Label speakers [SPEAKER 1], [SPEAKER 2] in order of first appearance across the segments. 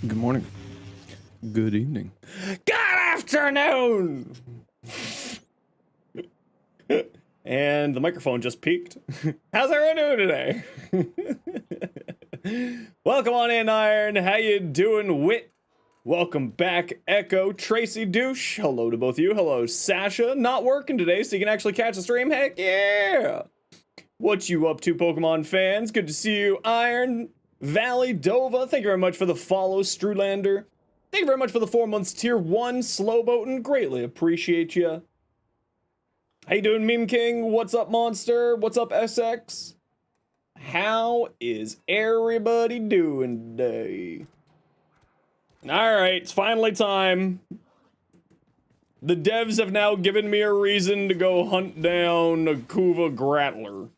[SPEAKER 1] Good morning. Good evening. Good afternoon! And the microphone just peaked. How's everyone doing today? Welcome on in, Iron. How you doing, Wit? Welcome back, Echo, Tracy, Douche. Hello to both of you. Hello, Sasha. Not working today, so you can actually catch the stream. Heck yeah! What you up to, Pokemon fans? Good to see you, Iron. Valley, Dova, thank you very much for the follow, Strulander. Thank you very much for the 4 months, tier 1, Slowboatin', greatly appreciate ya. How you doing, Meme King? What's up, Monster? What's up, SX? How is everybody doing today? Alright, it's finally time. The devs have now given me a reason to go hunt down a Kuva Grattler.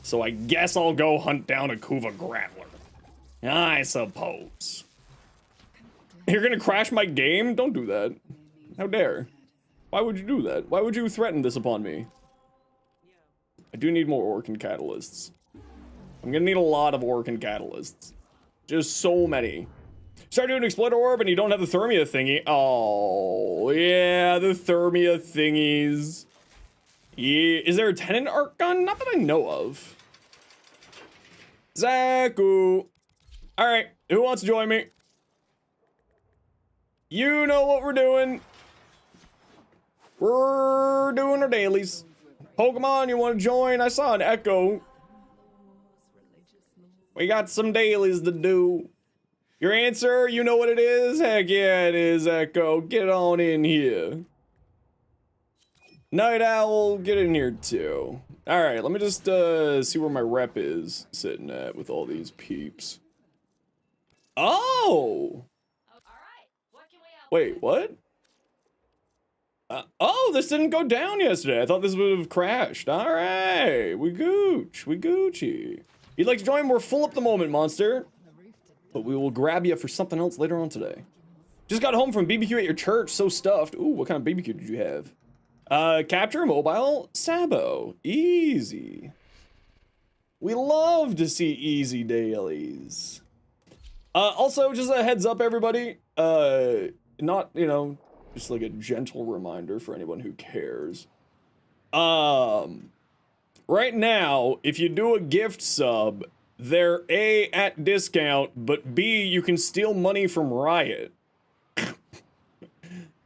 [SPEAKER 1] So I guess I'll go hunt down a Kuva Grattler. I suppose. You're gonna crash my game? Don't do that. How dare. Why would you do that? Why would you threaten this upon me? I do need more Orkin Catalysts. I'm gonna need a lot of Orkin Catalysts. Just so many. Start doing Exploiter Orb and you don't have the Thermia thingy. Oh, yeah, the Thermia thingies. Yeah, is there a Tenant Arc gun? Not that I know of. Zaku. Alright, who wants to join me? You know what we're doing. We're doing our dailies. Pokemon, you want to join? I saw an Echo. We got some dailies to do. Your answer, you know what it is? Heck yeah, it is, Echo. Get on in here. Night Owl, get in here too. Alright, let me just see where my rep is sitting at with all these peeps. Oh! Wait, what? Oh, this didn't go down yesterday. I thought this would have crashed. Alright, we gooch. We Gucci. You'd like to join? We're full up the moment, Monster. But we will grab you for something else later on today. Just got home from BBQ at your church, so stuffed. Ooh, what kind of BBQ did you have? Capture, mobile, Sabo. Easy. We love to see easy dailies. Also, just a heads up, everybody. Not, you know, just like a gentle reminder for anyone who cares. Right now, if you do a gift sub, they're A, at discount, but B, you can steal money from Riot.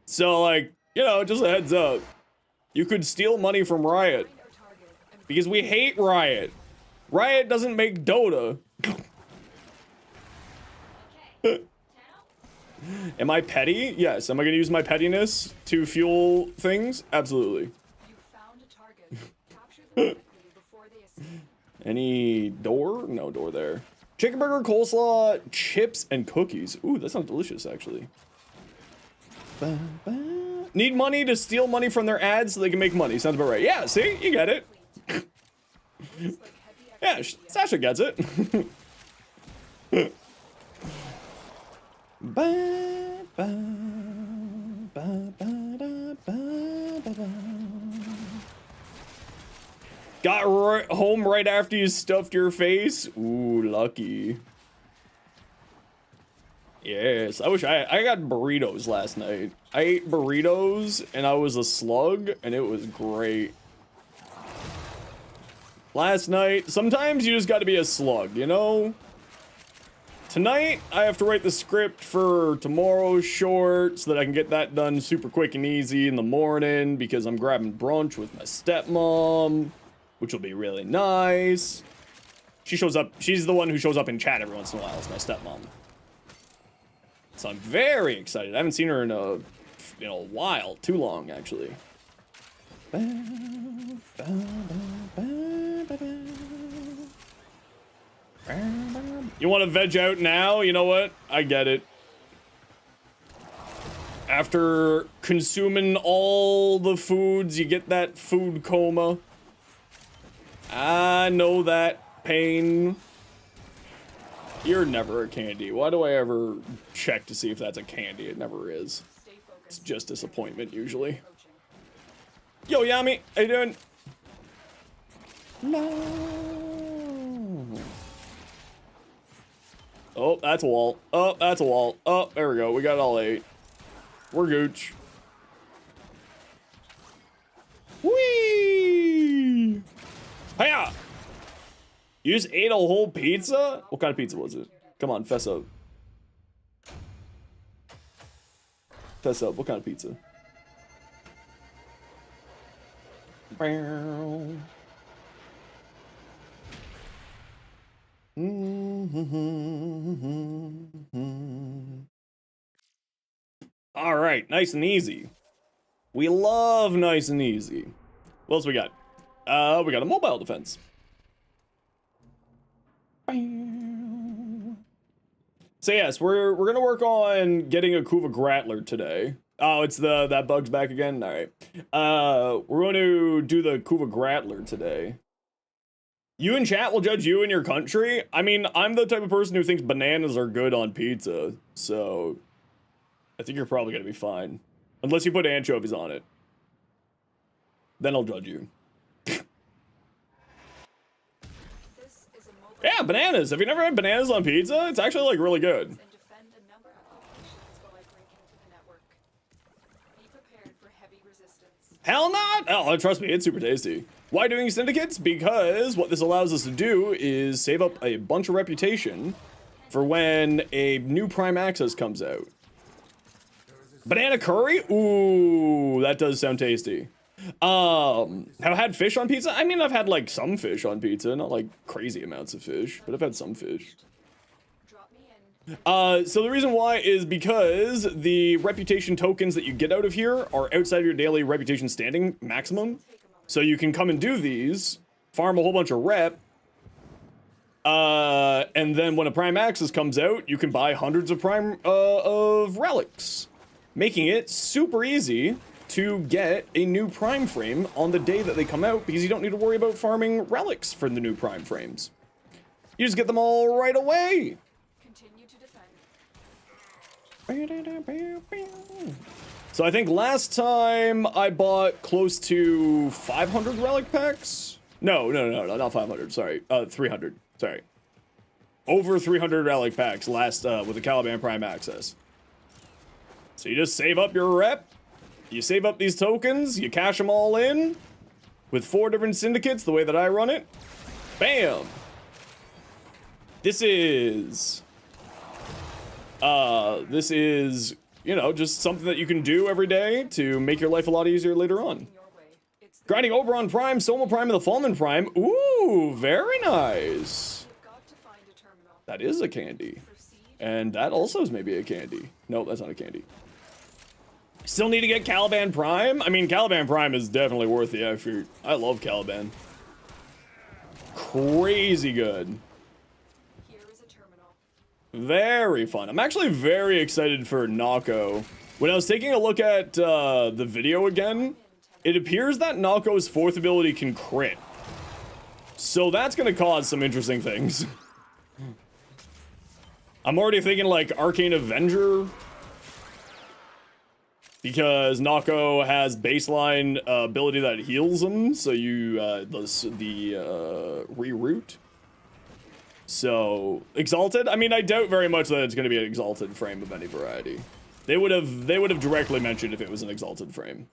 [SPEAKER 1] So, like, you know, just a heads up. You could steal money from Riot. Because we hate Riot. Riot doesn't make Dota. Am I petty? Yes. Am I gonna use my pettiness to fuel things? Absolutely. Any door? No door there. Chicken burger, coleslaw, chips, and cookies. Ooh, that sounds delicious, actually. Need money to steal money from their ads so they can make money. Sounds about right. Yeah, see? You get it. Yeah, Sasha gets it. Got home right after you stuffed your face? Ooh, lucky. Yes, I wish I got burritos last night. I ate burritos and I was a slug and it was great. Last night, sometimes you just gotta be a slug, you know? Tonight, I have to write the script for tomorrow's short so that I can get that done super quick and easy in the morning because I'm grabbing brunch with my stepmom, which will be really nice. She shows up, she's the one who shows up in chat every once in a while, it's my stepmom. So I'm very excited. I haven't seen her in a while, too long actually. You want to veg out now? You know what? I get it. After consuming all the foods, you get that food coma. I know that pain. You're never a candy. Why do I ever check to see if that's a candy? It never is. It's just disappointment, usually. Yo, Yami, how you doing? No. Oh, that's a wall. Oh, that's a wall. Oh, there we go. We got all 8. We're gooch. Whee! Hiya! You just ate a whole pizza? What kind of pizza was it? Come on, fess up. Fess up. What kind of pizza? All right, nice and easy. We love nice and easy. What else we got? We got a mobile defense. So yes, we're gonna work on getting a Kuva Grattler today. Oh, it's that bug's back again. All right. We're going to do the Kuva Grattler today. You in chat will judge you and your country. I mean, I'm the type of person who thinks bananas are good on pizza, so I think you're probably gonna be fine, unless you put anchovies on it. Then I'll judge you. Yeah, bananas. Have you never had bananas on pizza? It's actually like really good. Hell not! Oh, trust me, it's super tasty. Why doing syndicates? Because what this allows us to do is save up a bunch of reputation for when a new Prime Access comes out. Banana curry? Ooh, that does sound tasty. Have I had fish on pizza? I mean, I've had like some fish on pizza, not like crazy amounts of fish, but I've had some fish. So the reason why is because the reputation tokens that you get out of here are outside of your daily reputation standing maximum. So you can come and do these, farm a whole bunch of rep, and then when a Prime Access comes out, you can buy hundreds of of relics, making it super easy to get a new Prime frame on the day that they come out, because you don't need to worry about farming relics for the new Prime frames. You just get them all right away. Continue to defend. So I think last time I bought close to 500 relic packs. No, not 500. Sorry, 300. Sorry, over 300 relic packs last with the Caliban Prime Access. So you just save up your rep. You save up these tokens, you cash them all in with 4 different syndicates, the way that I run it. Bam! This is, you know, just something that you can do every day to make your life a lot easier later on. Grinding Oberon Prime, Soma Prime, and the Fallman Prime. Ooh, very nice. That is a candy. And that also is maybe a candy. No, that's not a candy. Still need to get Caliban Prime? I mean, Caliban Prime is definitely worth the effort. I love Caliban. Crazy good. Here is a terminal. Very fun. I'm actually very excited for Nako. When I was taking a look at the video again, it appears that Nako's 4th ability can crit. So that's gonna cause some interesting things. I'm already thinking like Arcane Avenger, because Nako has baseline ability that heals him, so you reroute. So Exalted. I mean, I doubt very much that it's going to be an Exalted frame of any variety. They would have directly mentioned if it was an Exalted frame.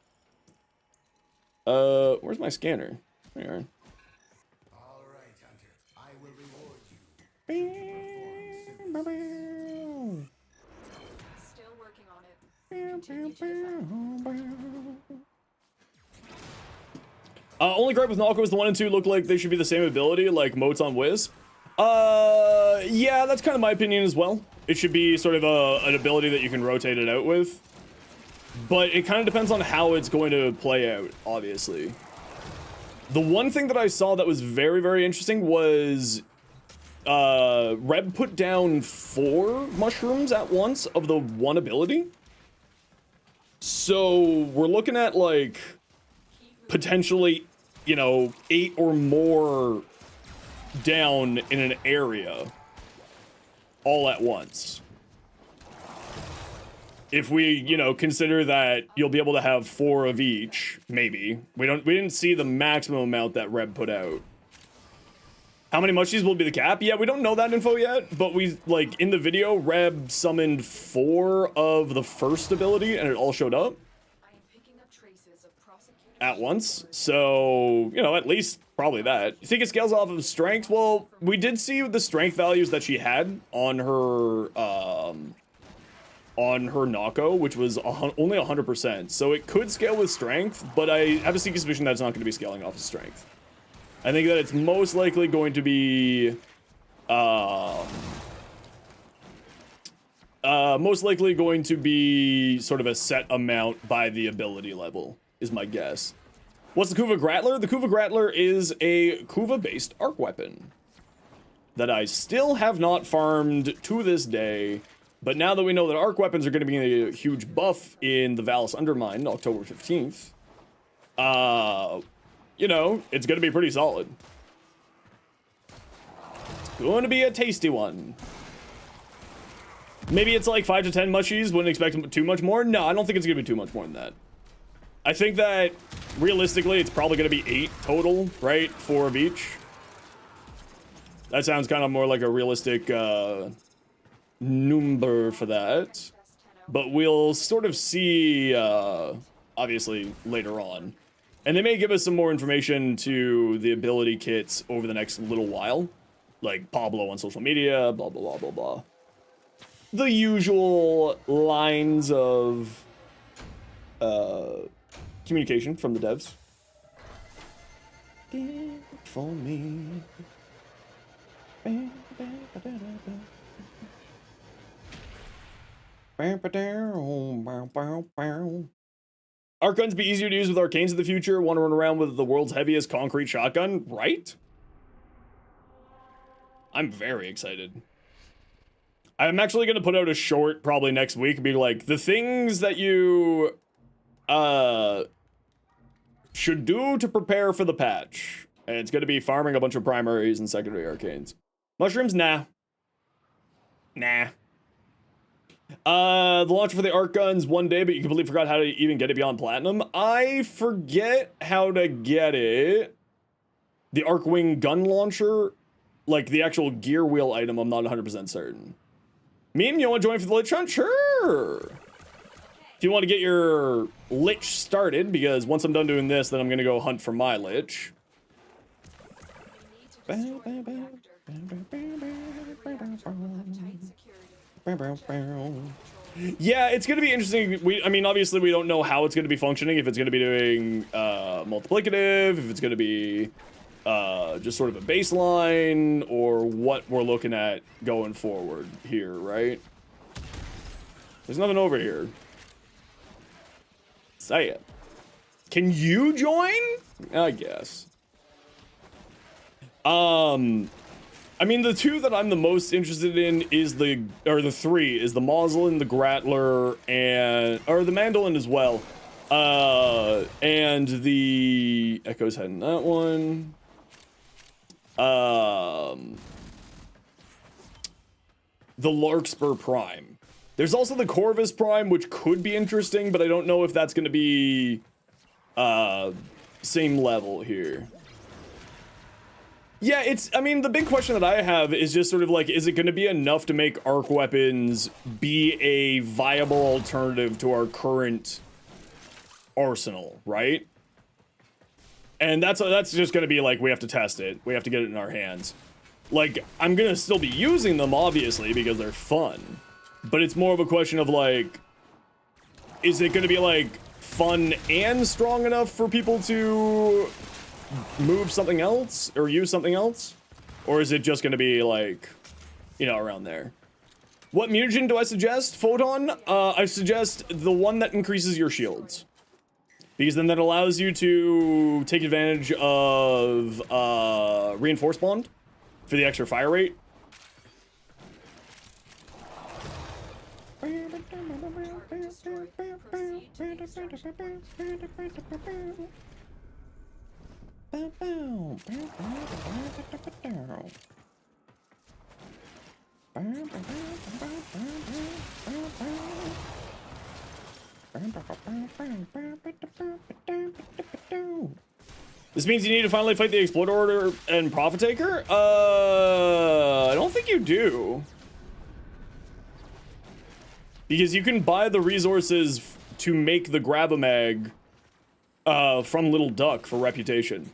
[SPEAKER 1] Where's my scanner? There you are.
[SPEAKER 2] All right, Hunter. I will reward you.
[SPEAKER 3] Still working on it.
[SPEAKER 1] Only gripe with Nako is the 1 and 2 look like they should be the same ability, like Motes on Wisp. Yeah, that's kind of my opinion as well. It should be sort of an ability that you can rotate it out with. But it kind of depends on how it's going to play out, obviously. The one thing that I saw that was very, very interesting was Reb put down 4 mushrooms at once of the 1 ability. So we're looking at like potentially, you know, 8 or more down in an area all at once. If we, you know, consider that you'll be able to have 4 of each, maybe. We didn't see the maximum amount that Reb put out. How many mushies will be the cap? Yeah, we don't know that info yet, but we, like, in the video, Reb summoned 4 of the first ability, and it all showed up at once. So, you know, at least probably that. You think it scales off of strength? Well, we did see the strength values that she had on her Nako, which was only 100%. So it could scale with strength, but I have a sneaky suspicion that it's not going to be scaling off of strength. I think that it's most likely going to be sort of a set amount by the ability level, is my guess. What's the Kuva Grattler? The Kuva Grattler is a Kuva-based arc weapon that I still have not farmed to this day. But now that we know that arc weapons are going to be a huge buff in the Valis Undermine, October 15th, you know, it's going to be pretty solid. It's going to be a tasty one. Maybe it's like 5 to 10 mushies. Wouldn't expect too much more. No, I don't think it's going to be too much more than that. I think that, realistically, it's probably going to be 8 total, right? 4 of each. That sounds kind of more like a realistic number for that. But we'll sort of see, obviously, later on. And they may give us some more information to the ability kits over the next little while. Like Pablo on social media, blah, blah, blah, blah, blah. The usual lines of communication from the devs. Get for me. Arc guns be easier to use with arcanes in the future. Want to run around with the world's heaviest concrete shotgun, right? I'm very excited. I'm actually going to put out a short probably next week, be like, the things that you should do to prepare for the patch. And it's going to be farming a bunch of primaries and secondary arcanes. Mushrooms? Nah. Nah. The launch for the arc guns one day, but you completely forgot how to even get it beyond platinum. I forget how to get it. The arc wing gun launcher, like the actual gear wheel item, I'm not 100% certain. Meme, you want to join for the Lich Hunt? Sure. If you want to get your Lich started, because once I'm done doing this, then I'm going to go hunt for my Lich. Yeah, it's going to be interesting. I mean, obviously, we don't know how it's going to be functioning. If it's going to be doing multiplicative, if it's going to be just sort of a baseline, or what we're looking at going forward here, right? There's nothing over here. Say it. Can you join? I guess. I mean, the two that I'm the most interested in is the three is the Moslin, the Grattler, or the Mandolin as well. And the Echo's heading that one. The Larkspur Prime. There's also the Corvus Prime, which could be interesting, but I don't know if that's going to be same level here. Yeah, I mean, the big question that I have is just sort of like, is it going to be enough to make arc weapons be a viable alternative to our current arsenal, right? And that's just going to be like, we have to test it. We have to get it in our hands. Like, I'm going to still be using them, obviously, because they're fun. But it's more of a question of, like, is it going to be, like, fun and strong enough for people to move something else or use something else? Or is it just going to be, like, you know, around there? What mutagen do I suggest? Photon? I suggest the one that increases your shields. Because then that allows you to take advantage of Reinforced Bond for the extra fire rate. This means you need to finally fight the Exploiter and Profit Taker? I don't think you do. Because you can buy the resources to make the Grab-A-Mag from Little Duck for reputation.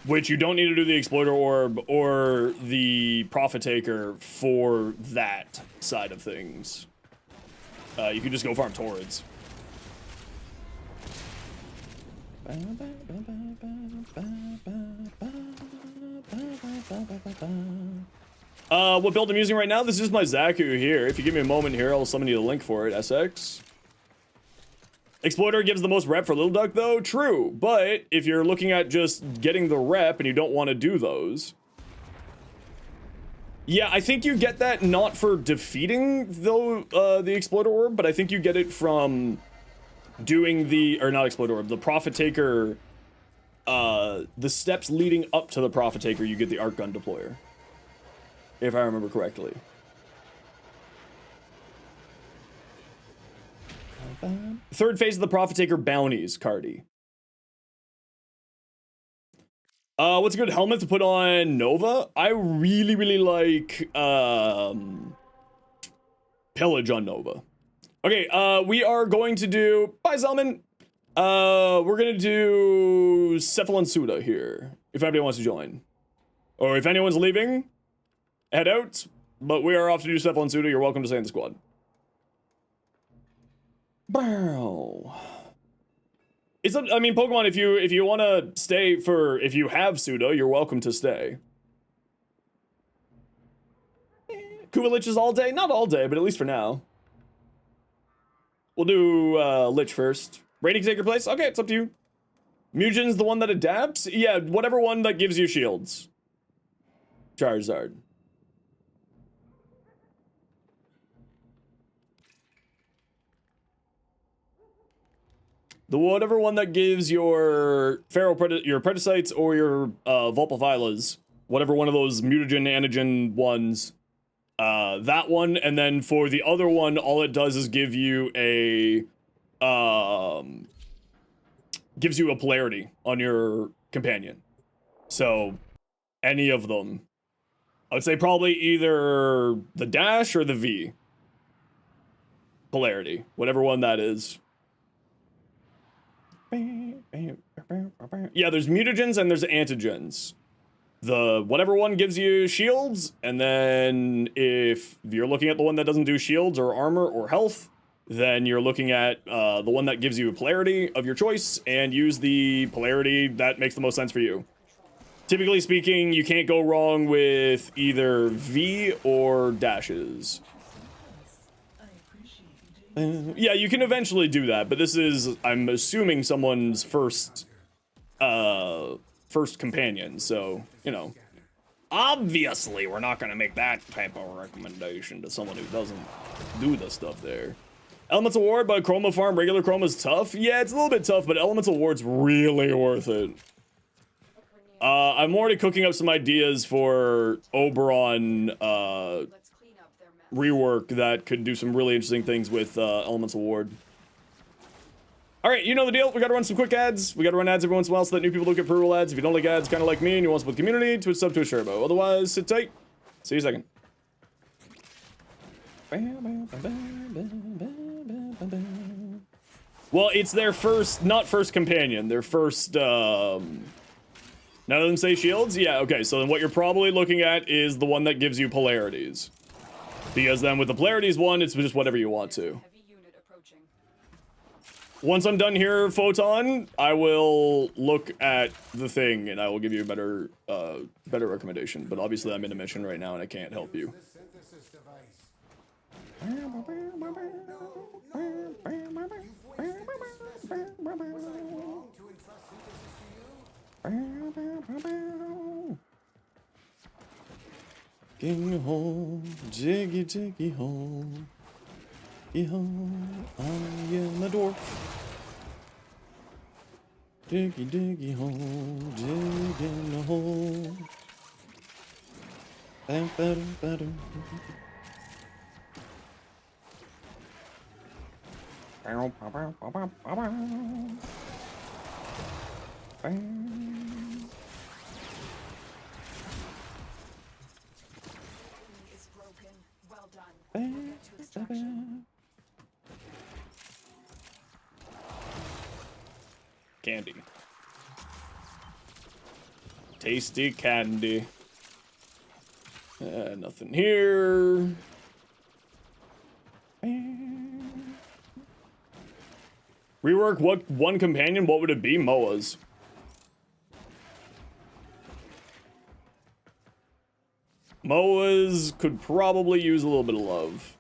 [SPEAKER 1] Which you don't need to do the Exploiter Orb or the Profit Taker for that side of things. You can just go farm Torrids. What build I'm using right now? This is my Zaku here. If you give me a moment here, I'll summon you the link for it. SX. Exploiter gives the most rep for Little Duck, though. True, but if you're looking at just getting the rep and you don't want to do those, yeah, I think you get that not for defeating the Exploiter Orb, but I think you get it from doing the, or not Exploiter Orb, the Profit Taker, the steps leading up to the Profit Taker, you get the Arc Gun Deployer. If I remember correctly. Third phase of the Profit Taker bounties, Cardi. What's a good helmet to put on Nova? I really, really like Pillage on Nova. Okay, we are going to do, bye Zelman. We're gonna do Cephalon Suda here, if anybody wants to join. Or if anyone's leaving, head out. But we are off to do Cephalon Suda. You're welcome to stay in the squad. Bow. It's I mean, Pokemon, if you want to stay for, if you have Suda, you're welcome to stay. Kuva Liches all day? Not all day, but at least for now. We'll do Lich first. Rainy can take your place? Okay, it's up to you. Mugen's the one that adapts? Yeah, whatever one that gives you shields. Charizard. The whatever one that gives your your Predicites or your Vulpaphilas, whatever one of those mutagen antigen ones, that one, and then for the other one, all it does is give you a polarity on your companion. So any of them. I would say probably either the dash or the V. Polarity, whatever one that is. Yeah, there's mutagens and there's antigens. The whatever one gives you shields, and then if you're looking at the one that doesn't do shields or armor or health, then you're looking at the one that gives you a polarity of your choice, and use the polarity that makes the most sense for you. Typically speaking, you can't go wrong with either V or dashes. Yeah, you can eventually do that, but this is, I'm assuming, someone's first companion, so, you know. Obviously, we're not gonna make that type of recommendation to someone who doesn't do the stuff there. Elemental Ward, but Chroma Farm, regular Chroma's tough? Yeah, it's a little bit tough, but Elemental Ward's really worth it. I'm already cooking up some ideas for Oberon, rework that could do some really interesting things with Elemental Ward. Alright, you know the deal. We gotta run some quick ads. We gotta run ads every once in a while so that new people don't get pre-roll ads. If you don't like ads, kind of like me, and you want to support the community, Twitch sub to a Turbo. Otherwise, sit tight. See you in a second. Well, it's their first, not first companion, their first, none of them say shields? Yeah, okay, so then what you're probably looking at is the one that gives you polarities. Because then with the polarities one, it's just whatever you want to. Once I'm done here, Photon, I will look at the thing and I will give you a better recommendation. But obviously I'm in a mission right now and I can't help you. Diggy hole, diggy diggy hole, diggy hole, I am a dwarf. Diggy diggy hole, dig in the hole. Bam, bam, bam. Bam, bam, bam, bam, bam. candy. Tasty candy. Nothing here. Rework what one companion? What would it be? Moa's. Moa's could probably use a little bit of love.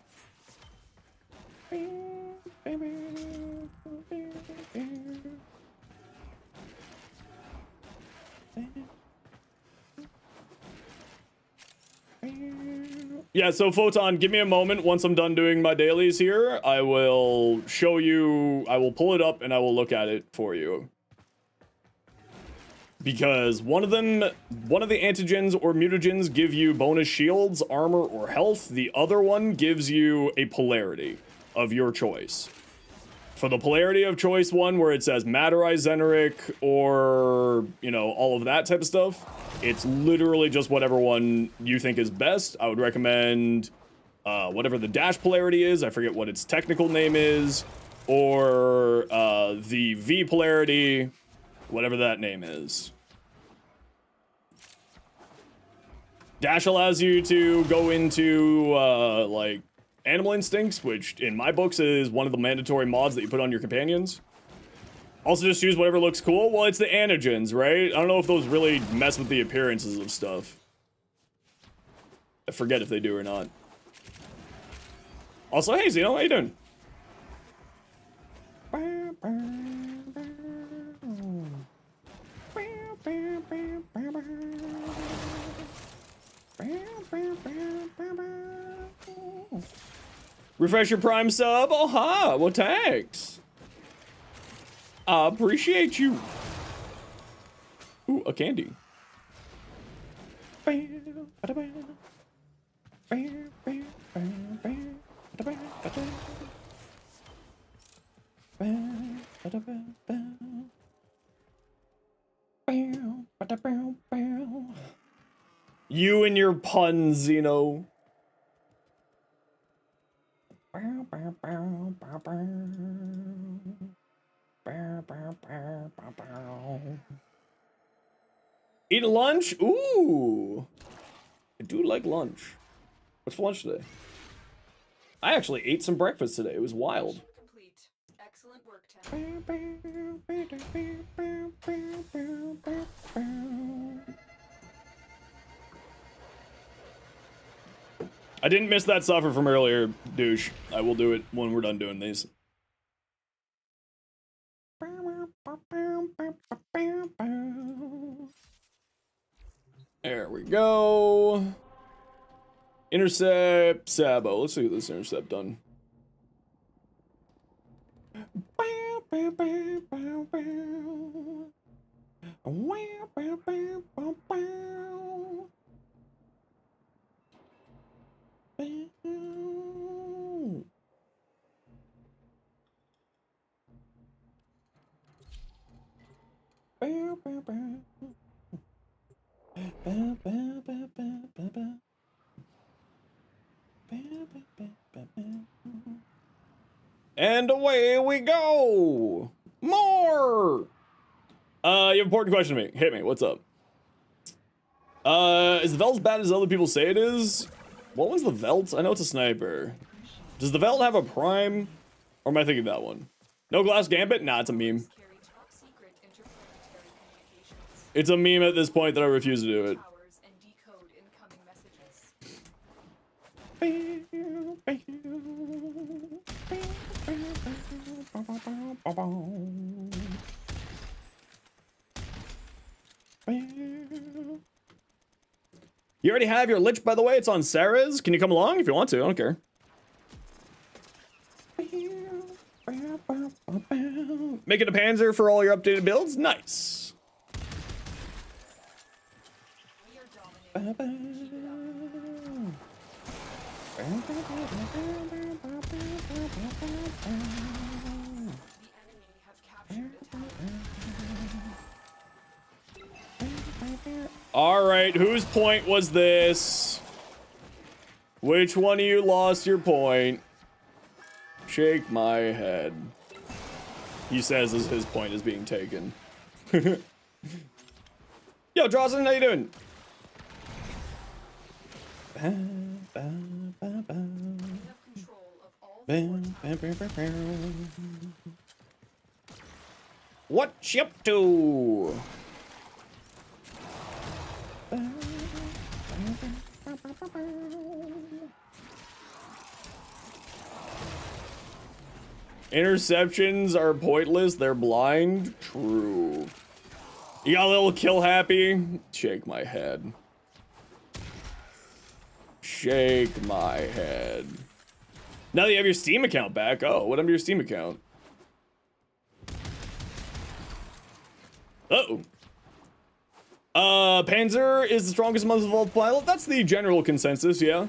[SPEAKER 1] Yeah, so Photon, give me a moment. Once I'm done doing my dailies here, I will show you, I will pull it up and I will look at it for you. Because one of the antigens or mutagens give you bonus shields, armor, or health. The other one gives you a polarity of your choice. For the polarity of choice one, where it says Matterize Zeneric or, you know, all of that type of stuff, it's literally just whatever one you think is best. I would recommend whatever the dash polarity is. I forget what its technical name is. Or the V polarity, whatever that name is. Dash allows you to go into, like, Animal Instincts, which in my books is one of the mandatory mods that you put on your companions. Also just use whatever looks cool. Well, it's the antigens, right? I don't know if those really mess with the appearances of stuff. I forget if they do or not. Also, hey, Zeno, how you doing? Refresh your Prime sub. Oh, ha. Well, thanks. I appreciate you. Ooh, a candy. You and your puns, Zeno. Eat lunch? Ooh. I do like lunch. What's for lunch today? I actually ate some breakfast today. It was wild.
[SPEAKER 3] Complete. Excellent work, Tim.
[SPEAKER 1] I didn't miss that suffer from earlier, douche. I will do it when we're done doing these. There we go. Intercept Sabo. Let's see this intercept done. And away we go! More! You have an important question to me. Hit me, what's up? Is the Veld as bad as other people say it is? What was the Veld? I know it's a sniper. Does the Veld have a prime? Or am I thinking that one? No Glass Gambit? Nah, it's a meme. It's a meme at this point that I refuse to do it. You already have your Lich, by the way. It's on Sarah's. Can you come along if you want to? I don't care. Making a Panzer for all your updated builds? Nice. All right, whose point was this? Which one of you lost your point? Shake my head. He says as his point is being taken. Yo, Drawson, how you doing?
[SPEAKER 3] You have control of all four
[SPEAKER 1] What you up to? Interceptions are pointless, they're blind. True. You got a little kill happy? Shake my head. Shake my head. Now that you have your Steam account back. Oh, what happened to your Steam account? Uh-oh. Panzer is the strongest month evolved pilot. That's the general consensus, yeah.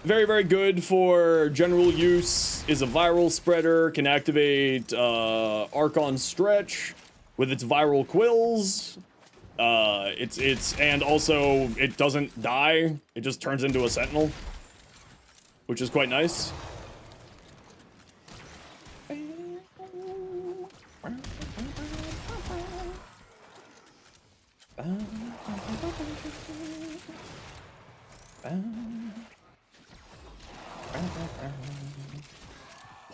[SPEAKER 1] Very, very good for general use. Is a viral spreader. Can activate Archon Stretch with its viral quills. And also it doesn't die. It just turns into a sentinel, which is quite nice.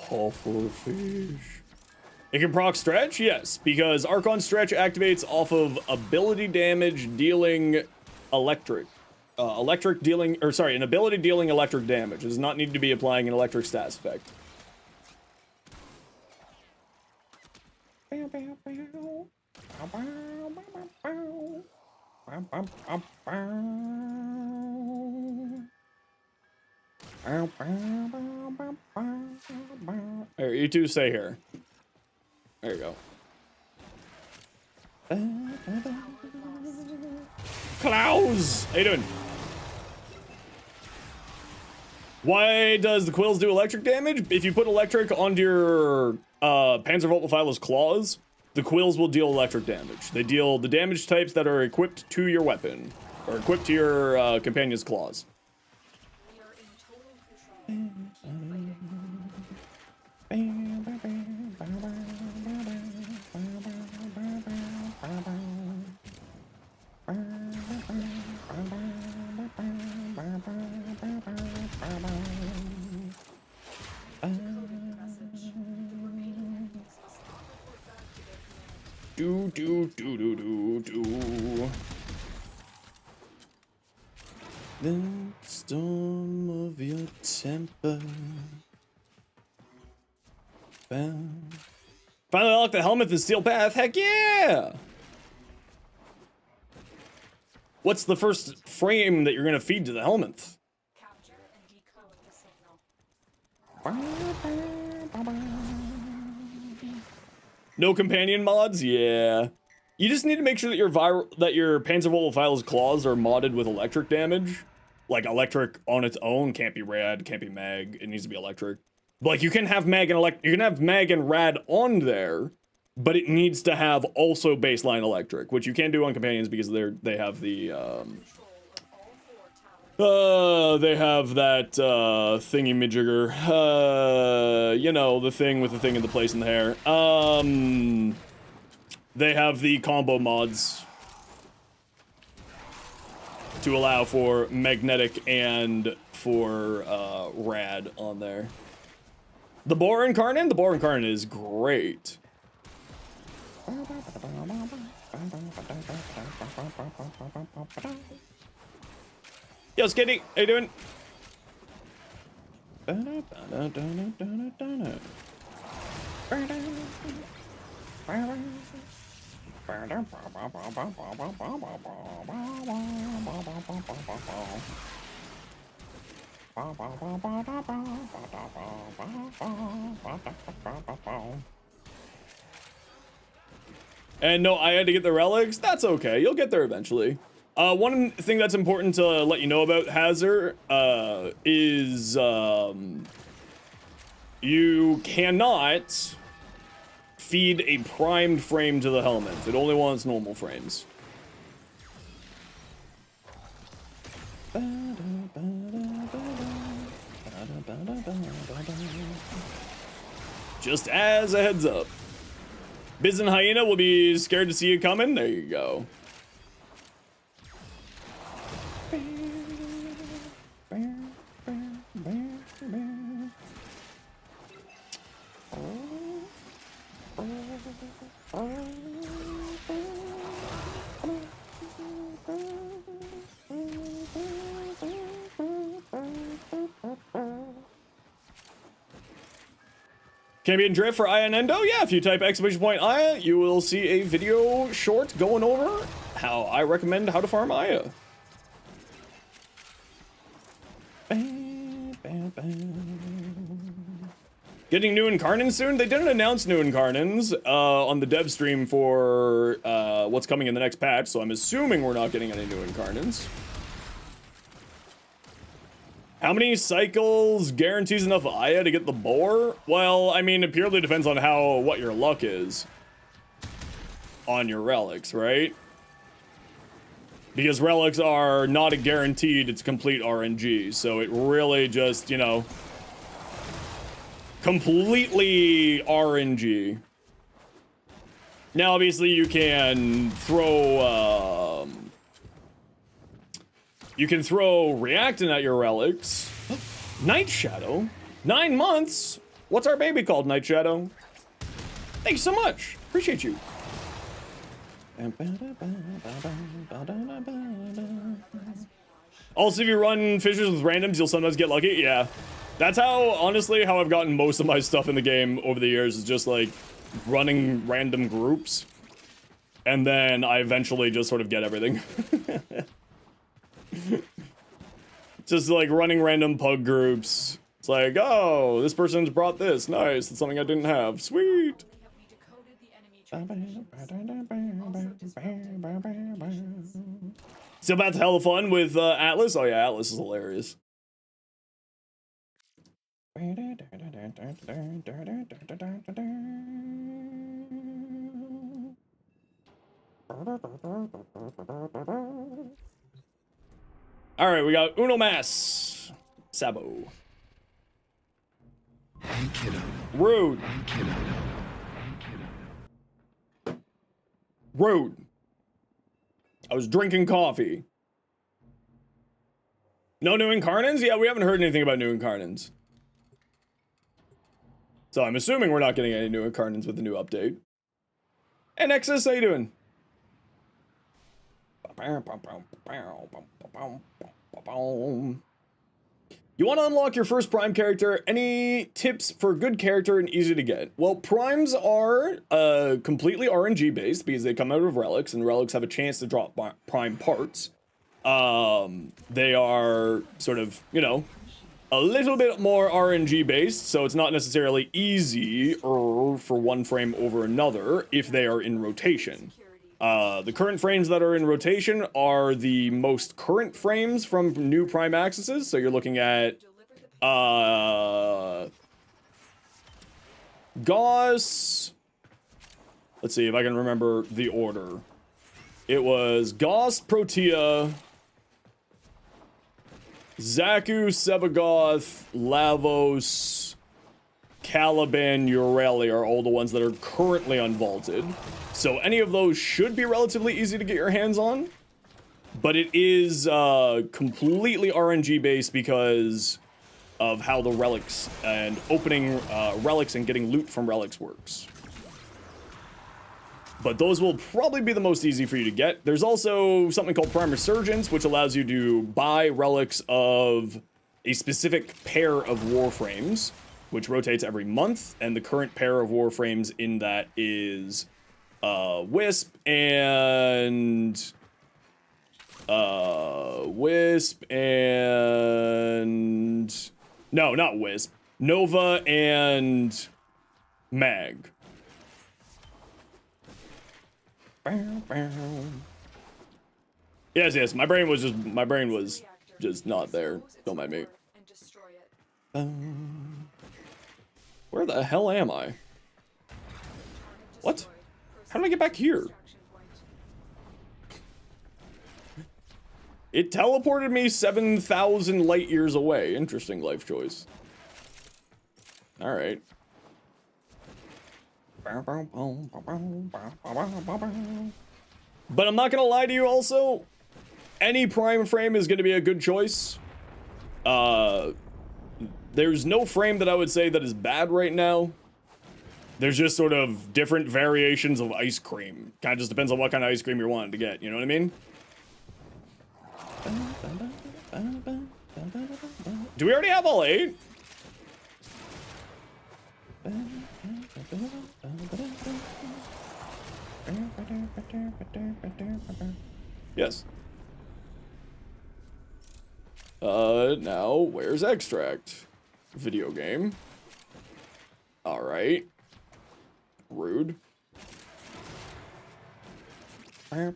[SPEAKER 1] Awful fish. It can proc stretch? Yes, because Archon Stretch activates off of ability damage dealing electric. An ability dealing electric damage. It does not need to be applying an electric stats effect. Alright, you two stay here. There you go. Klaus! How you doing? Why does the quills do electric damage? If you put electric onto your Panzervoltbefehler's claws, the quills will deal electric damage. They deal the damage types that are equipped to your weapon, or equipped to your companion's claws.
[SPEAKER 3] We are in total control.
[SPEAKER 1] Do. The storm of your temper. Finally unlocked the helmet and steel path. Heck yeah! What's the first frame that you're gonna feed to the helmet?
[SPEAKER 3] Capture and decode the signal.
[SPEAKER 1] No companion mods? Yeah. You just need to make sure that your Panzervoltbefehler's claws are modded with electric damage. Like electric on its own can't be rad, can't be mag. It needs to be electric. But like you can have mag and rad on there, but it needs to have also baseline electric, which you can't do on companions because they have the they have that thingy-majigger. You know, the thing with the thing in the place in the hair. They have the combo mods to allow for magnetic and for rad on there. The Boar Incarnate? The Boar Incarnate is great. Yo, Skitty, how you doing? And no, I had to get the relics. That's okay. You'll get there eventually. One thing that's important to let you know about Hazard is you cannot feed a primed frame to the helmet. It only wants normal frames. Just as a heads up. Biz and Hyena will be scared to see you coming. There you go. Cambion Drift for Aya and Endo? Yeah, if you type exclamation point Aya, you will see a video short going over how I recommend how to farm Aya. Getting new Incarnants soon? They didn't announce new Incarnants on the dev stream for what's coming in the next patch, so I'm assuming we're not getting any new Incarnants. How many cycles guarantees enough Aya to get the boar? Well, I mean, it purely depends on what your luck is on your relics, right? Because relics are not a guaranteed, it's complete RNG, so it really just, you know, completely RNG. Now, obviously, you can throw, reactant at your relics. Night Shadow? 9 months? What's our baby called, Night Shadow? Thanks so much. Appreciate you. Also, if you run fissures with randoms, you'll sometimes get lucky. Yeah. That's honestly, how I've gotten most of my stuff in the game over the years, is just like running random groups. And then I eventually just sort of get everything. Just like running random pug groups. It's like, oh, this person's brought this. Nice. It's something I didn't have. Sweet. Still about to hella fun with Atlas? Oh yeah, Atlas is hilarious. All right, we got Uno Mas. Sabo.
[SPEAKER 2] Hey, kiddo.
[SPEAKER 1] Rude.
[SPEAKER 2] Hey, kiddo. Hey, kiddo.
[SPEAKER 1] Rude. I was drinking coffee. No new Incarnants? Yeah, we haven't heard anything about new Incarnants. So I'm assuming we're not getting any new Incarnants with the new update. Hey, Nexus, how you doing? You want to unlock your first Prime character? Any tips for good character and easy to get? Well, Primes are completely RNG based because they come out of relics, and relics have a chance to drop Prime parts. They are sort of, you know, a little bit more RNG based, so it's not necessarily easy for one frame over another if they are in rotation. The current frames that are in rotation are the most current frames from new Prime accesses. So you're looking at Gauss. Let's see if I can remember the order. It was Gauss, Protea, Zaku, Sebagoth, Lavos, Caliban, Ureli are all the ones that are currently unvaulted. So any of those should be relatively easy to get your hands on. But it is completely RNG based because of how the relics and opening relics and getting loot from relics works. But those will probably be the most easy for you to get. There's also something called Prime Resurgence, which allows you to buy relics of a specific pair of Warframes, which rotates every month, and the current pair of Warframes in that is Wisp and no, not Wisp, Nova and Mag. Yes, my brain was just not there. Don't mind me. Where the hell am I? What? How did I get back here? It teleported me 7,000 light years away. Interesting life choice. Alright. But I'm not gonna lie to you also, any prime frame is gonna be a good choice. There's no frame that I would say that is bad right now. There's just sort of different variations of ice cream. Kind of just depends on what kind of ice cream you're wanting to get, you know what I mean? Do we already have all 8? Yes. Now, where's extract? Video game. Alright. Rude. Diving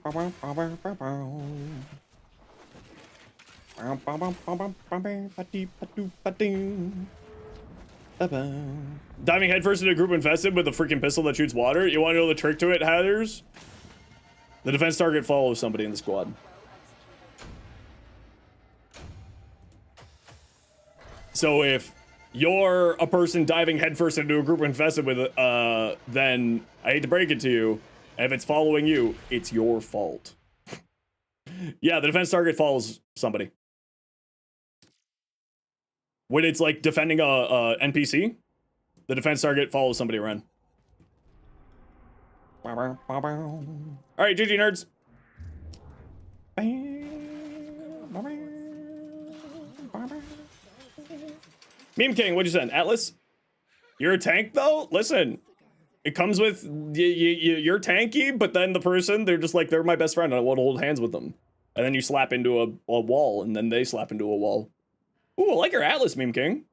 [SPEAKER 1] headfirst into a group infested with a freaking pistol that shoots water. You want to know the trick to it, Hatters? The defense target follows somebody in the squad. So if you're a person diving headfirst into a group infested with then I hate to break it to you, if it's following you, it's your fault. Yeah, the defense target follows somebody. When it's like defending a NPC, the defense target follows somebody around. Alright, GG nerds. Meme King, what'd you send? Atlas? You're a tank though? Listen, it comes with, you're tanky, but then the person, they're just like, they're my best friend, I want to hold hands with them. And then you slap into a wall, and then they slap into a wall. Ooh, I like your Atlas, Meme King.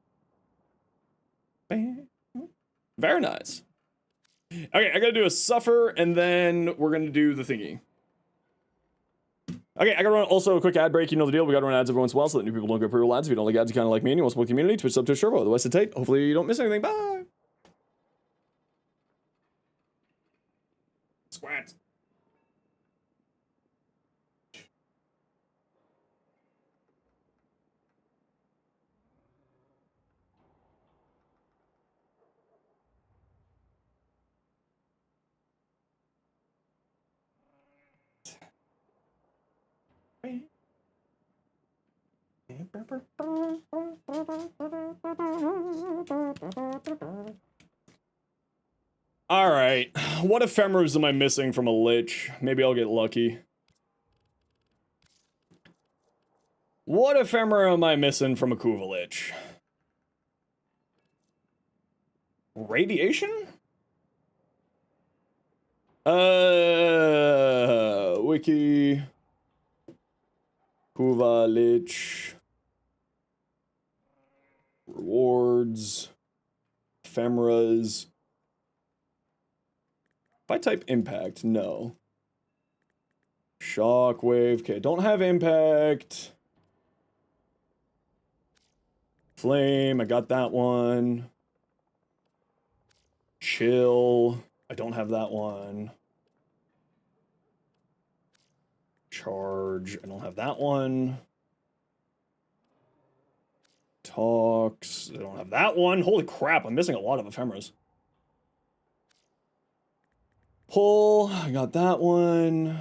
[SPEAKER 1] Very nice. Okay, I gotta do a suffer, and then we're gonna do the thingy. Okay, I gotta run also a quick ad break. You know the deal. We gotta run ads every once in a while so that new people don't go pre-roll ads. If you don't like ads, you kind of like me and you want to support the community, Twitch sub to Sherbo. Otherwise, sit tight. Hopefully, you don't miss anything. Bye. Squat. All right, what ephemeras am I missing from a lich? Maybe I'll get lucky. What ephemera am I missing from a Kuva lich? Radiation? Wiki. Kuva lich. Rewards. Ephemeras. If I type impact, no. Shockwave, okay, don't have impact. Flame, I got that one. Chill, I don't have that one. Charge, I don't have that one. Talks, I don't have that one. Holy crap, I'm missing a lot of ephemeras. Pull, I got that one.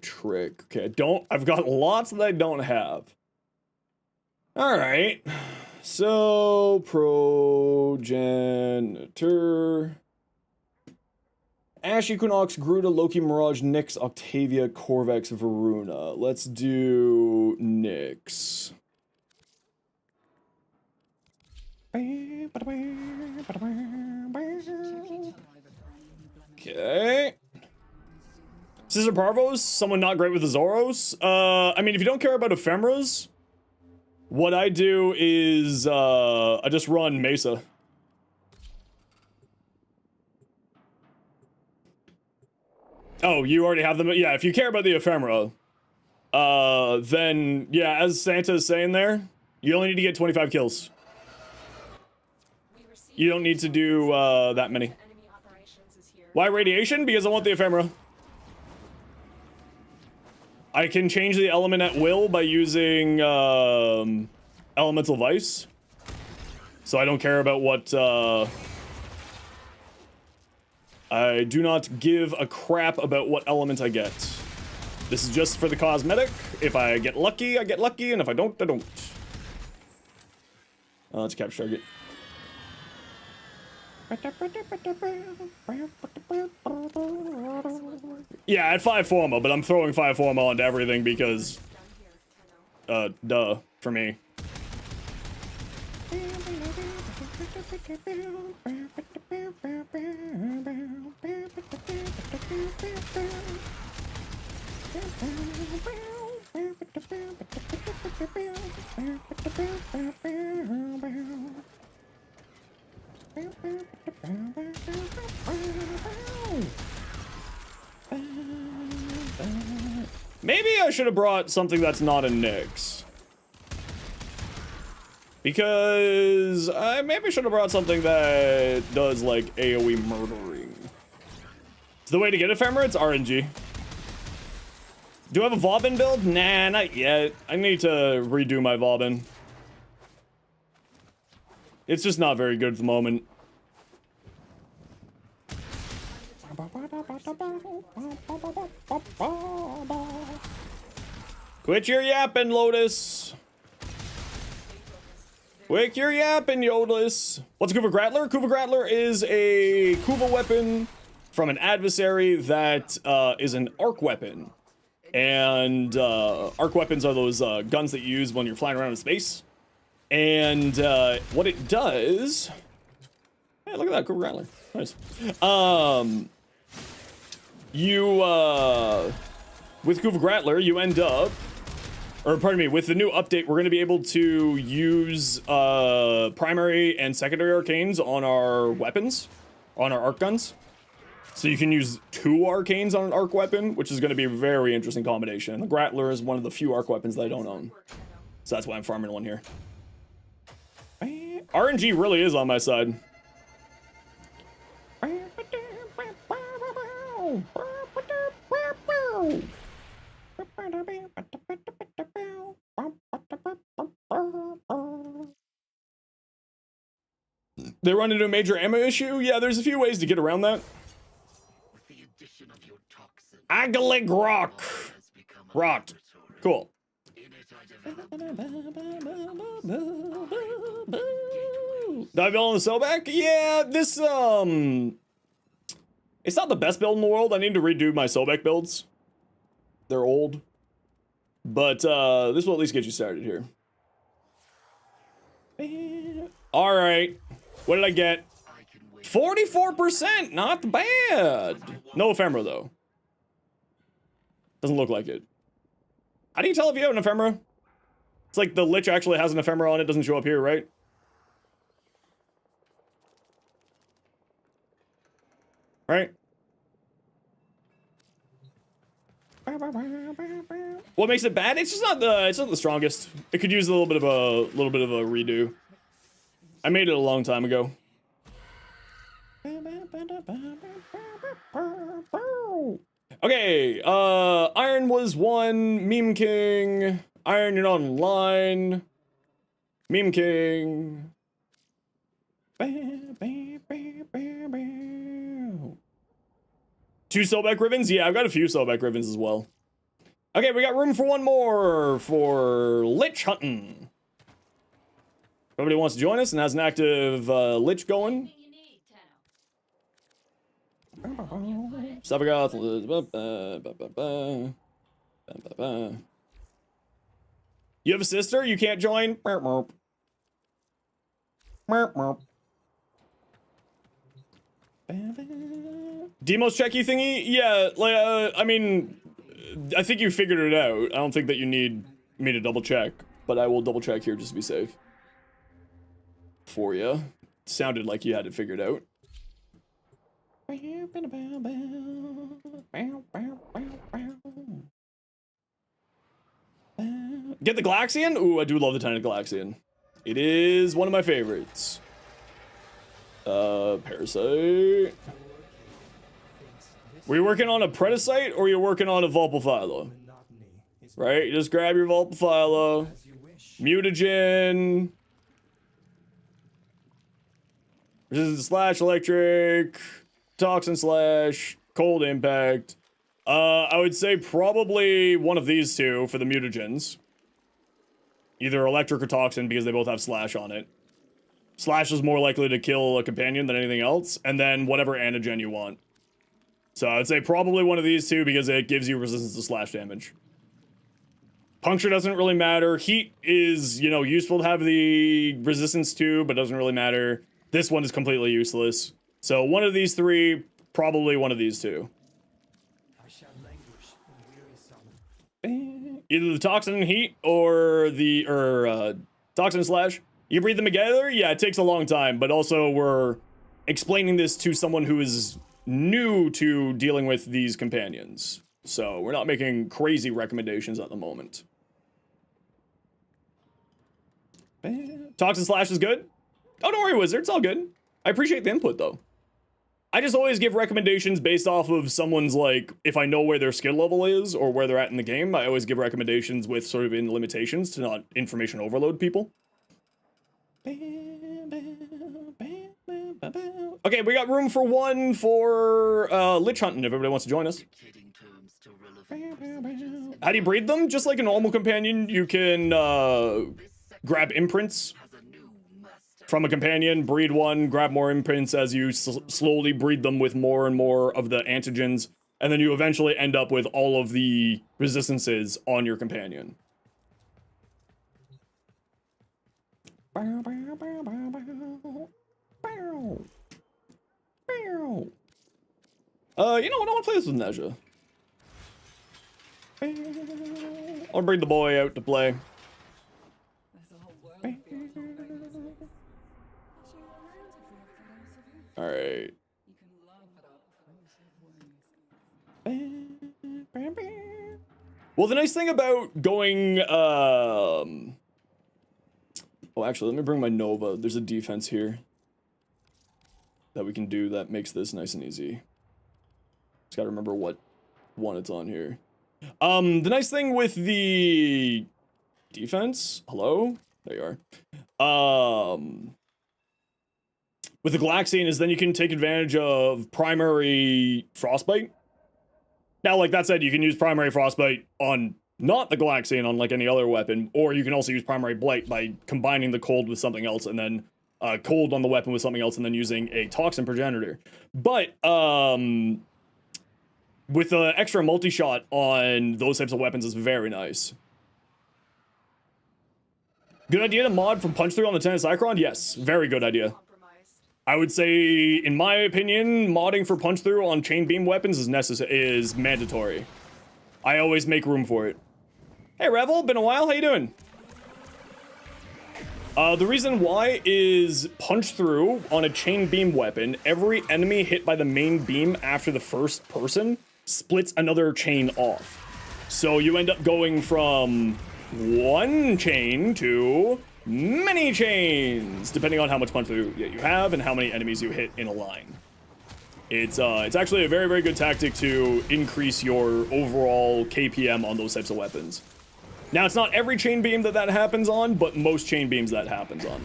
[SPEAKER 1] Trick. Okay, I've got lots that I don't have. Alright. So, progenitor. Ash, Equinox, Gruta, Loki, Mirage, Nyx, Octavia, Corvex, Varuna. Let's do Nyx. Okay. Scissor Parvos, someone not great with the Zoros. I mean, if you don't care about ephemeras, what I do is, I just run Mesa. Oh, you already have them? Yeah, if you care about the ephemera, then, yeah, as Santa is saying there, you only need to get 25 kills. You don't need to do, that many. Why radiation? Because I want the ephemera. I can change the element at will by using, elemental vice. So I don't care about what, I do not give a crap about what element I get. This is just for the cosmetic. If I get lucky, I get lucky, and if I don't, I don't. Let's capture target. Yeah, I had 5 forma, but I'm throwing 5 forma onto everything because, duh, for me. Maybe I should have brought something that's not a Nyx. Because I maybe should have brought something that does like AoE murdering. It's the way to get ephemera, it's RNG. Do I have a Vauban build? Nah, not yet. I need to redo my Vauban. It's just not very good at the moment. Quit your yapping, Lotus. Quit your yapping, Yodlis. What's a Kuva Grattler? Kuva Grattler is a Kuva weapon from an adversary that is an arc weapon. And arc weapons are those guns that you use when you're flying around in space. And what it does... Hey, look at that, Kuva Grattler. Nice. With Kuva Grattler, you end up... Or, pardon me, with the new update, we're going to be able to use primary and secondary arcanes on our weapons, on our arc guns. So you can use 2 arcanes on an arc weapon, which is going to be a very interesting combination. The Grattler is one of the few arc weapons that I don't own. So that's why I'm farming one here. RNG really is on my side. They run into a major ammo issue? Yeah, there's a few ways to get around that. Agalic rock. Rot. Cool. Did I build on the Sobek? Yeah, this, it's not the best build in the world. I need to redo my Sobek builds. They're old. But, this will at least get you started here. Alright. What did I get? 44%! Not bad! No ephemera, though. Doesn't look like it. How do you tell if you have an ephemera? It's like the Lich actually has an ephemera on it, doesn't show up here, right? Right? What makes it bad? It's just not the strongest. It could use a little bit of a redo. I made it a long time ago. Okay, Iron was 1, Meme King. Iron, you're not online. Meme King. 2 Sobek Ribbons? Yeah, I've got a few Sobek Ribbons as well. Okay, we got room for one more for Lich hunting. Everybody wants to join us and has an active Lich going. Sabagoth. You have a sister? You can't join? Demos checky thingy? Yeah, like, I mean, I think you figured it out. I don't think that you need me to double check, but I will double check here just to be safe. For you. Sounded like you had it figured out. Get the Galaxian? Ooh, I do love the Tiny Galaxian. It is one of my favorites. Parasite. Were you working on a Predacite or you're working on a Vulpaphyla? Right? You just grab your Vulpaphyla, Mutagen, Resistance slash electric, toxin slash, cold impact. I would say probably one of these two for the mutagens. Either electric or toxin because they both have slash on it. Slash is more likely to kill a companion than anything else, and then whatever antigen you want. So I'd say probably one of these two because it gives you resistance to slash damage. Puncture doesn't really matter. Heat is, you know, useful to have the resistance to, but doesn't really matter. This one is completely useless. So one of these three, probably one of these two. Either the toxin and heat or the toxin slash. You breathe them together? Yeah, it takes a long time, but also we're explaining this to someone who is new to dealing with these companions. So we're not making crazy recommendations at the moment. Toxin slash is good. Oh, don't worry, Wizard, it's all good. I appreciate the input though. I just always give recommendations based off of someone's, like, if I know where their skill level is or where they're at in the game, I always give recommendations with sort of in limitations to not information overload people. Okay, we got room for one for Lich Hunting if everybody wants to join us. How do you breed them? Just like a normal companion, you can grab imprints from a companion, breed one, grab more imprints as you slowly breed them with more and more of the antigens, and then you eventually end up with all of the resistances on your companion. You know what? I want to play this with Nezha. I'll bring the boy out to play. Alright. Well, the nice thing about going, oh, actually, let me bring my Nova. There's a defense here that we can do that makes this nice and easy. Just gotta remember what one it's on here. The nice thing with the defense, hello? There you are. With the Galaxian is then you can take advantage of primary Frostbite. Now, like that said, you can use primary Frostbite on not the Galaxian, on like any other weapon, or you can also use primary Blight by combining the cold with something else and then cold on the weapon with something else and then using a Toxin Progenitor. But, with the extra multi-shot on those types of weapons is very nice. Good idea to mod from punch through on the Zenosfire? Yes, very good idea. I would say, in my opinion, modding for punch through on chain beam weapons is mandatory. I always make room for it. Hey Revel, been a while, how you doing? The reason why is punch through on a chain beam weapon, every enemy hit by the main beam after the first person splits another chain off. So you end up going from one chain to many chains, depending on how much punch through you have and how many enemies you hit in a line. It's actually a very, very good tactic to increase your overall KPM on those types of weapons. Now, it's not every chain beam that happens on, but most chain beams that happens on.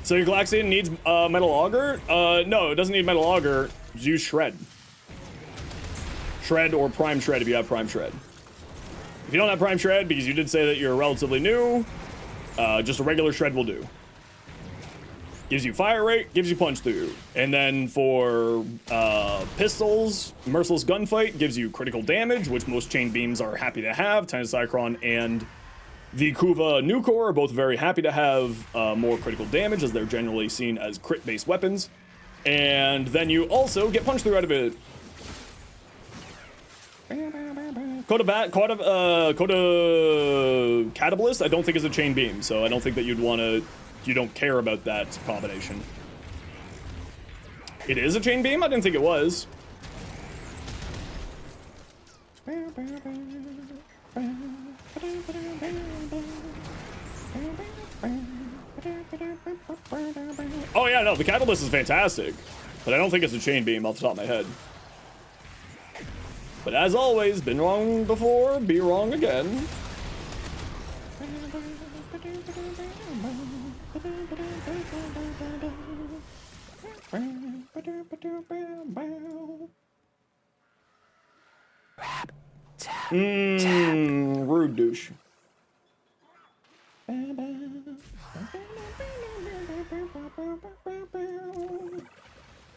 [SPEAKER 1] So your Galaxian needs Metal Auger? No, it doesn't need Metal Auger. Just use Shred. Shred or Prime Shred if you have Prime Shred. If you don't have Prime Shred, because you did say that you're relatively new, just a regular Shred will do. Gives you fire rate, gives you punch through. And then for pistols, Merciless Gunfight gives you critical damage, which most chain beams are happy to have. Zenosfire and the Kuva Nucor are both very happy to have more critical damage, as they're generally seen as crit-based weapons. And then you also get punch through out of it. Coda Catabalist, I don't think is a chain beam, so I don't think that you'd want to. You don't care about that combination. It is a chain beam? I didn't think it was. Oh yeah, no, the Catalyst is fantastic, but I don't think it's a chain beam off the top of my head. But as always, been wrong before, be wrong again. Rude douche.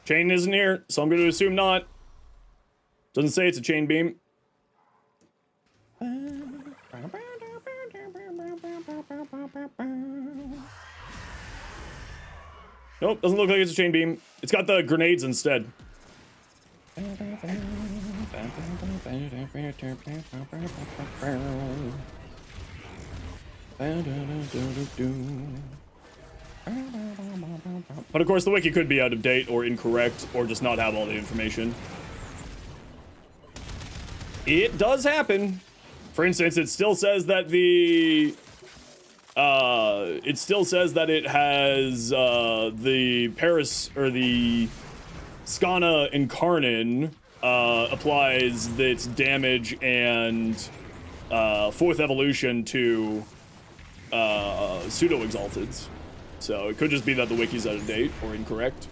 [SPEAKER 1] Chain isn't here, so I'm going to assume not. Doesn't say it's a chain beam. Nope, doesn't look like it's a chain beam. It's got the grenades instead. But of course, the wiki could be out of date or incorrect or just not have all the information. It does happen. For instance, it still says that it has the Paris or the Skana Incarnin applies its damage and fourth evolution to pseudo exalteds. So it could just be that the wiki's out of date or incorrect.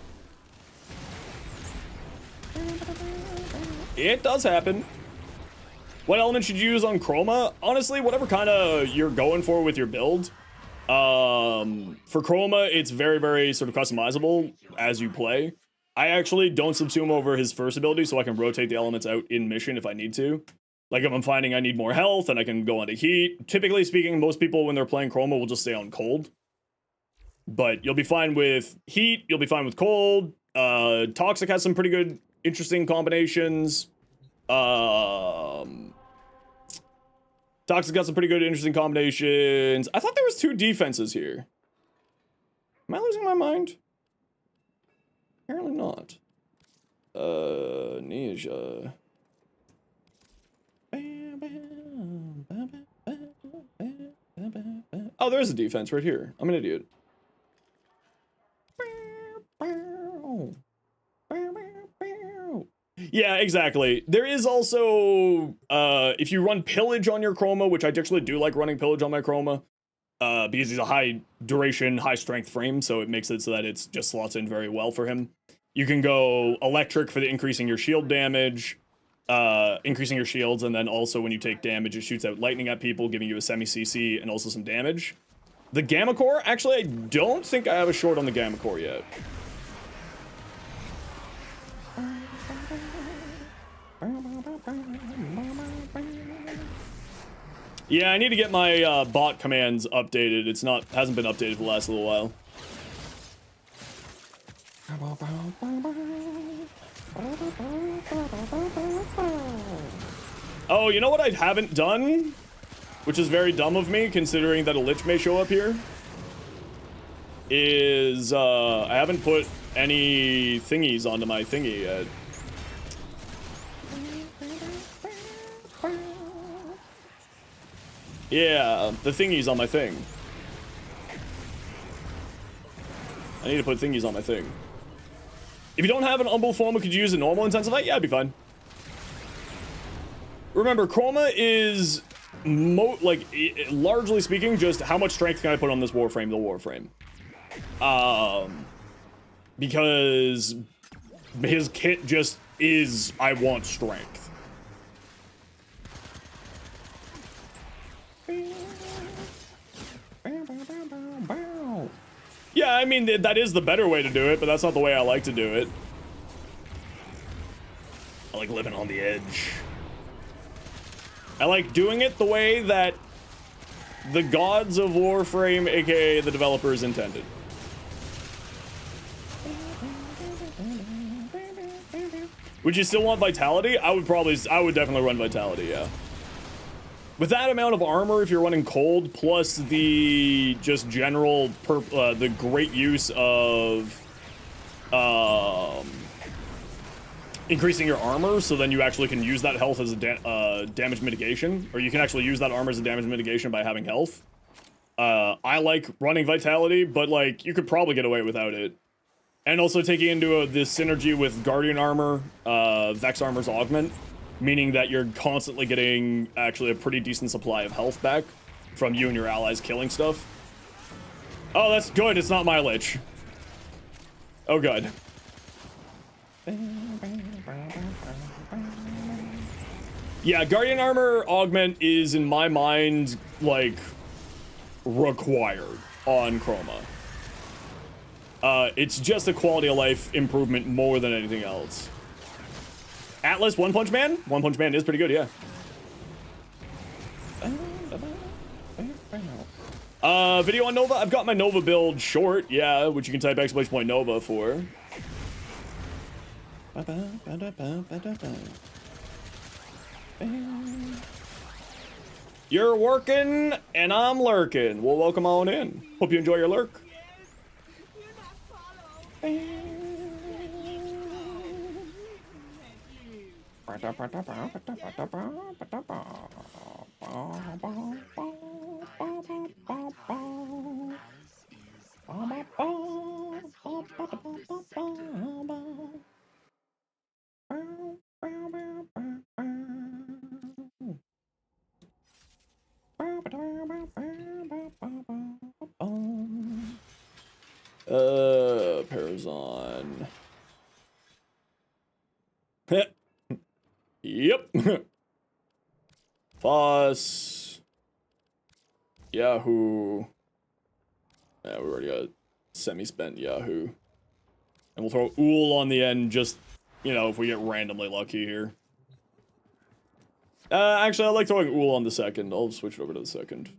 [SPEAKER 1] It does happen. What element should you use on Chroma? Honestly, whatever kind of you're going for with your build. For Chroma, it's very, very sort of customizable as you play. I actually don't subsume over his first ability so I can rotate the elements out in mission if I need to. Like if I'm finding I need more health and I can go onto heat. Typically speaking, most people when they're playing Chroma will just stay on cold. But you'll be fine with heat, you'll be fine with cold. Toxic has some pretty good, interesting combinations. Toxic got some pretty good, interesting combinations. I thought there was 2 defenses here. Am I losing my mind? Apparently not. Ninja. Oh, there's a defense right here. I'm an idiot. Yeah, exactly. There is also, if you run Pillage on your Chroma, which I actually do like running Pillage on my Chroma, because he's a high duration, high strength frame, so it makes it so that it's just slots in very well for him. You can go Electric for the increasing your shield damage, increasing your shields, and then also when you take damage, it shoots out lightning at people, giving you a semi-CC and also some damage. The Gamma Core, actually, I don't think I have a short on the Gamma Core yet. Yeah, I need to get my bot commands updated. Hasn't been updated for the last little while. Oh, you know what I haven't done? Which is very dumb of me, considering that a Lich may show up here. Is, I haven't put any thingies onto my thingy yet. Yeah, the thingies on my thing. I need to put thingies on my thing. If you don't have an Umbral Forma, could you use a normal Intensify? Yeah, it'd be fine. Remember, Chroma is, largely speaking, just how much strength can I put on this Warframe, the Warframe. Because his kit just is, I want strength. Yeah, I mean, that is the better way to do it, but that's not the way I like to do it. I like living on the edge. I like doing it the way that the gods of Warframe, aka the developers, intended. Would you still want Vitality? I would definitely run Vitality, yeah. With that amount of armor, if you're running cold, plus the just general, the great use of increasing your armor, so then you actually can use that health as a damage mitigation, or you can actually use that armor as a damage mitigation by having health. I like running Vitality, but like you could probably get away without it. And also taking into this synergy with Guardian Armor, Vex Armor's Augment, meaning that you're constantly getting actually a pretty decent supply of health back from you and your allies killing stuff. Oh, that's good. It's not my lich. Oh, good. Yeah, Guardian Armor Augment is, in my mind, like, required on Chroma. It's just a quality of life improvement more than anything else. Atlas One Punch Man? One Punch Man is pretty good, yeah. Video on Nova? I've got my Nova build short, yeah, which you can type !Nova for. You're working, and I'm lurking. Well, welcome on in. Hope you enjoy your lurk. Parazon. Yep. Fuss. Yahoo. Yeah, we already got semi-spent Yahoo. And we'll throw Ool on the end just, you know, if we get randomly lucky here. Actually, I like throwing Ool on the second. I'll switch it over to the second.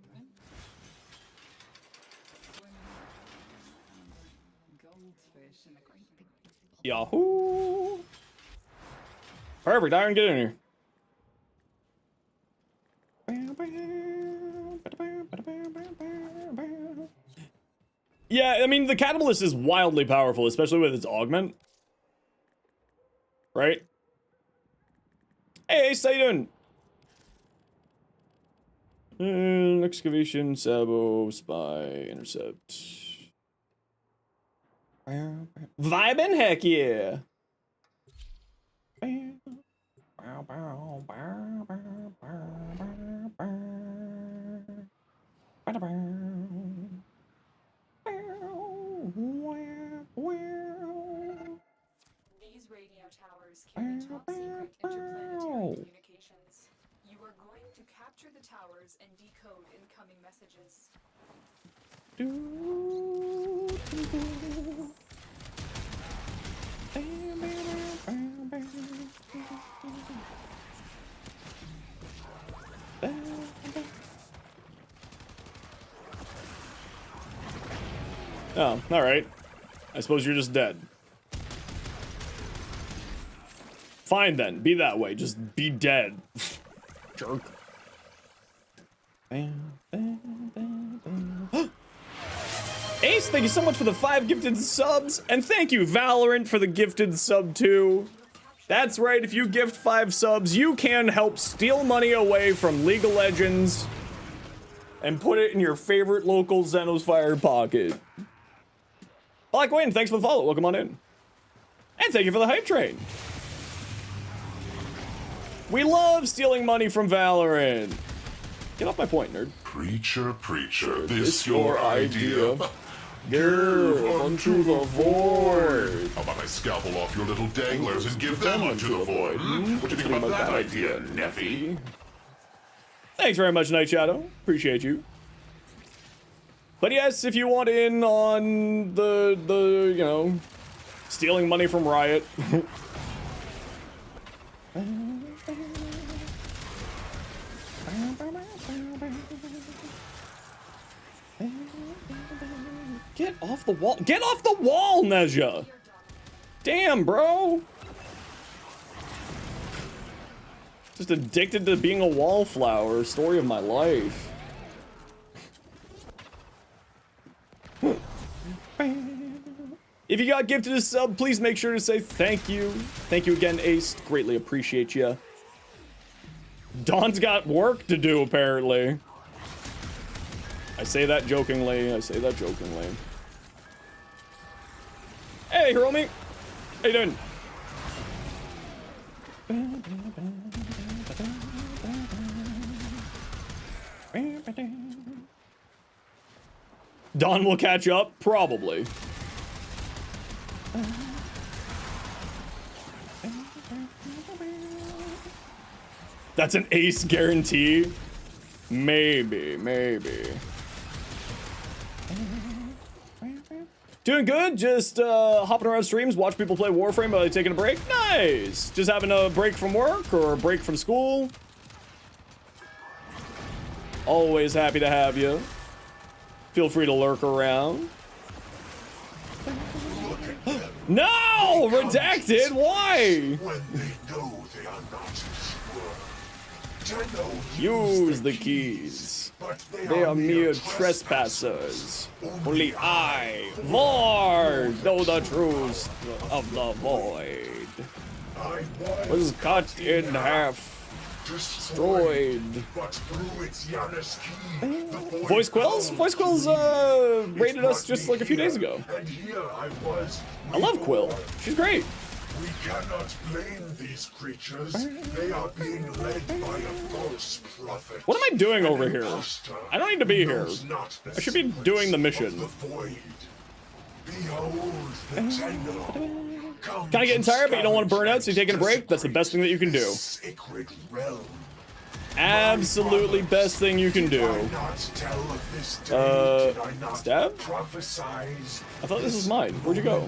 [SPEAKER 1] Yahoo! Perfect, Iron, get in here. Yeah, I mean, the Catalyst is wildly powerful, especially with its augment. Right? Hey, how you doing? Excavation, Sabo, Spy, Intercept. Vibin'? Heck yeah!
[SPEAKER 3] These radio towers carry top secret interplanetary communications. You are going to capture the towers and decode incoming messages.
[SPEAKER 1] Oh, alright. I suppose you're just dead. Fine then, be that way. Just be dead. Jerk. Ace, thank you so much for the 5 gifted subs. And thank you, Valorant, for the gifted sub too. That's right, if you gift 5 subs, you can help steal money away from League of Legends and put it in your favorite local Zenosfire pocket. Black Wayne, thanks for the follow. Welcome on in. And thank you for the hype train. We love stealing money from Valorant. Get off my point, nerd.
[SPEAKER 4] Preacher, preacher, this your idea?
[SPEAKER 1] Give unto the void.
[SPEAKER 4] How about I scalpel off your little danglers and give them unto the void? What do you think about that idea, Neffy?
[SPEAKER 1] Thanks very much, Night Shadow. Appreciate you. But yes, if you want in on the you know, stealing money from Riot. Get off the wall. Get off the wall, Nezha. Damn, bro. Just addicted to being a wallflower. Story of my life. If you got gifted a sub, please make sure to say thank you. Thank you again, Ace. Greatly appreciate you. Dawn's got work to do, apparently. I say that jokingly. I say that jokingly. Hey, Hiromi. How you doing? Dawn will catch up? Probably. That's an ace guarantee? Maybe. Doing good, just hopping around streams, watch people play Warframe while taking a break. Nice! Just having a break from work or a break from school. Always happy to have you. Feel free to lurk around. No! Redacted? Why?
[SPEAKER 4] When they know they are not sure.
[SPEAKER 1] Use the keys. They are mere trespassers. Only I, Vord, know the truth of the void. Was cut in half. Destroyed. Voice Quills? Voice Quills raided us just like a few days ago. I love Quill. She's great.
[SPEAKER 4] We cannot blame these creatures. They are being led by a false prophet.
[SPEAKER 1] What am I doing over here? I don't need to be here. I should be doing the mission. Kind of getting tired, but you don't want to burn out, so you're taking a break? That's the best thing that you can do. Absolutely best thing you can do. Stab? I thought this was mine. Where'd you go?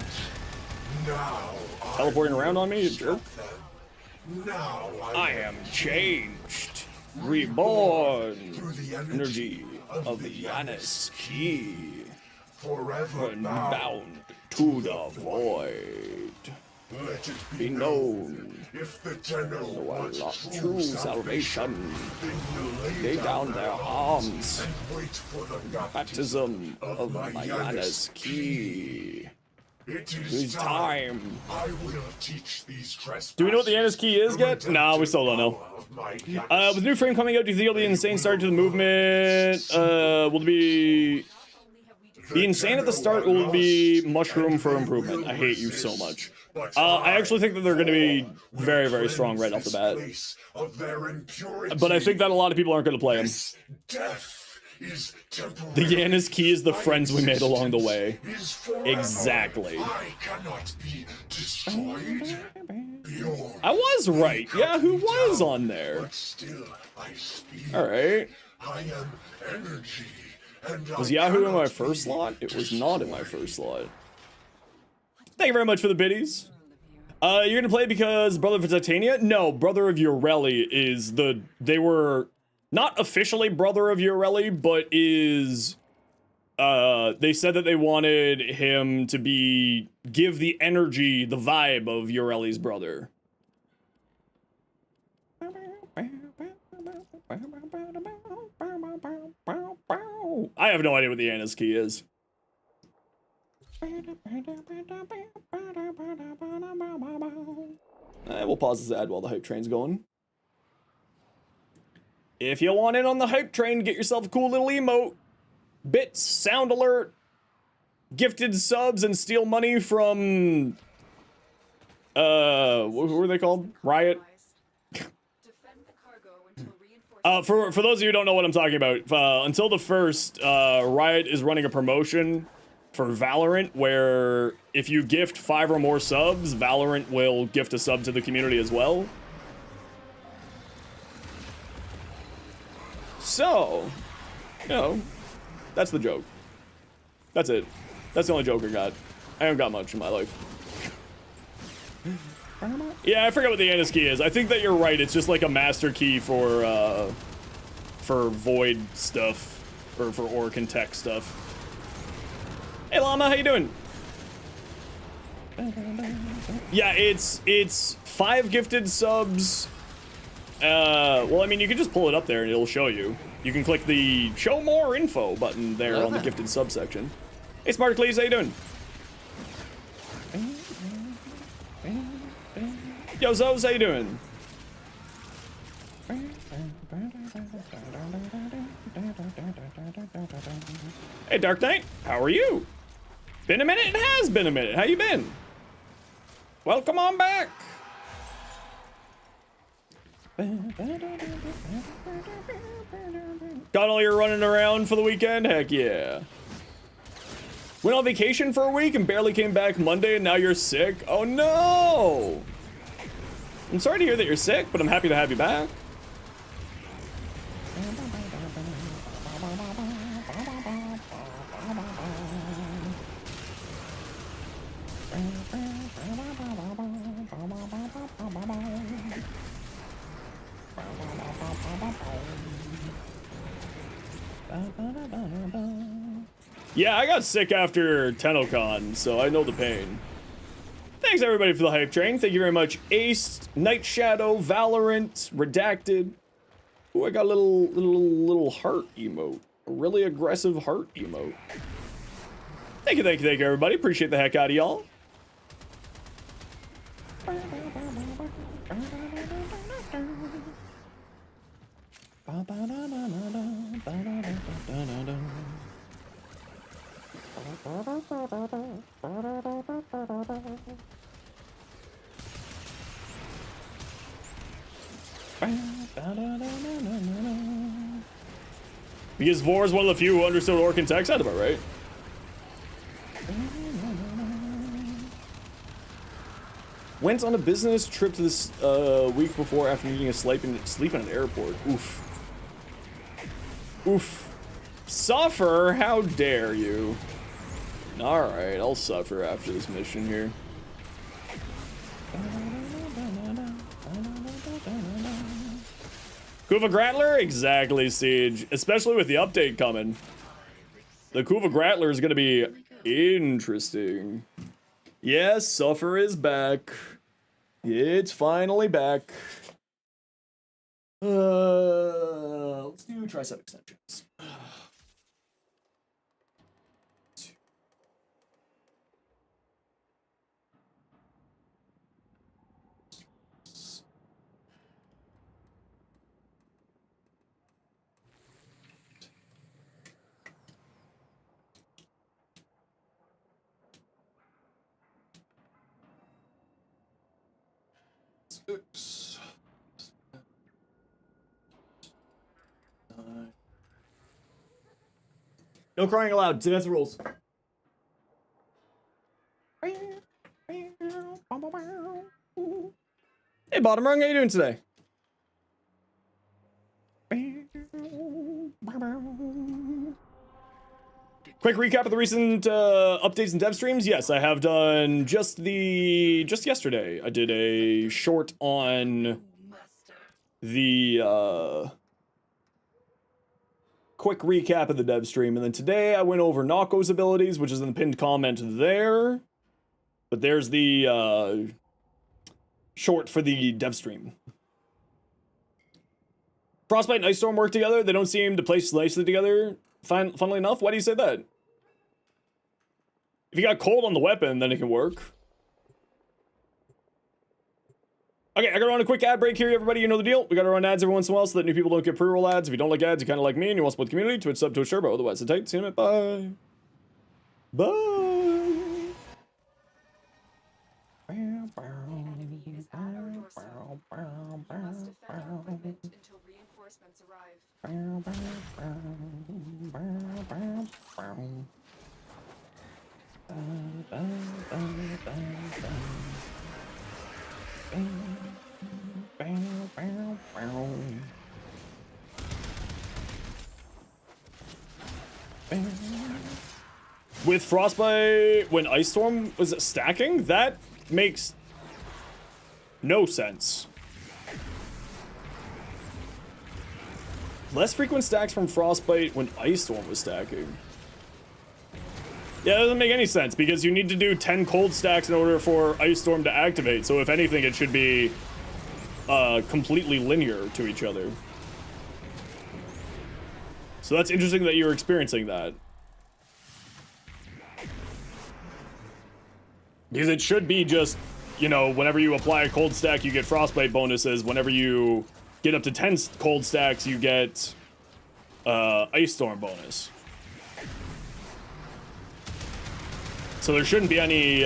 [SPEAKER 1] Teleporting around on me, you jerk? I am changed. Reborn. Energy of the Janus key. Forever bound to the void.
[SPEAKER 4] Let it
[SPEAKER 1] Be known.
[SPEAKER 4] If the Tenno
[SPEAKER 1] want true salvation, lay down their arms. Baptism of my Janus key.
[SPEAKER 4] It
[SPEAKER 1] is time.
[SPEAKER 4] I will teach these trespassers.
[SPEAKER 1] Do we know what the Janus key is yet? Nah, we still don't know. With new frame coming out, do you think it'll be an insane start to the movement? Will it be insane at the start, or will it be mushroom for improvement? I hate you so much. I actually think that they're going to be very, very strong right off the bat. But I think that a lot of people aren't going to play them. The Janus key is the friends we made along the way. Exactly. I was right. Yeah, who was on there? Alright. Was Yahoo in my first slot? It was not in my first slot. Thank you very much for the biddies. You're gonna play because Brother of Titania? No, Brother of Ureli is the... They were not officially Brother of Ureli, but is... they said that they wanted him to be... Give the energy, the vibe of Ureli's brother. I have no idea what the Janus key is. We'll pause this ad while the hype train's going. If you want in on the hype train, get yourself a cool little emote. Bits, sound alert, gifted subs, and steal money from... what were they called? Riot? For those of you who don't know what I'm talking about, until the first, Riot is running a promotion for Valorant where if you gift 5 or more subs, Valorant will gift a sub to the community as well. So, you know, that's the joke. That's it. That's the only joke I got. I haven't got much in my life. Yeah, I forgot what the Janus key is. I think that you're right. It's just like a master key for Void stuff, or for Orc and Tech stuff. Hey Llama, how you doing? Yeah, it's 5 gifted subs. Well, I mean, you can just pull it up there and it'll show you. You can click the show more info button there on the gifted subsection. Hey Smartcleaves, how you doing? Yo, Zos, how you doing? Hey, Dark Knight, how are you? Been a minute? It has been a minute. How you been? Welcome on back. Got all your running around for the weekend? Heck yeah. Went on vacation for a week and barely came back Monday, and now you're sick? Oh no! I'm sorry to hear that you're sick, but I'm happy to have you back. Yeah, I got sick after TennoCon, so I know the pain. Thanks everybody for the hype train. Thank you very much, Ace, Night Shadow, Valorant, Redacted. Ooh, I got a little heart emote. A really aggressive heart emote. Thank you, everybody. Appreciate the heck out of y'all. Because Vor is one of the few who understood Orc and Tech, sound about right. Went on a business trip to this week before after needing a sleep in an airport. Oof. Oof. Suffer? How dare you? Alright, I'll suffer after this mission here. Kuva Grattler? Exactly, Siege. Especially with the update coming. The Kuva Grattler is gonna be interesting. Yes, Suffer is back. It's finally back. Let's do tricep extensions. Oops. No crying aloud. That's the rules. Hey, Bottom Rung, how you doing today? Quick recap of the recent updates and dev streams. Yes, I have done just yesterday. I did a short on the quick recap of the dev stream, and then today I went over Nako's abilities, which is in the pinned comment there. But there's the short for the dev stream. Frostbite and Ice Storm work together. They don't seem to play nicely together. Funnily enough, why do you say that? If you got cold on the weapon, then it can work. Okay, I gotta run a quick ad break here, everybody. You know the deal. We gotta run ads every once in a while so that new people don't get pre-roll ads. If you don't like ads, you kind of like me and you want to support the community, Twitch sub, Twitch turbo. Otherwise, it's tight. See you in a minute. Bye. Bye.
[SPEAKER 3] Enemy is at our doorstep. You must defend our equipment until reinforcements arrive.
[SPEAKER 1] With Frostbite, when Ice Storm was stacking, that makes no sense. Less frequent stacks from Frostbite when Ice Storm was stacking. Yeah, that doesn't make any sense because you need to do 10 cold stacks in order for Ice Storm to activate. So if anything, it should be completely linear to each other. So that's interesting that you're experiencing that. Because it should be just, you know, whenever you apply a cold stack, you get Frostbite bonuses. Whenever you get up to 10 cold stacks, you get Ice Storm bonus. So there shouldn't be any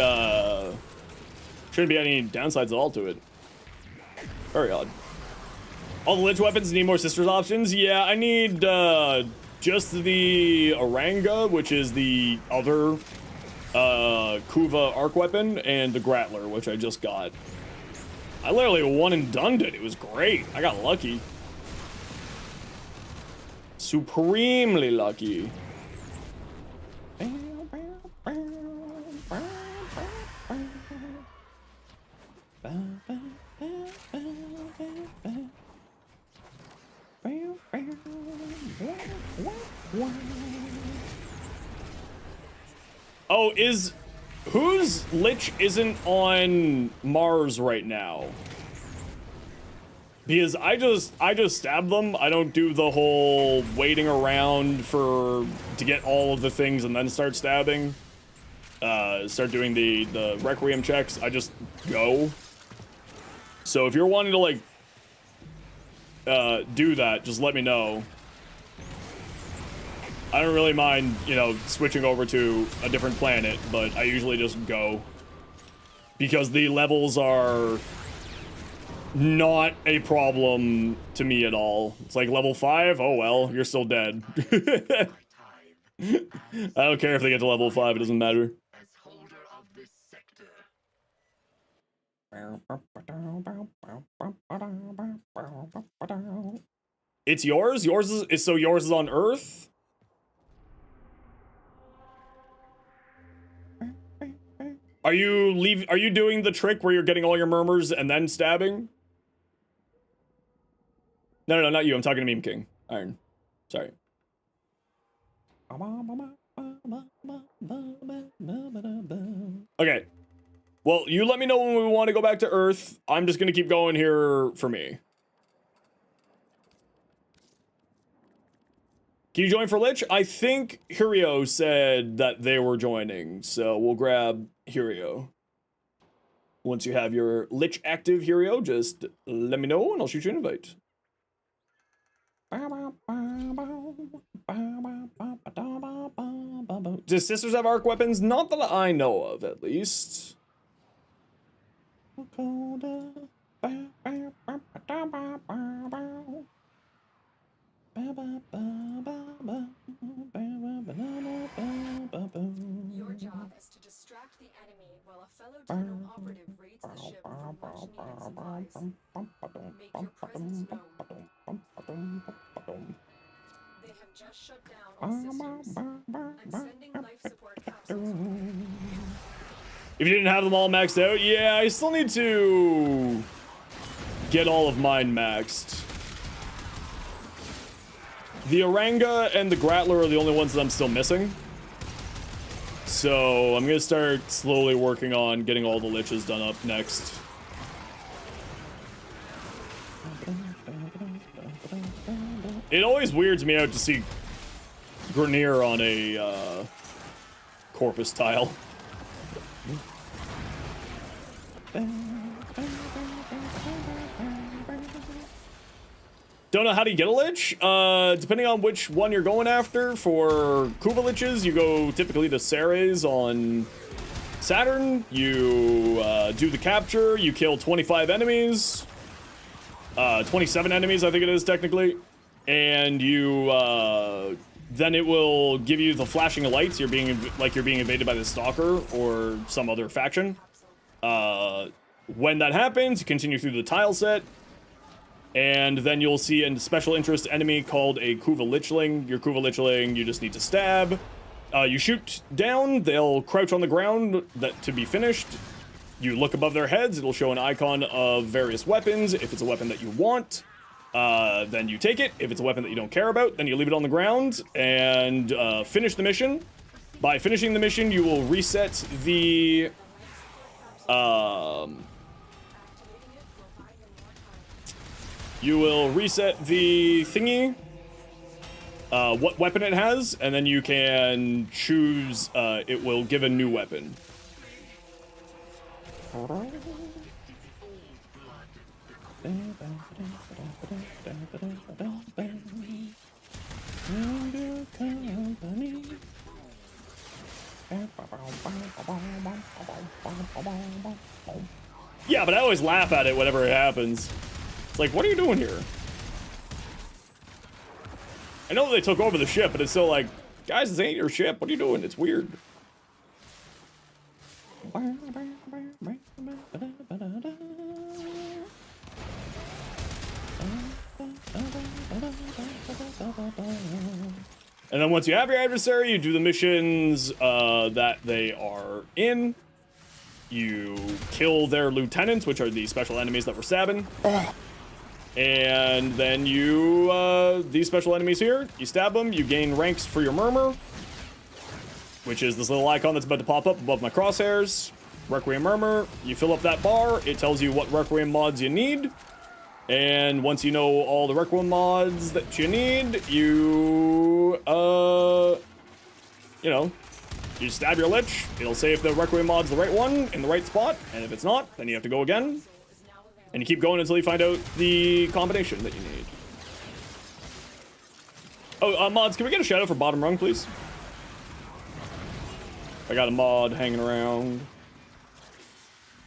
[SPEAKER 1] downsides at all to it. Very odd. All the Lich weapons need more sisters options. Yeah, I need just the Oranga, which is the other Kuva arc weapon and the Grattler, which I just got. I literally one and done it. It was great. I got lucky. Supremely lucky. Oh, whose Lich isn't on Mars right now? Because I just stab them. I don't do the whole waiting around to get all of the things and then start stabbing. Start doing the Requiem checks. I just go. So if you're wanting to like do that, just let me know. I don't really mind, you know, switching over to a different planet, but I usually just go. Because the levels are not a problem to me at all. It's like level 5, oh well, you're still dead. I don't care if they get to level 5, it doesn't matter.
[SPEAKER 5] As holder of this sector.
[SPEAKER 1] It's yours? Yours is on Earth? Are you doing the trick where you're getting all your murmurs and then stabbing? No, not you. I'm talking to Meme King. Iron. Sorry. Okay. Well, you let me know when we want to go back to Earth. I'm just gonna keep going here for me. Can you join for Lich? I think Hurio said that they were joining, so we'll grab Hurio. Once you have your Lich active, Hurio, just let me know and I'll shoot you an invite. Do sisters have arc weapons? Not that I know of, at least.
[SPEAKER 3] Your job is to distract the enemy while a fellow General operative raids the ship for rationing and supplies. Make your presence known. They have just shut down all systems. I'm sending life support capsules.
[SPEAKER 1] If you didn't have them all maxed out, yeah, I still need to get all of mine maxed. The Oranga and the Grattler are the only ones that I'm still missing. So I'm gonna start slowly working on getting all the Liches done up next. It always weirds me out to see Grenier on a Corpus tile. Don't know how to get a Lich. Depending on which one you're going after. For Kuva Liches, you go typically to Ceres on Saturn. You do the capture. You kill 25 enemies. 27 enemies, I think it is technically. And you then it will give you the flashing lights. You're being invaded by the Stalker or some other faction. When that happens, you continue through the tile set. And then you'll see a special interest enemy called a Kuva Lichling. Your Kuva Lichling, you just need to stab. You shoot down, they'll crouch on the ground to be finished. You look above their heads, it'll show an icon of various weapons. If it's a weapon that you want, then you take it. If it's a weapon that you don't care about, then you leave it on the ground and finish the mission. By finishing the mission, you will reset the... You will reset the thingy, what weapon it has, and then you can choose, it will give a new weapon. Yeah, but I always laugh at it whenever it happens. It's like, what are you doing here? I know they took over the ship, but it's still like, guys, this ain't your ship. What are you doing? It's weird. And then once you have your adversary, you do the missions that they are in. You kill their lieutenants, which are the special enemies that we're stabbing. And then you, these special enemies here, you stab them, you gain ranks for your murmur, which is this little icon that's about to pop up above my crosshairs. Requiem Murmur, you fill up that bar, it tells you what Requiem mods you need. And once you know all the Requiem mods that you need, you know, you stab your Lich, it'll say if the Requiem mod's the right one, in the right spot, and if it's not, then you have to go again. And you keep going until you find out the combination that you need. Oh, mods, can we get a shout out for bottom rung, please? I got a mod hanging around.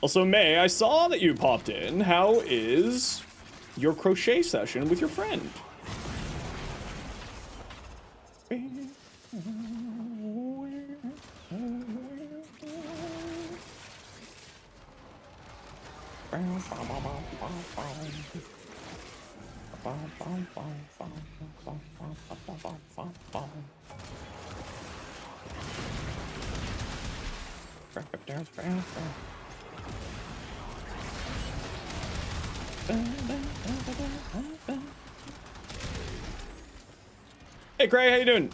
[SPEAKER 1] Also, May, I saw that you popped in. How is your crochet session with your friend? Hey, Gray, how you doing?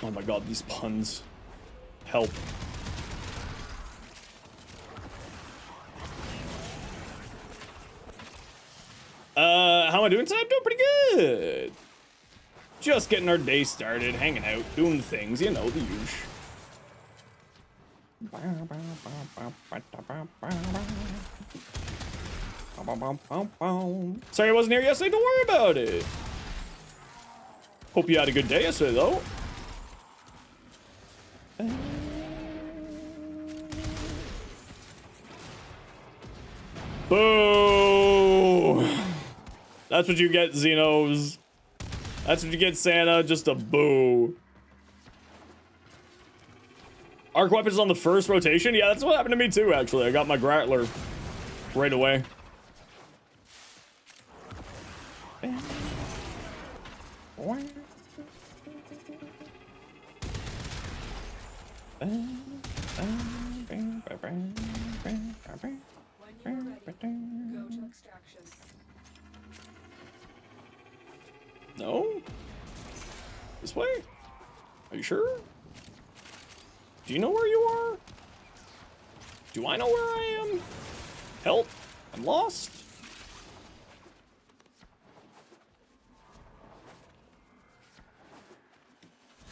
[SPEAKER 1] Oh my god, these puns. Help. How am I doing today? I'm doing pretty good. Just getting our day started, hanging out, doing things, you know, the usual. Sorry I wasn't here yesterday, don't worry about it. Hope you had a good day yesterday, though. Boo! That's what you get, Zenos. That's what you get, Santa, just a boo. Arc weapons on the first rotation? Yeah, that's what happened to me too, actually. I got my Grattler right away. No? This way? Are you sure? Do you know where you are? Do I know where I am? Help! I'm lost.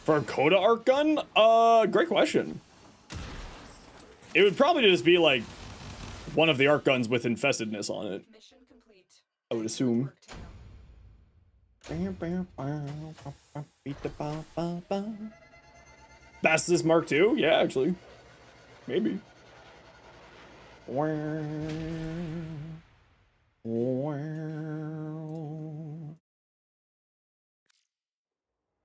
[SPEAKER 1] For a Coda arc gun? Great question. It would probably just be like one of the arc guns with infestedness on it.
[SPEAKER 3] Mission complete.
[SPEAKER 1] I would assume.
[SPEAKER 3] Work, Tano.
[SPEAKER 1] Fastest Mark II? Yeah, actually. Maybe.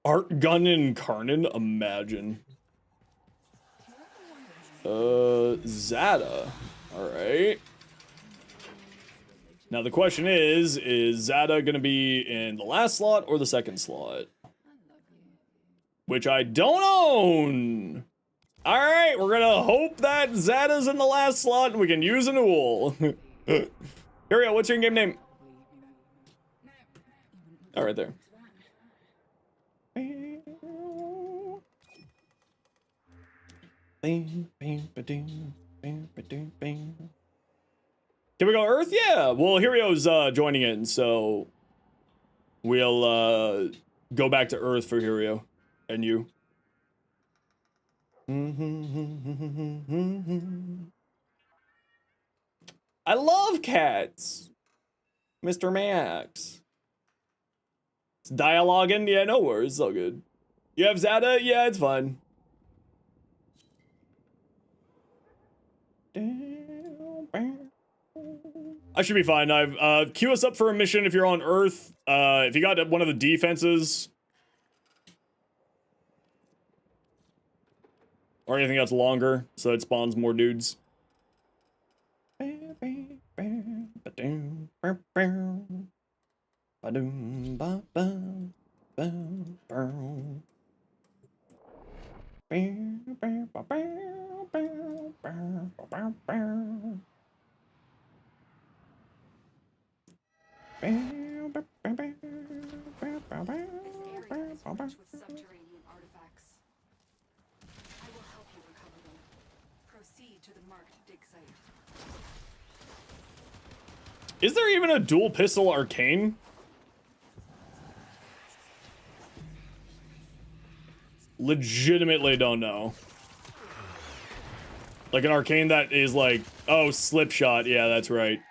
[SPEAKER 1] Art gun in Karnan? Imagine. Zada. Alright. Now the question is Zada gonna be in the last slot or the second slot? Which I don't own! Alright, we're gonna hope that Zada's in the last slot and we can use a Newell. Here we go, what's your in-game name? Oh, right there. Can we go Earth? Yeah. Well, Hirio's joining in, so we'll go back to Earth for Hirio and you. I love cats, Mr. Max. It's dialoguing. Yeah, no worries. It's all good. You have Zada? Yeah, it's fine. I should be fine. I've queue us up for a mission if you're on Earth. If you got one of the defenses. Or anything that's longer, so it spawns more dudes.
[SPEAKER 3] Rich with subterranean artifacts. I will help you recover them. Proceed to the marked dig site.
[SPEAKER 1] Is there even a dual pistol arcane? Legitimately don't know. Like an arcane that is like, oh, slip shot. Yeah, that's right.
[SPEAKER 3] Use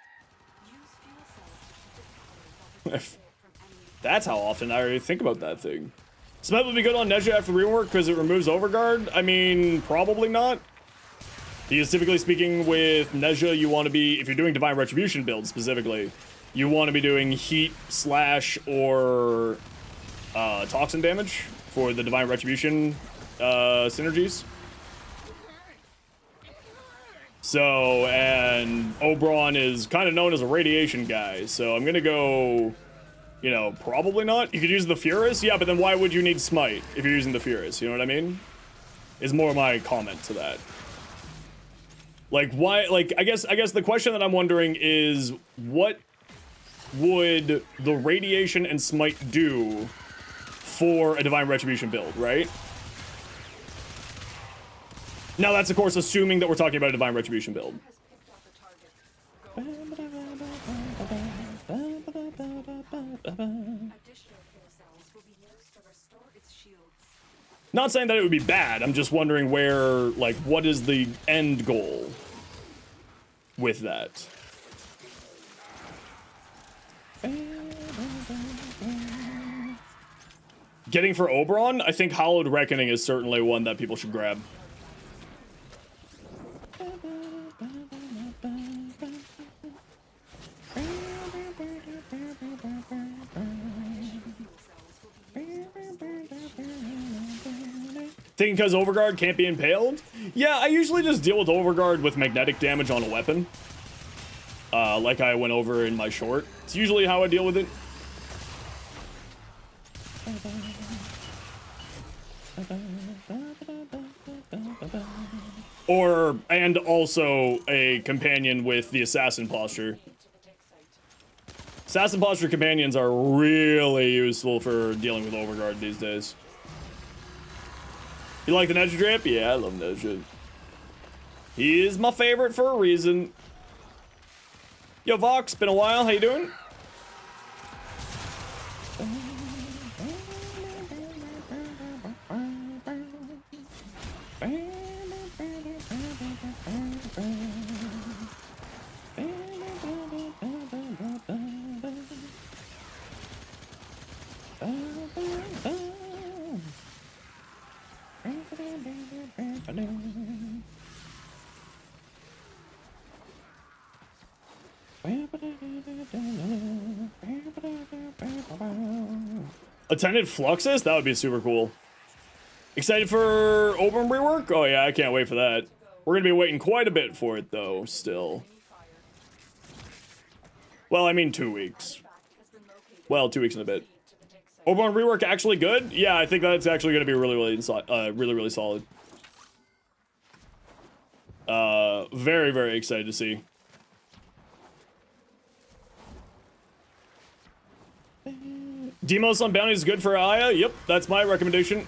[SPEAKER 3] fuel cells to detect from enemy.
[SPEAKER 1] That's how often I already think about that thing. Smite would be good on Nezha after rework because it removes overguard. I mean, probably not. Because typically speaking with Nezha, you want to be, if you're doing Divine Retribution build specifically, you want to be doing heat, slash, or toxin damage for the Divine Retribution synergies. So, and Oberon is kind of known as a radiation guy, so I'm going to go, you know, probably not. You could use the Furus, yeah, but then why would you need Smite if you're using the Furus, you know what I mean? Is more my comment to that. Like, why, like, I guess the question that I'm wondering is, what would the Radiation and Smite do for a Divine Retribution build, right? Now, that's, of course, assuming that we're talking about a Divine Retribution build.
[SPEAKER 3] Has picked up a target. Additional fuel cells will be used to restore its shields.
[SPEAKER 1] Not saying that it would be bad, I'm just wondering where, like, what is the end goal with that? Getting for Oberon, I think Hallowed Reckoning is certainly one that people should grab. Thinking because Overguard can't be impaled? Yeah, I usually just deal with Overguard with magnetic damage on a weapon. Like I went over in my short. It's usually how I deal with it. Or, and also a companion with the Assassin Posture.
[SPEAKER 3] To the dig site.
[SPEAKER 1] Assassin Posture companions are really useful for dealing with Overguard these days. You like the Nezha drip? Yeah, I love Nezha. He is my favorite for a reason. Yo, Vox, been a while. How you doing? Attended Fluxus? That would be super cool. Excited for Open rework? Oh yeah, I can't wait for that. We're gonna be waiting quite a bit for it though, still. Well, I mean 2 weeks. Well, 2 weeks and a bit. Open rework actually good? Yeah, I think that's actually gonna be really solid. Very, very excited to see. Demos on bounties is good for Aya. Yep, that's my recommendation.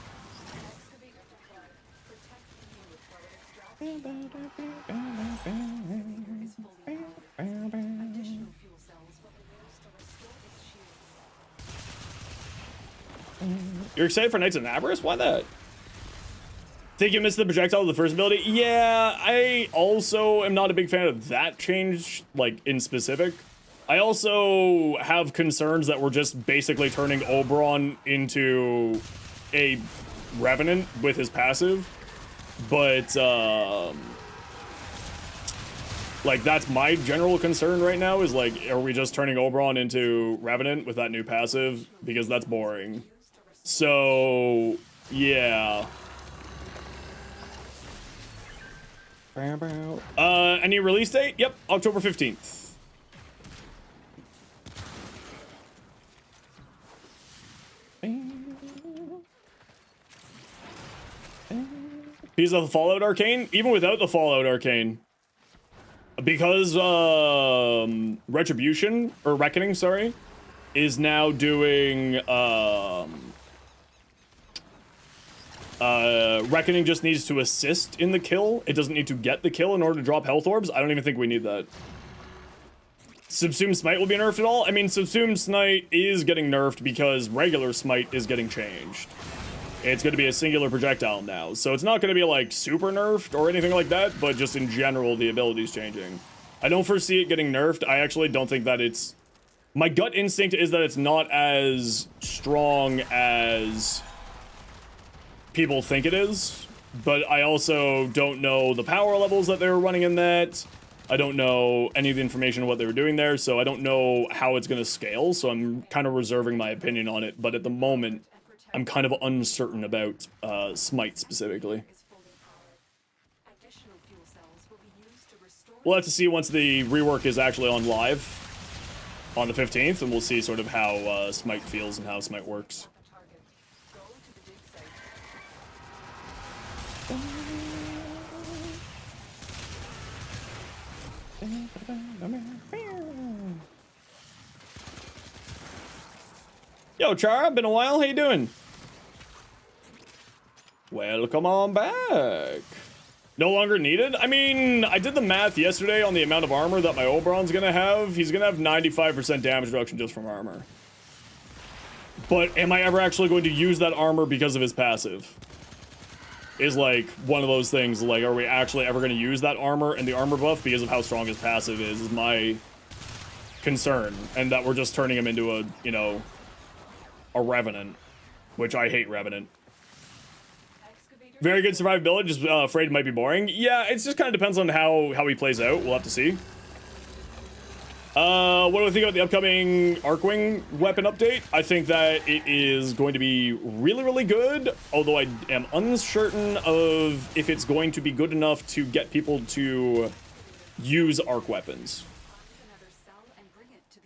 [SPEAKER 1] You're excited for Knights of Navarus? Why that? Think you missed the projectile of the first ability? Yeah, I also am not a big fan of that change, like, in specific. I also have concerns that we're just basically turning Oberon into a Revenant with his passive. But, like, that's my general concern right now is, like, are we just turning Oberon into Revenant with that new passive? Because that's boring. So, yeah. Any release date? Yep, October 15th. Piece of the Fallout Arcane? Even without the Fallout Arcane. Because Retribution, or Reckoning, sorry, is now doing Reckoning just needs to assist in the kill. It doesn't need to get the kill in order to drop health orbs. I don't even think we need that. Subsumed Smite will be nerfed at all? I mean, Subsumed Smite is getting nerfed because regular Smite is getting changed. It's going to be a singular projectile now, so it's not going to be like super nerfed or anything like that, but just in general the ability's changing. I don't foresee it getting nerfed. I actually don't think that it's... My gut instinct is that it's not as strong as people think it is, but I also don't know the power levels that they were running in that. I don't know any of the information on what they were doing there, so I don't know how it's going to scale, so I'm kind of reserving my opinion on it, but at the moment, I'm kind of uncertain about Smite specifically. We'll have to see once the rework is actually on live on the 15th, and we'll see sort of how Smite feels and how Smite works. Yo, Chara, been a while. How you doing? Welcome on back. No longer needed? I mean, I did the math yesterday on the amount of armor that my Oberon's gonna have. He's gonna have 95% damage reduction just from armor. But am I ever actually going to use that armor because of his passive? Is like one of those things, like, are we actually ever going to use that armor and the armor buff because of how strong his passive is my concern. And that we're just turning him into a, you know, a Revenant, which I hate Revenant. Very good survivability, just afraid it might be boring. Yeah, it just kind of depends on how he plays out. We'll have to see. What do I think about the upcoming Arcwing weapon update? I think that it is going to be really, really good, although I am uncertain of if it's going to be good enough to get people to use arc weapons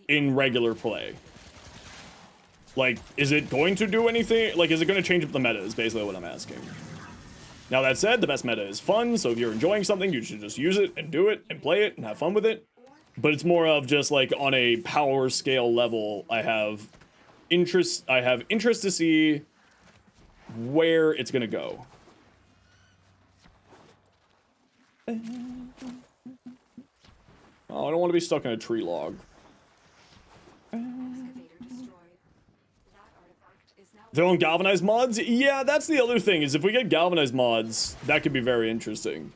[SPEAKER 1] in regular play. Like, is it going to do anything? Like, is it going to change up the meta is basically what I'm asking. Now, that said, the best meta is fun, so if you're enjoying something, you should just use it and do it and play it and have fun with it. But it's more of just like on a power scale level, I have interest to see where it's gonna go. Oh, I don't want to be stuck in a tree log. Their own galvanized mods? Yeah, that's the other thing, is if we get galvanized mods, that could be very interesting.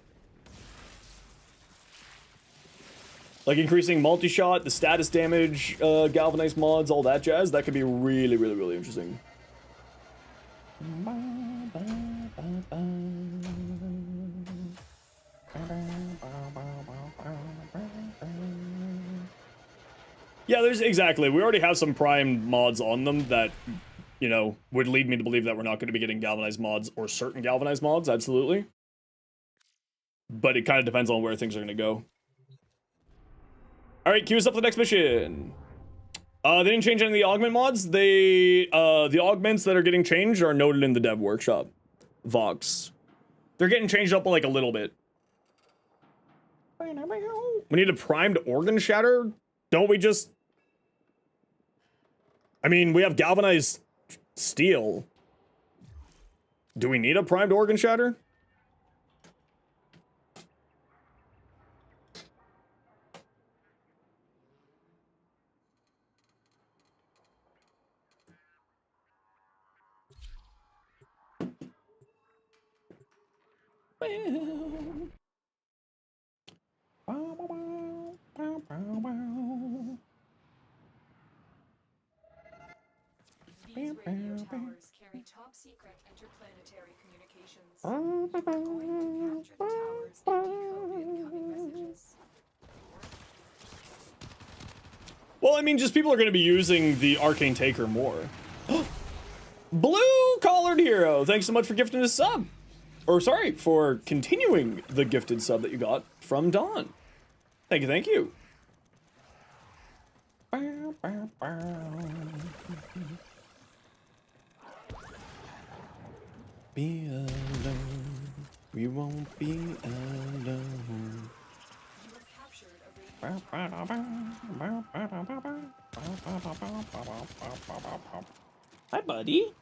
[SPEAKER 1] Like increasing multi-shot, the status damage, galvanized mods, all that jazz, that could be really, really, really interesting. Yeah, there's exactly. We already have some primed mods on them that, you know, would lead me to believe that we're not going to be getting galvanized mods or certain galvanized mods, absolutely. But it kind of depends on where things are going to go. All right, queue us up for the next mission. They didn't change any of the augment mods. The augments that are getting changed are noted in the dev workshop. Vox. They're getting changed up like a little bit. We need a primed organ shatter? Don't we just... I mean, we have galvanized steel. Do we need a primed organ shatter?
[SPEAKER 3] These radio towers carry top-secret interplanetary communications. You can go in, capture the towers, and decode incoming messages.
[SPEAKER 1] Well, I mean, just people are going to be using the Arcane Taker more. Blue Collared Hero, thanks so much for gifting a sub. or sorry, for continuing the gifted sub that you got from Dawn. Thank you, thank you. Be alone. We won't be alone.
[SPEAKER 3] You have captured a radio.
[SPEAKER 1] Hi, buddy.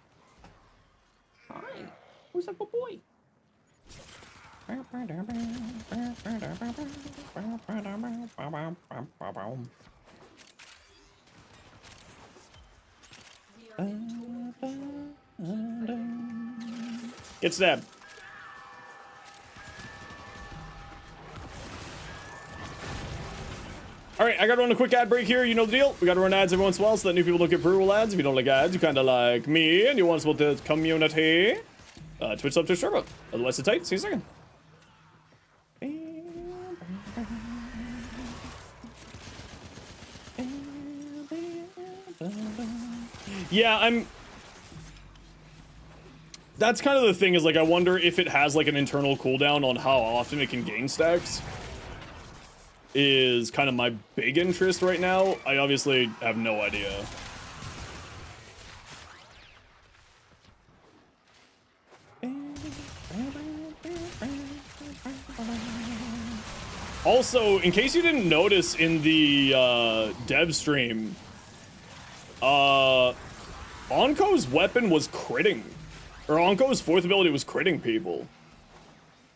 [SPEAKER 1] Hi. Who's that good boy?
[SPEAKER 3] We are in total control.
[SPEAKER 1] Get stabbed. Alright, I gotta run a quick ad break here. You know the deal. We gotta run ads every once in a while so that new people don't get brutal ads. If you don't like ads, you kinda like me and you want to support the community. Twitch sub to server. Otherwise, it's tight. See you in a second. Yeah, that's kind of the thing, is like I wonder if it has like an internal cooldown on how often it can gain stacks. Is kind of my big interest right now. I obviously have no idea. Also, in case you didn't notice in the dev stream, Onko's weapon was critting. Or Onko's fourth ability was critting people.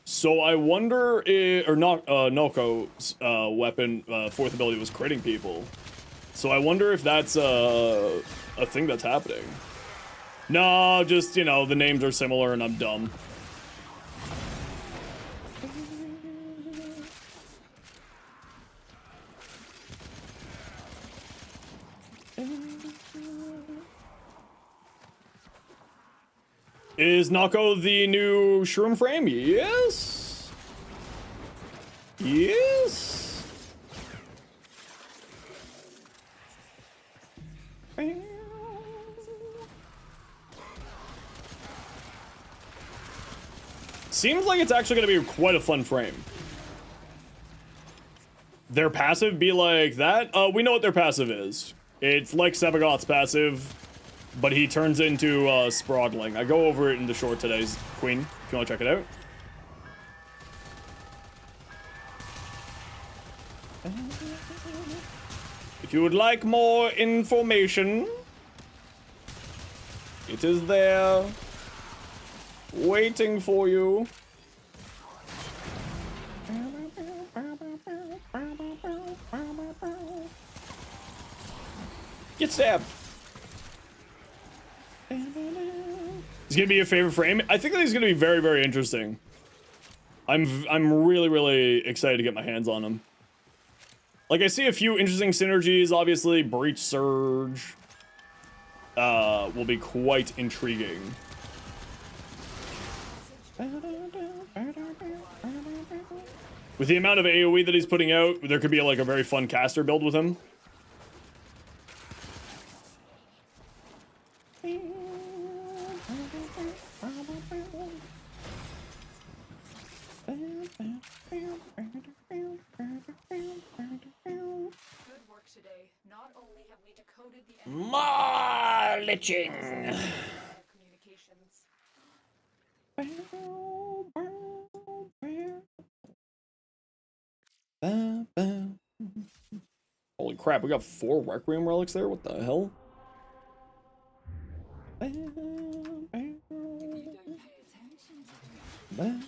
[SPEAKER 1] So I wonder if, or not, Noko's weapon, fourth ability was critting people. So I wonder if that's a thing that's happening. No, just, you know, the names are similar and I'm dumb. Is Nako the new shroom frame? Yes. Yes. Seems like it's actually going to be quite a fun frame. Their passive be like that? We know what their passive is. It's like Sebagoth's passive, but he turns into Sprodling. I go over it in the short today's Queen, if you want to check it out. If you would like more information, it is there, waiting for you. Get stabbed. It's gonna be your favorite frame. I think that he's gonna be very, very interesting. I'm really, really excited to get my hands on him. Like, I see a few interesting synergies. Obviously, Breach Surge will be quite intriguing. With the amount of AoE that he's putting out, there could be like a very fun caster build with him.
[SPEAKER 3] Good work today. Not only have we decoded the enemy
[SPEAKER 1] More liching.
[SPEAKER 3] communications.
[SPEAKER 1] Holy crap, we got 4 Requiem relics there? What the hell?
[SPEAKER 3] If you don't pay attention to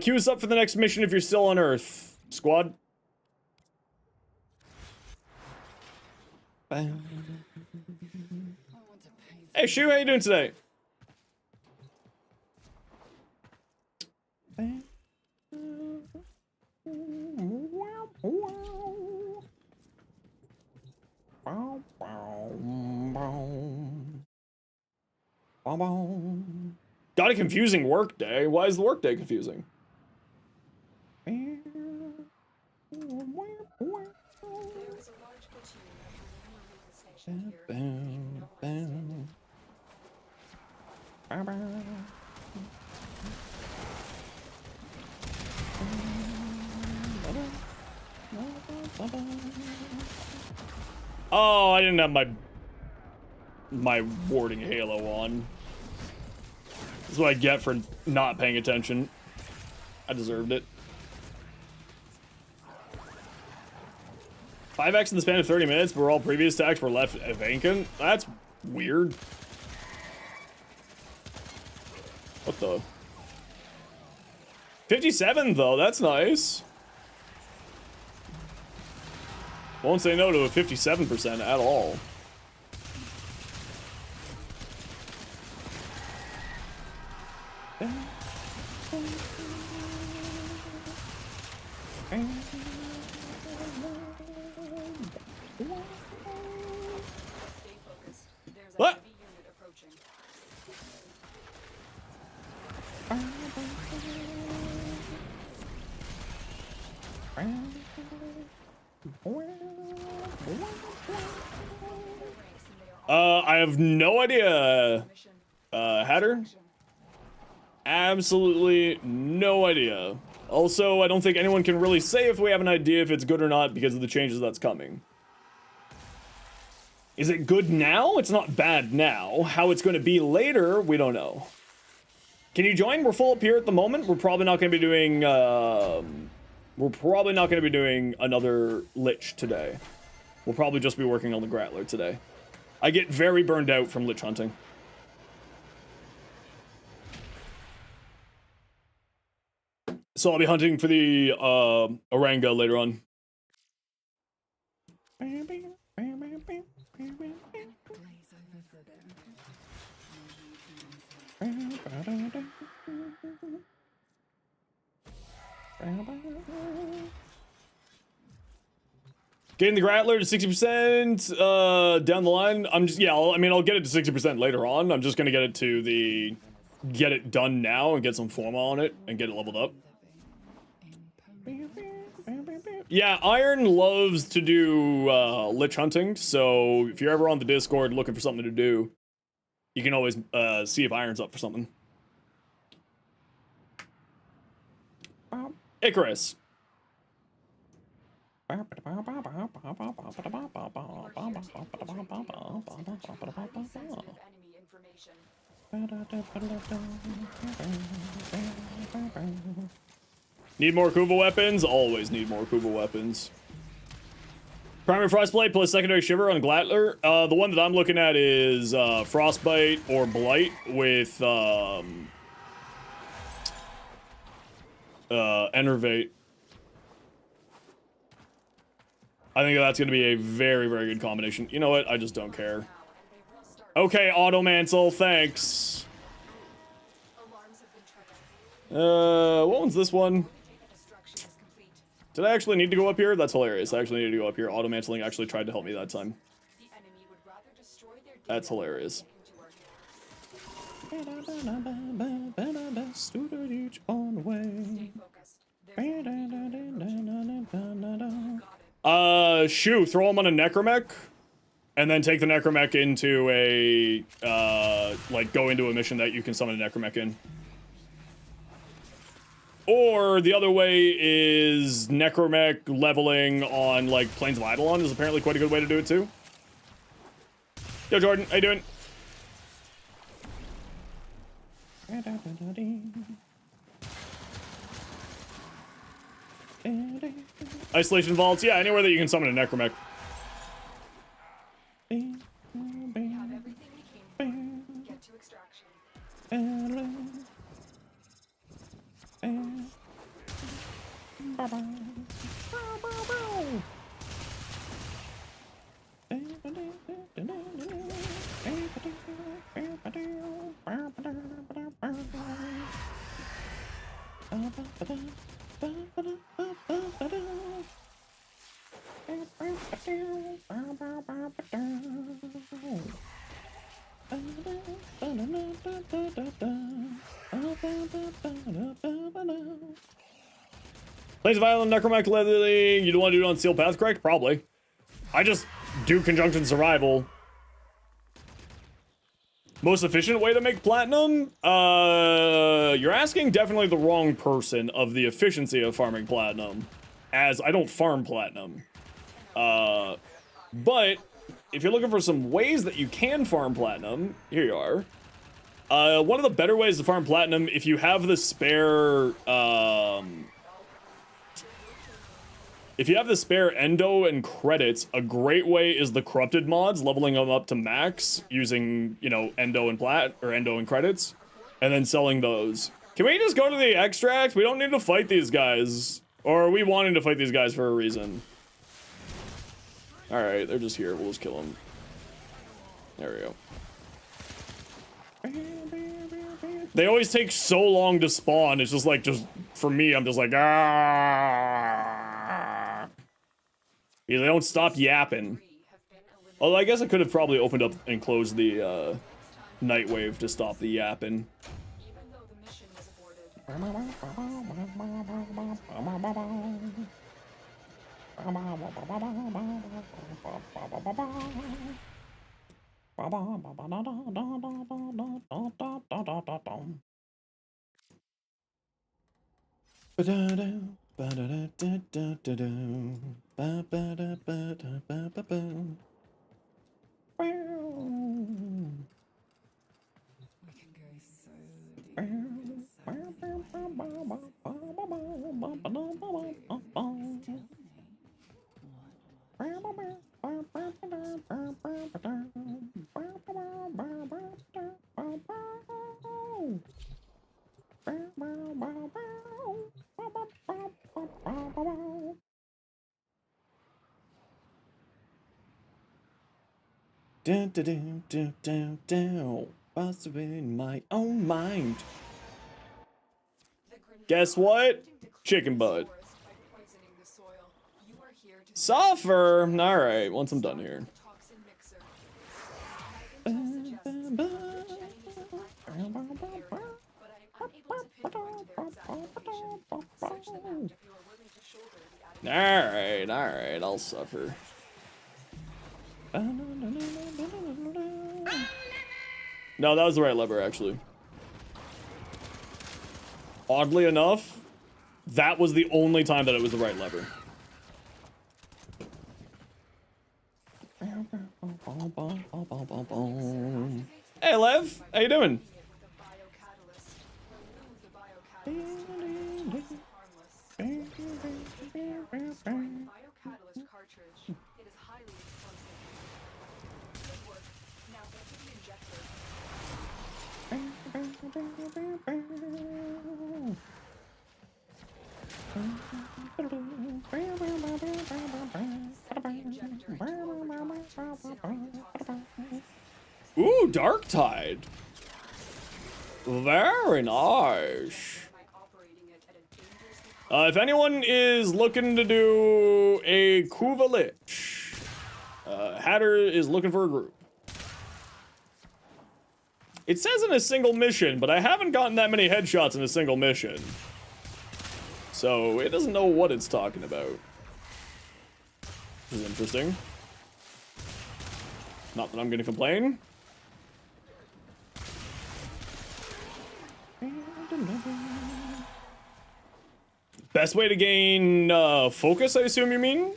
[SPEAKER 1] Queue us up for the next mission if you're still on Earth, squad. Hey, Shu, how you doing today? Got a confusing workday. Why is the workday confusing?
[SPEAKER 3] There is a large platoon of the Marine station here. Keep it all rested.
[SPEAKER 1] Oh, I didn't have my warding halo on. This is what I get for not paying attention. I deserved it. 5x in the span of 30 minutes, but all previous attacks were left vacant? That's weird. What the? 57 though, that's nice. Won't say no to a 57% at all.
[SPEAKER 3] Stay focused. There's a
[SPEAKER 1] What?
[SPEAKER 3] heavy unit approaching.
[SPEAKER 1] I have no idea,
[SPEAKER 3] Mission.
[SPEAKER 1] Hatter. Absolutely no idea. Also, I don't think anyone can really say if we have an idea if it's good or not because of the changes that's coming. Is it good now? It's not bad now. How it's going to be later, we don't know. Can you join? We're full up here at the moment. We're probably not going to be doing, another Lich today. We'll probably just be working on the Grattler today. I get very burned out from Lich hunting. So I'll be hunting for the Oranga later on. Getting the Grattler to 60% down the line. I'll get it to 60% later on. I'm just gonna get it to get it done now and get some forma on it and get it leveled up. Yeah, Iron loves to do Lich hunting, so if you're ever on the Discord looking for something to do, you can always see if Iron's up for something. Icarus. Need more Kuva weapons? Always need more Kuva weapons. Primary Frostbite plus secondary Shiver on Grattler. The one that I'm looking at is Frostbite or Blight with Enervate. I think that's going to be a very, very good combination. You know what? I just don't care. Okay, Automancel, thanks. What one's this one? Did I actually need to go up here? That's hilarious. I actually need to go up here. Automanceling actually tried to help me that time. That's hilarious. Shoo, throw him on a Necromech, and then take the Necromech into a, go into a mission that you can summon a Necromech in. Or the other way is Necromech leveling on, Plains of Eidolon is apparently quite a good way to do it, too. Yo, Jordan, how you doing? Isolation Vaults, yeah, anywhere that you can summon a Necromech.
[SPEAKER 3] We have everything we came for. Get to extraction.
[SPEAKER 1] Plains of Island, Necromantic Lily. You don't want to do it on Steel Path, correct? Probably. I just do Conjunction Survival. Most efficient way to make platinum? You're asking definitely the wrong person of the efficiency of farming platinum, as I don't farm platinum. But if you're looking for some ways that you can farm platinum, here you are. One of the better ways to farm platinum, if you have the spare, if you have the spare endo and credits, a great way is the corrupted mods, leveling them up to max using, you know, endo and endo and credits, and then selling those. Can we just go to the extract? We don't need to fight these guys. Or are we wanting to fight these guys for a reason? Alright, they're just here. We'll just kill them. There we go. They always take so long to spawn. It's just like, for me, I'm just like, ah. Yeah, they don't stop yapping. Although I guess I could have probably opened up and closed the night wave to stop the yapping.
[SPEAKER 3] Even though the mission was aborted,
[SPEAKER 1] Busted in my own mind. Guess what? Chicken butt. Sulfur. All right. Once I'm done here. All right. I'll suffer. No, that was the right lever, actually. Oddly enough, that was the only time that it was the right lever. Hey, Lev. How you doing? Ooh, Dark Tide. Very nice. If anyone is looking to do a Kuva Lich, Hatter is looking for a group. It says in a single mission, but I haven't gotten that many headshots in a single mission. So it doesn't know what it's talking about. This is interesting. Not that I'm gonna complain. Best way to gain focus, I assume you mean?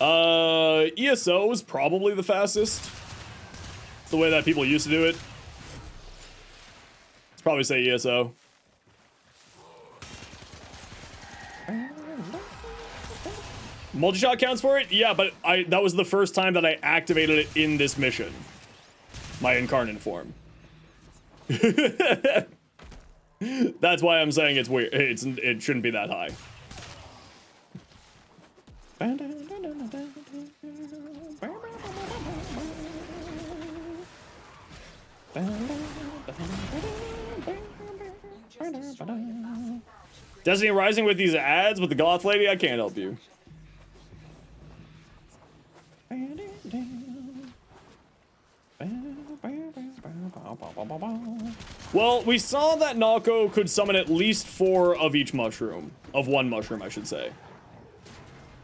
[SPEAKER 1] ESO is probably the fastest. It's the way that people used to do it. Let's probably say ESO. Multi-shot counts for it? Yeah, but that was the first time that I activated it in this mission. My incarnate form. That's why I'm saying it's weird. It shouldn't be that high. Destiny Rising with these ads with the goth lady? I can't help you. Well, we saw that Nako could summon at least 4 of each mushroom. Of one mushroom, I should say.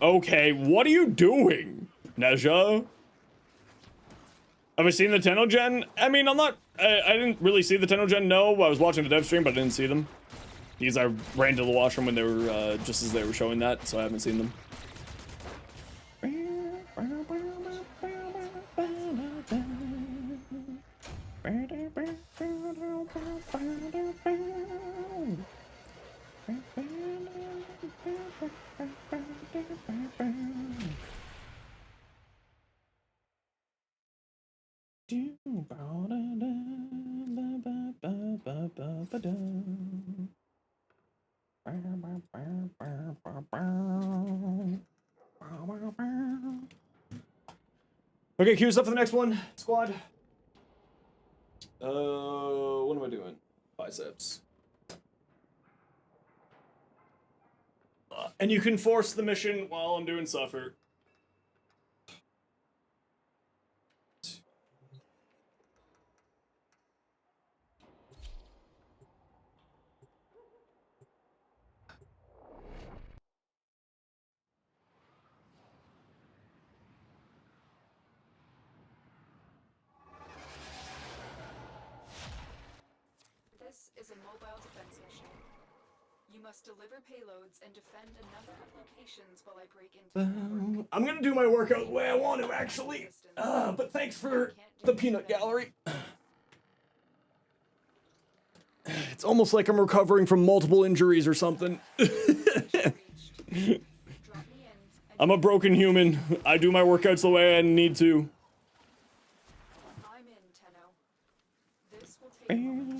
[SPEAKER 1] Okay, what are you doing, Neja? Have I seen the Tenogen? I mean, I didn't really see the Tenogen, no. I was watching the dev stream, but I didn't see them. Because I ran to the washroom when they were, just as they were showing that, so I haven't seen them. Okay, cue us up for the next one, squad. What am I doing? Biceps. And you can force the mission while I'm doing suffer.
[SPEAKER 3] This is a mobile defense mission. You must deliver payloads and defend a number of locations while I break into the network.
[SPEAKER 1] I'm gonna do my workout the way I want to, actually. But thanks for the peanut gallery. It's almost like I'm recovering from multiple injuries or something. I'm a broken human. I do my workouts the way I need to.
[SPEAKER 3] I'm in, Tenno. This will take a moment.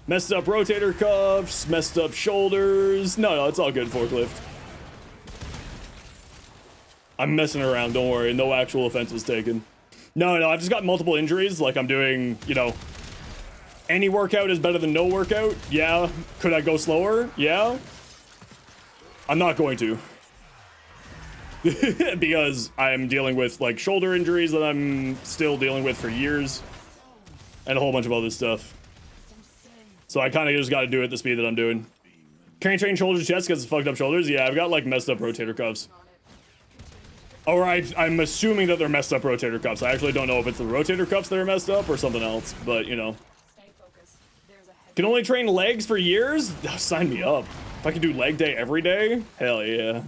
[SPEAKER 1] Messed up rotator cuffs, messed up shoulders. No, it's all good, forklift. I'm messing around, don't worry. No actual offense was taken. No, I've just got multiple injuries. Like, I'm doing, you know, any workout is better than no workout. Yeah. Could I go slower? Yeah. I'm not going to. Because I'm dealing with, like, shoulder injuries that I'm still dealing with for years. And a whole bunch of other stuff. So I kind of just got to do it at the speed that I'm doing. Can't train shoulders, chest because it's fucked up shoulders. Yeah, I've got, like, messed up rotator cuffs. Alright, I'm assuming that they're messed up rotator cuffs. I actually don't know if it's the rotator cuffs that are messed up or something else, but, you know. Can only train legs for years? Oh, sign me up. If I could do leg day every day, hell yeah.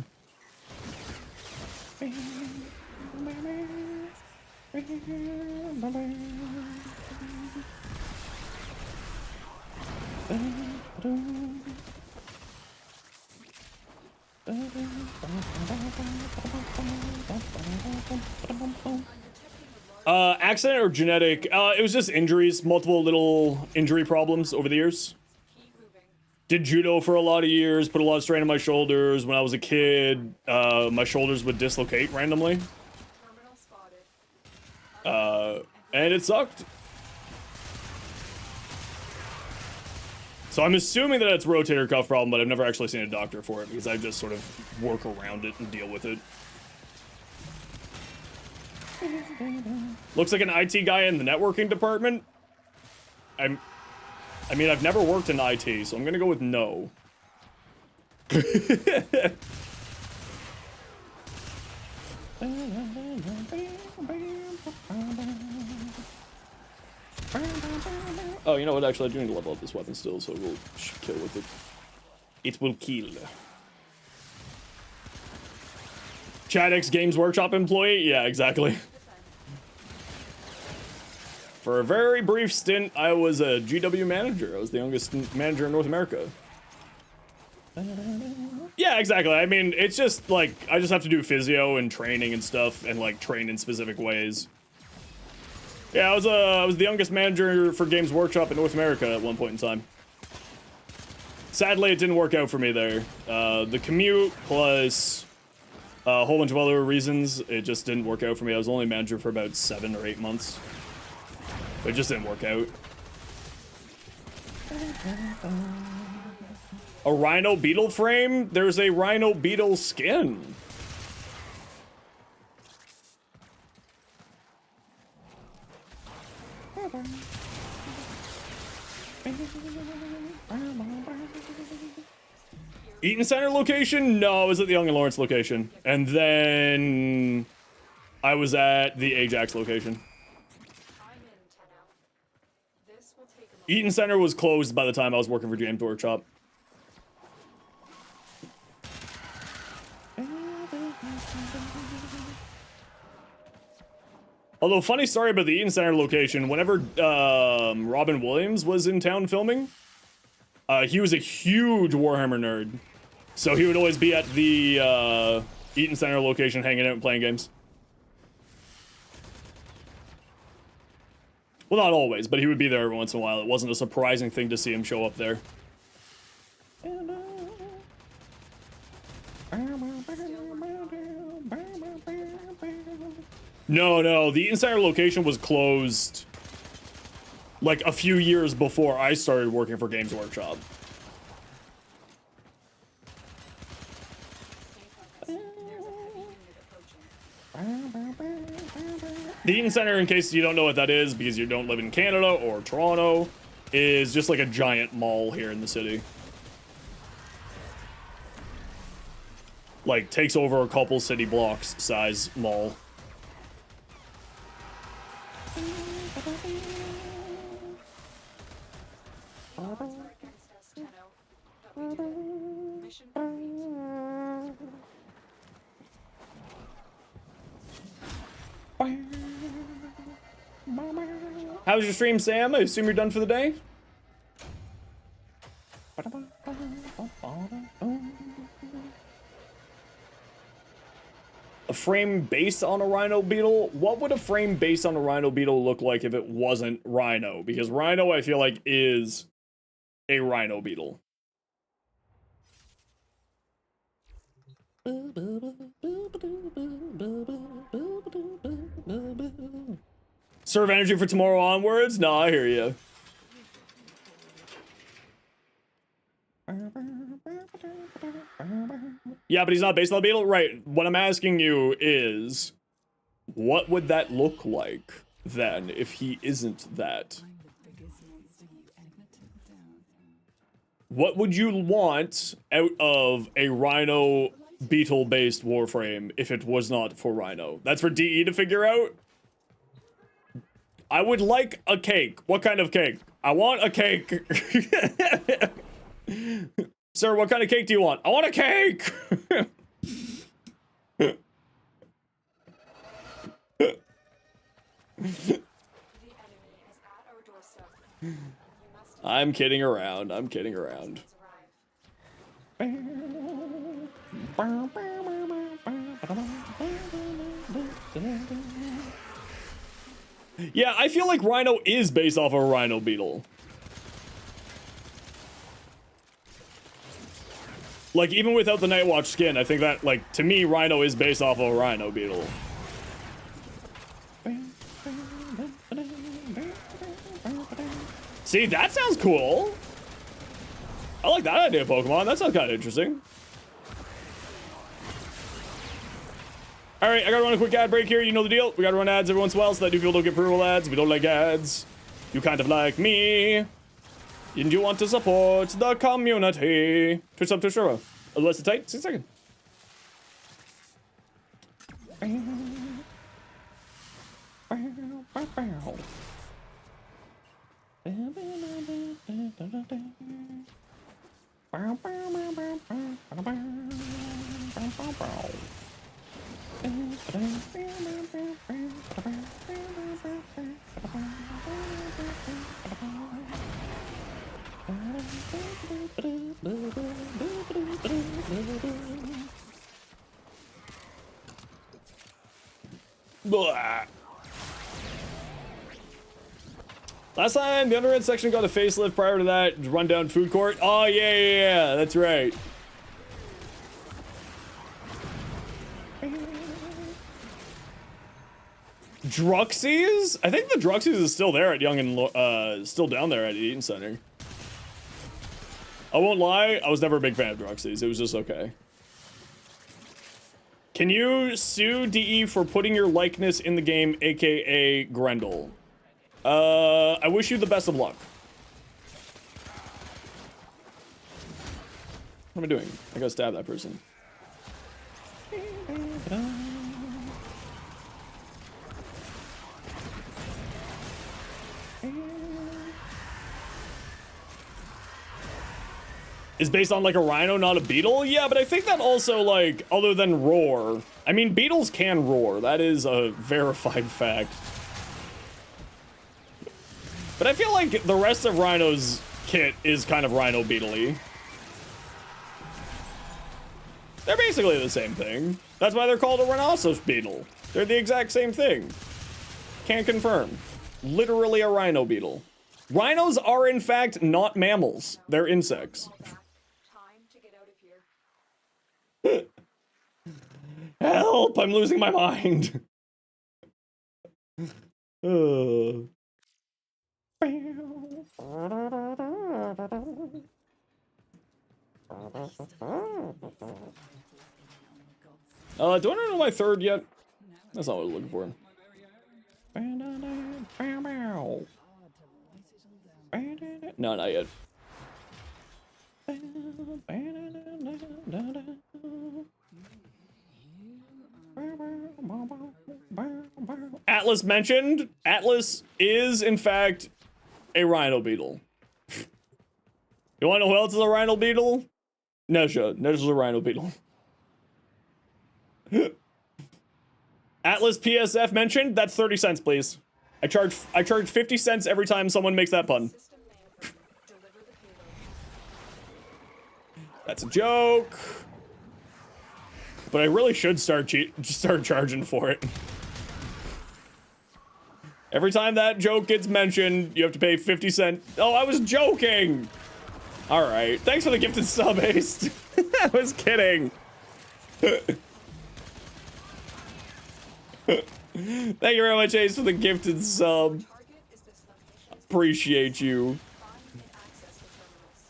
[SPEAKER 1] Accident or genetic? It was just injuries, multiple little injury problems over the years. Did judo for a lot of years, put a lot of strain on my shoulders. When I was a kid, my shoulders would dislocate randomly. And it sucked. So I'm assuming that it's rotator cuff problem, but I've never actually seen a doctor for it because I just sort of work around it and deal with it. Looks like an IT guy in the networking department. I mean, I've never worked in IT, so I'm gonna go with no. Oh, you know what? Actually, I do need to level up this weapon still, so we'll kill with it. It will kill. ChadX Games Workshop employee? Yeah, exactly. For a very brief stint, I was a GW manager. I was the youngest manager in North America. Yeah, exactly. I mean, it's just like, I just have to do physio and training and stuff and like train in specific ways. Yeah, I was the youngest manager for Games Workshop in North America at one point in time. Sadly, it didn't work out for me there. The commute plus a whole bunch of other reasons, it just didn't work out for me. I was only manager for about 7 or 8 months. It just didn't work out. A rhino beetle frame? There's a rhino beetle skin. Eaton Center location? No, I was at the Young and Lawrence location. And then I was at the Ajax location.
[SPEAKER 3] I'm in 10 out. This will take a moment.
[SPEAKER 1] Eaton Center was closed by the time I was working for James Workshop. Although, funny story about the Eaton Center location, whenever Robin Williams was in town filming, he was a huge Warhammer nerd. So he would always be at the Eaton Center location hanging out and playing games. Well, not always, but he would be there every once in a while. It wasn't a surprising thing to see him show up there. No, the Eaton Center location was closed like a few years before I started working for Games Workshop. The Eaton Center, in case you don't know what that is, because you don't live in Canada or Toronto, is just like a giant mall here in the city. Like, takes over a couple city blocks size mall.
[SPEAKER 3] Odds are against us, Tenno, but we did it. Mission complete.
[SPEAKER 1] How's your stream, Sam? I assume you're done for the day? A frame based on a Rhino Beetle? What would a frame based on a Rhino Beetle look like if it wasn't Rhino? Because Rhino, I feel like, is a Rhino Beetle. Serve energy for tomorrow onwards? No, I hear you. Yeah, but he's not based on the Beetle? Right. What I'm asking you is, what would that look like then if he isn't that? What would you want out of a Rhino Beetle-based Warframe if it was not for Rhino? That's for DE to figure out? I would like a cake. What kind of cake? I want a cake. Sir, what kind of cake do you want? I want a cake!
[SPEAKER 3] The enemy is at our doorstep. You must
[SPEAKER 1] I'm kidding around. I'm kidding around.
[SPEAKER 3] arrive.
[SPEAKER 1] Yeah, I feel like Rhino is based off of a Rhino Beetle. Like, even without the Nightwatch skin, I think that, like, to me, Rhino is based off of a Rhino Beetle. See, that sounds cool. I like that idea, Pokemon. That sounds kind of interesting. Alright, I gotta run a quick ad break here. You know the deal. We gotta run ads every once in a while so that new people don't get approval ads. If you don't like ads, you kind of like me. And you want to support the community. Twitch up, Twitch over. Unless it's tight, 6 seconds. Blah. Last time, the underend section got a facelift. Prior to that, rundown food court. Oh, yeah, that's right. Druxies? I think the Druxies is still there at Young and still down there at Eaton Center. I won't lie, I was never a big fan of Druxies. It was just okay. Can you sue DE for putting your likeness in the game, aka Grendel? I wish you the best of luck. What am I doing? I gotta stab that person. Is based on like a rhino, not a beetle? Yeah, but I think that also, like, other than roar. I mean, beetles can roar. That is a verified fact. But I feel like the rest of Rhino's kit is kind of rhino beetle-y. They're basically the same thing. That's why they're called a rhinoceros beetle. They're the exact same thing. Can't confirm. Literally a rhino beetle. Rhinos are, in fact, not mammals. They're insects.
[SPEAKER 3] Time to get out of here.
[SPEAKER 1] Help! I'm losing my mind. Do I not know my third yet? That's not what I was looking for. No, not yet. Atlas mentioned. Atlas is, in fact, a rhino beetle. You wanna know who else is a rhino beetle? Nesha. Nesha's a rhino beetle. Atlas PSF mentioned. That's 30 cents, please. I charge 50 cents every time someone makes that pun.
[SPEAKER 3] System mainframe. Deliver the payload.
[SPEAKER 1] That's a joke. But I really should start charging for it. Every time that joke gets mentioned, you have to pay 50 cents. Oh, I was joking. All right. Thanks for the gifted sub, Ace. I was kidding. Thank you very much, Ace, for the gifted sub.
[SPEAKER 3] Target is this location.
[SPEAKER 1] Appreciate you.
[SPEAKER 3] Find and access the terminals.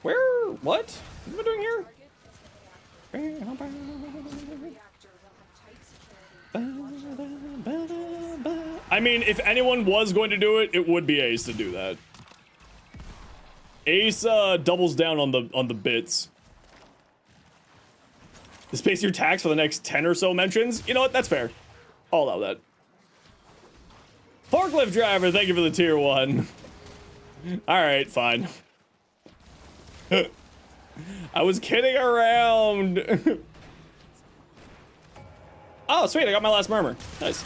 [SPEAKER 1] Where? What? What am I doing here?
[SPEAKER 3] Target is the reactor. The reactor will have tight security.
[SPEAKER 1] I mean, if anyone was going to do it, it would be Ace to do that. Ace doubles down on the bits. Space your tax for the next 10 or so mentions. You know what? That's fair. I'll allow that. Forklift driver, thank you for the tier 1. Alright, fine. I was kidding around. Oh, sweet, I got my last murmur. Nice.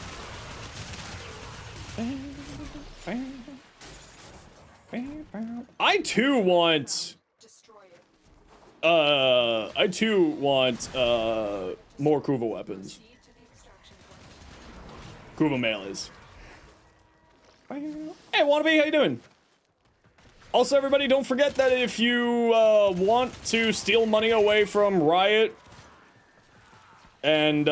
[SPEAKER 1] I too want... I too want, more Kuva weapons.
[SPEAKER 3] Proceed to the extraction point.
[SPEAKER 1] Kuva melees. Hey, Wannabe, how you doing? Also, everybody, don't forget that if you, want to steal money away from Riot, and,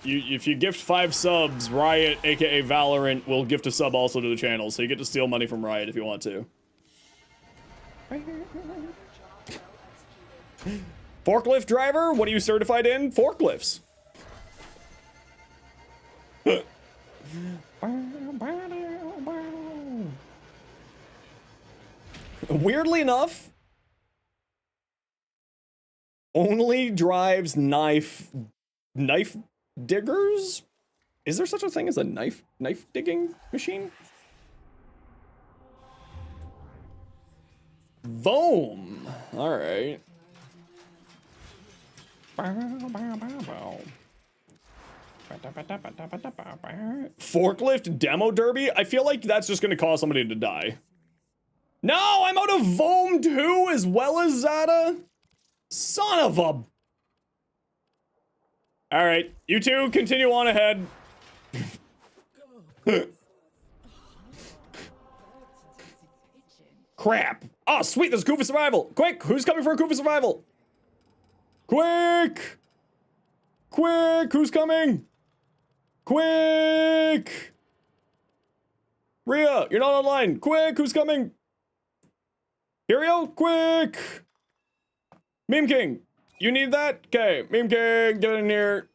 [SPEAKER 1] if you gift 5 subs, Riot, aka Valorant, will gift a sub also to the channel, so you get to steal money from Riot if you want to. Forklift driver? What are you certified in? Forklifts. Weirdly enough, only drives knife diggers? Is there such a thing as a knife digging machine? Voom. All right. Forklift demo derby? I feel like that's just gonna cause somebody to die. No, I'm out of Voom too, as well as Zada. Son of a... Alright, you two continue on ahead. Crap. Oh, sweet, there's Kuva survival. Quick, who's coming for a Kuva survival? Quick! Quick! Who's coming? Quick! Rhea, you're not online. Quick! Who's coming? Hirio, quick! Meme King, you need that? Okay, Meme King, get in here.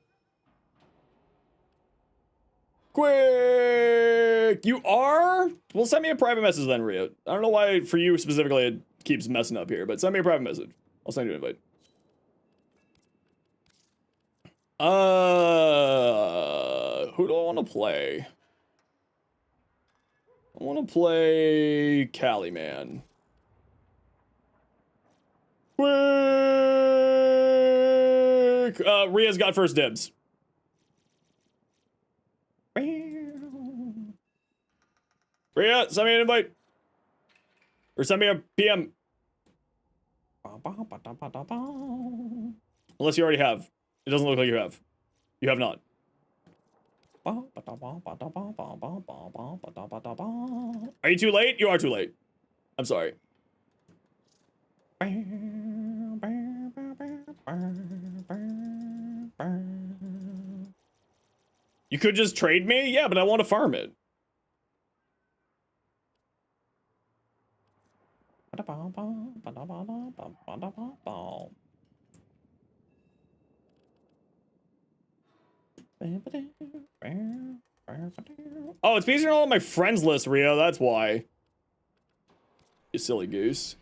[SPEAKER 1] Quick! You are? Well, send me a private message then, Rhea. I don't know why for you specifically keeps messing up here, but send me a private message. I'll send you an invite. Who do I want to play? I want to play Cali Man. Quick! Rhea's got first dibs. Rhea, send me an invite. Or send me a PM. Unless you already have. It doesn't look like you have. You have not. Are you too late? You are too late. I'm sorry. You could just trade me? Yeah, but I want to farm it. Oh, it's featured on all my friends list, Rio. That's why. You silly goose.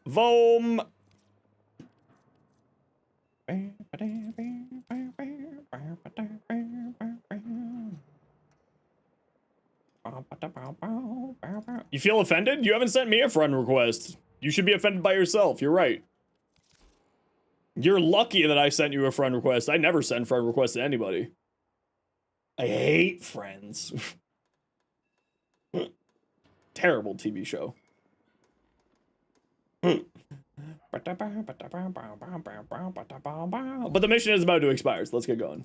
[SPEAKER 1] Vom. You feel offended? You haven't sent me a friend request. You should be offended by yourself. You're right. You're lucky that I sent you a friend request. I never send friend requests to anybody. I hate Friends. Terrible TV show. But the mission is about to expire, so let's get going.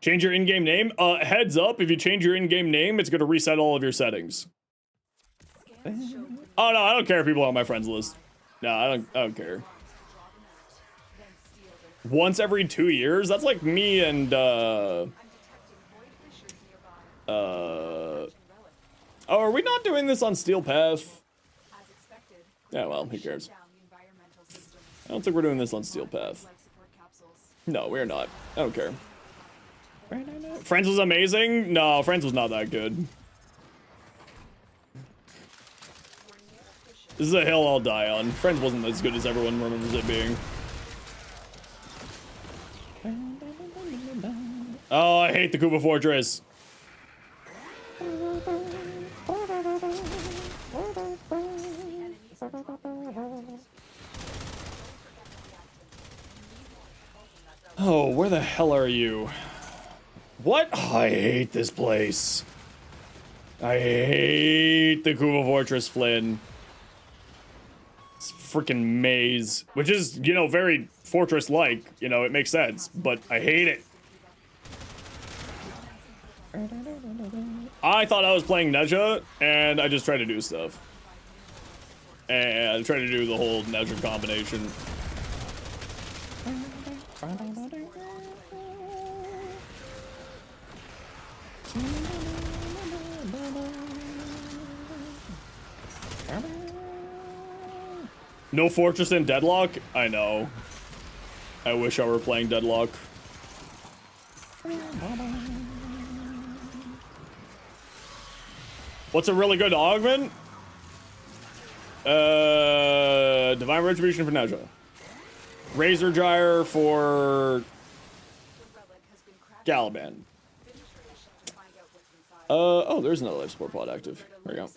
[SPEAKER 1] Change your in-game name? Heads up, if you change your in-game name, it's gonna reset all of your settings. Oh no, I don't care if people are on my friends list. No, I don't care. Once every 2 years? That's like me and oh, are we not doing this on Steel Path? Yeah, well, who cares? I don't think we're doing this on Steel Path. No, we're not. I don't care. Friends was amazing? No, Friends was not that good. This is a hill I'll die on. Friends wasn't as good as everyone remembers it being. Oh, I hate the Kuva Fortress. Oh, where the hell are you? What? Oh, I hate this place. I hate the Kuva Fortress, Flynn. It's freaking maze, which is, you know, very fortress-like. You know, it makes sense, but I hate it. I thought I was playing Neja, and I just tried to do stuff. And I tried to do the whole Neja combination. No Fortress in Deadlock? I know. I wish I were playing Deadlock. What's a really good augment? Divine Retribution for Neja. Razor Gyre for Galaban. Oh, there's another life support pod active. There we go.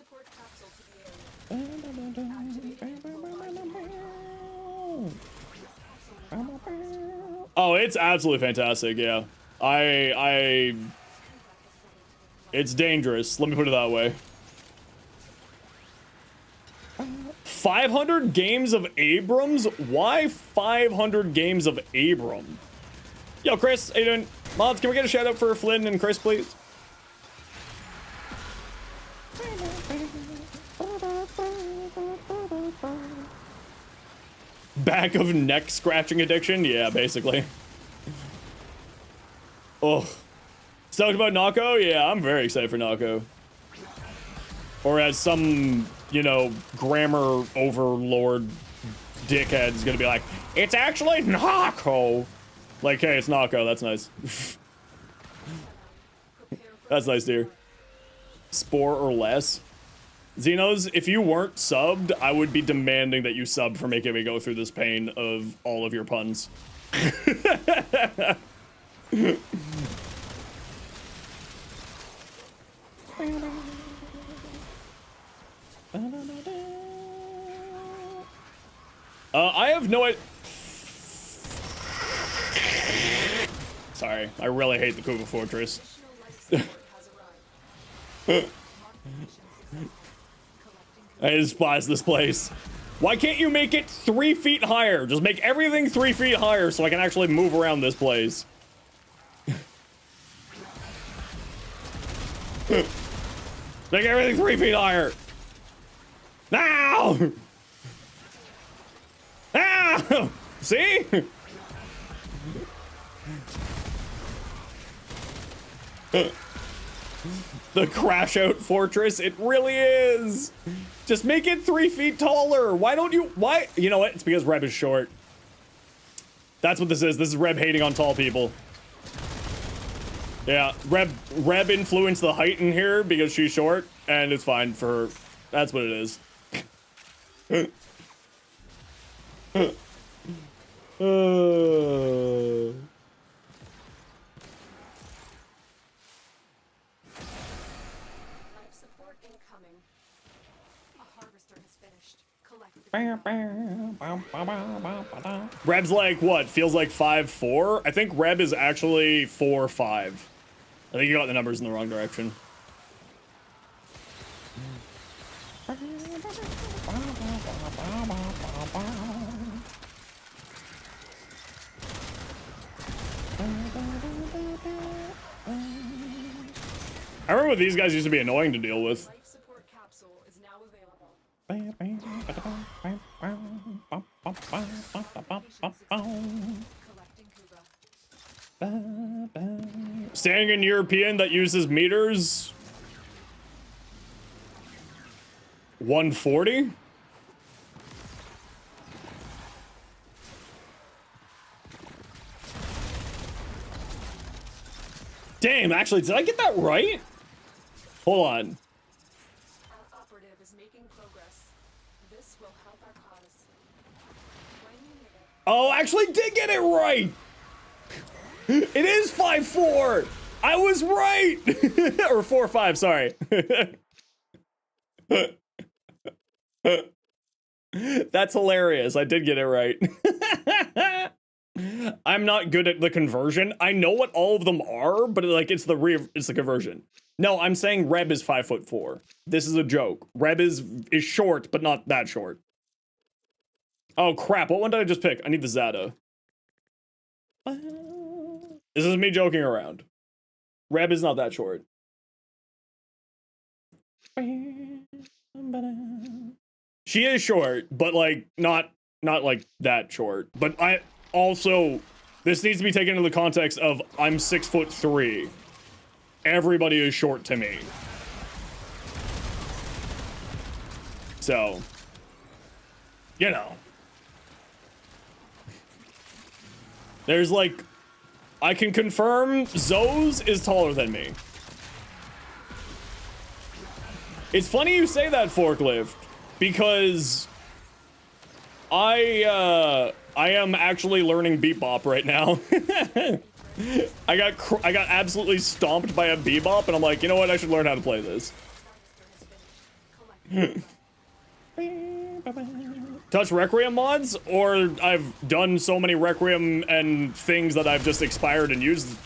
[SPEAKER 1] Oh, it's absolutely fantastic, yeah. It's dangerous, let me put it that way. 500 games of Abrams? Why 500 games of Abram? Yo, Chris, how you doing? Mods, can we get a shout out for Flynn and Chris, please? Back of neck scratching addiction? Yeah, basically. Oh. Stoked about Nako? Yeah, I'm very excited for Nako. Or as some, you know, grammar overlord dickhead's gonna be like, it's actually Nako. Like, hey, it's Nako. That's nice. That's nice, dear. Spore or less. Xenos, if you weren't subbed, I would be demanding that you sub for making me go through this pain of all of your puns. I have no idea. Sorry, I really hate the Kuva Fortress. I despise this place. Why can't you make it 3 feet higher? Just make everything 3 feet higher so I can actually move around this place. Make everything 3 feet higher. Now! Now! See? The crash out fortress, it really is. Just make it 3 feet taller. Why don't you, why? You know what? It's because Reb is short. That's what this is. This is Reb hating on tall people. Yeah, Reb influenced the height in here because she's short, and it's fine for her. That's what it is.
[SPEAKER 3] Life support incoming. A harvester has finished. Collect the
[SPEAKER 1] Reb's like, what? Feels like 5'4"? I think Reb is actually 4'5". I think you got the numbers in the wrong direction. I remember these guys used to be annoying to deal with.
[SPEAKER 3] life support capsule is now available. Collecting Kuva.
[SPEAKER 1] Standing in European that uses meters. 140? Damn, actually, did I get that right? Hold on.
[SPEAKER 3] Our operative is making progress. This will help our cause. When you need it.
[SPEAKER 1] Oh, actually did get it right. It is 5'4". I was right. Or 4'5", sorry. That's hilarious. I did get it right. I'm not good at the conversion. I know what all of them are, but like it's the conversion. No, I'm saying Reb is 5'4". This is a joke. Reb is short, but not that short. Oh crap! What one did I just pick? I need the Zata. This is me joking around. Reb is not that short. She is short, but like not like that short. But I also, this needs to be taken into the context of I'm 6'3". Everybody is short to me. So, you know. There's like, I can confirm Zoes is taller than me. It's funny you say that, Forklift, because I am actually learning Bebop right now. I got absolutely stomped by a Bebop, and I'm like, you know what? I should learn how to play this. Touch Requiem mods, or I've done so many Requiem and things that I've just expired and used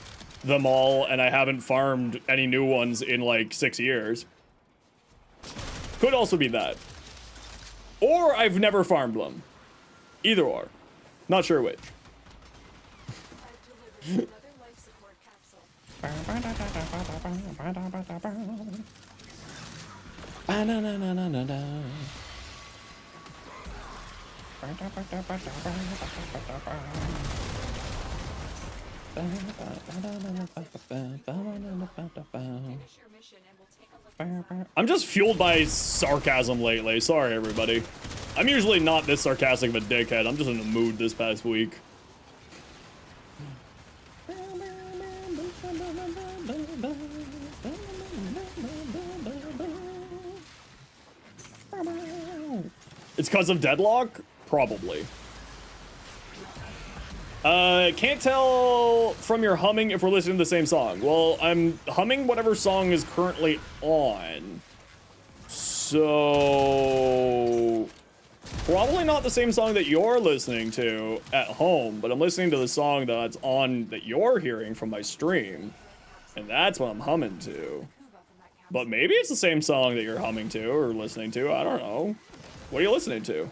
[SPEAKER 1] them all, and I haven't farmed any new ones in like 6 years. Could also be that. Or I've never farmed them. Either or. Not sure which.
[SPEAKER 3] I've delivered another life support capsule. Finish your mission and we'll take a look.
[SPEAKER 1] I'm just fueled by sarcasm lately. Sorry, everybody. I'm usually not this sarcastic of a dickhead. I'm just in the mood this past week. It's because of deadlock? Probably. Can't tell from your humming if we're listening to the same song. Well, I'm humming whatever song is currently on. So... probably not the same song that you're listening to at home, but I'm listening to the song that's on that you're hearing from my stream. And that's what I'm humming to. But maybe it's the same song that you're humming to or listening to. I don't know. What are you listening to?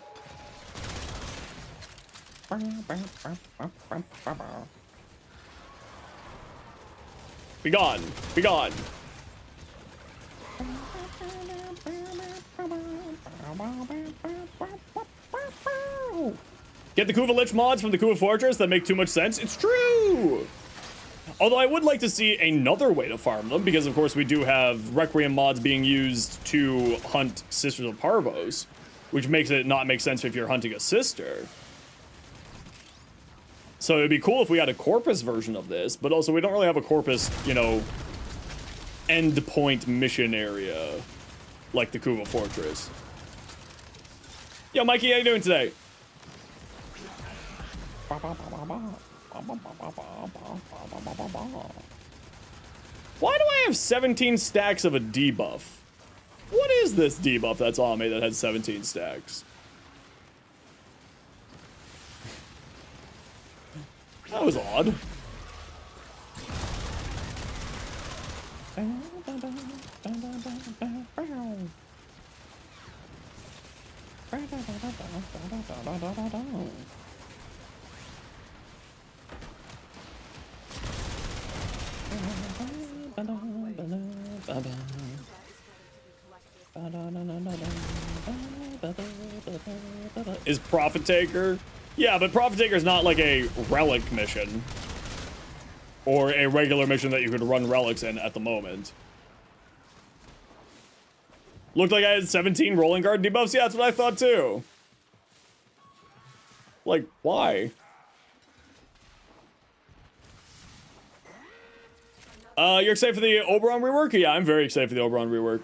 [SPEAKER 1] Be gone. Be gone. Get the Kuva Lich mods from the Kuva Fortress that make too much sense. It's true. Although I would like to see another way to farm them, because of course we do have Requiem mods being used to hunt Sisters of Parvos, which makes it not make sense if you're hunting a sister. So it'd be cool if we had a Corpus version of this, but also we don't really have a Corpus, you know, endpoint mission area like the Kuva Fortress. Yo, Mikey, how you doing today? Why do I have 17 stacks of a debuff? What is this debuff that's on me that has 17 stacks? That was odd. Is Prophet Taker? Yeah, but Prophet Taker is not like a relic mission. Or a regular mission that you could run relics in at the moment. Looked like I had 17 rolling guard debuffs? Yeah, that's what I thought too. Like, why? You're excited for the Oberon rework? Yeah, I'm very excited for the Oberon rework.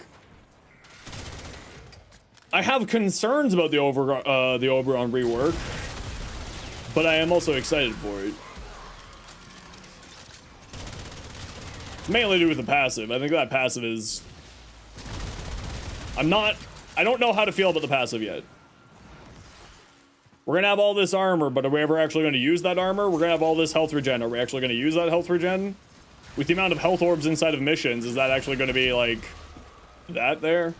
[SPEAKER 1] I have concerns about the Oberon rework, but I am also excited for it. Mainly to do with the passive. I think that passive is... I don't know how to feel about the passive yet. We're gonna have all this armor, but are we ever actually gonna use that armor? We're gonna have all this health regen. Are we actually gonna use that health regen? With the amount of health orbs inside of missions, is that actually gonna be like... that there?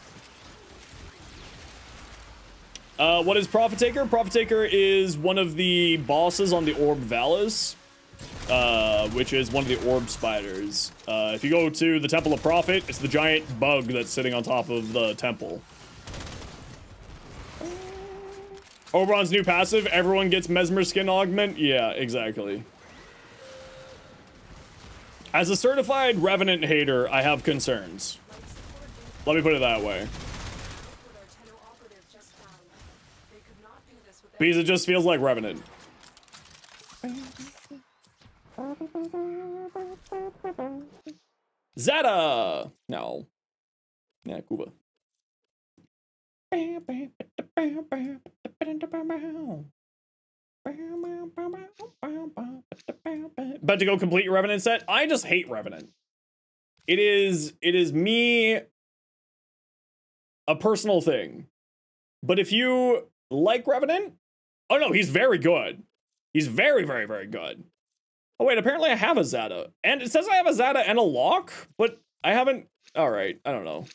[SPEAKER 1] What is Prophet Taker? Prophet Taker is one of the bosses on the Orb Valis, which is one of the orb spiders. If you go to the Temple of Prophet, it's the giant bug that's sitting on top of the temple. Oberon's new passive, everyone gets Mesmer Skin Augment? Yeah, exactly. As a certified Revenant hater, I have concerns. Let me put it that way. Because it just feels like Revenant. Zeta! No. Yeah, Kuva. About to go complete your Revenant set? I just hate Revenant. It is me, a personal thing. But if you like Revenant, oh no, he's very good. He's very, very, very good. Oh wait, apparently I have a Zeta. And it says I have a Zeta and a lock, but I haven't, all right, I don't know.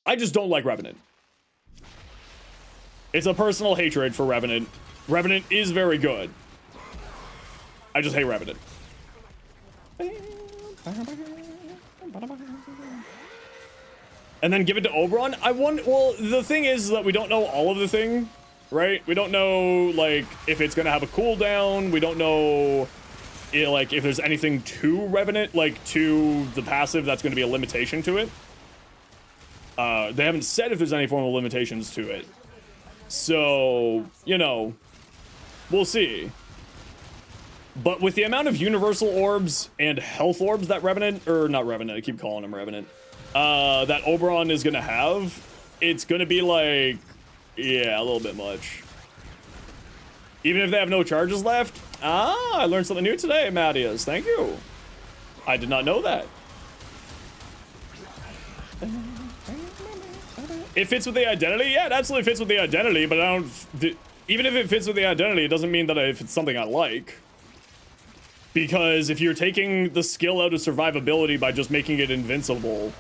[SPEAKER 1] I just don't like Revenant. It's a personal hatred for Revenant. Revenant is very good. I just hate Revenant. And then give it to Oberon? Well, the thing is that we don't know all of the thing, right? We don't know, like, if it's gonna have a cooldown. We don't know, like, if there's anything to Revenant, like, to the passive that's gonna be a limitation to it. They haven't said if there's any form of limitations to it. So, you know, we'll see. But with the amount of universal orbs and health orbs that Revenant, or not Revenant, I keep calling him Revenant, that Oberon is gonna have, it's gonna be like, yeah, a little bit much. Even if they have no charges left. Ah, I learned something new today, Mattias. Thank you. I did not know that. It fits with the identity? Yeah, it absolutely fits with the identity, but I don't... Even if it fits with the identity, it doesn't mean that if it's something I like. Because if you're taking the skill out of survivability by just making it invincible,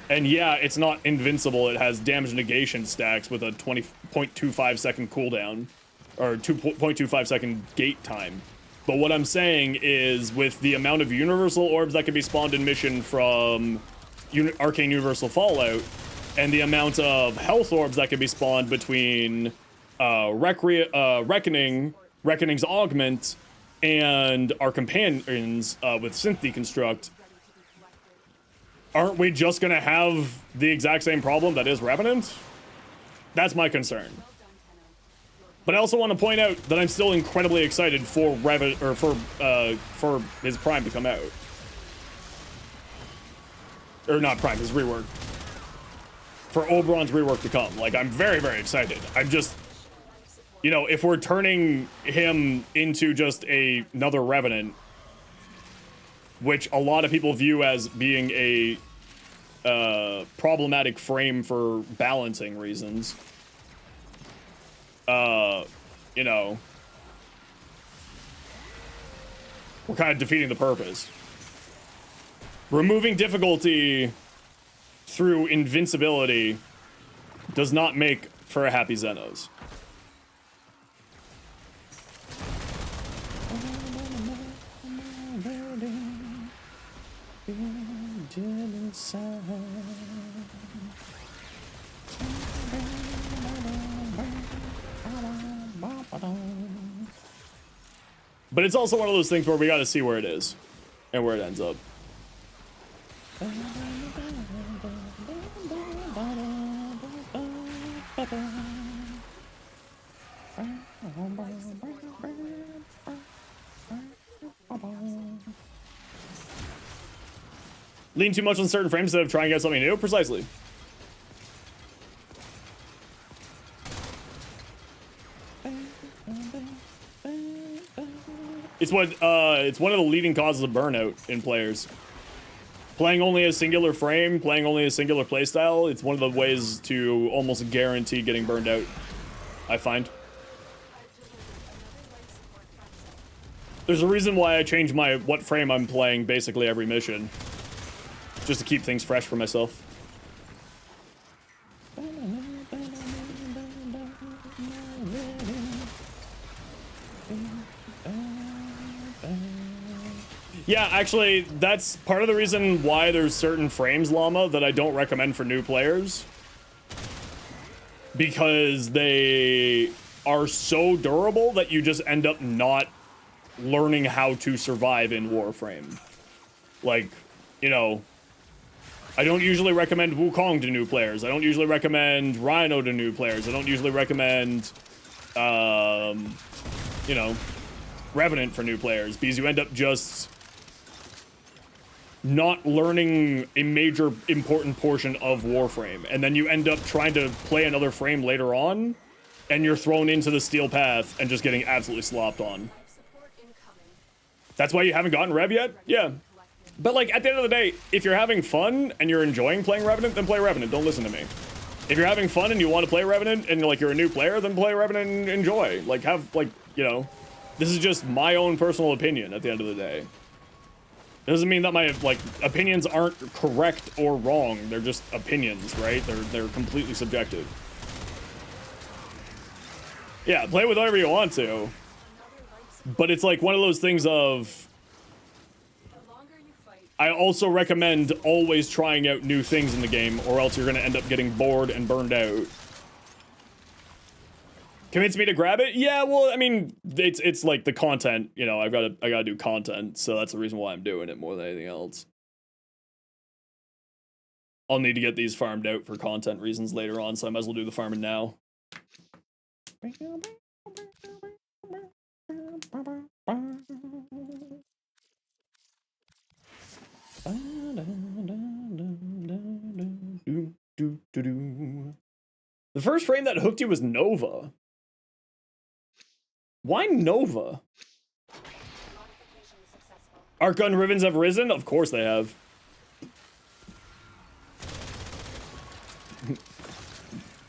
[SPEAKER 1] and yeah, it's not invincible, it has damage negation stacks with a 20.25 second cooldown, or 2.25 second gate time. But what I'm saying is, with the amount of universal orbs that can be spawned in mission from Arcane Universal Fallout, and the amount of health orbs that can be spawned between Reckoning's Augment, and our companions with Synth Deconstruct, aren't we just gonna have the exact same problem that is Revenant? That's my concern. But I also want to point out that I'm still incredibly excited for for his Prime to come out. Or not Prime, his rework. For Oberon's rework to come. Like, I'm very, very excited. I'm just, you know, if we're turning him into just another Revenant, which a lot of people view as being a problematic frame for balancing reasons, you know, we're kind of defeating the purpose. Removing difficulty through invincibility does not make for a happy Zenos. But it's also one of those things where we gotta see where it is and where it ends up. Lean too much on certain frames instead of trying out something new? Precisely. It's one of the leading causes of burnout in players. Playing only a singular frame, playing only a singular playstyle, it's one of the ways to almost guarantee getting burned out, I find. There's a reason why I change what frame I'm playing basically every mission. Just to keep things fresh for myself. Yeah, actually, that's part of the reason why there's certain frames, Llama, that I don't recommend for new players. Because they are so durable that you just end up not learning how to survive in Warframe. Like, you know, I don't usually recommend Wukong to new players. I don't usually recommend Rhino to new players. I don't usually recommend, you know, Revenant for new players, because you end up just not learning a major important portion of Warframe, and then you end up trying to play another frame later on, and you're thrown into the steel path and just getting absolutely slopped on. That's why you haven't gotten Rev yet? Yeah. But like, at the end of the day, if you're having fun and you're enjoying playing Revenant, then play Revenant. Don't listen to me. If you're having fun and you want to play Revenant and like you're a new player, then play Revenant and enjoy. Like, have, like, you know, this is just my own personal opinion at the end of the day. It doesn't mean that my, like, opinions aren't correct or wrong. They're just opinions, right? They're completely subjective. Yeah, play with whatever you want to. But it's like one of those things of, I also recommend always trying out new things in the game, or else you're going to end up getting bored and burned out. Convince me to grab it? Yeah, well, I mean, it's like the content, you know, I gotta do content, so that's the reason why I'm doing it more than anything else. I'll need to get these farmed out for content reasons later on, so I might as well do the farming now. The first frame that hooked you was Nova. Why Nova? Arc gun ribbons have risen? Of course they have.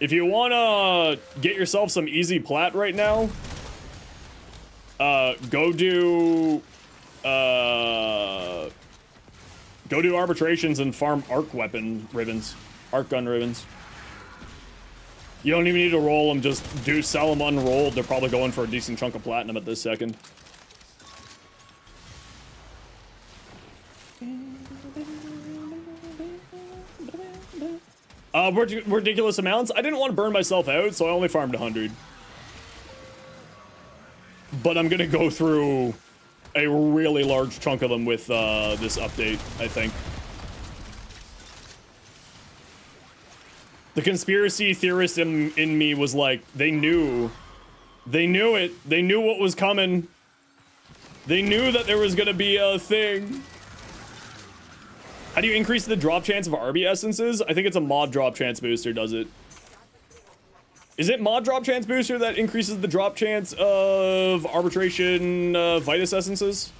[SPEAKER 1] If you wanna get yourself some easy plat right now, go do arbitrations and farm arc weapon ribbons, arc gun ribbons. You don't even need to roll them, just sell them unrolled. They're probably going for a decent chunk of platinum at this second. Ridiculous amounts. I didn't want to burn myself out, so I only farmed 100. But I'm gonna go through a really large chunk of them with this update, I think. The conspiracy theorist in me was like, they knew it. They knew what was coming. They knew that there was gonna be a thing. How do you increase the drop chance of RB essences? I think it's a mod drop chance booster, does it? Is it mod drop chance booster that increases the drop chance of arbitration Vitus essences?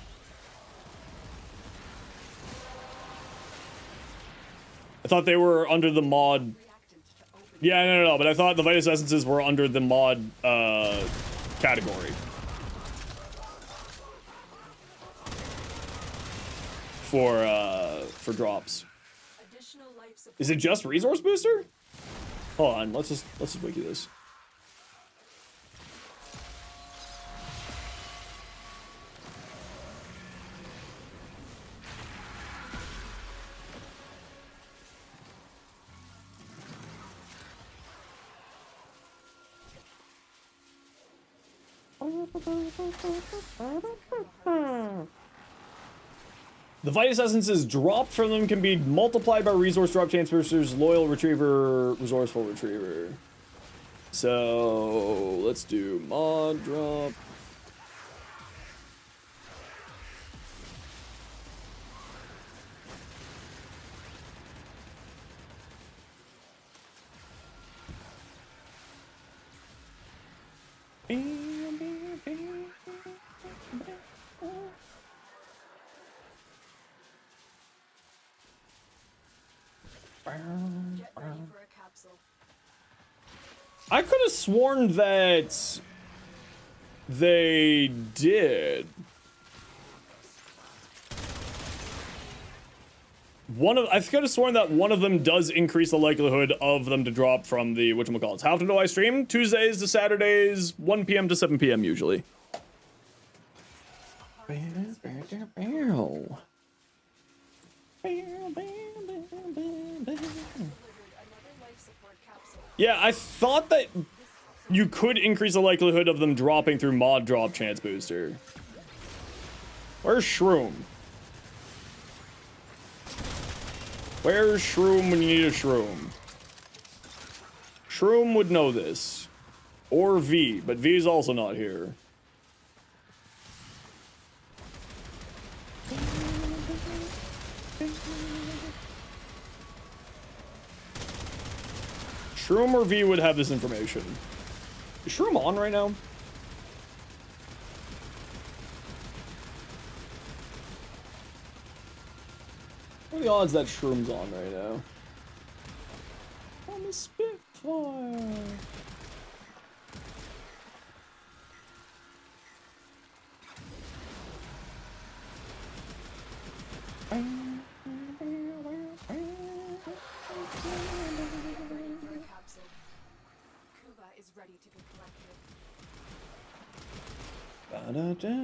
[SPEAKER 1] I thought they were under the mod. Yeah, no, but I thought the Vitus essences were under the mod category. For drops. Is it just resource booster? Hold on, let's just wiki this. The Vitus essences dropped from them can be multiplied by resource drop chance boosters, loyal retriever, resourceful retriever. So let's do mod drop. I could have sworn that they did. I could have sworn that one of them does increase the likelihood of them to drop from the whatchamacallits. How often do I stream? Tuesdays to Saturdays, 1 p.m. to 7 p.m. usually. Yeah, I thought that you could increase the likelihood of them dropping through mod drop chance booster. Where's Shroom? Where's Shroom when you need a Shroom? Shroom would know this. Or V, but V is also not here. Shroom or V would have this information. Is Shroom on right now? What are the odds that Shroom's on right now? On the Spitfire.
[SPEAKER 3] Kuva is ready to be collected.
[SPEAKER 1] Ba-da-da.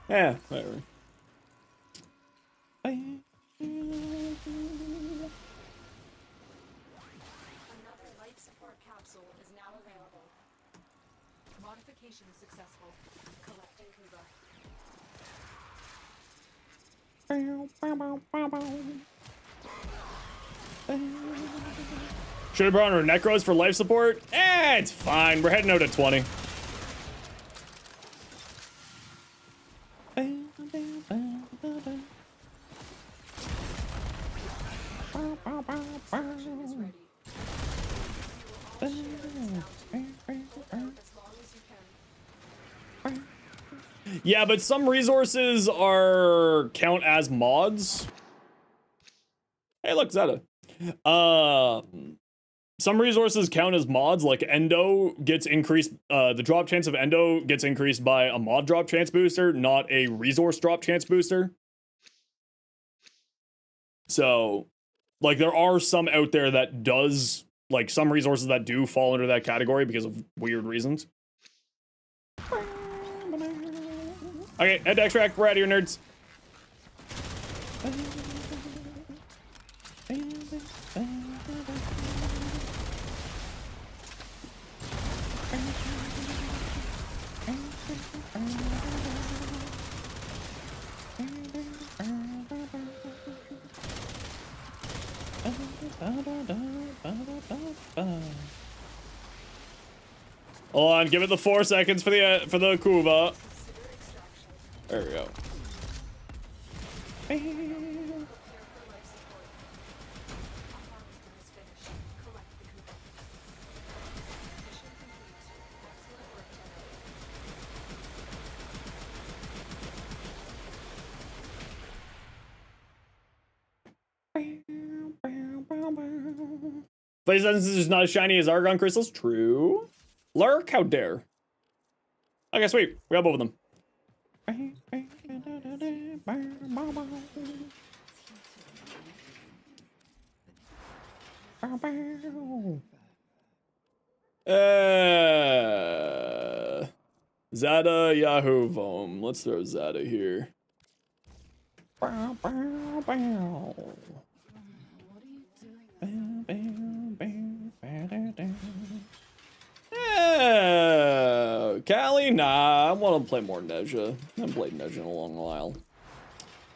[SPEAKER 1] Yeah, whatever.
[SPEAKER 3] capsule is now available. Modification successful. Collecting Kuva.
[SPEAKER 1] Should have brought her Necros for life support? Eh, it's fine. We're heading out at 20.
[SPEAKER 3] Extraction is ready. All shields mounted. Hold out as long as you can.
[SPEAKER 1] Yeah, but some resources are count as mods. Hey, look, Zeta. Some resources count as mods, like Endo gets increased, the drop chance of Endo gets increased by a mod drop chance booster, not a resource drop chance booster. So, like, there are some out there that does, like, some resources that do fall under that category because of weird reasons. Okay, head to extract. We're out of here, nerds. Hold on, give it the 4 seconds for the Kuva. There we go. Blaze Essence is not as shiny as Argon crystals. True. Lurk, how dare. Okay, sweet. We got both of them. Zada Yahoo Vom. Let's throw Zada here. Callie? Nah, I want to play more Nezha. I haven't played Nezha in a long while.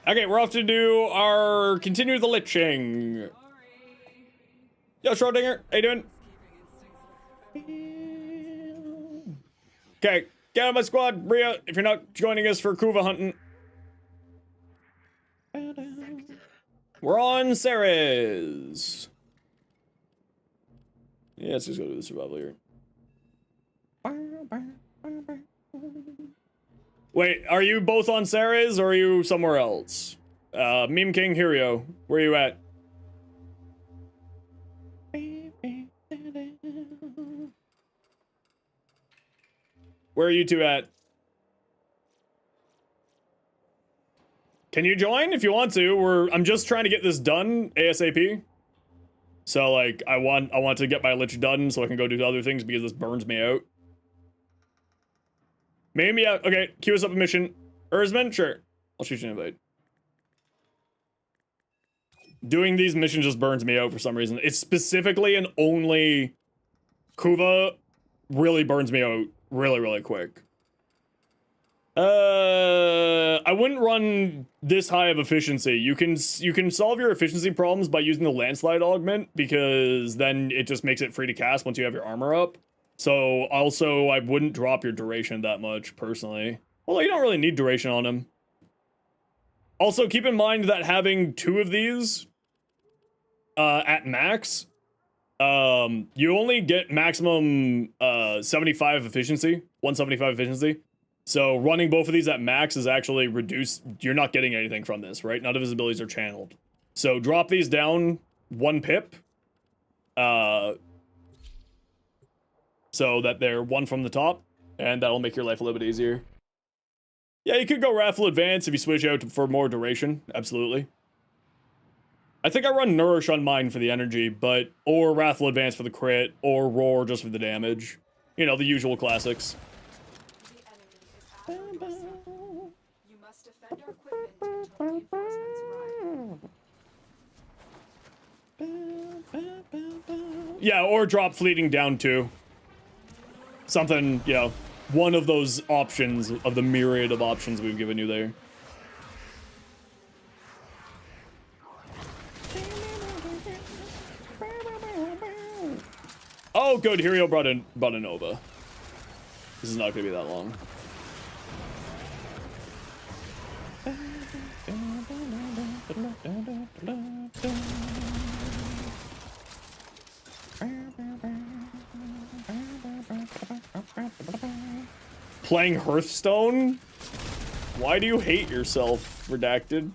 [SPEAKER 1] Okay, we're off to do our continue the liching. Yo, Schrodinger, how you doing? Okay, get out of my squad, Bria, if you're not joining us for Kuva hunting. We're on Ceres. Yeah, let's just go to the survival here. Wait, are you both on Ceres or are you somewhere else? Meme King Hirio, where are you at? Where are you two at? Can you join if you want to? I'm just trying to get this done ASAP. So like I want to get my lich done so I can go do other things because this burns me out. Maybe out. Okay, queue us up a mission. Erzman, sure. I'll shoot you an invite. Doing these missions just burns me out for some reason. It's specifically and only Kuva really burns me out really, really quick. I wouldn't run this high of efficiency. You can solve your efficiency problems by using the landslide augment because then it just makes it free to cast once you have your armor up. So also I wouldn't drop your duration that much personally. Although you don't really need duration on him. Also keep in mind that having 2 of these at max, you only get maximum 75 efficiency, 175 efficiency. So running both of these at max is actually reduced. You're not getting anything from this, right? None of his abilities are channeled. So drop these down 1 pip. So that they're 1 from the top. And that'll make your life a little bit easier. Yeah, you could go Wrathful Advance if you switch out for more duration. Absolutely. I think I run Nourish on mine for the energy, but... Or Wrathful Advance for the crit, or Roar just for the damage. You know, the usual classics.
[SPEAKER 3] The enemy is at our doorstep. You must defend our equipment until reinforcements arrive.
[SPEAKER 1] Yeah, or drop fleeting down too. Something, you know, one of those options of the myriad of options we've given you there. Oh, good. Hirio brought a Nova. This is not gonna be that long. Playing Hearthstone? Why do you hate yourself, Redacted?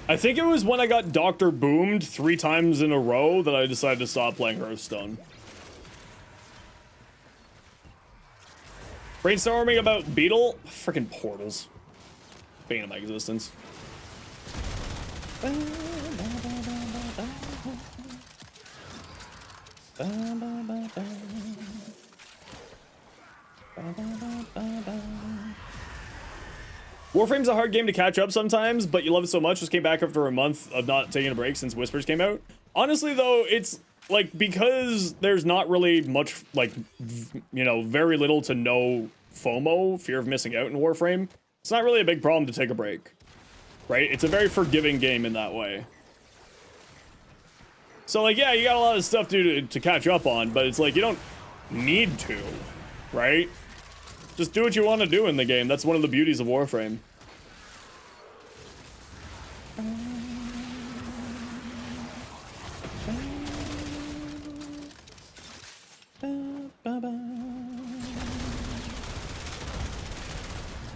[SPEAKER 1] I think it was when I got Dr. Boomed 3 times in a row that I decided to stop playing Hearthstone. Brainstorming about Beetle? Frickin' portals. Bane of my existence. Warframe's a hard game to catch up sometimes, but you love it so much. Just came back after a month of not taking a break since Whispers came out. Honestly, though, it's like because there's not really much, like, you know, very little to no FOMO, fear of missing out in Warframe. It's not really a big problem to take a break, right? It's a very forgiving game in that way. So, like, yeah, you got a lot of stuff to catch up on, but it's like you don't need to, right? Just do what you want to do in the game. That's one of the beauties of Warframe.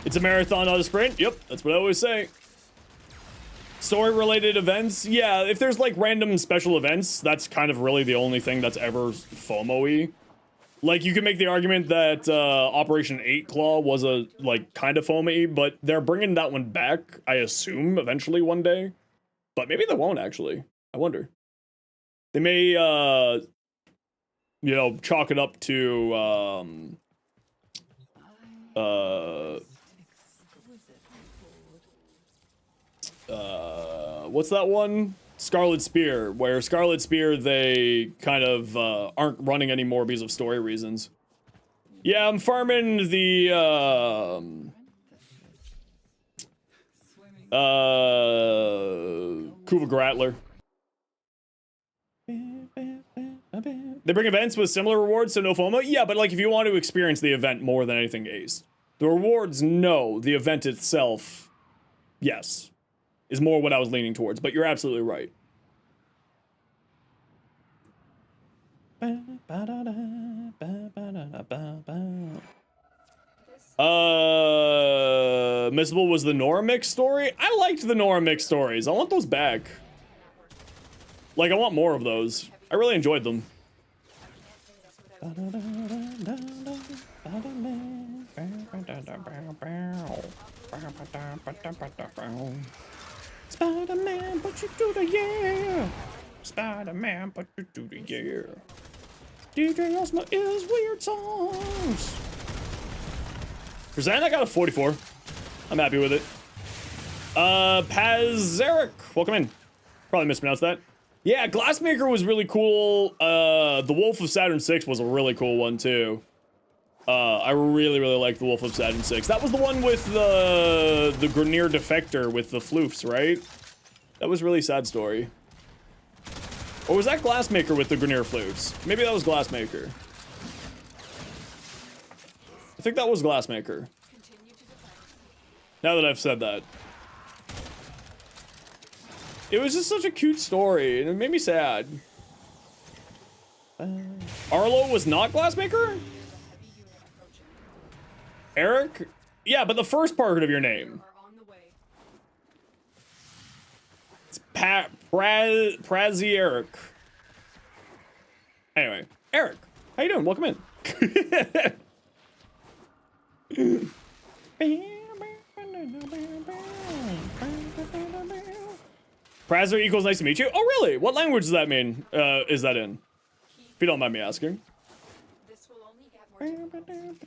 [SPEAKER 1] It's a marathon, not a sprint. Yep, that's what I always say. Story-related events, yeah, if there's like random special events, that's kind of really the only thing that's ever FOMO-y. Like, you can make the argument that Operation 8 Claw was a, like, kind of FOMO-y, but they're bringing that one back, I assume, eventually one day. But maybe they won't, actually. I wonder. They may, you know, chalk it up to, what's that one? Scarlet Spear, where Scarlet Spear, they kind of aren't running anymore because of story reasons. Yeah, I'm farming the Kuva Grattler. They bring events with similar rewards, so no FOMO? Yeah, but like if you want to experience the event more than anything, Ace. The rewards, no. The event itself, yes. Is more what I was leaning towards, but you're absolutely right. Missable was the Nora Mix story? I liked the Nora Mix stories. I want those back. Like, I want more of those. I really enjoyed them. Spider-Man, but you do the yeah. Spider-Man, but you do the yeah. DJ Osmo is weird songs. For Zan, I got a 44. I'm happy with it. Pazeric, welcome in. Probably mispronounced that. Yeah, Glassmaker was really cool. The Wolf of Saturn 6 was a really cool one too. I really liked the Wolf of Saturn 6. That was the one with the Grenier Defector with the floofs, right? That was a really sad story. Or was that Glassmaker with the Grenier floofs? Maybe that was Glassmaker. I think that was Glassmaker. Now that I've said that. It was just such a cute story, and it made me sad. Arlo was not Glassmaker? Eric? Yeah, but the first part of your name. It's Prazzy Eric. Anyway, Eric, how you doing? Welcome in. Prazzer equals nice to meet you. Oh, really? What language does that mean? Is that in? If you don't mind me asking.
[SPEAKER 3] This will only get more difficult.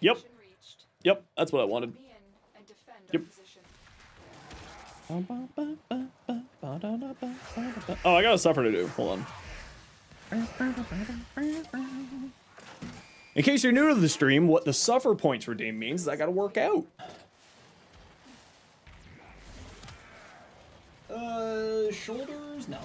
[SPEAKER 1] Yep.
[SPEAKER 3] Location reached.
[SPEAKER 1] Yep, that's what I wanted.
[SPEAKER 3] Me in and defend
[SPEAKER 1] Yep.
[SPEAKER 3] our position.
[SPEAKER 1] Oh, I got a suffer to do. Hold on. In case you're new to the stream, what the suffer points redeem means is I gotta work out. Shoulders? No.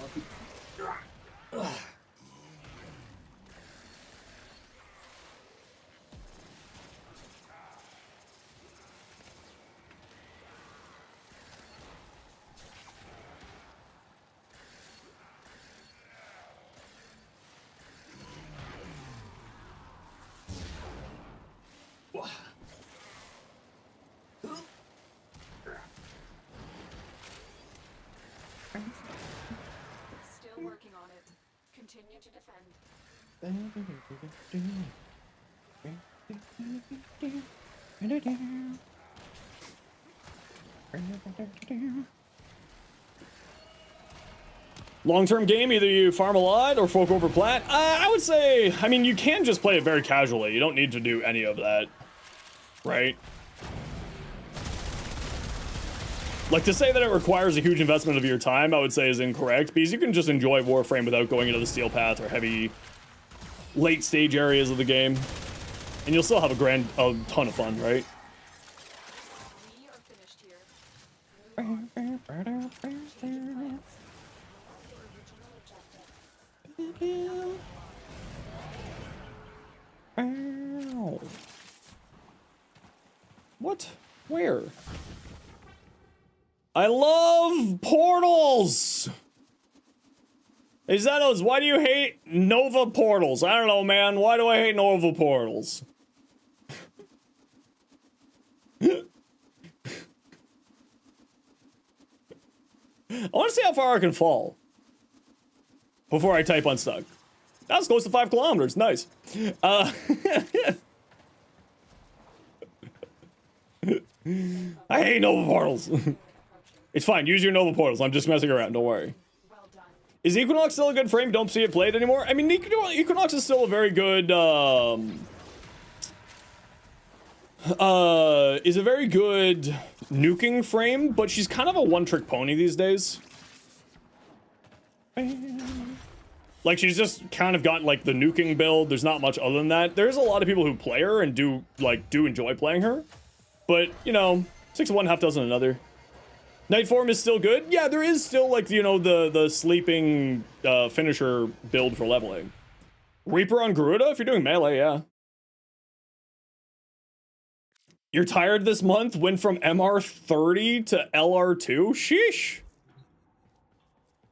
[SPEAKER 3] Still working on it. Continue to defend.
[SPEAKER 1] Long-term game, either you farm a lot or folk over plat. I would say, I mean, you can just play it very casually. You don't need to do any of that, right? Like, to say that it requires a huge investment of your time, I would say is incorrect, because you can just enjoy Warframe without going into the steel path or heavy late-stage areas of the game. And you'll still have a ton of fun, right?
[SPEAKER 3] We are finished here. Move on. Change your plans. Your original objective.
[SPEAKER 1] What? Where? I love portals! Hey Zenos, why do you hate Nova portals? I don't know, man. Why do I hate Nova portals? I want to see how far I can fall before I type unstuck. That's close to 5 kilometers. Nice. I hate Nova portals. It's fine. Use your Nova portals. I'm just messing around. Don't worry.
[SPEAKER 3] Well done.
[SPEAKER 1] Is Equinox still a good frame? Don't see it played anymore. I mean, Equinox is still a very good, is a very good nuking frame, but she's kind of a one-trick pony these days. Like, she's just kind of got, like, the nuking build. There's not much other than that. There's a lot of people who play her and do enjoy playing her. But, you know, 6 of one, half dozen another. Night form is still good. Yeah, there is still, like, you know, the sleeping finisher build for leveling. Reaper on Garuda, if you're doing melee, yeah. You're tired this month? Went from MR30 to LR2? Sheesh.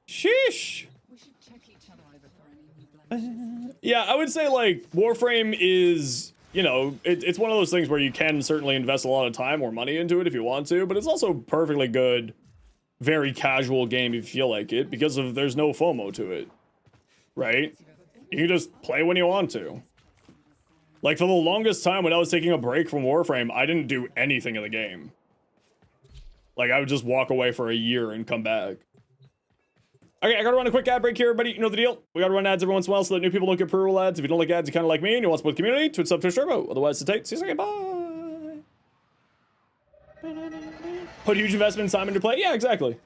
[SPEAKER 1] Sheesh.
[SPEAKER 6] We should check each other over for any new blemishes.
[SPEAKER 1] Yeah, I would say, like, Warframe is, you know, it's one of those things where you can certainly invest a lot of time or money into it if you want to, but it's also perfectly good, very casual game if you feel like it, because there's no FOMO to it, right? You can just play when you want to. Like, for the longest time when I was taking a break from Warframe, I didn't do anything in the game. Like, I would just walk away for a year and come back. Okay, I gotta run a quick ad break here, everybody. You know the deal. We gotta run ads every once in a while so that new people don't get pre-roll ads. If you don't like ads, you kinda like me and you want to support the community, Twitch sub, Twitch Turbo. Otherwise, it's tight. See you second. Bye. Put huge investment in time into play. Yeah, exactly.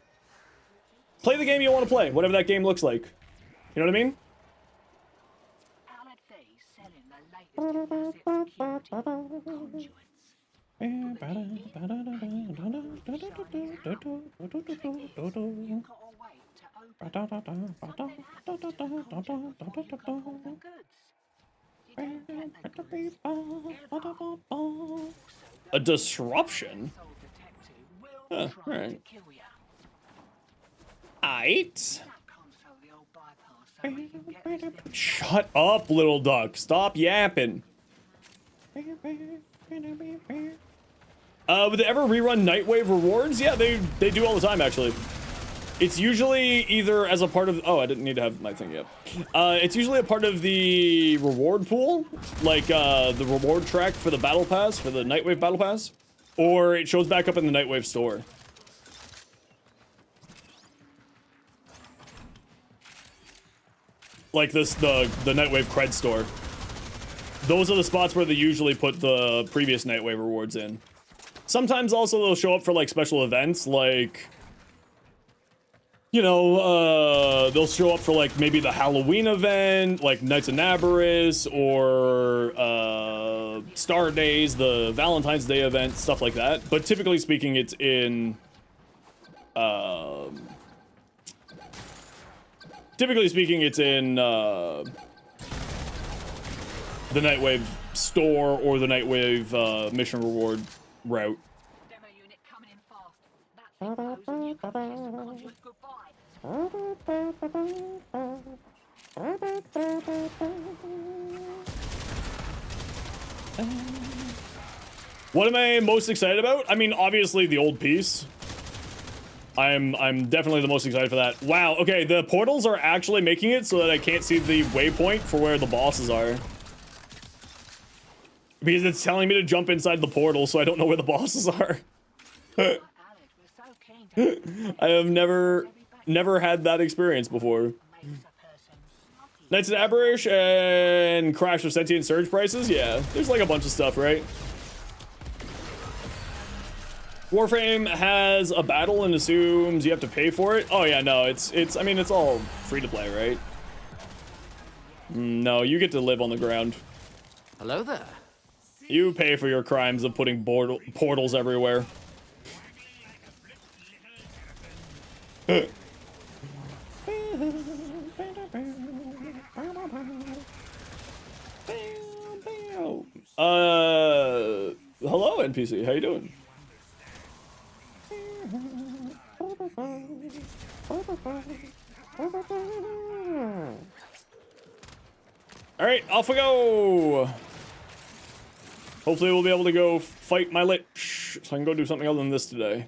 [SPEAKER 1] Play the game you want to play, whatever that game looks like. You know what I mean?
[SPEAKER 5] Allied Faye selling the latest in asset security conduits.
[SPEAKER 6] You can't wait to open.
[SPEAKER 1] A disruption? Huh, alright. Aight. Shut up, little duck. Stop yapping. Would they ever rerun Nightwave rewards? Yeah, they do all the time, actually. It's usually either as a part of... Oh, I didn't need to have my thing yet. It's usually a part of the reward pool. Like, the reward track for the Battle Pass, for the Nightwave Battle Pass. Or it shows back up in the Nightwave store. Like this, the Nightwave cred store. Those are the spots where they usually put the previous Nightwave rewards in. Sometimes also they'll show up for like special events, like, you know, they'll show up for like maybe the Halloween event, like Knights of Nabarus, or Star Days, the Valentine's Day event, stuff like that. But typically speaking, it's in the Nightwave store or the Nightwave mission reward route.
[SPEAKER 5] Demo unit coming in fast. That's it, close. You can kiss the conduit goodbye.
[SPEAKER 1] What am I most excited about? I mean, obviously the old piece. I'm definitely the most excited for that. Wow, okay, the portals are actually making it so that I can't see the waypoint for where the bosses are. Because it's telling me to jump inside the portal, so I don't know where the bosses are.
[SPEAKER 5] Alex, we're so keen to
[SPEAKER 1] I have never had that experience before.
[SPEAKER 5] makes a person snotty.
[SPEAKER 1] Knights of Aberish and Crash of Sentient Surge prices? Yeah, there's like a bunch of stuff, right? Warframe has a battle and assumes you have to pay for it. Oh yeah, no, I mean, it's all free to play, right? No, you get to live on the ground.
[SPEAKER 7] Hello there.
[SPEAKER 1] You pay for your crimes of putting portals everywhere. Hello NPC, how you doing? All right, off we go. Hopefully we'll be able to go fight my lich, so I can go do something other than this today.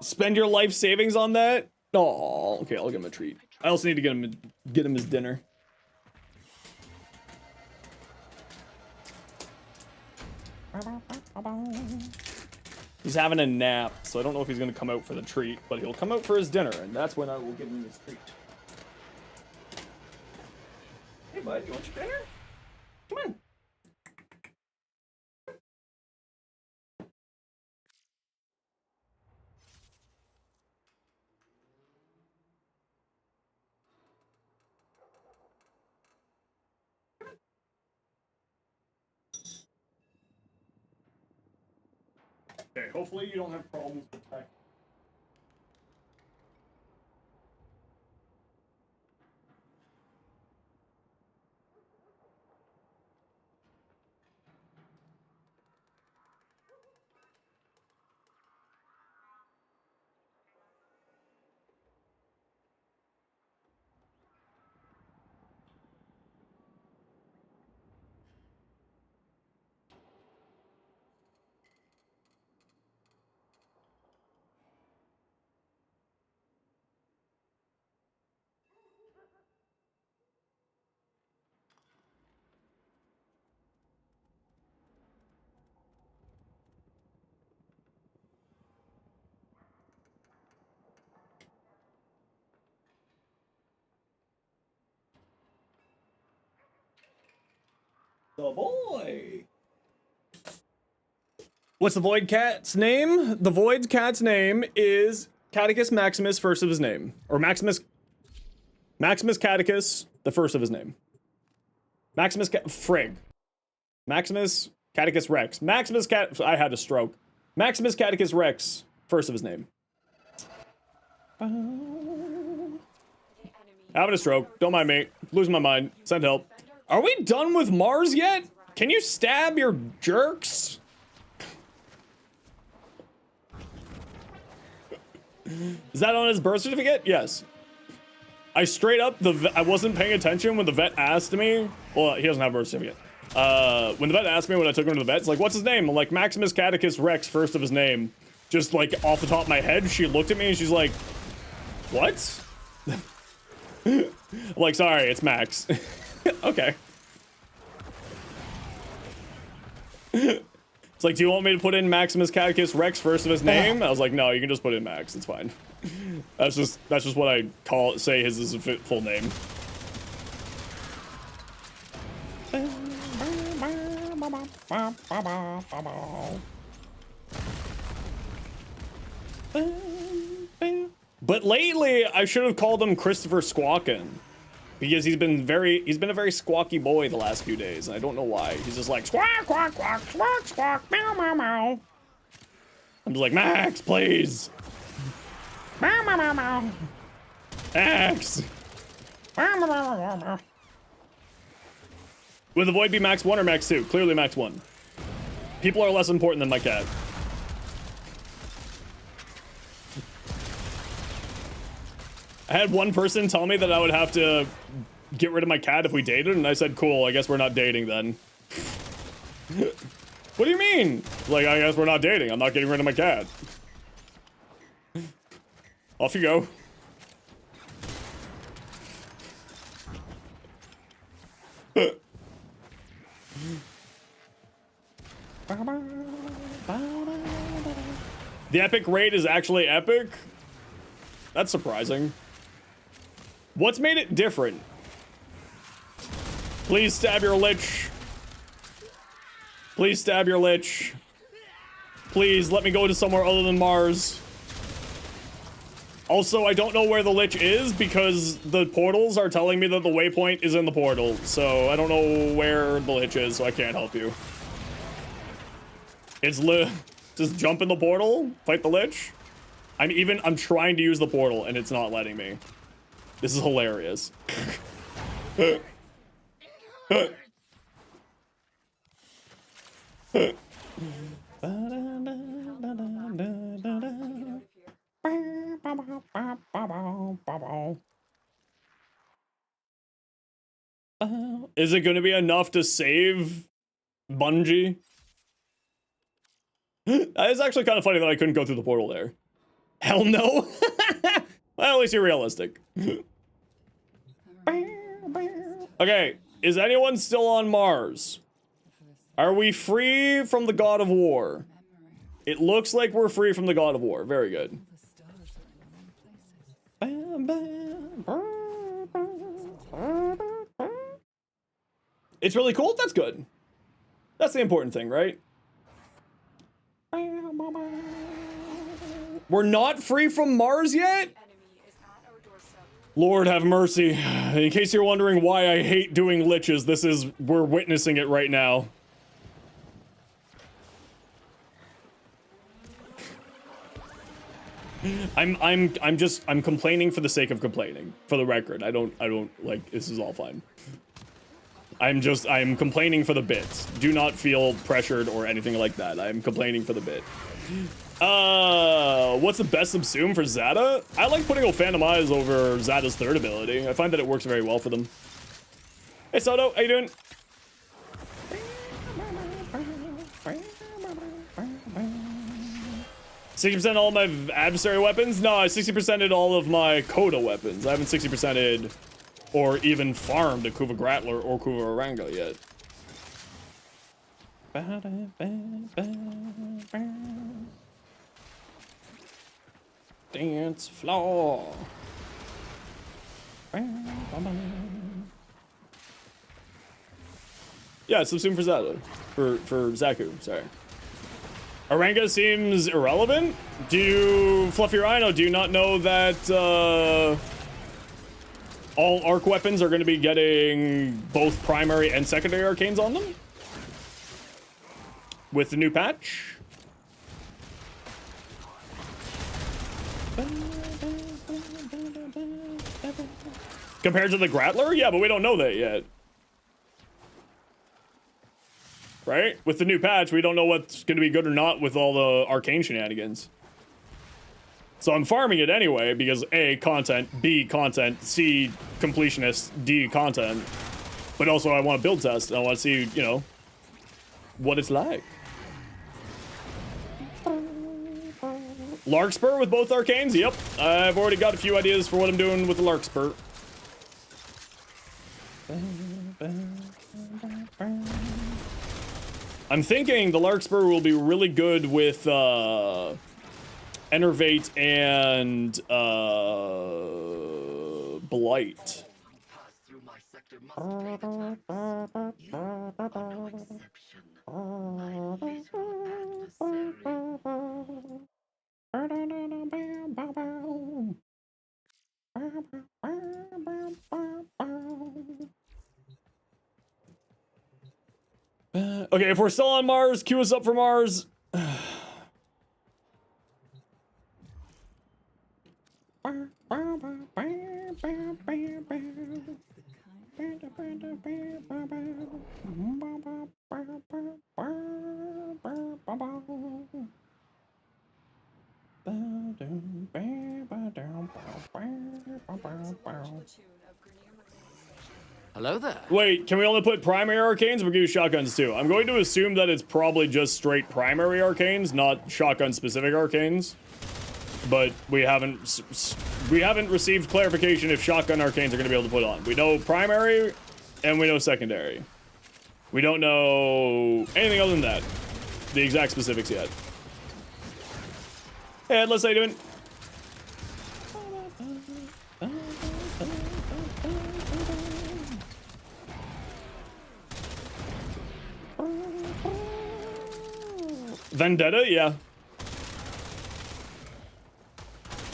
[SPEAKER 1] Spend your life savings on that? Oh, okay, I'll give him a treat. I also need to get him his dinner. He's having a nap, so I don't know if he's gonna come out for the treat, but he'll come out for his dinner, and that's when I will give him his treat. Hey bud, you want your dinner? Come on. Okay, hopefully you don't have problems with tech. The boy. What's the Void Cat's name? The Void Cat's name is Catechus Maximus, first of his name. Or Maximus Catechus, the first of his name. Frig. Maximus Catechus Rex. I had a stroke. Maximus Catechus Rex, first of his name. Having a stroke. Don't mind me. Losing my mind. Send help. Are we done with Mars yet? Can you stab your jerks? Is that on his birth certificate? Yes. I straight up, I wasn't paying attention when the vet asked me. Well, he doesn't have a birth certificate. When the vet asked me when I took him to the vet, it's like, what's his name? I'm like, Maximus Catechus Rex, first of his name. just like off the top of my head, she looked at me and she's like, what? I'm like, sorry, it's Max. Okay. It's like, do you want me to put in Maximus Catechus Rex first of his name? I was like, no, you can just put in Max. It's fine. That's just what I say his is a full name. But lately, I should have called him Christopher Squawkin'. Because he's been a very squawky boy the last few days, and I don't know why. He's just like, squawk, squawk, squawk, squawk, squawk, meow, meow, meow. I'm just like, Max, please. Meow, meow, meow, meow. Max. Meow, meow, meow, meow, meow. Would the void be Max 1 or Max 2? Clearly Max 1. People are less important than my cat. I had one person tell me that I would have to get rid of my cat if we dated, and I said, cool, I guess we're not dating then. What do you mean? Like, I guess we're not dating. I'm not getting rid of my cat. Off you go. The epic raid is actually epic? That's surprising. What's made it different? Please stab your lich. Please stab your lich. Please let me go to somewhere other than Mars. Also, I don't know where the lich is because the portals are telling me that the waypoint is in the portal. So I don't know where the lich is, so I can't help you. It's just jump in the portal, fight the lich. I'm trying to use the portal and it's not letting me. This is hilarious. Is it going to be enough to save Bungie? It's actually kind of funny that I couldn't go through the portal there. Hell no. Well, at least you're realistic. Okay, is anyone still on Mars? Are we free from the God of War? It looks like we're free from the God of War. Very good. It's really cool? That's good. That's the important thing, right? We're not free from Mars yet? Lord have mercy. In case you're wondering why I hate doing liches, we're witnessing it right now. I'm complaining for the sake of complaining. For the record, I don't like, this is all fine. I'm complaining for the bits. Do not feel pressured or anything like that. I'm complaining for the bit. What's the best subsume for Zata? I like putting Phantom Eyes over Zata's third ability. I find that it works very well for them. Hey Soto, how you doing? 60% all of my adversary weapons? No, I 60%ed all of my Coda weapons. I haven't 60%ed or even farmed a Kuva Grattler or Kuva Oranga yet. Dance floor. Yeah, subsume for Zata. For Zaku, sorry. Oranga seems irrelevant. Fluffy Rhino, do you not know that all arc weapons are going to be getting both primary and secondary arcanes on them? With the new patch? Compared to the Grattler? Yeah, but we don't know that yet. Right? With the new patch, we don't know what's going to be good or not with all the arcane shenanigans. So I'm farming it anyway because A, content, B, content, C, completionist, D, content. But also I want to build test and I want to see, you know, what it's like. Larkspur with both arcanes? Yep. I've already got a few ideas for what I'm doing with the Larkspur. I'm thinking the Larkspur will be really good with Enervate and Blight. Okay, if we're still on Mars, queue us up for Mars.
[SPEAKER 7] Hello there.
[SPEAKER 1] Wait, can we only put primary arcanes? We'll use shotguns too. I'm going to assume that it's probably just straight primary arcanes, not shotgun specific arcanes. But we haven't received clarification if shotgun arcanes are going to be able to put on. We know primary and we know secondary. We don't know anything other than that. The exact specifics yet. Hey, Headless, how you doing? Vendetta, yeah.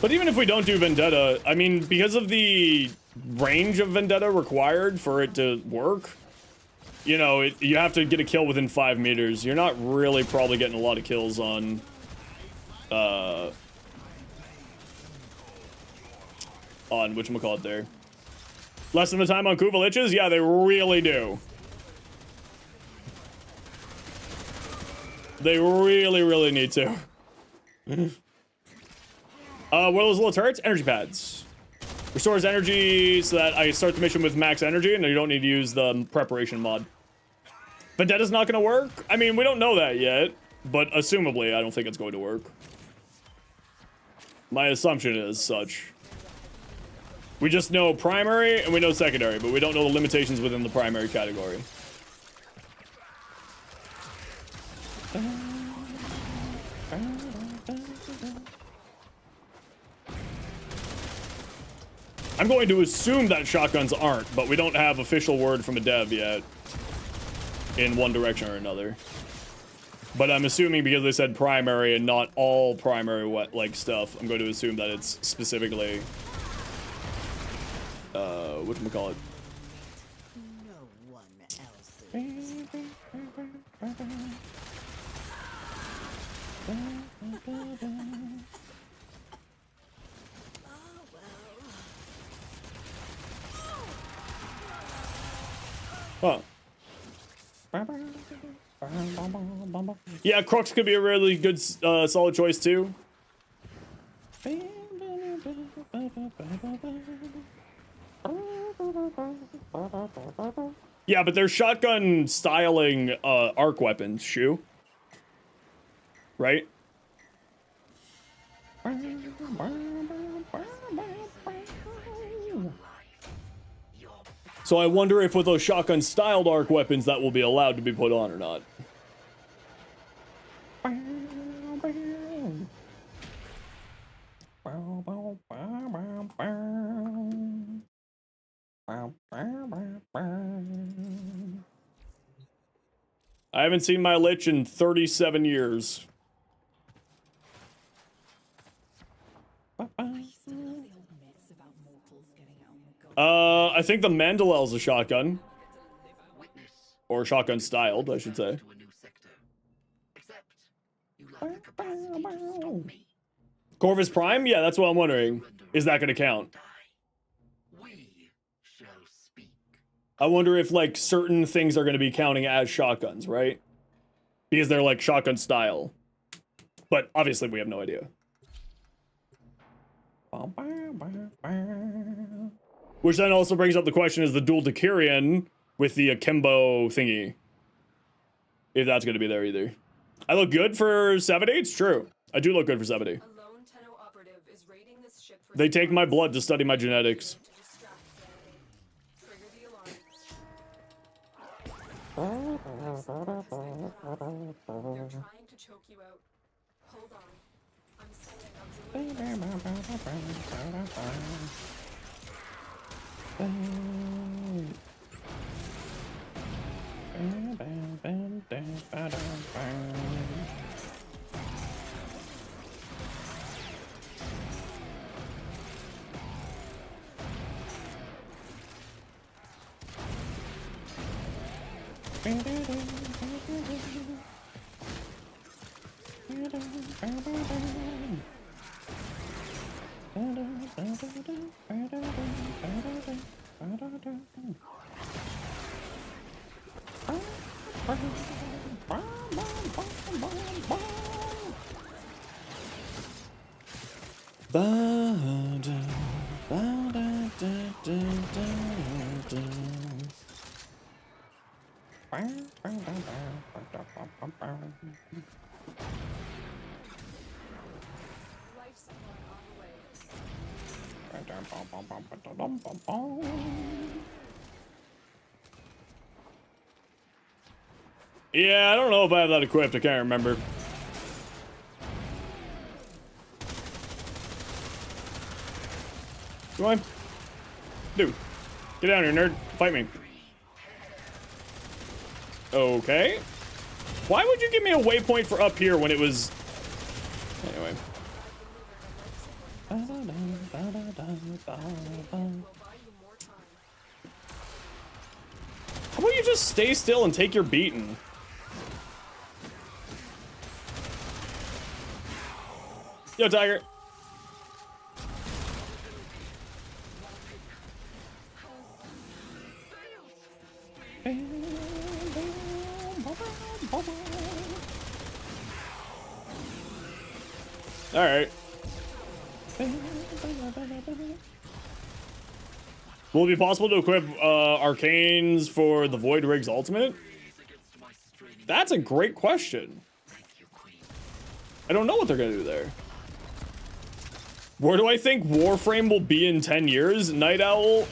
[SPEAKER 1] But even if we don't do Vendetta, I mean, because of the range of Vendetta required for it to work, you know, you have to get a kill within 5 meters. You're not really probably getting a lot of kills on, whatchamacallit there. Less than the time on Kuva Liches? Yeah, they really do. They really, really need to. What are those little turrets? Energy pads. Restores energy so that I start the mission with max energy and you don't need to use the preparation mod. Vendetta's not gonna work? I mean, we don't know that yet, but assumably, I don't think it's going to work. My assumption is such. We just know primary and we know secondary, but we don't know the limitations within the primary category. I'm going to assume that shotguns aren't, but we don't have official word from a dev yet in one direction or another. But I'm assuming because they said primary and not all primary like stuff, I'm going to assume that it's specifically whatchamacallit.
[SPEAKER 6] No one else.
[SPEAKER 1] Huh. Yeah, Crux could be a really good, solid choice too. Yeah, but they're shotgun styling arc weapons, Shu. Right? So I wonder if with those shotgun styled arc weapons that will be allowed to be put on or not. I haven't seen my Lich in 37 years. I think the Mandalel's a shotgun. Or shotgun styled, I should say. Corvus Prime? Yeah, that's what I'm wondering. Is that going to count? I wonder if, like, certain things are going to be counting as shotguns, right? Because they're, like, shotgun style. But, obviously, we have no idea. Which then also brings up the question, is the dual Dakirian with the akimbo thingy? If that's going to be there either. I look good for 70? It's true. I do look good for 70.
[SPEAKER 3] A lone
[SPEAKER 1] They take my blood to study my genetics.
[SPEAKER 3] To distract the enemy. Trigger the alarm. They're trying to choke you out. Hold on. I'm sending life support on the way.
[SPEAKER 1] Yeah, I don't know if I have that equipped. I can't remember. Come on. Dude. Get down here, nerd. Fight me. Okay. Why would you give me a waypoint for up here when it was... Anyway.
[SPEAKER 3] Will buy you more time.
[SPEAKER 1] How about you just stay still and take your beating? Yo, Tiger. All right. Will it be possible to equip arcanes for the Void Rig's ultimate? That's a great question. I don't know what they're gonna do there. Where do I think Warframe will be in 10 years? Night Owl,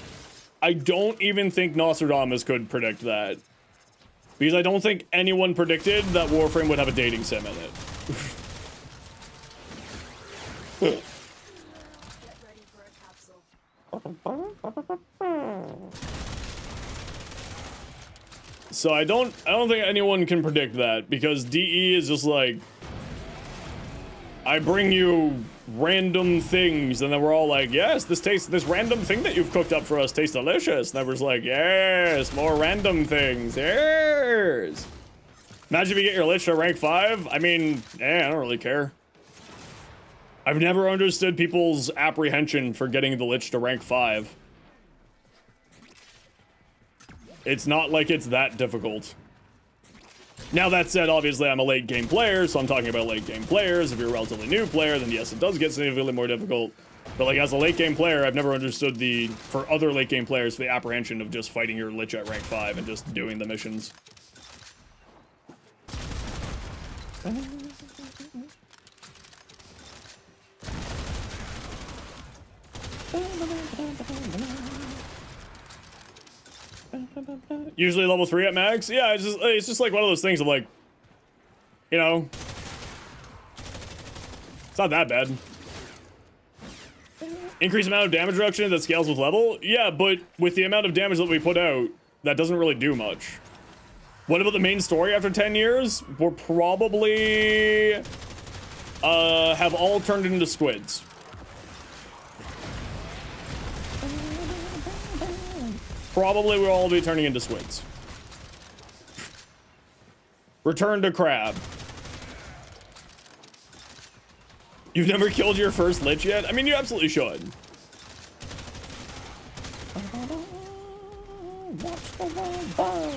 [SPEAKER 1] I don't even think Nostradamus could predict that. Because I don't think anyone predicted that Warframe would have a dating sim in it.
[SPEAKER 3] Get ready for a capsule.
[SPEAKER 1] So I don't think anyone can predict that, because DE is just like, I bring you random things, and then we're all like, yes, this random thing that you've cooked up for us tastes delicious. And then we're just like, yes, more random things. Yes. Imagine if you get your Lich to rank 5. I mean, I don't really care. I've never understood people's apprehension for getting the Lich to rank 5. It's not like it's that difficult. Now, that said, obviously, I'm a late game player, so I'm talking about late game players. If you're a relatively new player, then yes, it does get significantly more difficult. But, like, as a late game player, I've never understood for other late game players, the apprehension of just fighting your Lich at rank 5 and just doing the missions. Usually level 3 at max. Yeah, it's just like one of those things of like, you know, it's not that bad. Increased amount of damage reduction that scales with level. Yeah, but with the amount of damage that we put out, that doesn't really do much. What about the main story after 10 years? We're probably have all turned into squids. Probably we'll all be turning into squids. Return to crab. You've never killed your first Lich yet? I mean, you absolutely should. Watch the world burn.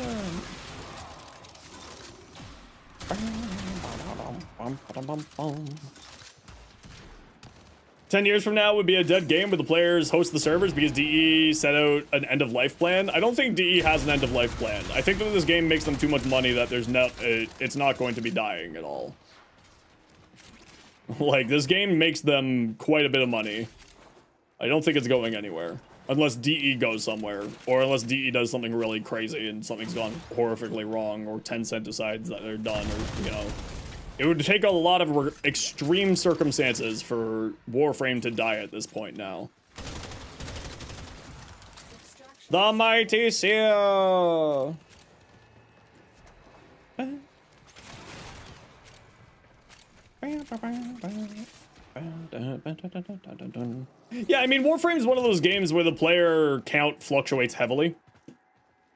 [SPEAKER 1] 10 years from now would be a dead game where the players host the servers because DE set out an end-of-life plan. I don't think DE has an end-of-life plan. I think that this game makes them too much money that it's not going to be dying at all. Like, this game makes them quite a bit of money. I don't think it's going anywhere. Unless DE goes somewhere. Or unless DE does something really crazy and something's gone horrifically wrong. Or Tencent decides that they're done. Or, you know. It would take a lot of extreme circumstances for Warframe to die at this point now. The Mighty Seer! Yeah, I mean, Warframe is one of those games where the player count fluctuates heavily.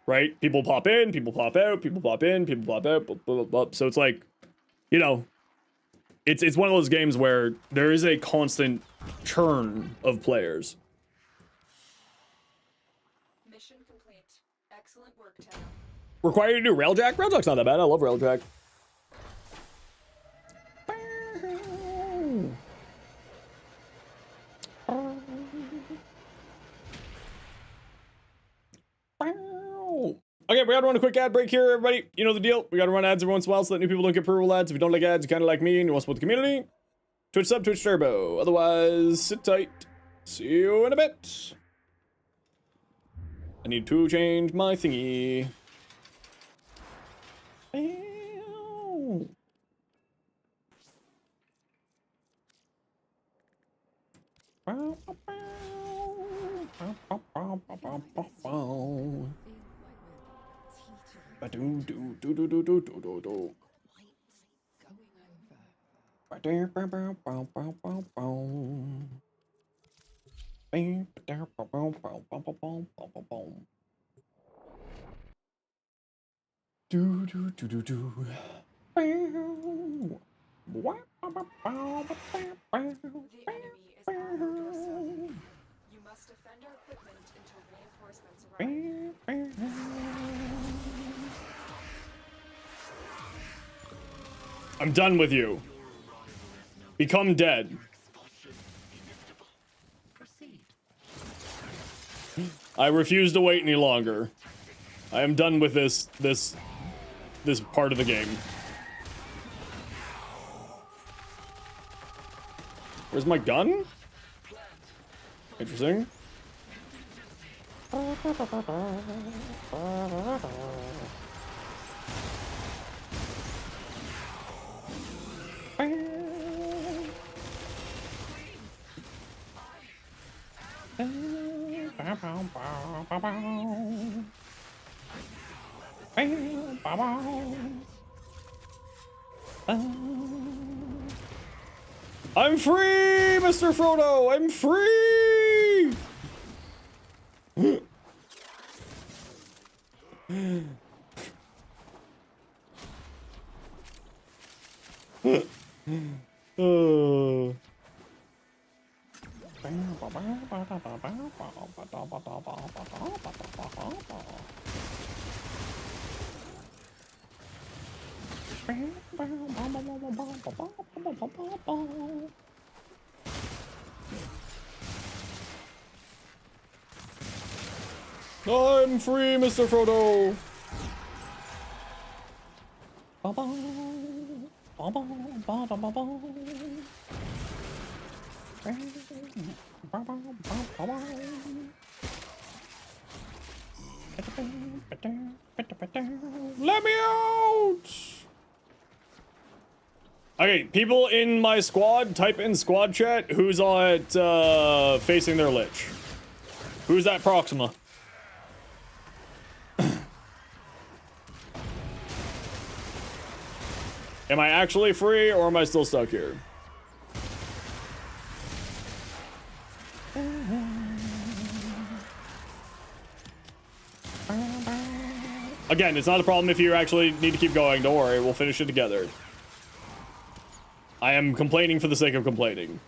[SPEAKER 1] Right? People pop in, people pop out, people pop in, people pop out, blah, blah, blah, blah. So it's like, you know, it's one of those games where there is a constant churn of players.
[SPEAKER 3] Mission complete. Excellent work, Tao.
[SPEAKER 1] Required to do Railjack? Railjack's not that bad. I love Railjack. Okay, we gotta run a quick ad break here, everybody. You know the deal. We gotta run ads every once in a while so that new people don't get approval ads. If you don't like ads, you kinda like me and you want to support the community, Twitch sub, Twitch turbo. Otherwise, sit tight. See you in a bit. I need to change my thingy.
[SPEAKER 3] The enemy is on our doorstep. You must defend our equipment until reinforcements arrive.
[SPEAKER 1] I'm done with you. Become dead. I refuse to wait any longer. I am done with this part of the game. Where's my gun? Interesting. I'm free, Mr. Frodo! I'm free! I'm free, Mr. Frodo! Let me out! Okay, people in my squad, type in squad chat who's at facing their lich. Who's at Proxima? Am I actually free, or am I still stuck here? Again, it's not a problem if you actually need to keep going. Don't worry, we'll finish it together. I am complaining for the sake of complaining.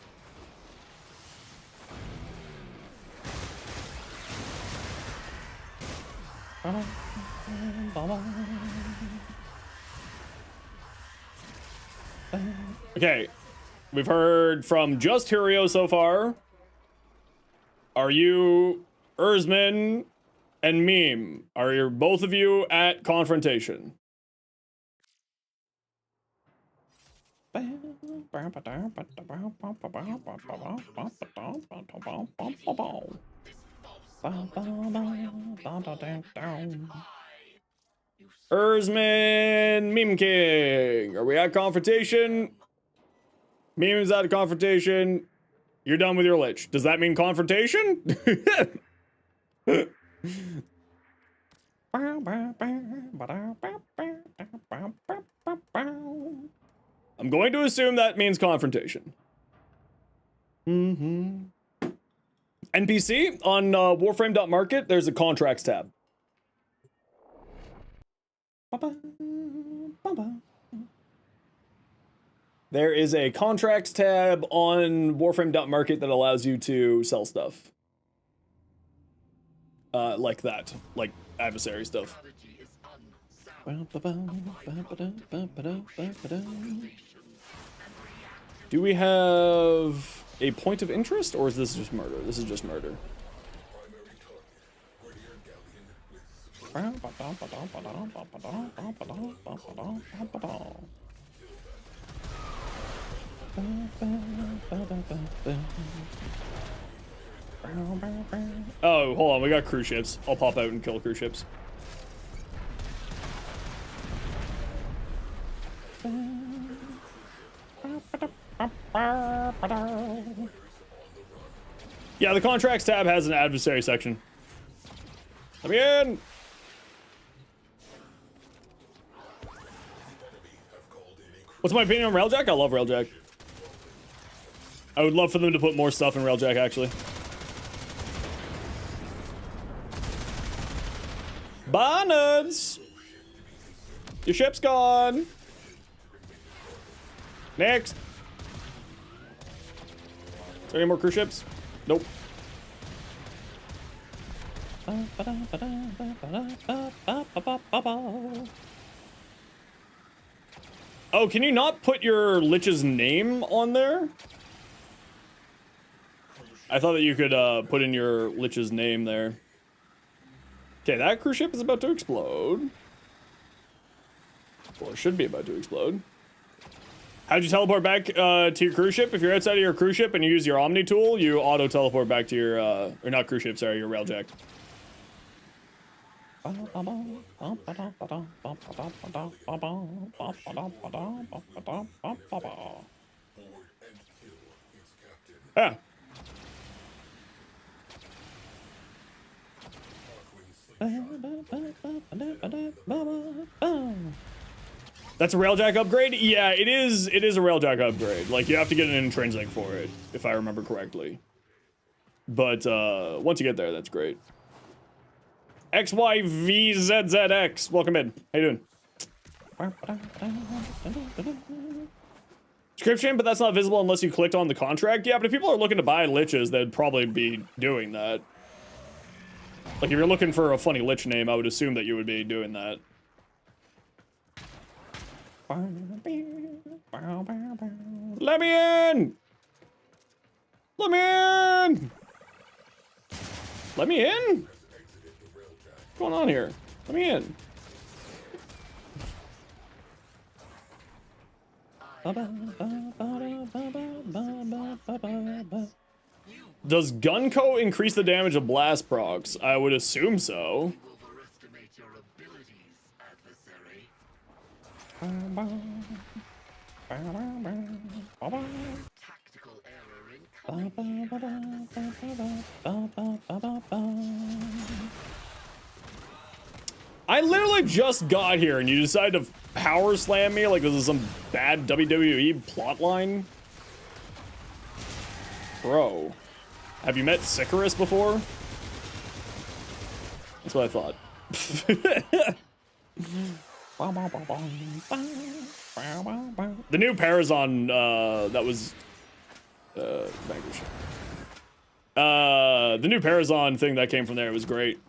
[SPEAKER 1] Okay, we've heard from just Hurio so far. Are you Erzman and Meme? Are you both of you at confrontation? Erzman Meme King. Are we at confrontation? Meme's at confrontation. You're done with your lich. Does that mean confrontation? I'm going to assume that means confrontation. NPC on Warframe.market, there's a contracts tab. There is a contracts tab on Warframe.market that allows you to sell stuff. Like that. Like adversary stuff. Do we have a point of interest, or is this just murder? This is just murder. Oh, hold on, we got cruise ships. I'll pop out and kill cruise ships. Yeah, the contracts tab has an adversary section. Let me in! What's my opinion on Railjack? I love Railjack. I would love for them to put more stuff in Railjack, actually. Bonnets! Your ship's gone! Next! Is there any more cruise ships? Nope. Oh, can you not put your lich's name on there? I thought that you could put in your lich's name there. Okay, that cruise ship is about to explode. Or should be about to explode. How'd you teleport back to your cruise ship? If you're outside of your cruise ship and you use your Omni tool, you auto teleport back to your, or not cruise ship, sorry, your Railjack. Yeah. That's a Railjack upgrade? Yeah, it is a Railjack upgrade. Like, you have to get an intrinsic for it, if I remember correctly. But, once you get there, that's great. XYVZZX, welcome in. How you doing? Description, but that's not visible unless you clicked on the contract. Yeah, but if people are looking to buy liches, they'd probably be doing that. Like, if you're looking for a funny lich name, I would assume that you would be doing that. Let me in! Let me in! Let me in? What's going on here? Let me in. Does Gunco increase the damage of blast procs? I would assume so. I literally just got here and you decided to power slam me like this is some bad WWE plotline? Bro. Have you met Sicarus before? That's what I thought. The new Parazon, that was, Vanquish. The new Parazon thing that came from there was great.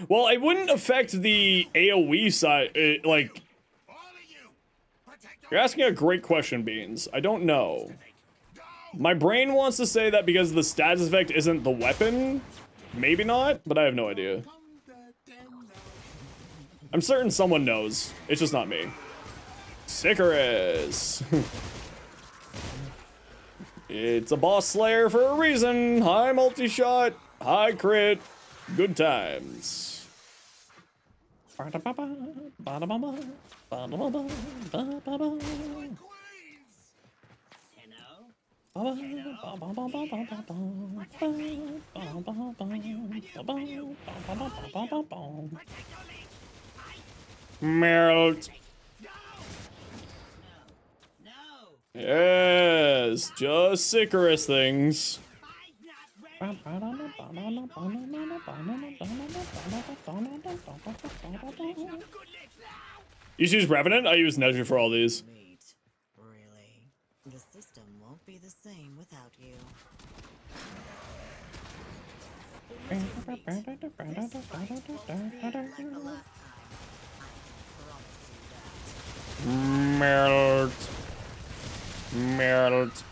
[SPEAKER 1] Well, it wouldn't affect the AoE side, like... You're asking a great question, Beans. I don't know. My brain wants to say that because the status effect isn't the weapon, Maybe not, but I have no idea. I'm certain someone knows. It's just not me. Sicarus. It's a boss slayer for a reason. High multi-shot, high crit, good times. Melt. Yes, just Sicarus things. You use Revenant? I use Neju for all these.
[SPEAKER 6] Meat. Really? The system won't be the same without you. This fight will be like the last time. I can promise you that.
[SPEAKER 1] Melt. Melt.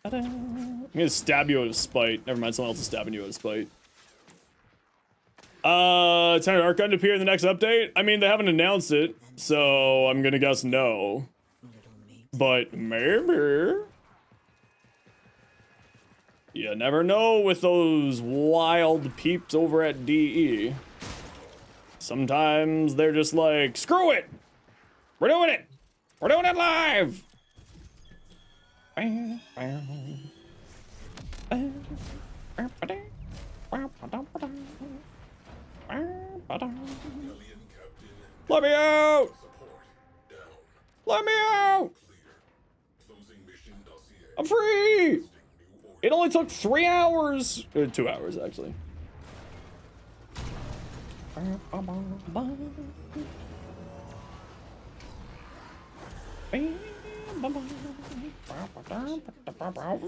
[SPEAKER 1] I'm gonna stab you out of spite. Never mind, someone else is stabbing you out of spite. Tenor Arc Gun to appear in the next update? I mean, they haven't announced it, so I'm gonna guess no.
[SPEAKER 6] Little meat.
[SPEAKER 1] But maybe. You never know with those wild peeps over at DE. Sometimes they're just like, screw it! We're doing it! We're doing it live! Let me out! Let me out! I'm free! It only took 3 hours. 2 hours, actually.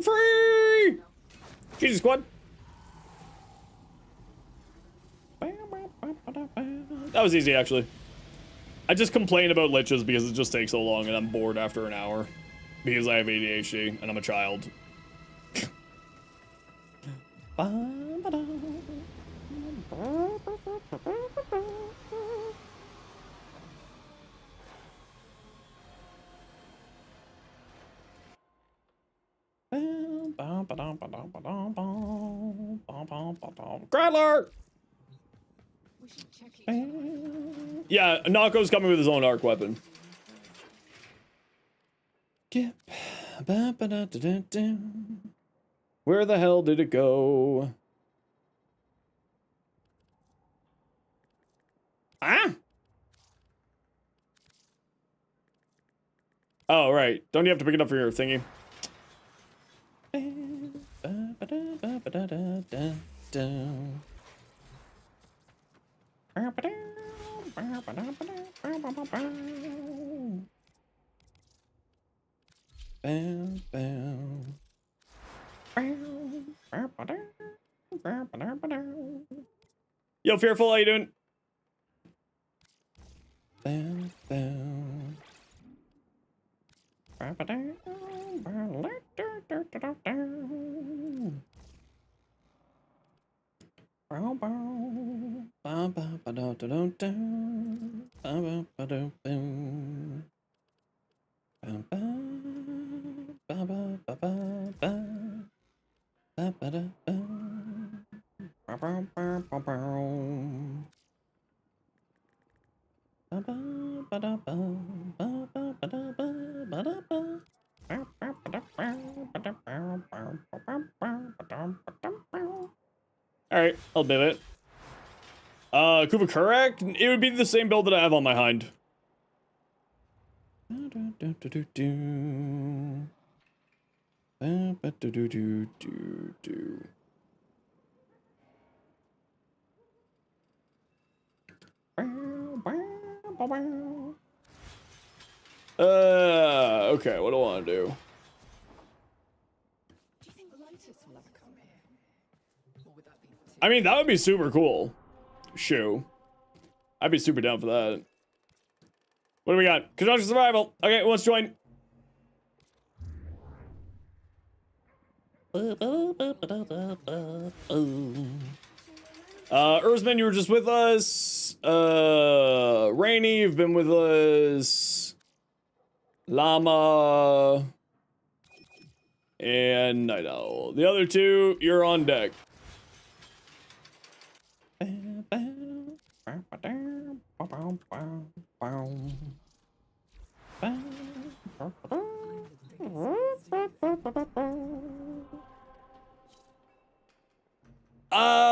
[SPEAKER 1] Free! Jesus, squad. That was easy, actually. I just complain about liches because it just takes so long and I'm bored after an hour. Because I have ADHD and I'm a child. Grattler!
[SPEAKER 3] We should check each other.
[SPEAKER 1] Yeah, Nako's coming with his own arc weapon. Where the hell did it go? Ah! Oh, right. Don't you have to pick it up for your thingy? Yo, Fearful, how you doing? Alright, I'll admit it. Kuva correct? It would be the same build that I have on my hind. Okay, what do I want to do?
[SPEAKER 3] Do you think Lotus will ever come here? Or would that be too...
[SPEAKER 1] I mean, that would be super cool. Shoo. I'd be super down for that. What do we got? Construction survival. Okay, who wants to join? Erzman, you were just with us. Rainy, you've been with us. Llama. And Night Owl. The other two, you're on deck.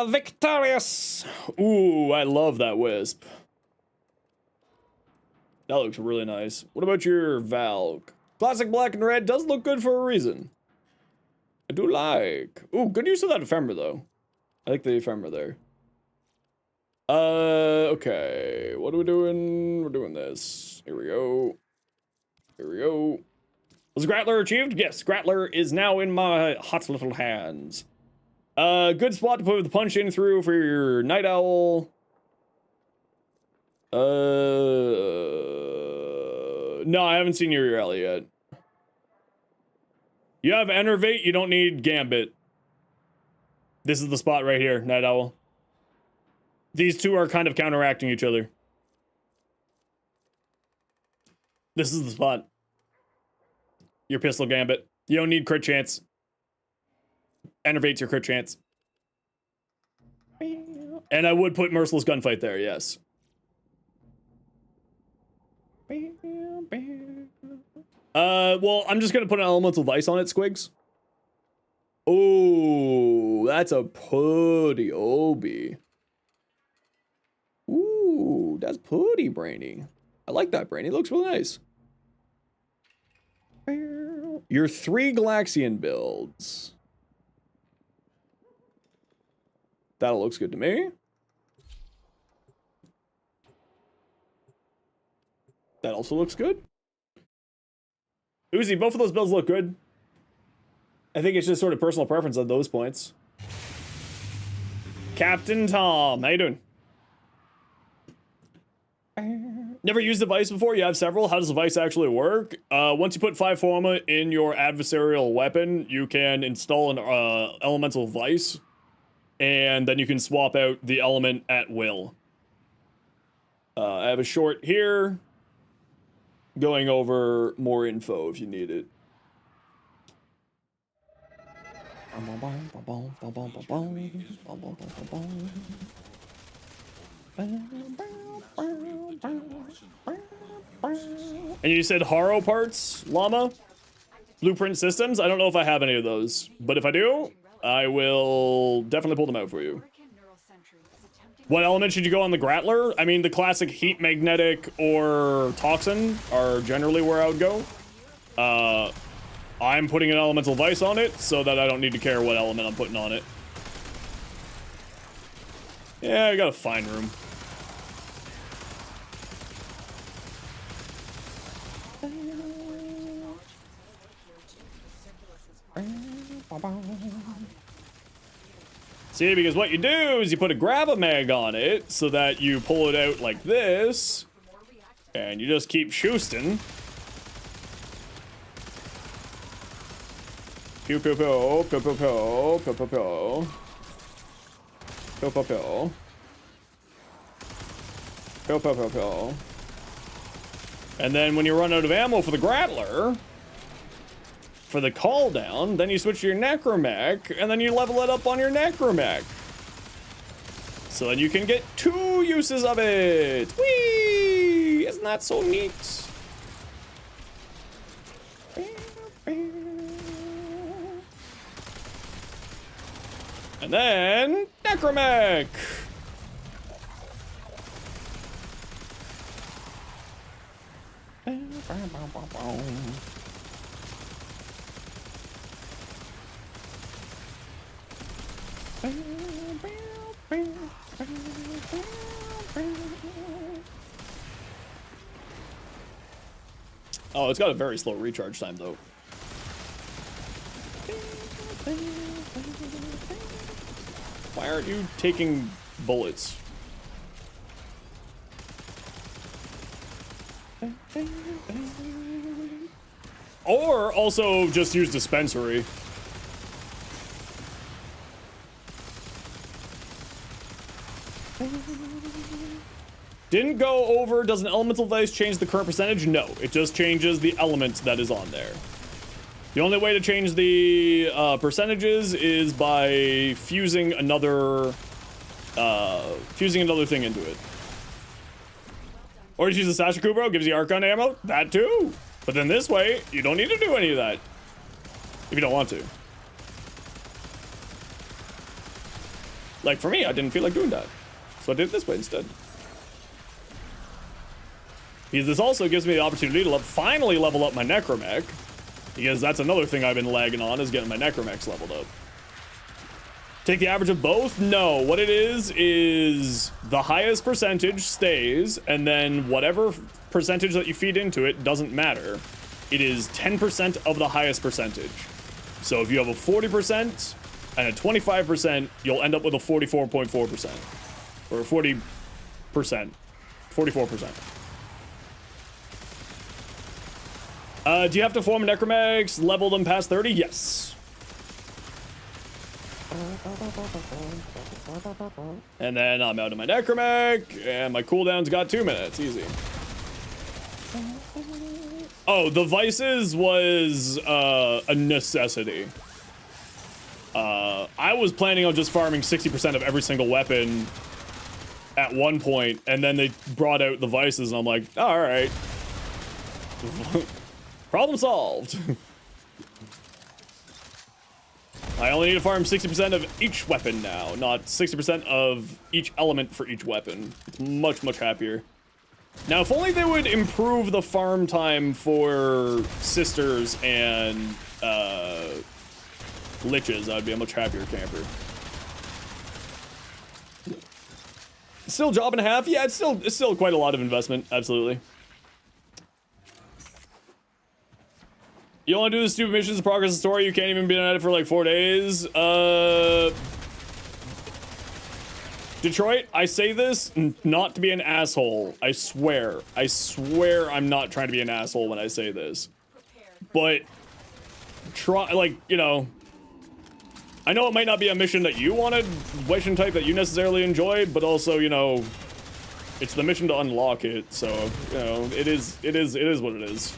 [SPEAKER 1] Victorious! Ooh, I love that wisp. That looks really nice. What about your Valk? Classic black and red does look good for a reason. I do like. Ooh, good use of that ephemera though. I like the ephemera there. Okay. What are we doing? We're doing this. Here we go. Here we go. Was Grattler achieved? Yes, Grattler is now in my hot little hands. Good spot to put the punch in through for your Night Owl. No, I haven't seen your rally yet. You have Enervate, you don't need Gambit. This is the spot right here, Night Owl. These two are kind of counteracting each other. This is the spot. Your Pistol Gambit. You don't need crit chance. Enervate's your crit chance. And I would put Merciless Gunfight there, yes. Well, I'm just gonna put an Elemental Vice on it, Squigs. Oh, that's a pretty Obi. Ooh, that's pretty brainy. I like that brainy. It looks really nice. Your 3 Galaxian builds. That looks good to me. That also looks good. Uzi, both of those builds look good. I think it's just sort of personal preference at those points. Captain Tom, how you doing? Never used a Vice before? You have several? How does the Vice actually work? Once you put 5 Forma in your adversarial weapon, you can install an Elemental Vice. And then you can swap out the element at will. I have a short here. Going over more info if you need it. And you said Haro parts, Llama? Blueprint systems? I don't know if I have any of those. But if I do, I will definitely pull them out for you. What element should you go on the Grattler? I mean, the classic Heat Magnetic or Toxin are generally where I would go. I'm putting an Elemental Vice on it so that I don't need to care what element I'm putting on it. Yeah, I got a fine room. See, because what you do is you put a Grab-A-Mag on it so that you pull it out like this, and you just keep shoosting. Pew pew pew, pew pew pew, pew pew pew. Pew pew pew. Pew pew pew pew. And then when you run out of ammo for the Grattler, for the call down, then you switch to your Necromech, and then you level it up on your Necromech. So then you can get 2 uses of it. Whee! Isn't that so neat? And then Necromech. Oh, it's got a very slow recharge time, though. Why aren't you taking bullets? Or also just use dispensary. Didn't go over, does an elemental device change the current percentage? No, it just changes the element that is on there. The only way to change the percentages is by fusing another thing into it. Or just use the Sasha Kubro, gives you Archon ammo, that too. But then this way, you don't need to do any of that. If you don't want to. Like for me, I didn't feel like doing that. So I did it this way instead. Because this also gives me the opportunity to finally level up my Necromech. Because that's another thing I've been lagging on, is getting my Necromechs leveled up. Take the average of both? No, what it is the highest percentage stays, and then whatever percentage that you feed into it doesn't matter. It is 10% of the highest percentage. So if you have a 40% and a 25%, you'll end up with a 44.4%. Or 40%. 44%. Do you have to form Necromechs, level them past 30? Yes. And then I'm out of my Necromech, and my cooldown's got 2 minutes. Easy. Oh, the Vices was a necessity. I was planning on just farming 60% of every single weapon at one point, and then they brought out the Vices, and I'm like, oh, all right. Problem solved. I only need to farm 60% of each weapon now, not 60% of each element for each weapon. It's much, much happier. Now, if only they would improve the farm time for Sisters and Liches, I'd be a much happier camper. Still job and a half? Yeah, it's still quite a lot of investment, absolutely. You only do the stupid missions to progress the story, you can't even be at it for like 4 days. Detroit, I say this not to be an asshole. I swear I'm not trying to be an asshole when I say this. But try, like, you know, I know it might not be a mission that you wanted, mission type that you necessarily enjoyed, but also, you know, it's the mission to unlock it, so, you know, it is what it is.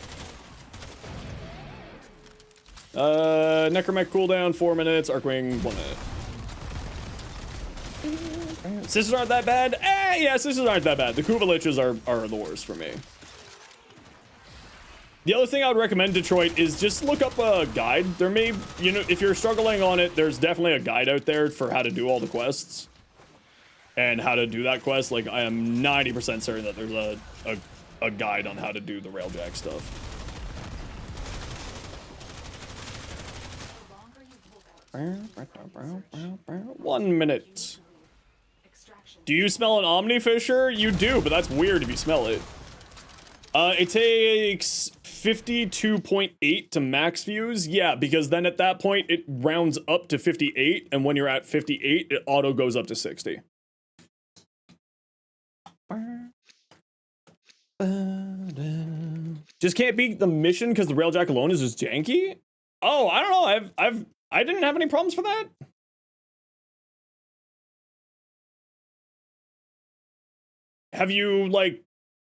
[SPEAKER 1] Necromech cooldown 4 minutes, Archwing 1 minute. Sisters aren't that bad? Yeah, Sisters aren't that bad. The Kuva Liches are the worst for me. The other thing I would recommend, Detroit, is just look up a guide. There may, you know, if you're struggling on it, there's definitely a guide out there for how to do all the quests. And how to do that quest. Like, I am 90% certain that there's a guide on how to do the Railjack stuff. 1 minute. Do you smell an Omnifisher? You do, but that's weird if you smell it. It takes 52.8 to max fuse. Yeah, because then at that point it rounds up to 58, and when you're at 58, it auto goes up to 60. Just can't beat the mission because the Railjack alone is just janky? Oh, I don't know. I didn't have any problems for that. Have you, like,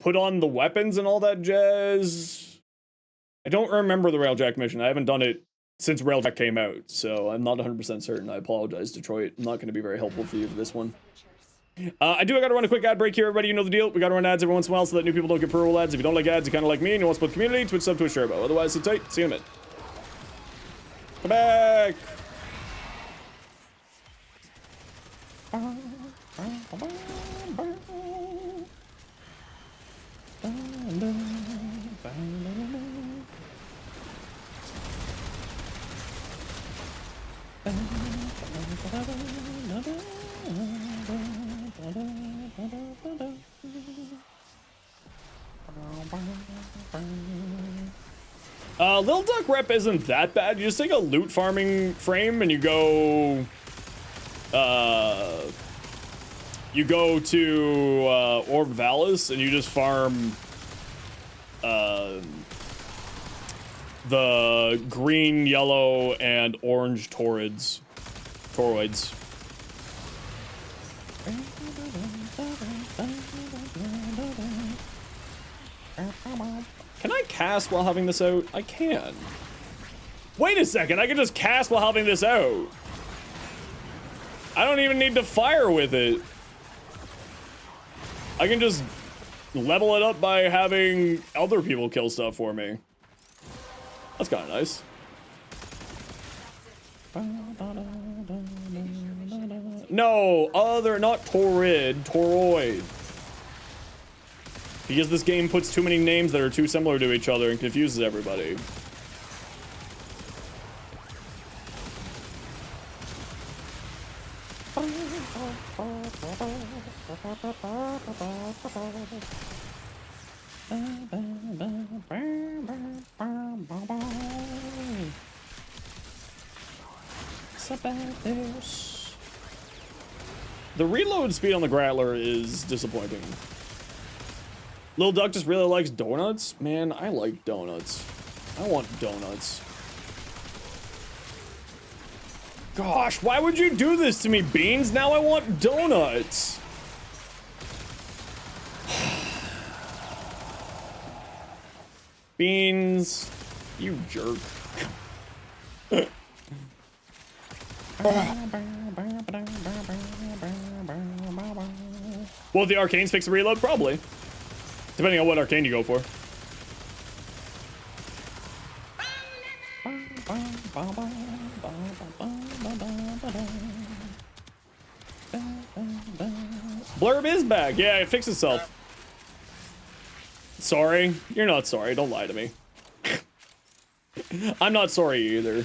[SPEAKER 1] put on the weapons and all that jazz? I don't remember the Railjack mission. I haven't done it since Railjack came out, so I'm not 100% certain. I apologize, Detroit. I'm not going to be very helpful for you for this one. I gotta run a quick ad break here, everybody. You know the deal. We gotta run ads every once in a while so that new people don't get pro ads. If you don't like ads, you kind of like me and you want to support the community, Twitch sub, Twitch Turbo. Otherwise, sit tight. See you in a minute. Come back. Little Duck Rep isn't that bad. You just take a loot farming frame and you go to Orb Valis and you just farm the green, yellow, and orange toroids. Can I cast while having this out? I can. Wait a second, I can just cast while having this out. I don't even need to fire with it. I can just level it up by having other people kill stuff for me. That's kind of nice. No, not Torrid, Toroid. Because this game puts too many names that are too similar to each other and confuses everybody. What's about this? The reload speed on the Grattler is disappointing. Lil Duck just really likes donuts? Man, I like donuts. I want donuts. Gosh, why would you do this to me, Beans? Now I want donuts. Beans, you jerk. Will the arcanes fix the reload? Probably. Depending on what arcane you go for. Blurb is back. Yeah, it fixed itself. Sorry? You're not sorry. Don't lie to me. I'm not sorry either.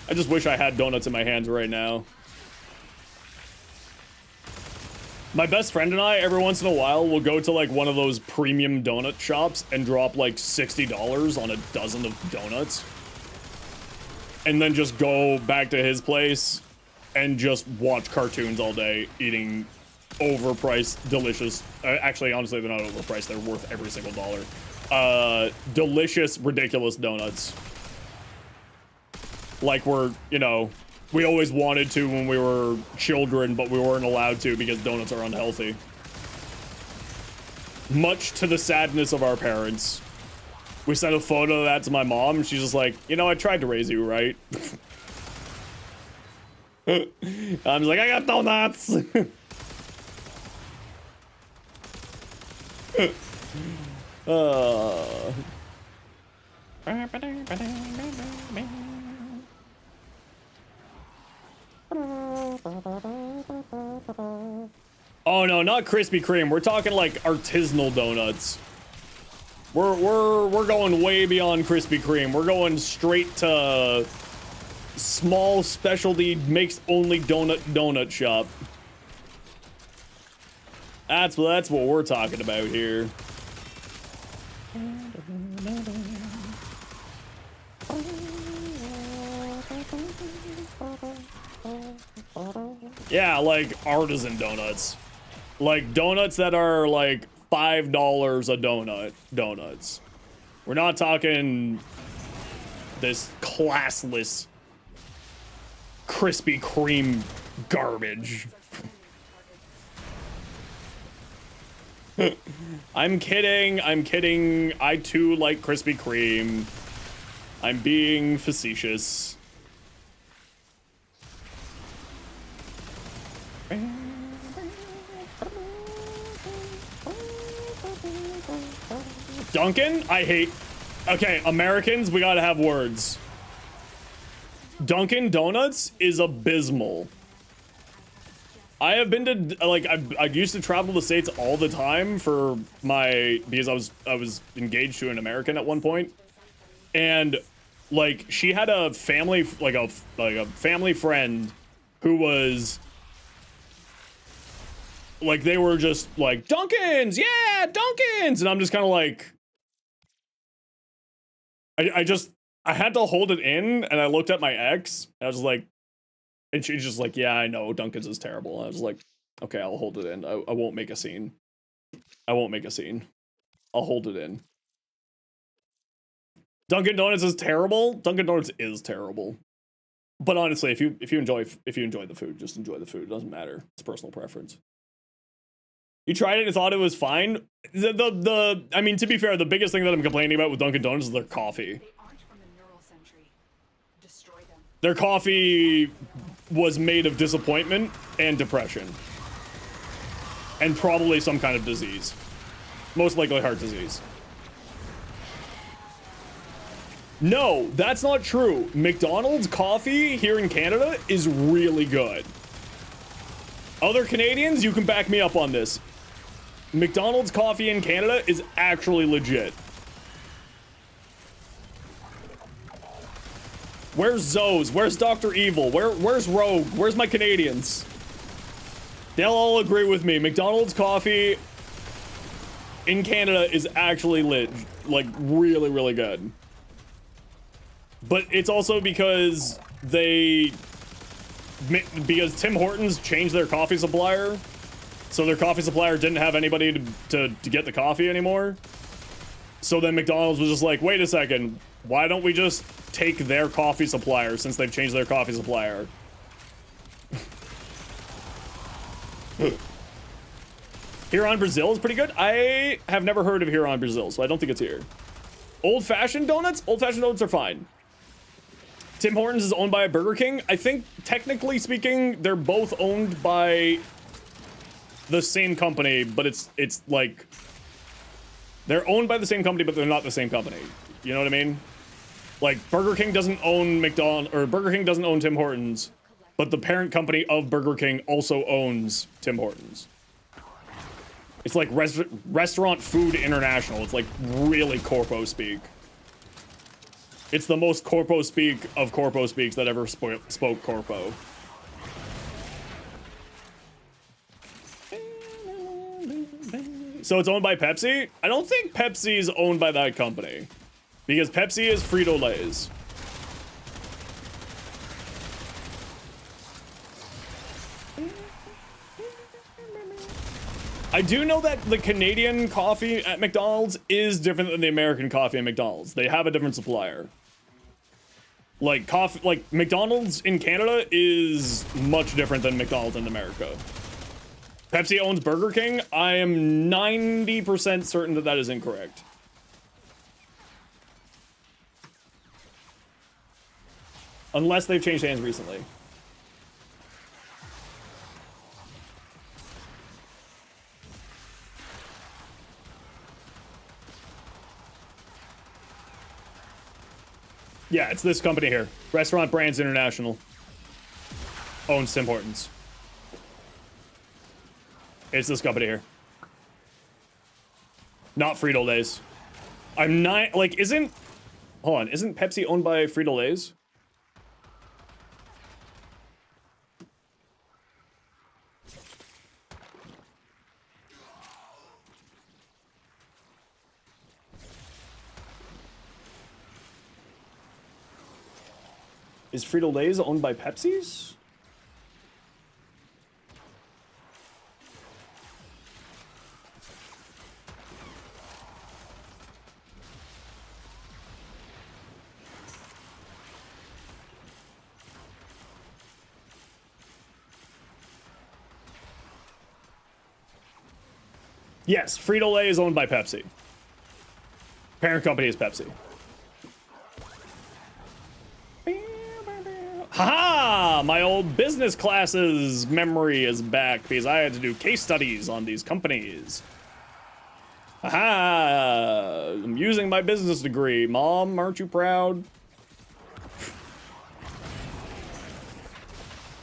[SPEAKER 1] I just wish I had donuts in my hands right now. My best friend and I, every once in a while, will go to like one of those premium donut shops and drop like $60 on a dozen of donuts. And then just go back to his place and just watch cartoons all day, eating overpriced, delicious, actually, honestly, they're not overpriced, they're worth every single dollar. Delicious, ridiculous donuts. Like we're, you know, we always wanted to when we were children, but we weren't allowed to because donuts are unhealthy. Much to the sadness of our parents. We sent a photo of that to my mom, and she's just like, you know, I tried to raise you, right? I'm just like, I got donuts! Oh no, not Krispy Kreme. We're talking like artisanal donuts. We're going way beyond Krispy Kreme. We're going straight to small specialty makes only donut shop. That's what we're talking about here. Yeah, like artisan donuts. Like donuts that are like $5 a donut. Donuts. We're not talking this classless Krispy Kreme garbage. I'm kidding. I too like Krispy Kreme. I'm being facetious. Dunkin'? I hate... Okay, Americans, we gotta have words. Dunkin' Donuts is abysmal. I have been to, like, I used to travel the States all the time for my... Because I was engaged to an American at one point. And, like, she had a family, like a family friend who was... Like, they were just like, Dunkin's! Yeah, Dunkin's! And I'm just kind of like... I had to hold it in, and I looked at my ex, and I was like... And she's just like, yeah, I know, Dunkin's is terrible. And I was like, okay, I'll hold it in. I won't make a scene. I won't make a scene. I'll hold it in. Dunkin' Donuts is terrible? Dunkin' Donuts is terrible. But honestly, if you enjoy the food, just enjoy the food. It doesn't matter. It's personal preference. You tried it and thought it was fine. I mean, to be fair, the biggest thing that I'm complaining about with Dunkin' Donuts is their coffee.
[SPEAKER 3] They aren't from the neural century. Destroy them.
[SPEAKER 1] Their coffee was made of disappointment and depression. And probably some kind of disease. Most likely heart disease. No, that's not true. McDonald's coffee here in Canada is really good. Other Canadians, you can back me up on this. McDonald's coffee in Canada is actually legit. Where's Zoe's? Where's Dr. Evil? Where's Rogue? Where's my Canadians? They'll all agree with me. McDonald's coffee in Canada is actually like really, really good. But it's also because because Tim Hortons changed their coffee supplier, so their coffee supplier didn't have anybody to get the coffee anymore. So then McDonald's was just like, wait a second, why don't we just take their coffee supplier since they've changed their coffee supplier? Huron Brazil is pretty good. I have never heard of Huron Brazil, so I don't think it's here. Old-fashioned donuts? Old-fashioned donuts are fine. Tim Hortons is owned by Burger King. I think, technically speaking, they're both owned by the same company, but it's like... They're owned by the same company, but they're not the same company. You know what I mean? Like, Burger King doesn't own Burger King doesn't own Tim Hortons, but the parent company of Burger King also owns Tim Hortons. It's like Restaurant Food International. It's like really corpo speak. It's the most corpo speak of corpo speaks that ever spoke corpo. So it's owned by Pepsi? I don't think Pepsi is owned by that company. Because Pepsi is Frito-Lay's. I do know that the Canadian coffee at McDonald's is different than the American coffee at McDonald's. They have a different supplier. Like McDonald's in Canada is much different than McDonald's in America. Pepsi owns Burger King. I am 90% certain that that is incorrect. Unless they've changed hands recently. Yeah, it's this company here. Restaurant Brands International. Owns Tim Hortons. It's this company here. Not Frito-Lay's. I'm not, like, isn't Pepsi owned by Frito-Lay's? Is Frito-Lay's owned by Pepsi's? Yes, Frito-Lay is owned by Pepsi. Parent company is Pepsi. Haha! My old business classes memory is back because I had to do case studies on these companies. Haha! I'm using my business degree. Mom, aren't you proud?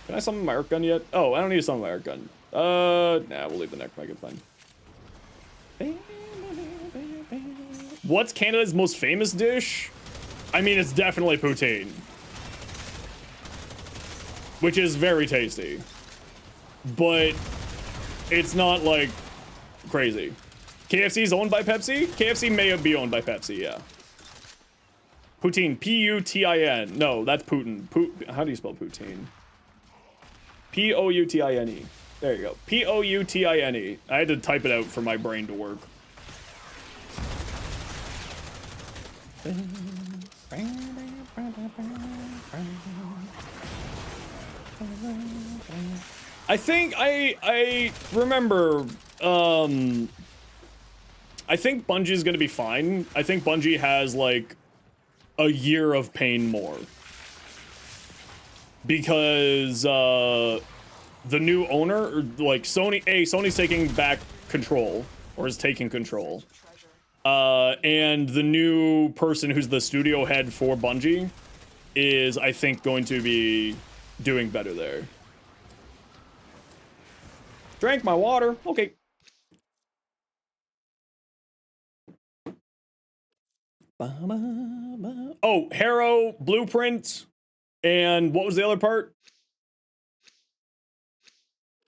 [SPEAKER 1] Can I summon my arc gun yet? Oh, I don't need to summon my arc gun. Nah, we'll leave the neck pack, it's fine. What's Canada's most famous dish? I mean, it's definitely poutine. Which is very tasty. But it's not, like, crazy. KFC is owned by Pepsi? KFC may be owned by Pepsi, yeah. Poutine. P-U-T-I-N. No, that's Putin. How do you spell poutine? P-O-U-T-I-N-E. There you go. P-O-U-T-I-N-E. I had to type it out for my brain to work. I think I remember Bungie's gonna be fine. I think Bungie has like a year of pain more. Because the new owner, like Sony's taking back control, or is taking control. And the new person who's the studio head for Bungie is, I think, going to be doing better there. Drank my water. Okay. Oh, Harrow, Blueprint, and what was the other part?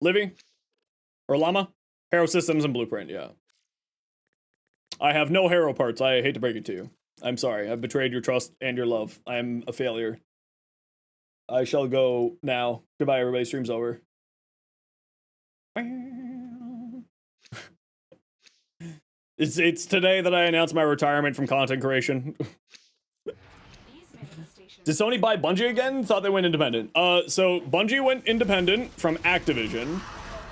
[SPEAKER 1] Livy? Or Llama? Harrow Systems and Blueprint, yeah. I have no Harrow parts. I hate to break it to you. I'm sorry. I've betrayed your trust and your love. I am a failure. I shall go now. Goodbye, everybody. Stream's over. It's today that I announced my retirement from content creation. Did Sony buy Bungie again? Thought they went independent. So Bungie went independent from Activision.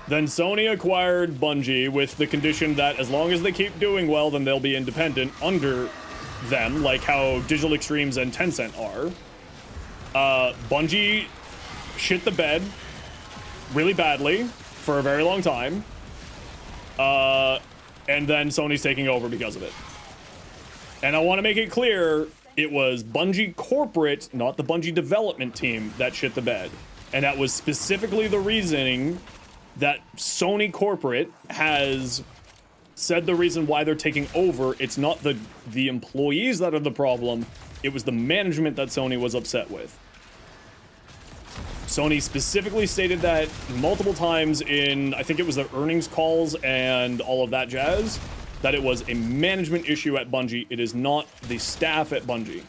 [SPEAKER 1] Then Sony acquired Bungie with the condition that as long as they keep doing well, then they'll be independent under them, like how Digital Extremes and Tencent are. Bungie shit the bed really badly for a very long time. And then Sony's taking over because of it. And I want to make it clear, it was Bungie corporate, not the Bungie development team, that shit the bed. And that was specifically the reasoning that Sony corporate has said the reason why they're taking over. It's not the employees that are the problem. It was the management that Sony was upset with. Sony specifically stated that multiple times in, I think it was the earnings calls and all of that jazz, that it was a management issue at Bungie. It is not the staff at Bungie.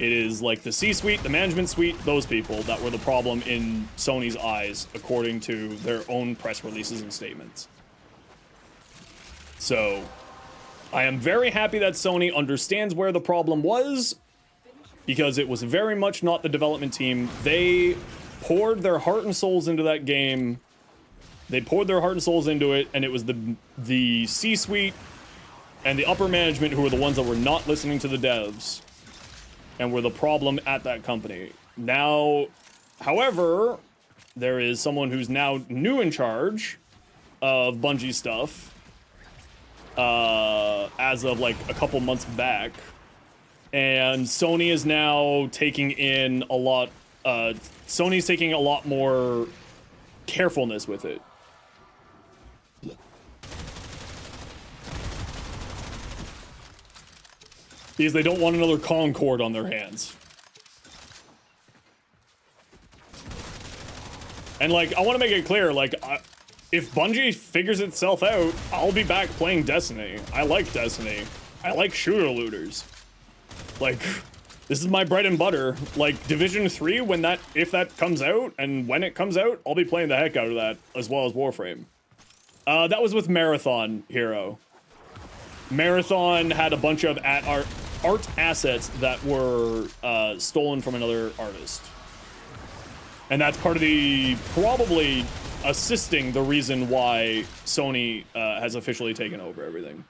[SPEAKER 1] It is like the C-suite, the management suite, those people that were the problem in Sony's eyes, according to their own press releases and statements. So, I am very happy that Sony understands where the problem was, because it was very much not the development team. They poured their heart and souls into that game. They poured their heart and souls into it, and it was the C-suite and the upper management who were the ones that were not listening to the devs and were the problem at that company. Now, however, there is someone who's now new in charge of Bungie stuff as of like a couple months back. And Sony is now taking in a lot, Sony's taking a lot more carefulness with it. Because they don't want another Concord on their hands. And like, I want to make it clear, like, if Bungie figures itself out, I'll be back playing Destiny. I like Destiny. I like shooter looters. Like, this is my bread and butter. Like, Division 3, if that comes out, and when it comes out, I'll be playing the heck out of that, as well as Warframe. That was with Marathon Hero. Marathon had a bunch of art assets that were stolen from another artist. And that's part of the, probably assisting the reason why Sony has officially taken over everything.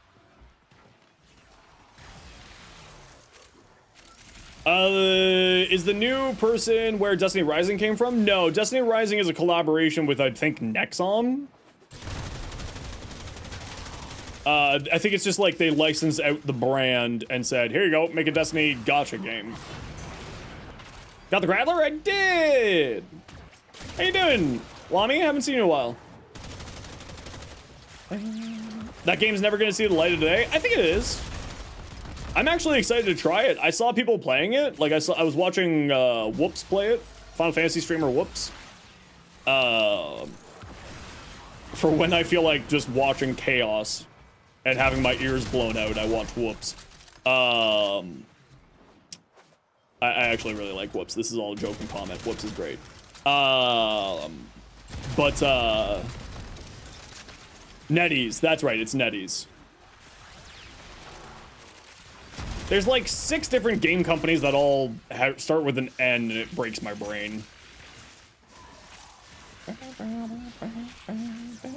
[SPEAKER 1] Is the new person where Destiny Rising came from? No, Destiny Rising is a collaboration with, I think, Nexon. I think it's just like they licensed out the brand and said, here you go, make a Destiny gacha game. Got the Grattler? I did! How you doing, Lami? Haven't seen you in a while. That game's never gonna see the light of day? I think it is. I'm actually excited to try it. I saw people playing it. Like, I was watching Whoops play it. Final Fantasy streamer Whoops. For when I feel like just watching chaos and having my ears blown out, I watch Whoops. I actually really like Whoops. This is all a joke and comment. Whoops is great. NetEase. That's right, it's NetEase. There's like 6 different game companies that all start with an N, and it breaks my brain.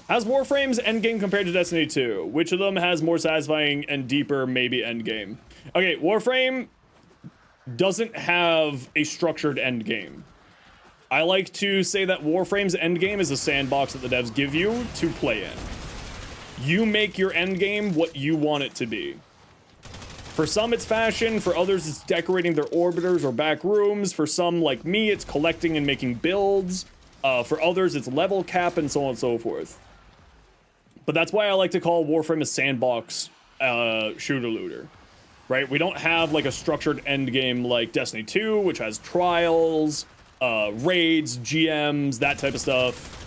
[SPEAKER 1] How's Warframe's endgame compared to Destiny 2? Which of them has more satisfying and deeper, maybe, endgame? Okay, Warframe doesn't have a structured endgame. I like to say that Warframe's endgame is a sandbox that the devs give you to play in. You make your endgame what you want it to be. For some, it's fashion. For others, it's decorating their orbiters or back rooms. For some, like me, it's collecting and making builds. For others, it's level cap and so on and so forth. But that's why I like to call Warframe a sandbox shooter-looter. Right? We don't have like a structured endgame like Destiny 2, which has trials, raids, GMs, that type of stuff.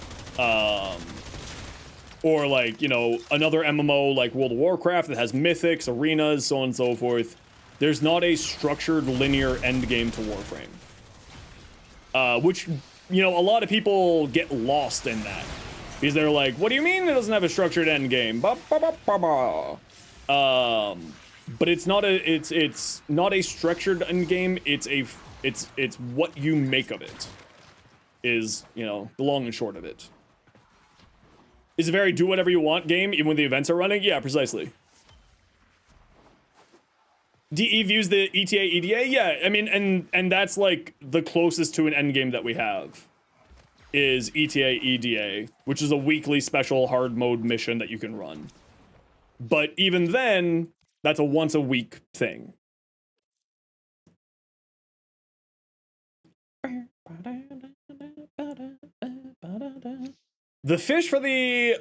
[SPEAKER 1] Or like, you know, another MMO like World of Warcraft that has mythics, arenas, so on and so forth. There's not a structured linear endgame to Warframe. Which, you know, a lot of people get lost in that. Because they're like, what do you mean it doesn't have a structured endgame? But it's not a structured endgame. It's what you make of it. Is, you know, the long and short of it. Is a very do whatever you want game, even when the events are running? Yeah, precisely. DE views the ETA, EDA? Yeah, I mean, and that's like the closest to an endgame that we have. Is ETA, EDA, which is a weekly special hard mode mission that you can run. But even then, that's a once a week thing. The fish for the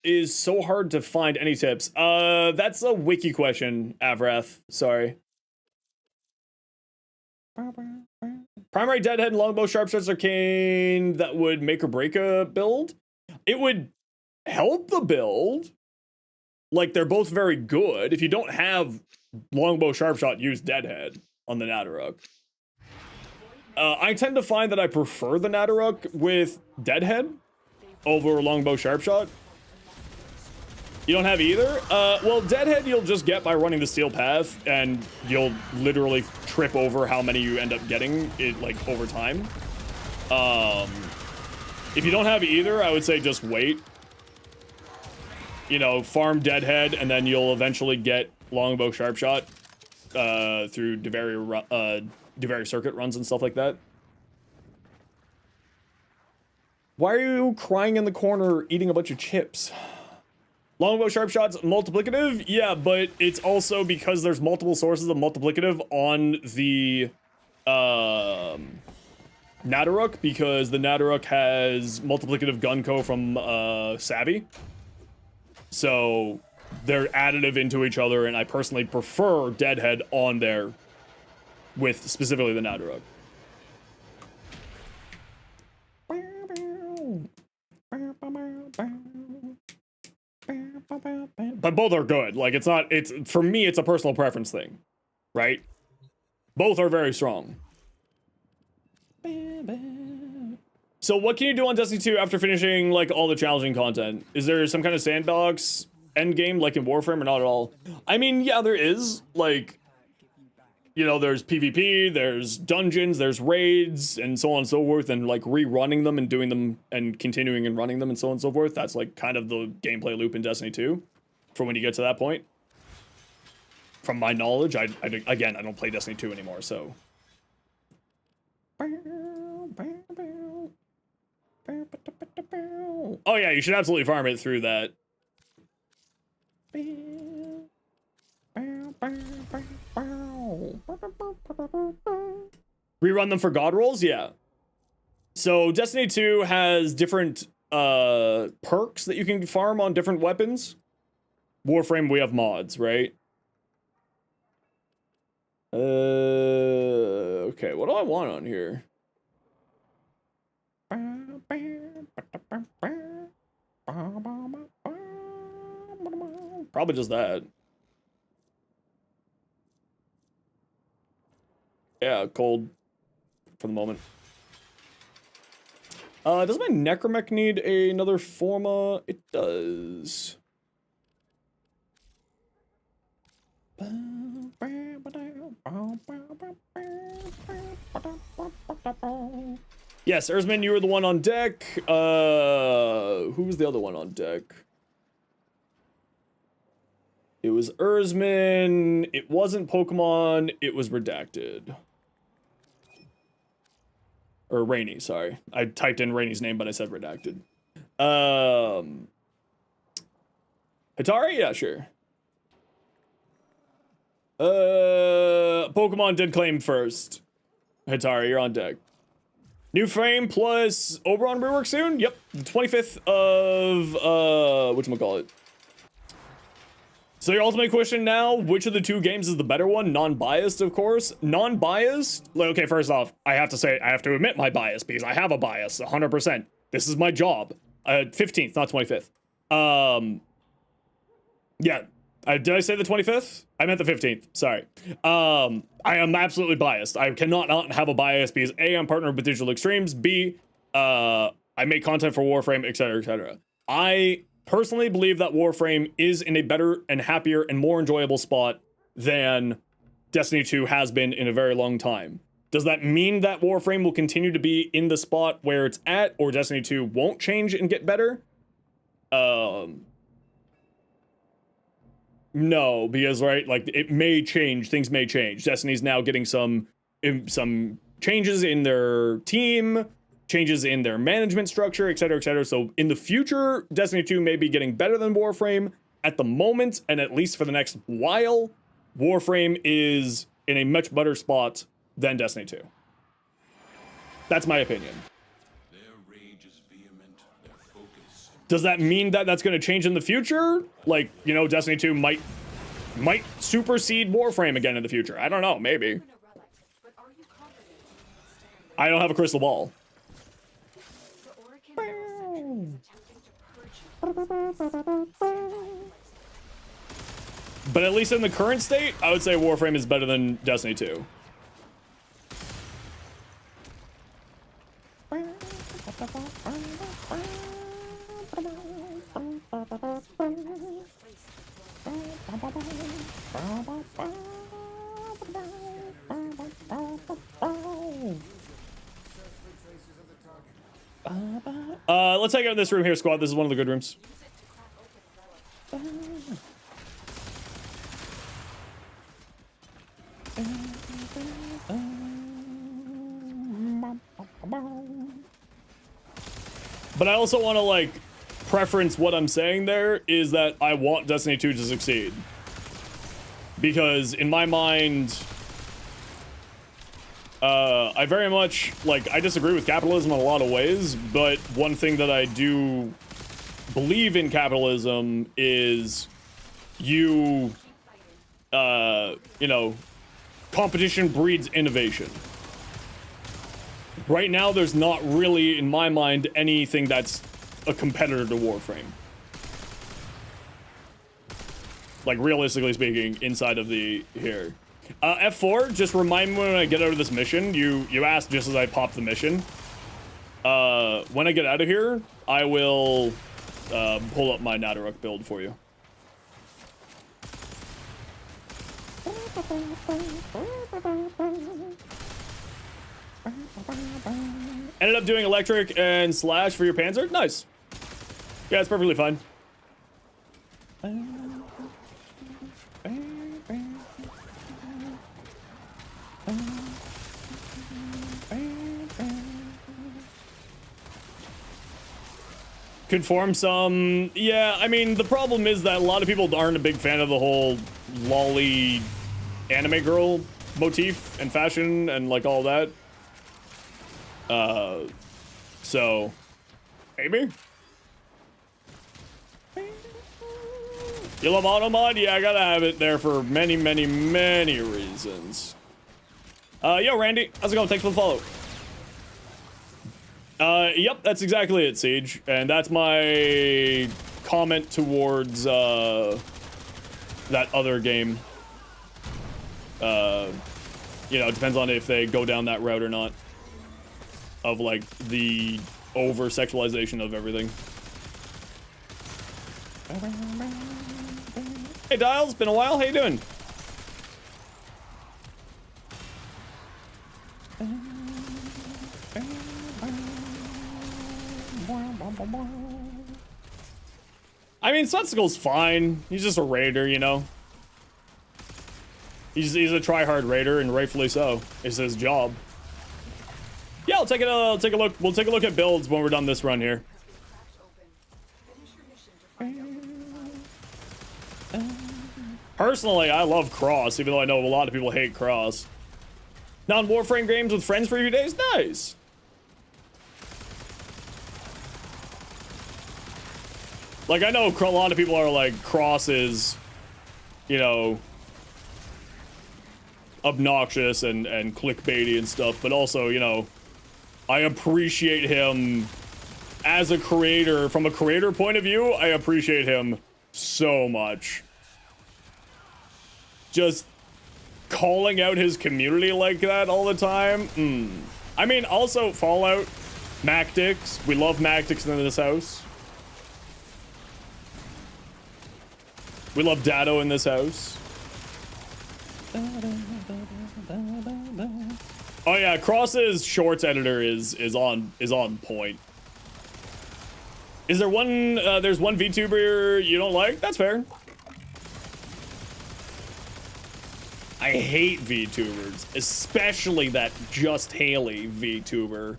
[SPEAKER 1] is so hard to find. Any tips? That's a wiki question, Avrath. Sorry. Primary Deadhead and Longbow Sharpshoots Arcane that would make or break a build? It would help the build. Like, they're both very good. If you don't have Longbow Sharpshot, use Deadhead on the Natteruk. I tend to find that I prefer the Natteruk with Deadhead over Longbow Sharpshot. You don't have either? Well, Deadhead you'll just get by running the Steel Path, and you'll literally trip over how many you end up getting, like, over time. If you don't have either, I would say just wait. You know, farm Deadhead, and then you'll eventually get Longbow Sharpshot through Devari circuit runs and stuff like that. Why are you crying in the corner eating a bunch of chips? Longbow Sharpshot's multiplicative? Yeah, but it's also because there's multiple sources of multiplicative on the Natteruk, because the Natteruk has multiplicative gunco from Savvy. So they're additive into each other, and I personally prefer Deadhead on there with specifically the Natteruk. But both are good. Like, it's for me, it's a personal preference thing, right? Both are very strong. So what can you do on Destiny 2 after finishing, like, all the challenging content? Is there some kind of sandbox endgame like in Warframe or not at all? I mean, yeah, there is. Like, you know, there's PvP, there's dungeons, there's raids, and so on and so forth, and, like, rerunning them and doing them and continuing and running them and so on and so forth. That's, like, kind of the gameplay loop in Destiny 2 for when you get to that point. From my knowledge, again, I don't play Destiny 2 anymore, so... Oh yeah, you should absolutely farm it through that. Rerun them for god rolls? Yeah. So Destiny 2 has different perks that you can farm on different weapons. Warframe, we have mods, right? Okay, what do I want on here? Probably just that. Yeah, cold for the moment. Does my Necromech need another Forma? It does. Yes, Erzman, you were the one on deck. Who was the other one on deck? It was Erzman. It wasn't Pokemon. It was Redacted. Or Rainy, sorry. I typed in Rainy's name, but I said Redacted. Hitari? Yeah, sure. Pokemon did claim first. Hitari, you're on deck. New frame plus Oberon rework soon? Yep, the 25th of, whatchamacallit. So your ultimate question now, which of the two games is the better one? Non-biased, of course. Non-biased? Okay, first off, I have to admit my bias, because I have a bias, 100%. This is my job. 15th, not 25th. Yeah. Did I say the 25th? I meant the 15th. Sorry. I am absolutely biased. I cannot not have a bias because A, I'm partnered with Digital Extremes. B, I make content for Warframe, etc., etc. I personally believe that Warframe is in a better and happier and more enjoyable spot than Destiny 2 has been in a very long time. Does that mean that Warframe will continue to be in the spot where it's at, or Destiny 2 won't change and get better? No, because, right, like, it may change, things may change. Destiny's now getting some changes in their team, changes in their management structure, etc., etc. So in the future, Destiny 2 may be getting better than Warframe. At the moment, and at least for the next while, Warframe is in a much better spot than Destiny 2. That's my opinion. Does that mean that that's going to change in the future? Like, you know, Destiny 2 might supersede Warframe again in the future. I don't know, maybe. I don't have a crystal ball. But at least in the current state, I would say Warframe is better than Destiny 2. Let's take out this room here, squad. This is one of the good rooms. But I also want to, like, preference what I'm saying there is that I want Destiny 2 to succeed. Because in my mind, I very much, like, I disagree with capitalism in a lot of ways, but one thing that I do believe in capitalism is you know, competition breeds innovation. Right now, there's not really, in my mind, anything that's a competitor to Warframe. Like, realistically speaking, inside of the here. F4, just remind me when I get out of this mission. You asked just as I popped the mission. When I get out of here, I will pull up my Nadaruk build for you. Ended up doing electric and slash for your Panzer. Nice. Yeah, it's perfectly fine. Conform some. Yeah, I mean, the problem is that a lot of people aren't a big fan of the whole lolly anime girl motif and fashion and like all that. So maybe. You love auto mod? Yeah, I gotta have it there for many, many, many reasons. Yo, Randy, how's it going? Thanks for the follow. Yep, that's exactly it, Siege. And that's my comment towards, that other game. You know, it depends on if they go down that route or not. Of, like, the over-sexualization of everything. Hey, Dials, been a while. How you doing? I mean, Sunskull's fine. He's just a raider, you know. He's a try-hard raider, and rightfully so. It's his job. Yeah, I'll take a look. We'll take a look at builds when we're done this run here. Personally, I love Cross, even though I know a lot of people hate Cross. Non-Warframe games with friends for a few days? Nice! Like, I know a lot of people are like, Cross is, you know, obnoxious and clickbaity and stuff, but also, you know, I appreciate him as a creator. From a creator point of view, I appreciate him so much. Just calling out his community like that all the time. I mean, also Fallout, Mactics. We love Mactics in this house. We love Dado in this house. Oh yeah, Cross's shorts editor is on point. Is there one? There's one VTuber you don't like? That's fair. I hate VTubers, especially that Just Haley VTuber.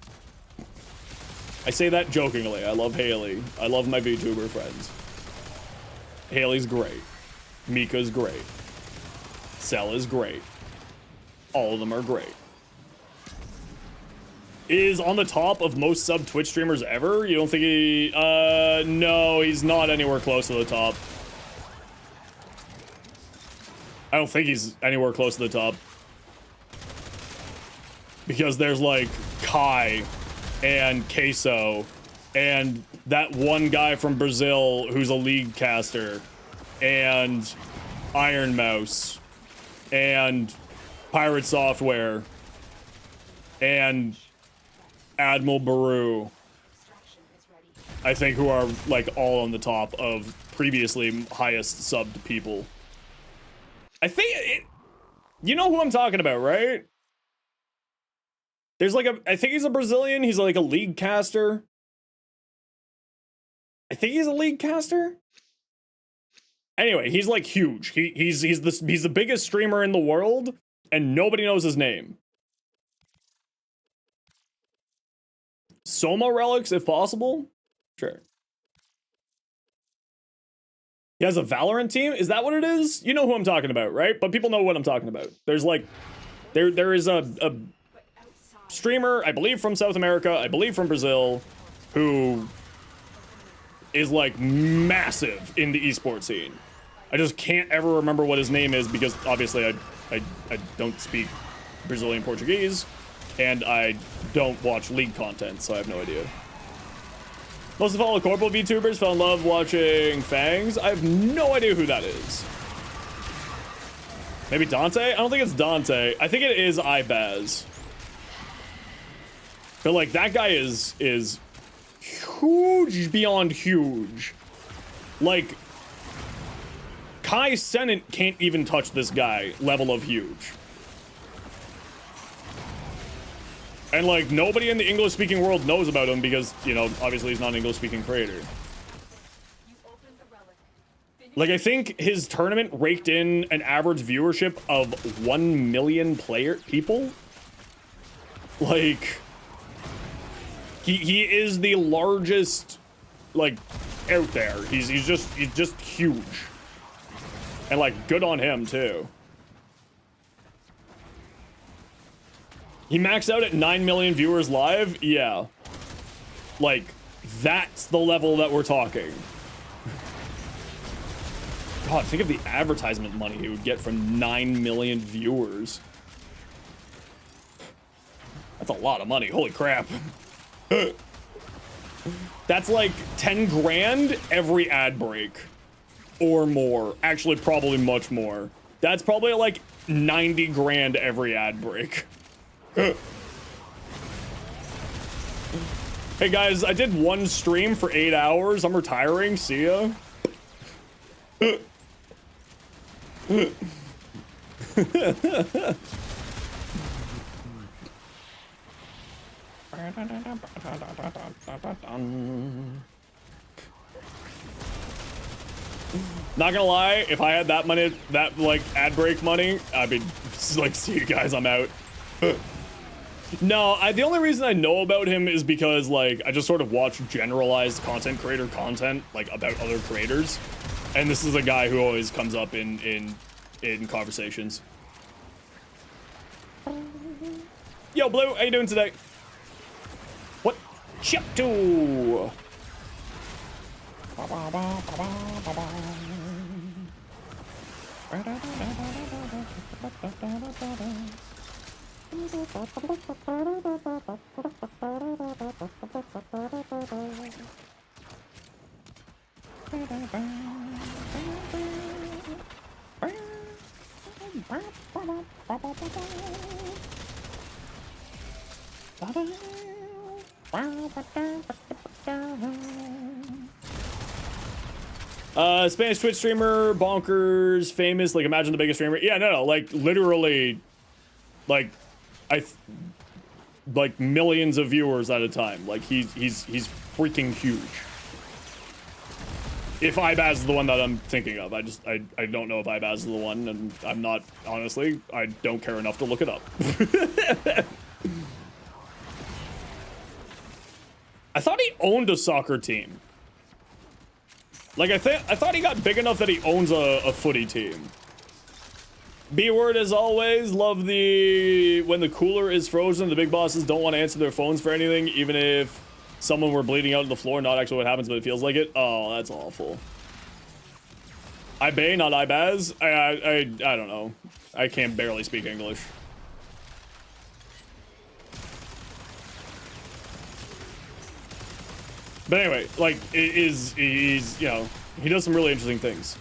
[SPEAKER 1] I say that jokingly. I love Haley. I love my VTuber friends. Haley's great. Mika's great. Cell is great. All of them are great. Is on the top of most sub Twitch streamers ever? You don't think he... no, he's not anywhere close to the top. I don't think he's anywhere close to the top. Because there's like Kai and Queso and that one guy from Brazil who's a league caster and Iron Mouse and Pirate Software and Admiral Baru, I think, who are like all on the top of previously highest subbed people. I think you know who I'm talking about, right? There's like I think he's a Brazilian. He's like a league caster. I think he's a league caster. Anyway, he's like huge. He's the biggest streamer in the world, and nobody knows his name. Soma relics, if possible. Sure. He has a Valorant team? Is that what it is? You know who I'm talking about, right? But people know what I'm talking about. There's like, there is a streamer, I believe from South America, I believe from Brazil, who is like massive in the esports scene. I just can't ever remember what his name is because obviously I don't speak Brazilian Portuguese and I don't watch league content, so I have no idea. Most of all the corporal VTubers fell in love watching Fangs. I have no idea who that is. Maybe Dante? I don't think it's Dante. I think it is Ibaz. But like that guy is huge beyond huge. Like Kai Cenat can't even touch this guy level of huge. And like nobody in the English speaking world knows about him because, you know, obviously he's not an English speaking creator. Like I think his tournament raked in an average viewership of 1 million people. Like he is the largest like out there. He's just huge. And like good on him too. He maxed out at 9 million viewers live? Yeah. Like, that's the level that we're talking. God, think of the advertisement money he would get from 9 million viewers. That's a lot of money, holy crap. That's like 10 grand every ad break. Or more. Actually, probably much more. That's probably like 90 grand every ad break. Hey guys, I did one stream for 8 hours. I'm retiring. See ya. Not gonna lie, if I had that money, that like ad break money, I'd be like, see you guys, I'm out. No, the only reason I know about him is because like I just sort of watch generalized content creator content like about other creators, and this is a guy who always comes up in conversations. Yo, Blue, how you doing today? What? Chip 2. Spanish Twitch streamer, bonkers, famous, like imagine the biggest streamer. Yeah, no, like literally, like like millions of viewers at a time. Like he's freaking huge. If Ibaz is the one that I'm thinking of, I don't know if Ibaz is the one, and I'm not, honestly, I don't care enough to look it up. I thought he owned a soccer team. Like, I thought he got big enough that he owns a footy team. B-word as always, love when the cooler is frozen, the big bosses don't want to answer their phones for anything, even if someone were bleeding out on the floor, not actually what happens, but it feels like it. Oh, that's awful. Ibay, not Ibaz? I don't know. I can barely speak English. But anyway, like, he's, you know, he does some really interesting things.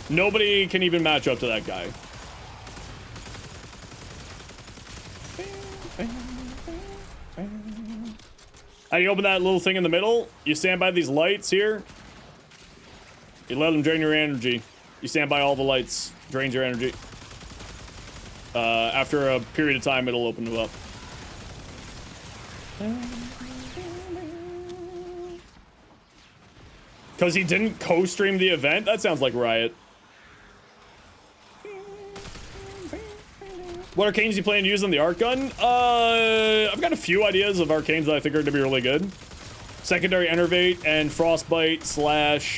[SPEAKER 1] Nobody can even match up to that guy. How do you open that little thing in the middle? You stand by these lights here. You let them drain your energy. You stand by all the lights. Drains your energy. After a period of time, it'll open them up. Because he didn't co-stream the event? That sounds like Riot. What arcanes you plan to use on the arc gun? I've got a few ideas of arcanes that I think are going to be really good. Secondary Enervate and Frostbite slash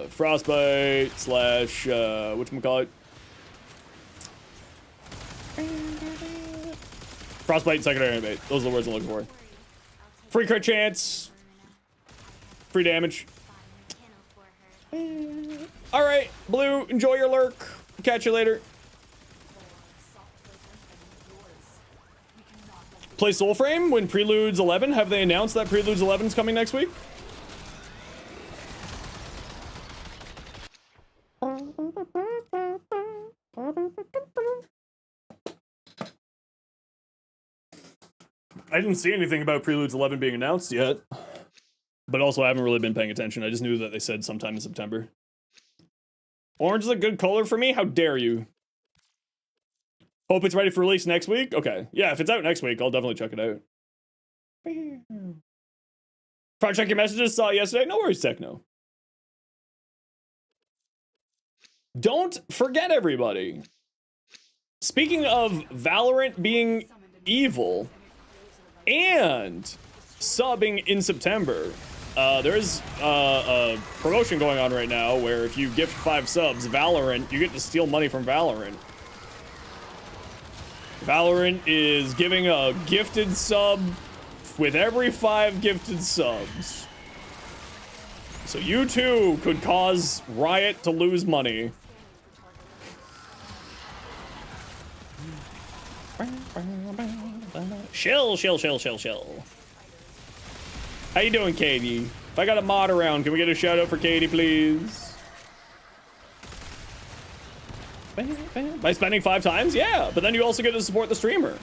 [SPEAKER 1] Frostbite slash whatchamacallit? Frostbite and Secondary Enervate. Those are the words I'm looking for. Free crit chance. Free damage. Alright, Blue, enjoy your lurk. Catch you later. Play Soulframe when Preludes 11? Have they announced that Preludes 11 is coming next week? I didn't see anything about Preludes 11 being announced yet. But also, I haven't really been paying attention. I just knew that they said sometime in September. Orange is a good color for me? How dare you? Hope it's ready for release next week? Okay. Yeah, if it's out next week, I'll definitely check it out. Probably check your messages. Saw it yesterday. No worries, Techno. Don't forget, everybody. Speaking of Valorant being evil and subbing in September, there's a promotion going on right now where if you gift 5 subs, Valorant, you get to steal money from Valorant. Valorant is giving a gifted sub with every 5 gifted subs. So you too could cause Riot to lose money. Chill. How you doing, Katie? If I got a mod around, can we get a shout out for Katie, please? By spending 5 times? Yeah, but then you also get to support the streamer.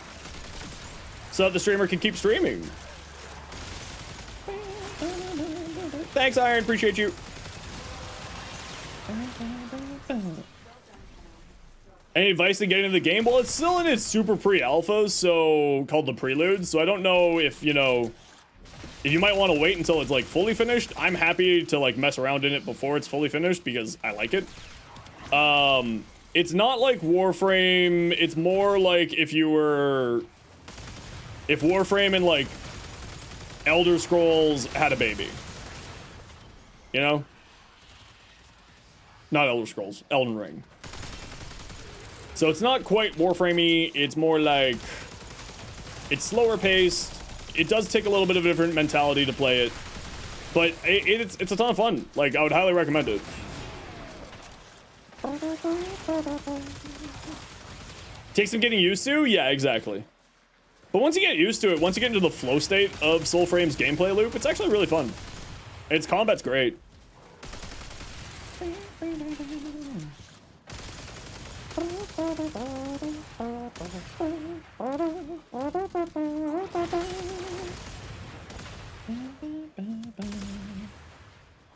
[SPEAKER 1] So that the streamer can keep streaming. Thanks, Iron. Appreciate you. Any advice to getting into the game? Well, it's still in its super pre-alpha, so called the Prelude, so it's still in its super pre-alpha, so called the Prelude. So I don't know if, you know, if you might want to wait until it's like fully finished. I'm happy to like mess around in it before it's fully finished because I like it. It's not like Warframe. It's more like if Warframe and like Elder Scrolls had a baby. You know? Not Elder Scrolls, Elden Ring. So it's not quite Warframe-y, it's more like, it's slower paced, it does take a little bit of a different mentality to play it, but it's a ton of fun. Like, I would highly recommend it. Takes some getting used to? Yeah, exactly. But once you get used to it, once you get into the flow state of Soulframe's gameplay loop, it's actually really fun. Its combat's great.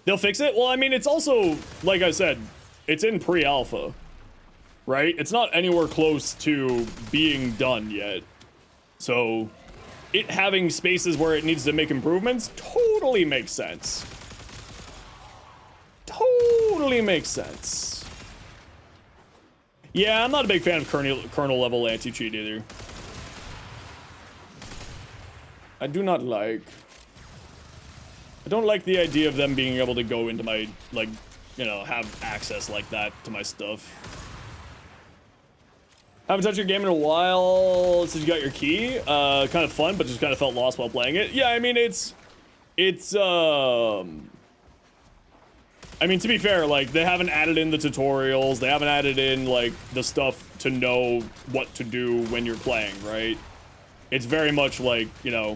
[SPEAKER 1] They'll fix it? Well, I mean, it's also, like I said, it's in pre-alpha, right? It's not anywhere close to being done yet. So, it having spaces where it needs to make improvements totally makes sense. Totally makes sense. Yeah, I'm not a big fan of kernel level anti-cheat either. I don't like the idea of them being able to go into my, like, you know, have access like that to my stuff. Haven't touched your game in a while since you got your key. Kind of fun, but just kind of felt lost while playing it. Yeah, I mean, I mean, to be fair, like, they haven't added in the tutorials. They haven't added in, like, the stuff to know what to do when you're playing, right? It's very much like, you know,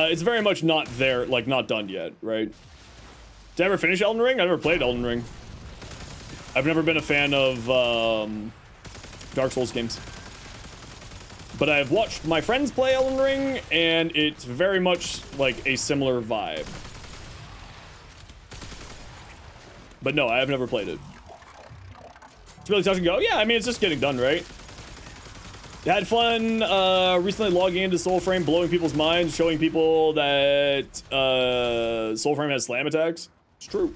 [SPEAKER 1] it's very much not there, like, not done yet, right? Did I ever finish Elden Ring? I never played Elden Ring. I've never been a fan of, Dark Souls games. But I've watched my friends play Elden Ring, and it's very much like a similar vibe. But no, I have never played it. It's really touch and go. Yeah, I mean, it's just getting done, right? Had fun recently logging into Soulframe, blowing people's minds, showing people that Soulframe has slam attacks. It's true.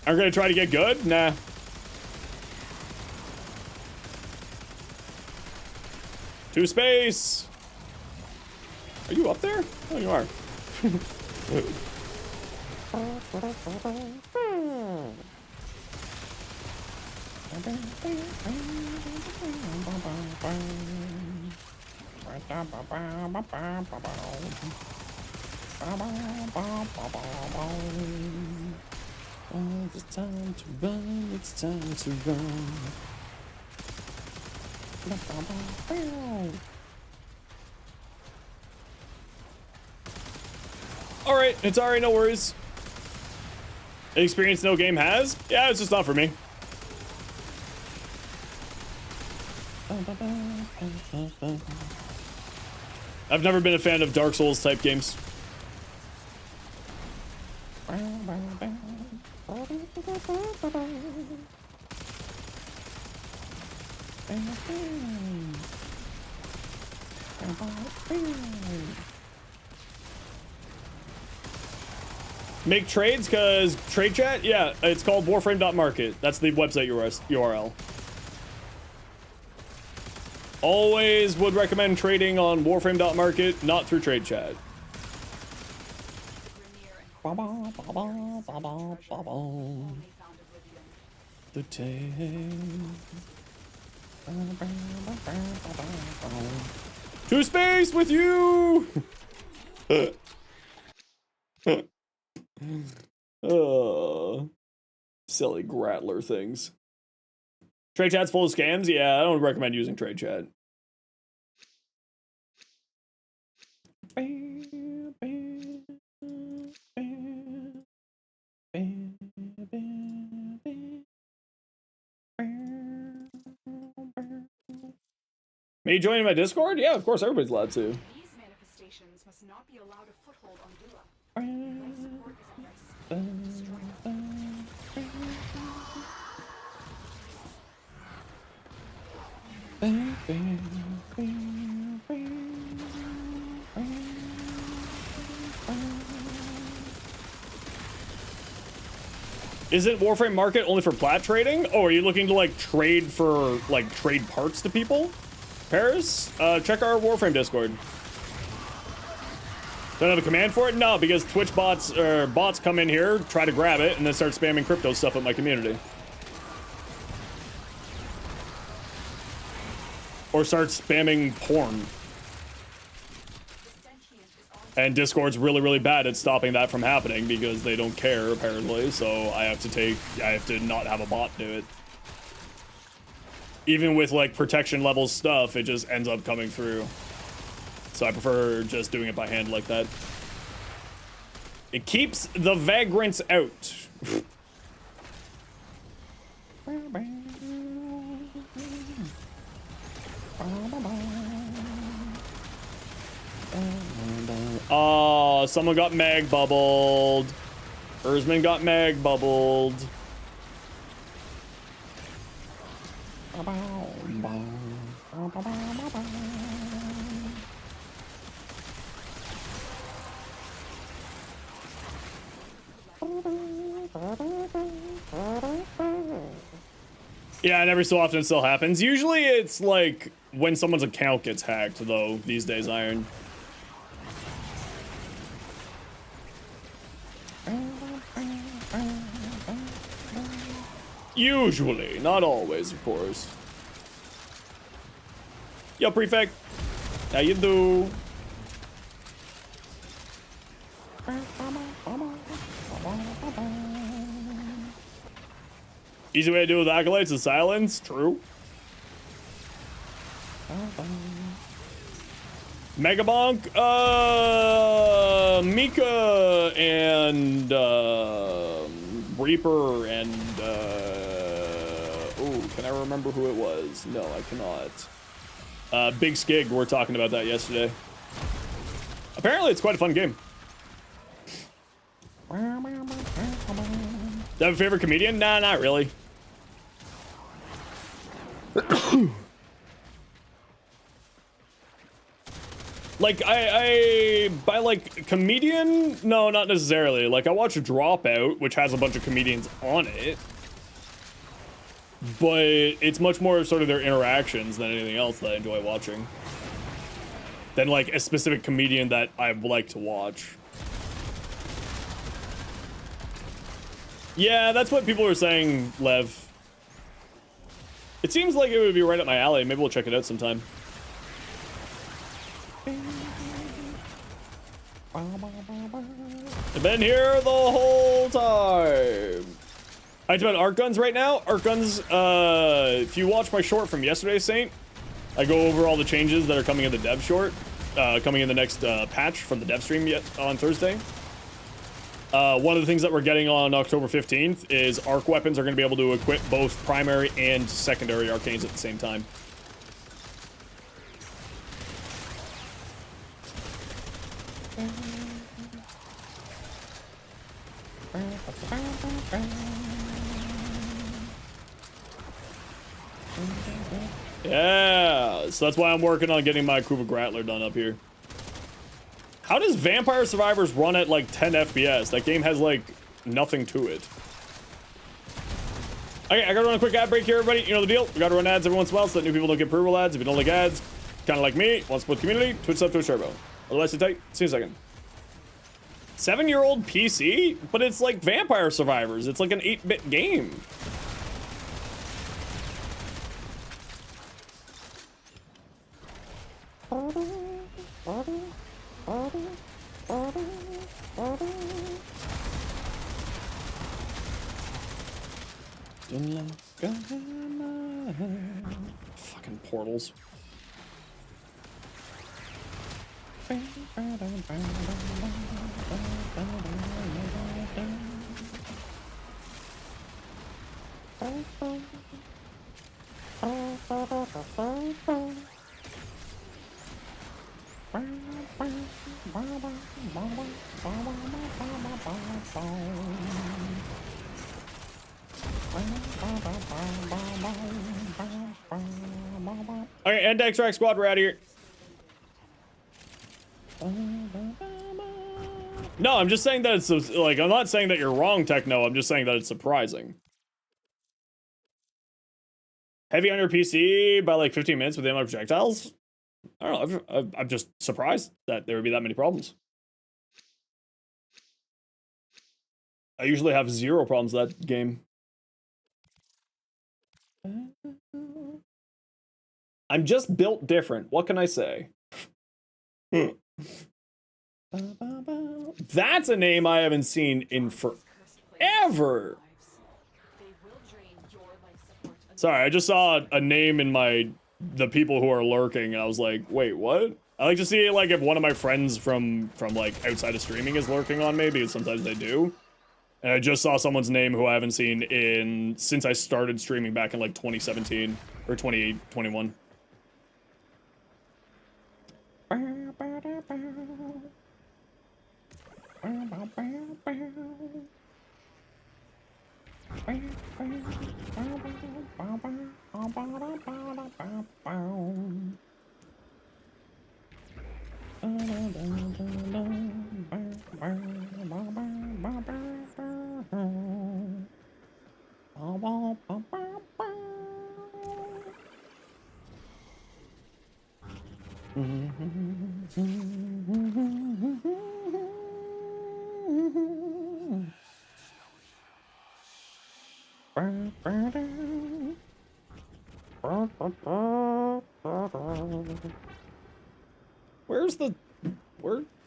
[SPEAKER 1] Aren't gonna try to get good? Nah. To space! Are you up there? Oh, you are. Oh, it's time to run, it's time to run. Alright, it's alright, no worries. An experience no game has? Yeah, it's just not for me. I've never been a fan of Dark Souls type games. Make trades, cause trade chat? Yeah, it's called Warframe.market. That's the website URL. Always would recommend trading on Warframe.market, not through trade chat. The tame. To space with you! Silly Grattler things. Trade chat's full of scams? Yeah, I don't recommend using trade chat. Me joining my Discord? Yeah, of course, everybody's allowed to.
[SPEAKER 3] These manifestations must not be allowed a foothold on Kuva. Life support is at risk.
[SPEAKER 1] Isn't Warframe market only for plat trading? Oh, are you looking to like trade for like trade parts to people? Paris, check our Warframe Discord. Don't have a command for it? No, because Twitch bots or bots come in here, try to grab it, and then start spamming crypto stuff at my community. Or start spamming porn. And Discord's really, really bad at stopping that from happening because they don't care, apparently, so I have to not have a bot do it. Even with, like, protection level stuff, it just ends up coming through. So I prefer just doing it by hand like that. It keeps the vagrants out. Oh, someone got mag bubbled. Erzman got mag bubbled. Yeah, and every so often it still happens. Usually it's like when someone's account gets hacked, though, these days, Iron. Usually, not always, of course. Yo, Prefect. How you do? Easy way to deal with accolades is silence. True. Megabonk, Mika, and Reaper, and oh, can I remember who it was? No, I cannot. Big Skig, we were talking about that yesterday. Apparently, it's quite a fun game. Do you have a favorite comedian? Nah, not really. Like, by like comedian, no, not necessarily. Like, I watch Dropout, which has a bunch of comedians on it, but it's much more sort of their interactions than anything else that I enjoy watching, than like a specific comedian that I like to watch. Yeah, that's what people were saying, Lev. It seems like it would be right up my alley. Maybe we'll check it out sometime. I've been here the whole time. I talk about arc guns right now. Arc guns, if you watch my short from yesterday, Saint, I go over all the changes that are coming in the dev short, coming in the next patch from the dev stream on Thursday. One of the things that we're getting on October 15th is arc weapons are going to be able to equip both primary and secondary arcanes at the same time. Yeah, so that's why I'm working on getting my Kuva Grattler done up here. How does Vampire Survivors run at like 10 FPS? That game has like nothing to it. Okay, I gotta run a quick ad break here, everybody. You know the deal. We gotta run ads every once in a while so that new people don't get pre-roll ads. If you don't like ads, kind of like me, want to split community, Twitch sub, Twitch Turbo. Otherwise, sit tight. See you in a second. 7-year-old PC? But it's like Vampire Survivors. It's like an 8-bit game. Fucking portals. Okay, anti-extract squad, we're out of here. No, I'm just saying that it's like, I'm not saying that you're wrong, Techno. I'm just saying that it's surprising. Heavy on your PC by like 15 minutes with the amount of projectiles? I don't know. I'm just surprised that there would be that many problems. I usually have 0 problems with that game. I'm just built different. What can I say? That's a name I haven't seen in forever. Sorry, I just saw a name in the people who are lurking, and I was like, wait, what? I like to see like if one of my friends from like outside of streaming is lurking on me, because sometimes they do. And I just saw someone's name who I haven't seen since I started streaming back in like 2017 or 2021.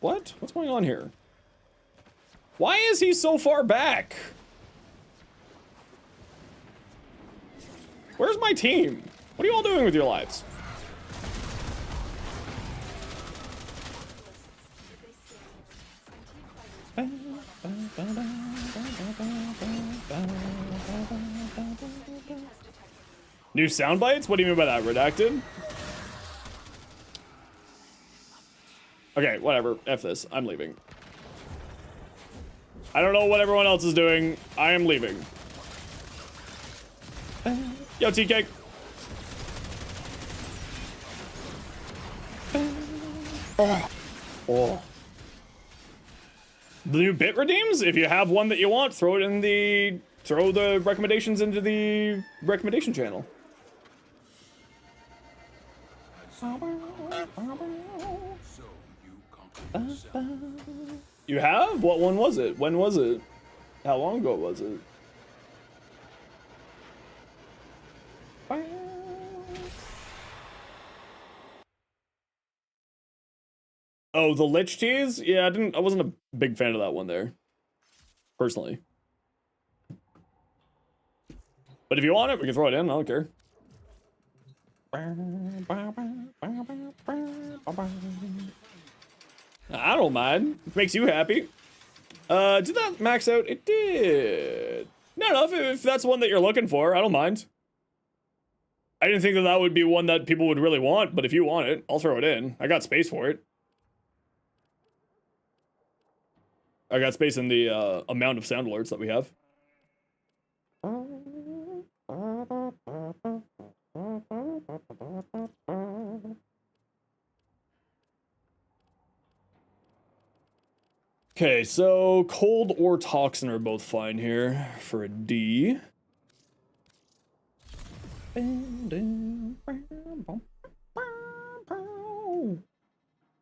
[SPEAKER 1] What? What's going on here? Why is he so far back? Where's my team? What are you all doing with your lives? New sound bites? What do you mean by that? Redacted? Okay, whatever. F this. I'm leaving. I don't know what everyone else is doing. I am leaving. Yo, TK. Oh. The new bit redeems? If you have one that you want, throw the recommendations into the recommendation channel. You have? What one was it? When was it? How long ago was it? Oh, the Lich Tease? Yeah, I wasn't a big fan of that one there. Personally. But if you want it, we can throw it in, I don't care. I don't mind. If it makes you happy. Did that max out? It did. No, if that's one that you're looking for, I don't mind. I didn't think that would be one that people would really want, but if you want it, I'll throw it in. I got space for it. I got space in the amount of sound alerts that we have. Okay, so cold or toxin are both fine here for a D.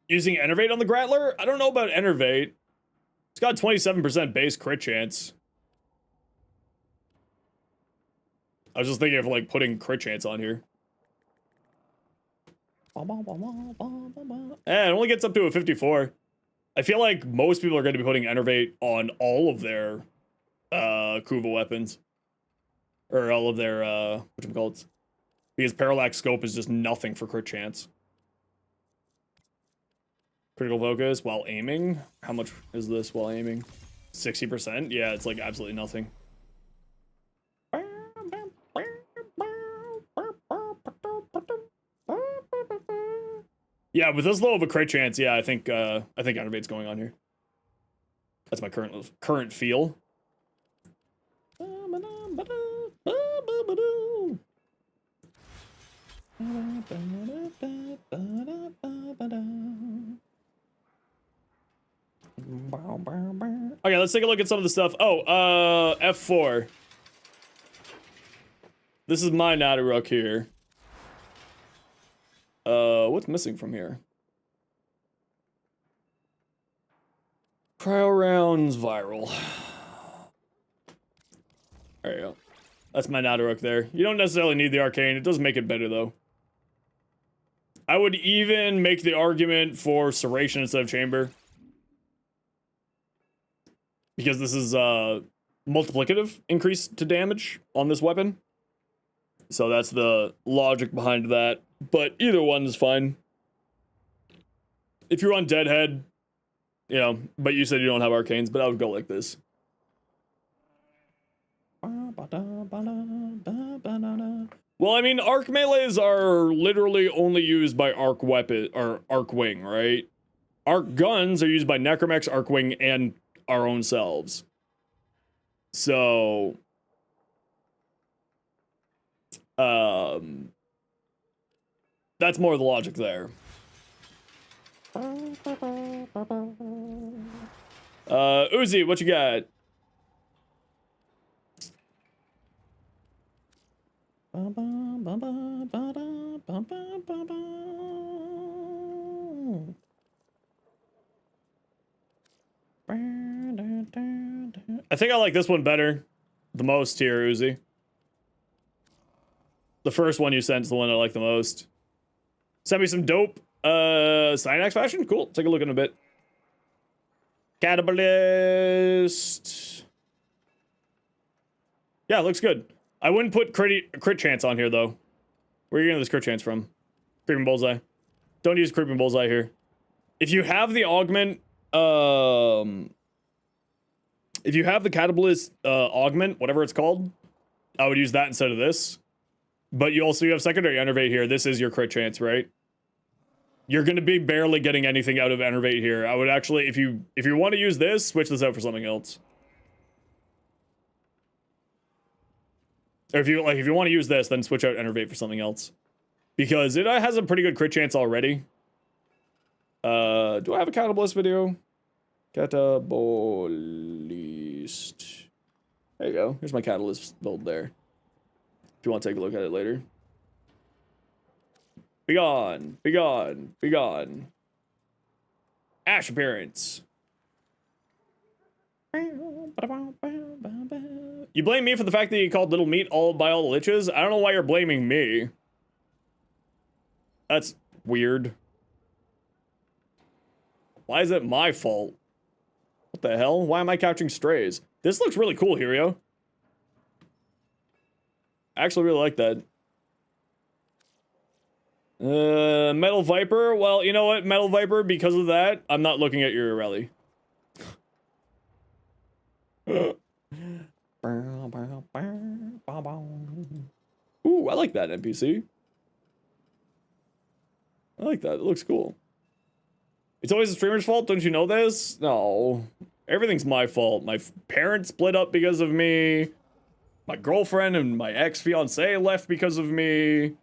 [SPEAKER 1] Using Enervate on the Grattler? I don't know about Enervate. It's got 27% base crit chance. I was just thinking of like putting crit chance on here. And it only gets up to a 54. I feel like most people are going to be putting Enervate on all of their Kuva weapons. Or all of their, whatchamacallits. Because Parallax Scope is just nothing for crit chance. Critical focus while aiming? How much is this while aiming? 60%? Yeah, it's like absolutely nothing. Yeah, with this low of a crit chance, yeah, I think Enervate's going on here. That's my current feel. Okay, let's take a look at some of the stuff. Oh, F4. This is my Nadaruk here. What's missing from here? Cryo rounds viral. There you go. That's my Nadaruk there. You don't necessarily need the arcane. It does make it better though. I would even make the argument for Serration instead of Chamber. Because this is multiplicative increase to damage on this weapon. So that's the logic behind that. But either one is fine. If you're on Deadhead, you know, but you said you don't have arcanes, but I would go like this. Well, I mean, arc melees are literally only used by arc weapon or arc wing, right? Arc guns are used by necromechs, arc wing, and our own selves. So, that's more the logic there. Uzi, what you got? I think I like this one better. The most here, Uzi. The first one you sent is the one I like the most. Send me some dope Cynax fashion? Cool. Take a look in a bit. Catalyst. Yeah, looks good. I wouldn't put crit chance on here, though. Where are you getting this crit chance from? Creeping Bullseye. Don't use Creeping Bullseye here. If you have the augment, if you have the Catalyst augment, whatever it's called, I would use that instead of this. But you also have secondary Enervate here. This is your crit chance, right? You're going to be barely getting anything out of Enervate here. I would actually, if you want to use this, switch this out for something else. Or if you want to use this, then switch out Enervate for something else. Because it has a pretty good crit chance already. Do I have a Catalyst video? Catalyst. There you go. Here's my Catalyst build there. If you want to take a look at it later. Be gone. Be gone. Be gone. Ash appearance. You blame me for the fact that you called Little Meat all by all the liches? I don't know why you're blaming me. That's weird. Why is it my fault? What the hell? Why am I capturing strays? This looks really cool, Hirio. I actually really like that. Metal Viper. Well, you know what, Metal Viper, because of that, I'm not looking at your rally. Ooh, I like that NPC. I like that. It looks cool. It's always the streamer's fault. Don't you know this? No. Everything's my fault. My parents split up because of me. My girlfriend and my ex-fiance left because of me.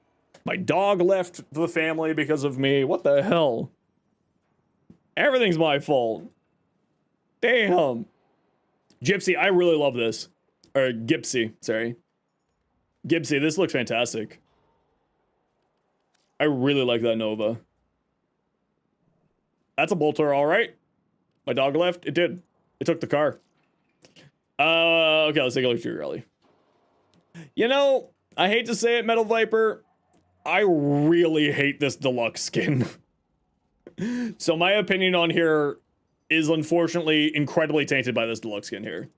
[SPEAKER 1] My dog left the family because of me. What the hell? Everything's my fault. Damn. Gypsy, I really love this. Or Gipsy, sorry. Gipsy, this looks fantastic. I really like that Nova. That's a bolter, alright. My dog left? It did. It took the car. Okay, let's take a look at your rally. You know, I hate to say it, Metal Viper. I really hate this deluxe skin. So my opinion on here is unfortunately incredibly tainted by this deluxe skin here.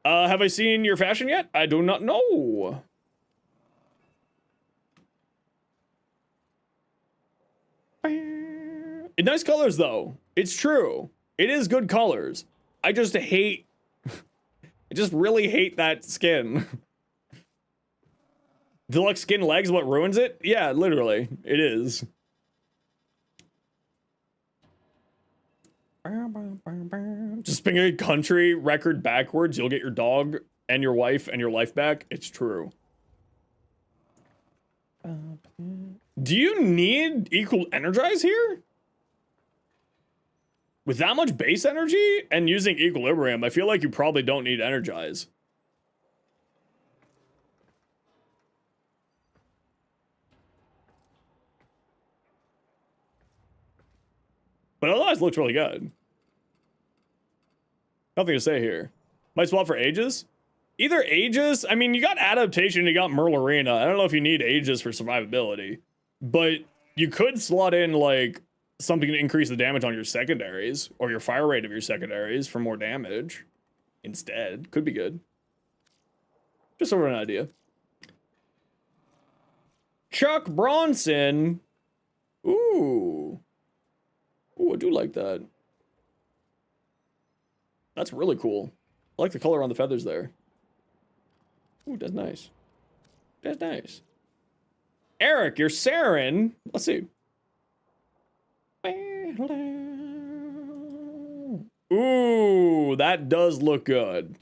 [SPEAKER 1] Have I seen your fashion yet? I do not know. Nice colors though. It's true. It is good colors. I just hate... I just really hate that skin. Deluxe skin legs what ruins it? Yeah, literally. It is. Just spin a country record backwards, you'll get your dog and your wife and your life back. It's true. Do you need equal energize here? With that much base energy and using equilibrium, I feel like you probably don't need energize. But otherwise, it looks really good. Nothing to say here. Might swap for Aegis? Either Aegis, I mean, you got Adaptation, you got Merle Arena. I don't know if you need Aegis for survivability. But you could slot in, like, something to increase the damage on your secondaries, or your fire rate of your secondaries for more damage instead. Could be good. Just sort of an idea. Chuck Bronson. Ooh. Ooh, I do like that. That's really cool. I like the color on the feathers there. Ooh, that's nice. That's nice. Eric, you're Saren. Let's see. Ooh, that does look good.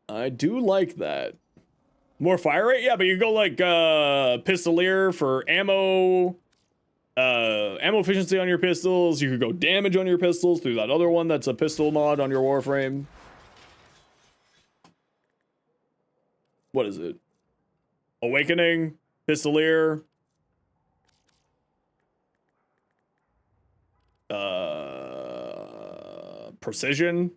[SPEAKER 1] I do like that. More fire rate? Yeah, but you go like Pistolier for ammo. Ammo efficiency on your pistols. You could go damage on your pistols through that other one that's a pistol mod on your Warframe. What is it? Awakening, Pistolier. Precision.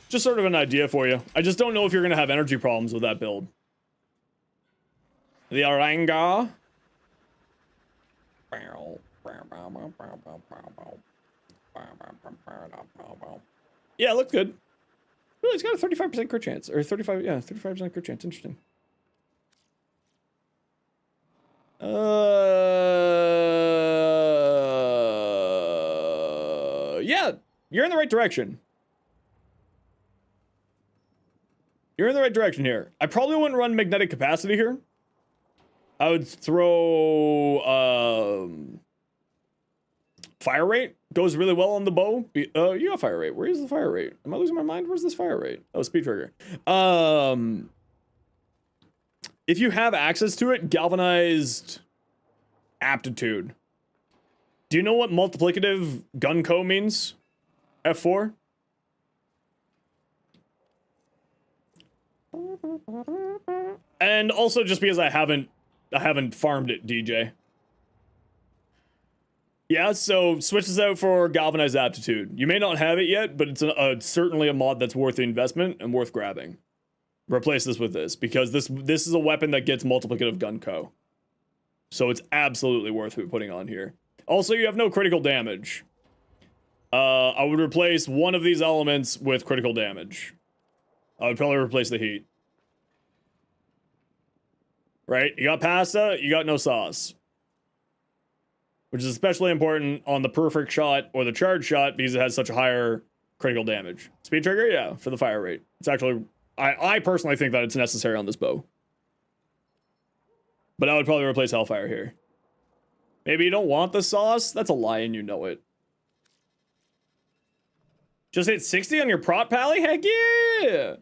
[SPEAKER 1] Just sort of an idea for you. I just don't know if you're gonna have energy problems with that build. The Aranga. Yeah, it looked good. Really, it's got a 35% crit chance. Or 35, yeah, 35% crit chance. Interesting. Yeah, you're in the right direction. You're in the right direction here. I probably wouldn't run magnetic capacity here. I would throw fire rate. Goes really well on the bow. You got fire rate. Where is the fire rate? Am I losing my mind? Where's this fire rate? Oh, speed trigger. If you have access to it, galvanized aptitude. Do you know what multiplicative gun co means? F4? And also just because I haven't farmed it, DJ. Yeah, so switch this out for galvanized aptitude. You may not have it yet, but it's certainly a mod that's worth the investment and worth grabbing. Replace this with this, because this is a weapon that gets multiplicative gun co. So it's absolutely worth putting on here. Also, you have no critical damage. I would replace one of these elements with critical damage. I would probably replace the heat. Right? You got pasta, you got no sauce. Which is especially important on the perfect shot or the charge shot because it has such a higher critical damage. Speed trigger? Yeah, for the fire rate. It's actually... I personally think that it's necessary on this bow. But I would probably replace Hellfire here. Maybe you don't want the sauce? That's a lie and you know it. Just hit 60 on your prot pally? Heck yeah!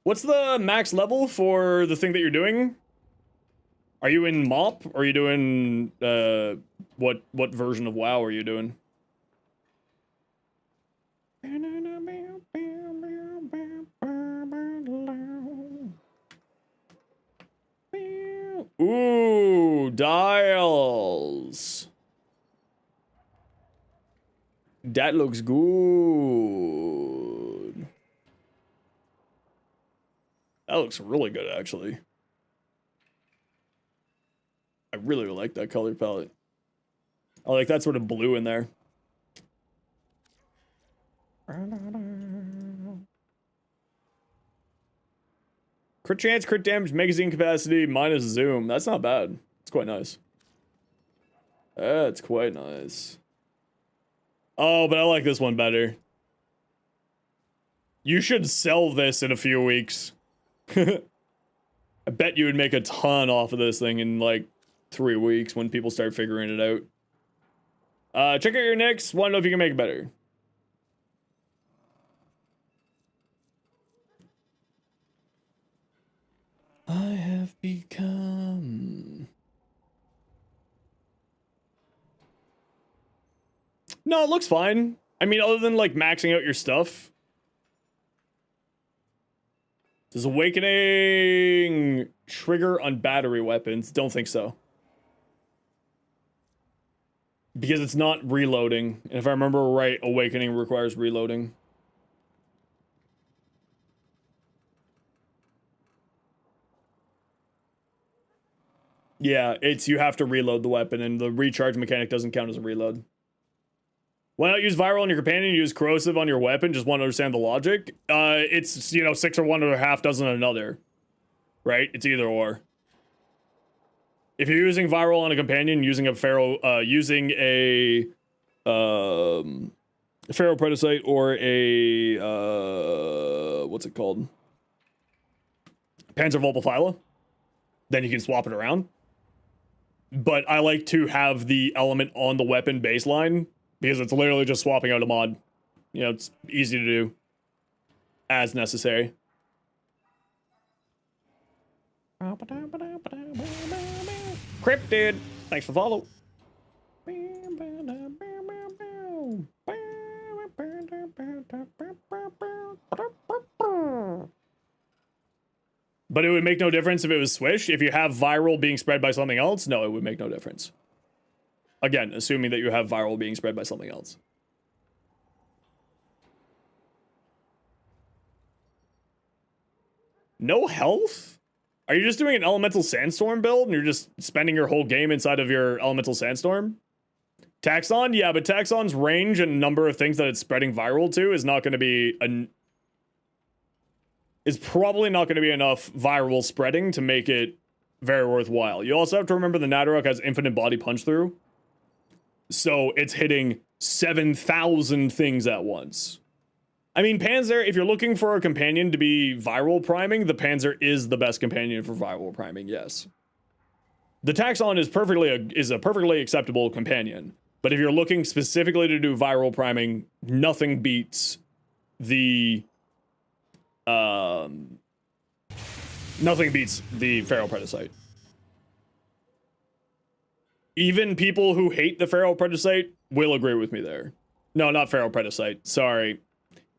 [SPEAKER 1] What's the max level for the thing that you're doing? Are you in MOP? Or are you doing, what version of WoW are you doing? Ooh, dials. That looks good. That looks really good, actually. I really like that color palette. I like that sort of blue in there. Crit chance, crit damage, magazine capacity, minus zoom. That's not bad. It's quite nice. That's quite nice. Oh, but I like this one better. You should sell this in a few weeks. I bet you would make a ton off of this thing in like 3 weeks when people start figuring it out. Check out your nicks. Want to know if you can make it better. become? No, it looks fine. I mean, other than like maxing out your stuff. Does Awakening trigger on battery weapons? Don't think so. Because it's not reloading. And if I remember right, Awakening requires reloading. Yeah, it's you have to reload the weapon, and the recharge mechanic doesn't count as a reload. Why not use viral on your companion? Use corrosive on your weapon. Just want to understand the logic. It's, you know, 6 or 1 or a half dozen another. Right? It's either or. If you're using viral on a companion, using a ferropretisite or a what's it called? Panzervolpaphyla, then you can swap it around. But I like to have the element on the weapon baseline because it's literally just swapping out a mod. You know, it's easy to do as necessary. Cryptid, thanks for follow. But it would make no difference if it was Swish. If you have viral being spread by something else, no, it would make no difference. Again, assuming that you have viral being spread by something else. No health? Are you just doing an elemental sandstorm build and you're just spending your whole game inside of your elemental sandstorm? Taxon? Yeah, but Taxon's range and number of things that it's spreading viral to is not going to be is probably not going to be enough viral spreading to make it very worthwhile. You also have to remember the Nadarok has infinite body punch through. So it's hitting 7,000 things at once. I mean, Panzer, if you're looking for a companion to be viral priming, the Panzer is the best companion for viral priming, yes. The Taxon is a perfectly acceptable companion. But if you're looking specifically to do viral priming, nothing beats the ferropretisite. Even people who hate the ferropretisite will agree with me there. No, not ferropretisite. Sorry.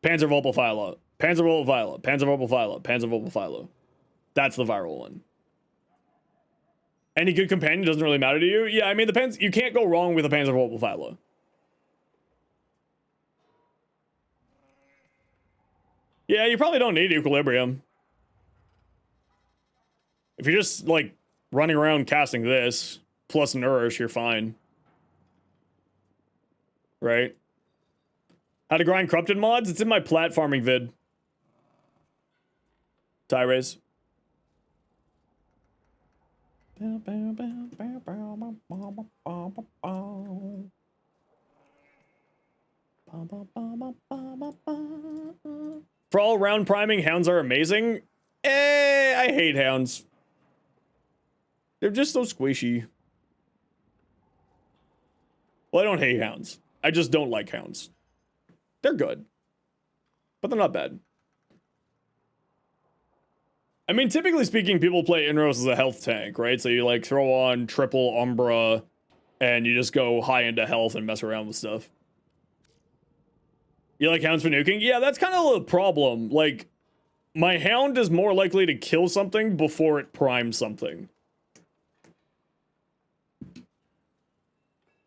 [SPEAKER 1] Panzervolpaphyla. Panzervolpaphyla. Panzervolpaphyla. Panzervolpaphyla. That's the viral one. Any good companion doesn't really matter to you? Yeah, I mean, you can't go wrong with a Panzervolpaphyla. Yeah, you probably don't need Equilibrium. If you're just, like, running around casting this, plus Nourish, you're fine. Right? How to grind corrupted mods? It's in my platforming vid. Tyrese. For all round priming, hounds are amazing. I hate hounds. They're just so squishy. Well, I don't hate hounds. I just don't like hounds. They're good. But they're not bad. I mean, typically speaking, people play Inros as a health tank, right? So you, like, throw on triple Umbra, and you just go high into health and mess around with stuff. You like hounds for nuking? Yeah, that's kind of a problem. Like, my hound is more likely to kill something before it primes something.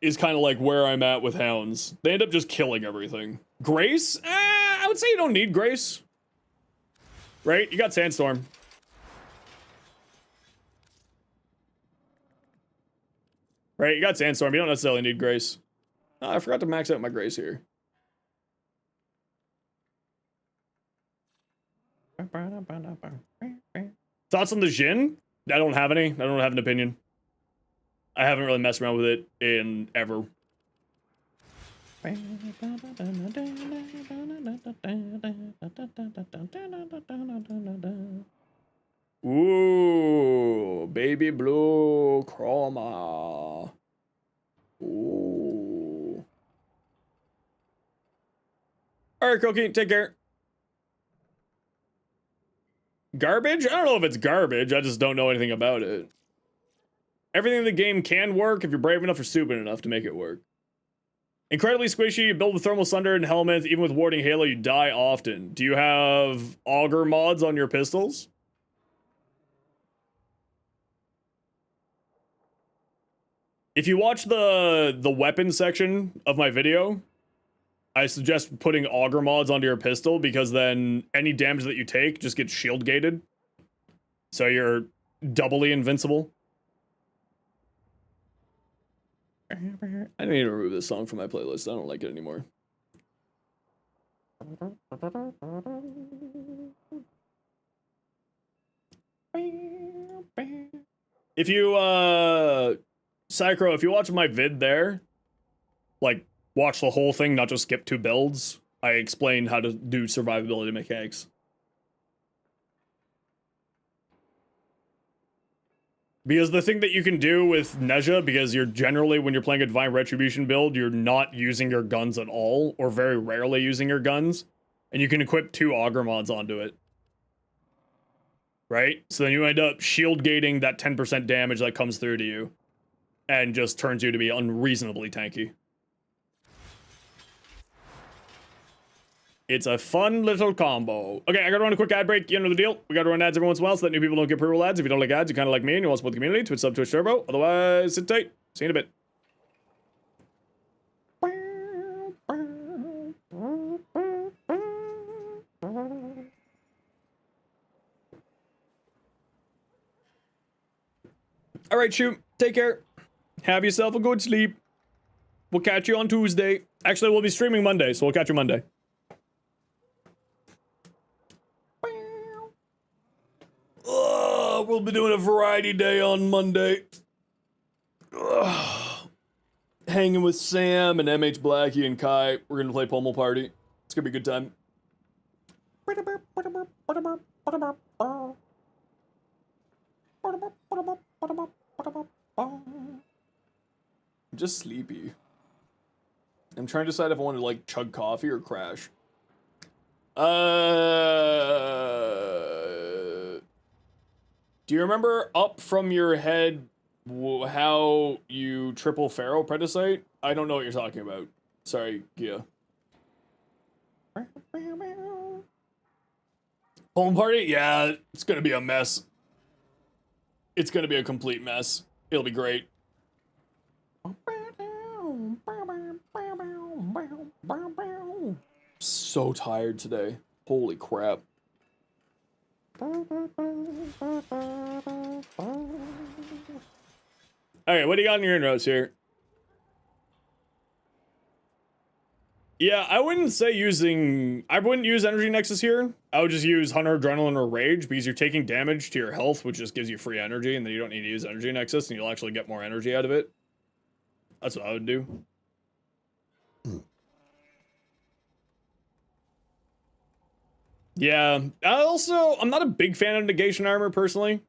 [SPEAKER 1] Is kind of like where I'm at with hounds. They end up just killing everything. Grace? I would say you don't need Grace. Right? You got Sandstorm. Right? You got Sandstorm. You don't necessarily need Grace. Oh, I forgot to max out my Grace here. Thoughts on the Jhin? I don't have any. I don't have an opinion. I haven't really messed around with it in ever. Ooh, baby blue chroma. Ooh. All right, Cookie, take care. garbage? I don't know if it's garbage. I just don't know anything about it. Everything in the game can work if you're brave enough or stupid enough to make it work. Incredibly squishy, you build with thermal sunder and helmets. Even with warding halo, you die often. Do you have auger mods on your pistols? If you watch the weapon section of my video, I suggest putting auger mods onto your pistol because then any damage that you take just gets shield gated. So you're doubly invincible. I need to remove this song from my playlist. I don't like it anymore. If you, Psychro, if you watch my vid there, like, watch the whole thing, not just skip 2 builds, I explain how to do survivability mechanics. Because the thing that you can do with Nezha, because you're generally, when you're playing a Divine Retribution build, you're not using your guns at all, or very rarely using your guns, and you can equip 2 auger mods onto it. Right? So then you end up shield gating that 10% damage that comes through to you, and just turns you to be unreasonably tanky. It's a fun little combo. Okay, I gotta run a quick ad break. You know the deal. We gotta run ads every once in a while so that new people don't get pre-roll ads. If you don't like ads, you kind of like me and you want to support the community, Twitch sub, Twitch Turbo. Otherwise, sit tight. See you in a bit. All right, shoot. Take care. Have yourself a good sleep. We'll catch you on Tuesday. Actually, we'll be streaming Monday, so we'll catch you Monday. We'll be doing a variety day on Monday. Hanging with Sam and MH Blackie and Kai. We're gonna play Pommel Party. It's gonna be a good time. I'm just sleepy. I'm trying to decide if I want to like chug coffee or crash. Do you remember up from your head how you triple Pharaoh Predicite? I don't know what you're talking about. Sorry, Gia. Home party? Yeah, it's gonna be a mess. It's gonna be a complete mess. It'll be great. So tired today. Holy crap. Okay, what do you got in your notes here? Yeah, I wouldn't use Energy Nexus here. I would just use Hunter, Adrenaline, or Rage because you're taking damage to your health, which just gives you free energy, and then you don't need to use Energy Nexus, and you'll actually get more energy out of it. That's what I would do. Yeah, I'm not a big fan of Negation Armor, personally.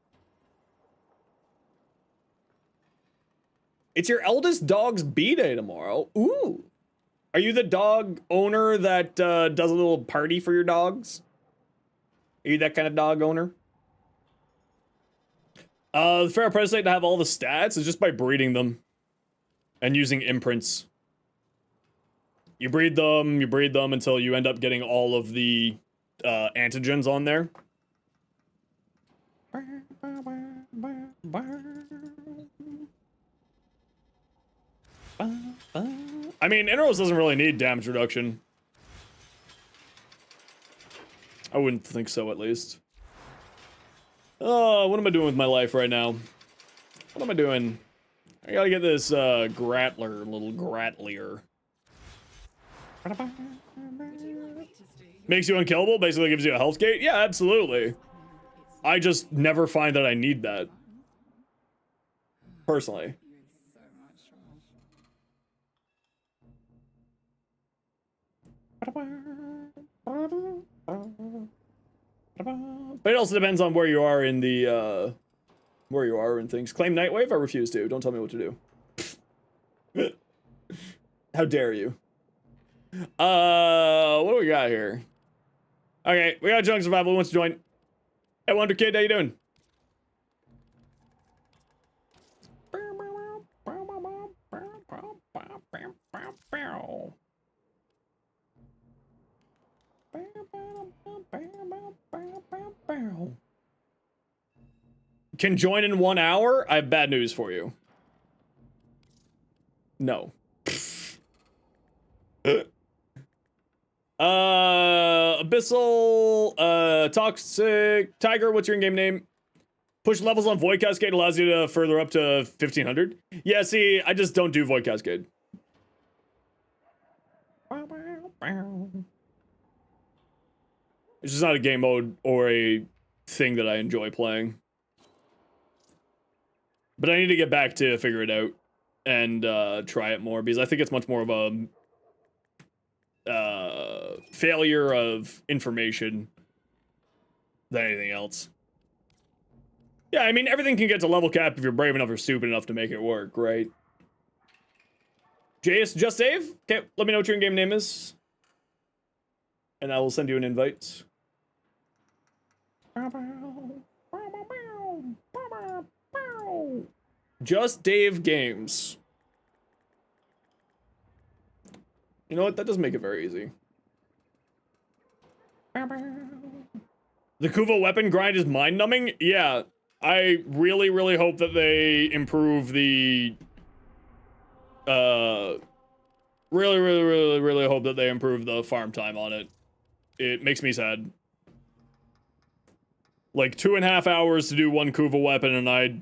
[SPEAKER 1] It's your eldest dog's B-Day tomorrow. Ooh. Are you the dog owner that does a little party for your dogs? Are you that kind of dog owner? The Pharaoh Predicite to have all the stats is just by breeding them. And using imprints. You breed them until you end up getting all of the antigens on there. I mean, Inros doesn't really need damage reduction. I wouldn't think so, at least. Oh, what am I doing with my life right now? What am I doing? I gotta get this Grattler, little Grattler. Makes you unkillable, basically gives you a health gate? Yeah, absolutely. I just never find that I need that. Personally. But it also depends on where you are in the, where you are in things. Claim Nightwave? I refuse to. Don't tell me what to do. How dare you? What do we got here? Okay, we got Junk Survival. Who wants to join? Hey, Wonder Kid, how you doing? Can join in 1 hour? I have bad news for you. No. Abyssal, Toxic, Tiger, what's your in-game name? Push levels on Void Cascade allows you to further up to 1500. Yeah, see, I just don't do Void Cascade. It's just not a game mode or a thing that I enjoy playing. But I need to get back to figure it out and try it more because I think it's much more of a failure of information than anything else. Yeah, I mean, everything can get to level cap if you're brave enough or stupid enough to make it work, right? JS Just Save? Okay, let me know what your in-game name is. And I will send you an invite. Just Dave Games. You know what? That does make it very easy. The Kuva weapon grind is mind-numbing? Yeah. I really, really hope that they improve the... really hope that they improve the farm time on it. It makes me sad. Like 2.5 hours to do one Kuva weapon, and I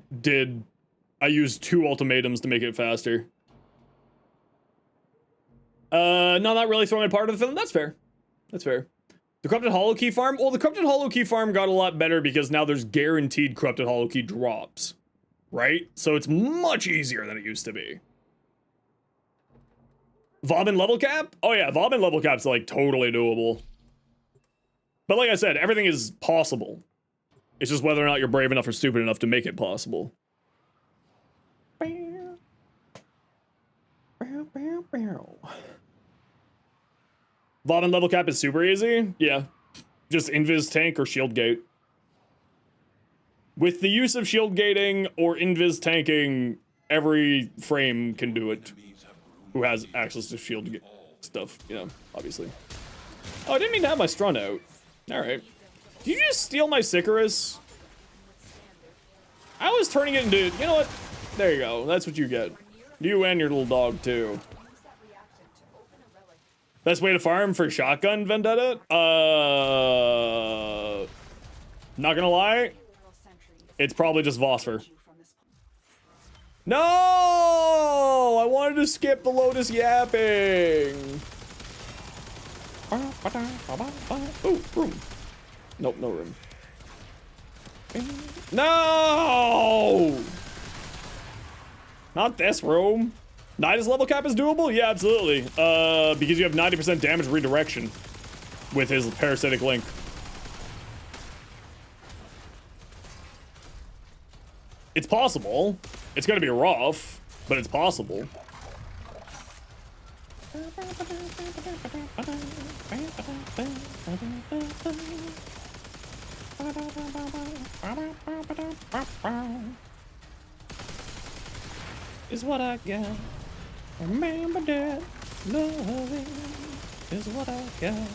[SPEAKER 1] used 2 ultimatums to make it faster. No, not really throwing it part of the film. That's fair. That's fair. The Corrupted Hollow Key farm? Well, the Corrupted Hollow Key farm got a lot better because now there's guaranteed Corrupted Hollow Key drops. Right? So it's much easier than it used to be. Vomit level cap? Oh yeah, Vomit level cap's like totally doable. But like I said, everything is possible. It's just whether or not you're brave enough or stupid enough to make it possible. Vomit level cap is super easy. Yeah. Just invis tank or shield gate. With the use of shield gating or invis tanking, every frame can do it. Who has access to shield stuff, you know, obviously. Oh, I didn't mean to have my Strun out. Alright. Did you just steal my Sicarus? I was turning it into... You know what? There you go. That's what you get. You and your little dog, too. Best way to farm for shotgun vendetta? Not gonna lie. It's probably just Vosper. No! I wanted to skip the Lotus yapping. Oh, room. Nope, no room. No! Not this room. Nidus level cap is doable? Yeah, absolutely. Because you have 90% damage redirection with his parasitic link. It's possible. It's gonna be rough, but it's possible. Is what I got. Remember that loving is what I got.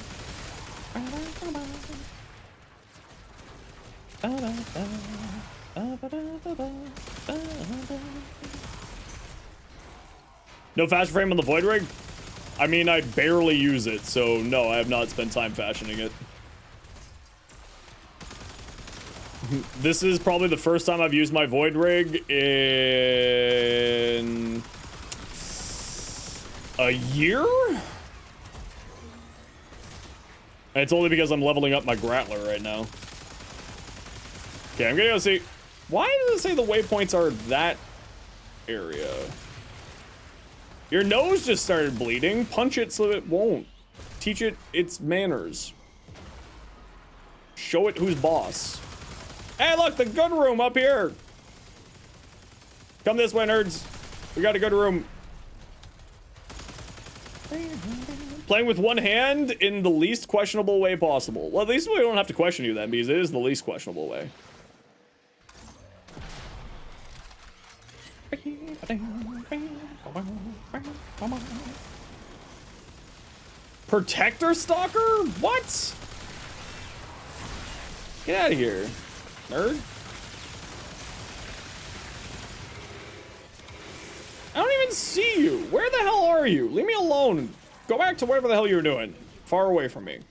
[SPEAKER 1] No fashion frame on the Void Rig? I mean, I barely use it, so no, I have not spent time fashioning it. This is probably the first time I've used my Void Rig in... a year? And it's only because I'm leveling up my Grattler right now. Okay, I'm gonna go see... Why does it say the waypoints are that area? Your nose just started bleeding. Punch it so it won't. Teach it its manners. Show it who's boss. Hey, look, the good room up here. Come this way, nerds. We got a good room. Playing with one hand in the least questionable way possible. Well, at least we don't have to question you then, because it is the least questionable way. Protector Stalker? What? Get out of here, nerd. I don't even see you. Where the hell are you? Leave me alone. Go back to whatever the hell you're doing. Far away from me.
[SPEAKER 3] This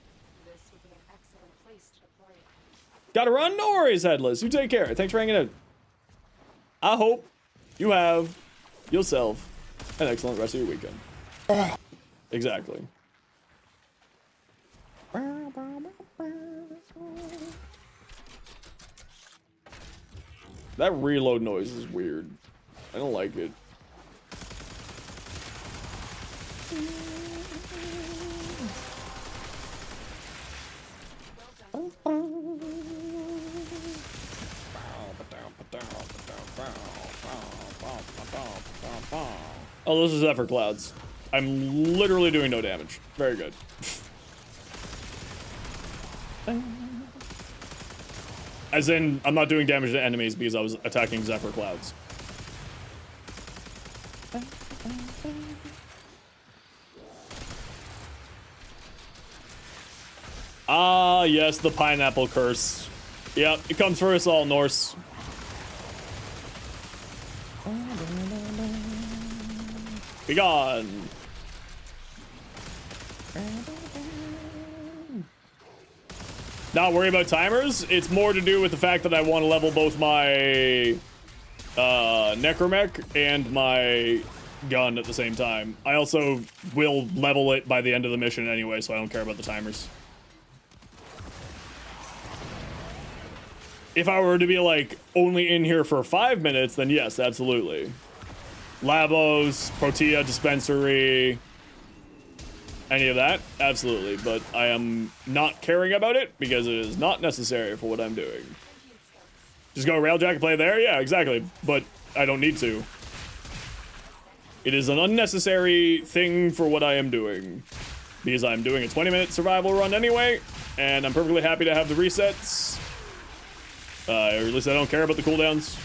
[SPEAKER 3] would be an excellent place to deploy it.
[SPEAKER 1] Gotta run? No worries, Headless. You take care. Thanks for hanging out. I hope you have yourself an excellent rest of your weekend. Exactly. That reload noise is weird. I don't like it. Oh, those are Zephyr Clouds. I'm literally doing no damage. Very good. As in, I'm not doing damage to enemies because I was attacking Zephyr Clouds. Ah, yes, the pineapple curse. Yep, it comes for us all, Norse. Be gone. Not worry about timers. It's more to do with the fact that I want to level both my necromech and my gun at the same time. I also will level it by the end of the mission anyway, so I don't care about the timers. If I were to be like only in here for 5 minutes, then yes, absolutely. Lavos, Protea Dispensary, any of that, absolutely. But I am not caring about it because it is not necessary for what I'm doing. Just go Railjack and play there? Yeah, exactly. But I don't need to. It is an unnecessary thing for what I am doing. Because I'm doing a 20-minute survival run anyway, and I'm perfectly happy to have the resets. Or at least I don't care about the cooldowns.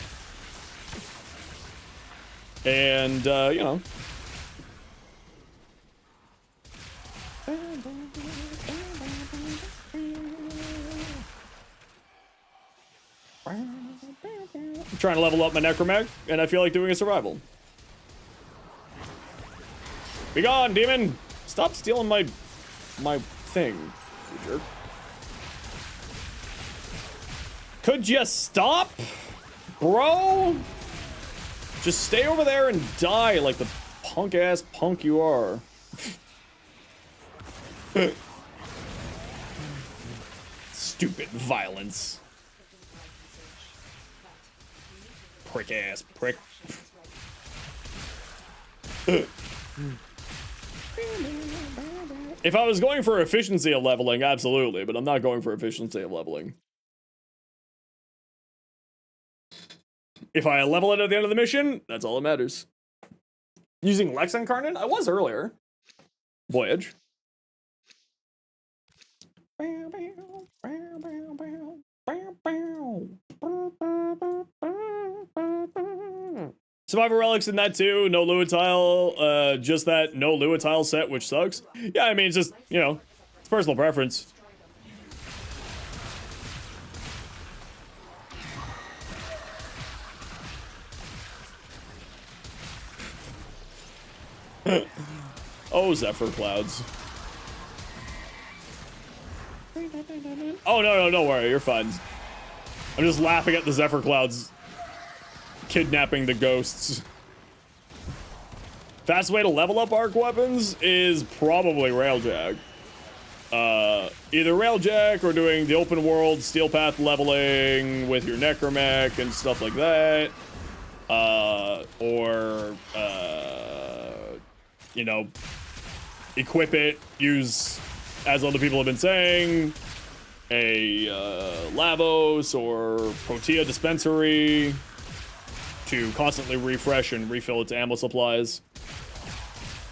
[SPEAKER 1] And, you know. I'm trying to level up my necromech, and I feel like doing a survival. Be gone, demon! Stop stealing my thing, you jerk. Could you stop, bro? Just stay over there and die like the punk-ass punk you are. Stupid violence. Prick-ass prick. If I was going for efficiency of leveling, absolutely, but I'm not going for efficiency of leveling. If I level it at the end of the mission, that's all that matters. Using Lex Incarnate? I was earlier. Voyage. Survivor Relics in that too. No Luatile. Just that no Luatile set, which sucks. Yeah, I mean, it's just, you know, it's personal preference. Oh, Zephyr Clouds. Oh, no, don't worry. You're fine. I'm just laughing at the Zephyr Clouds kidnapping the ghosts. Fast way to level up arc weapons is probably Railjack. Either Railjack or doing the open world steel path leveling with your necromech and stuff like that. Or you know, equip it, use, as other people have been saying, a Lavos or Protea Dispensary to constantly refresh and refill its ammo supplies.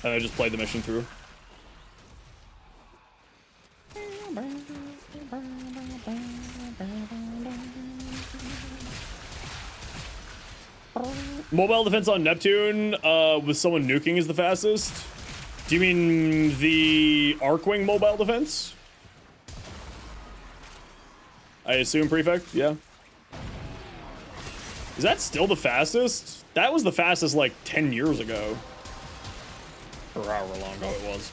[SPEAKER 1] And I just played the mission through. Mobile defense on Neptune with someone nuking is the fastest. Do you mean the Arcwing mobile defense? I assume, Prefect? Yeah. Is that still the fastest? That was the fastest like 10 years ago. Or however long ago it was.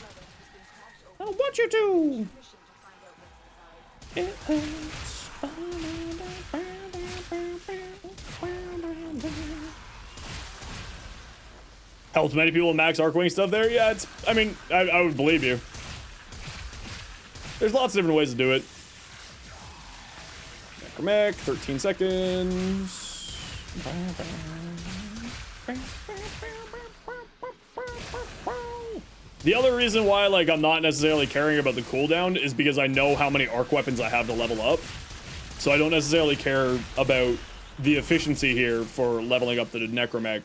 [SPEAKER 1] I want you to! Helps many people with max Arcwing stuff there? Yeah, it's, I mean, I would believe you. There's lots of different ways to do it. Necromech, 13 seconds. The other reason why, like, I'm not necessarily caring about the cooldown is because I know how many arc weapons I have to level up. So I don't necessarily care about the efficiency here for leveling up the Necromech,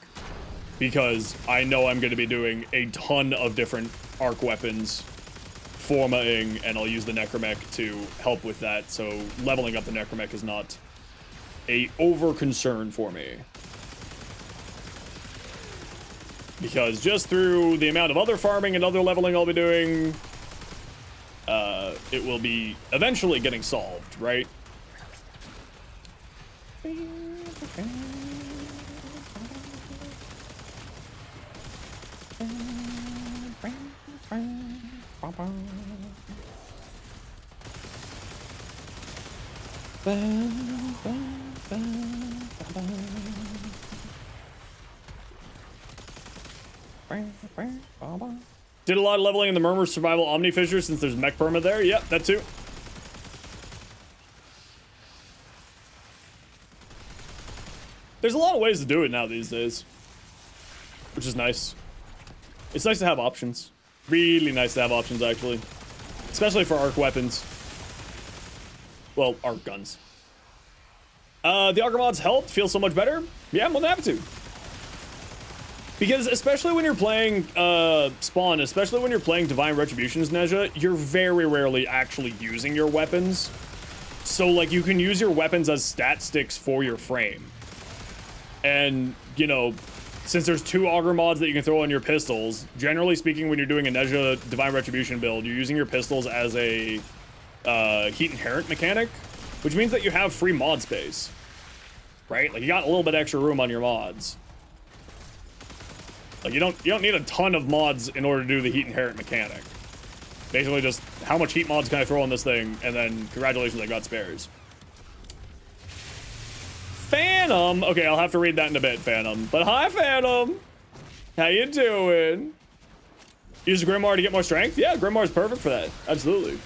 [SPEAKER 1] because I know I'm going to be doing a ton of different arc weapons formatting, and I'll use the Necromech to help with that. So leveling up the Necromech is not a over concern for me, because just through the amount of other farming and other leveling I'll be doing, it will be eventually getting solved, right? Did a lot of leveling in the Murmur Survival Omni Fissure since there's mech perma there. Yep, that too. There's a lot of ways to do it now these days, which is nice. It's nice to have options. Really nice to have options, actually. Especially for arc weapons. Well, arc guns. The Augur mods helped feel so much better. Yeah, I'm more than happy to. Because especially when you're playing Spawn, especially when you're playing Divine Retributions, Nezha, you're very rarely actually using your weapons. So, like, you can use your weapons as stat sticks for your frame. And, you know, since there's 2 Augur mods that you can throw on your pistols, generally speaking, when you're doing a Nezha Divine Retribution build, you're using your pistols as a heat inherent mechanic, which means that you have free mod space, right? Like, you got a little bit extra room on your mods. Like, you don't need a ton of mods in order to do the heat inherent mechanic. Basically, just how much heat mods can I throw on this thing, and then congratulations, I got spares. Phantom. Okay, I'll have to read that in a bit, Phantom. But hi, Phantom. How you doing? Use Grimoire to get more strength? Yeah, Grimoire is perfect for that. Absolutely.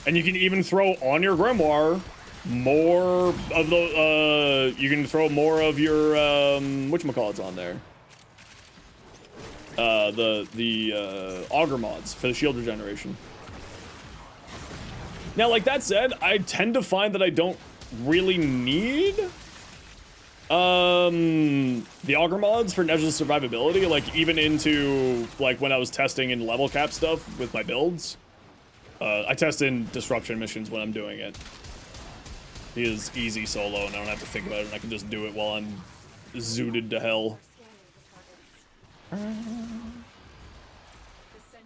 [SPEAKER 1] And you can even throw on your Grimoire more of the, you can throw more of your, whatchamacallits on there. The Augur mods for the shield regeneration. Now, like that said, I tend to find that I don't really need the Augur mods for Nezha's survivability, like even into like when I was testing in level cap stuff with my builds. I test in disruption missions when I'm doing it. It is easy solo and I don't have to think about it, and I can just do it while I'm zooted to hell.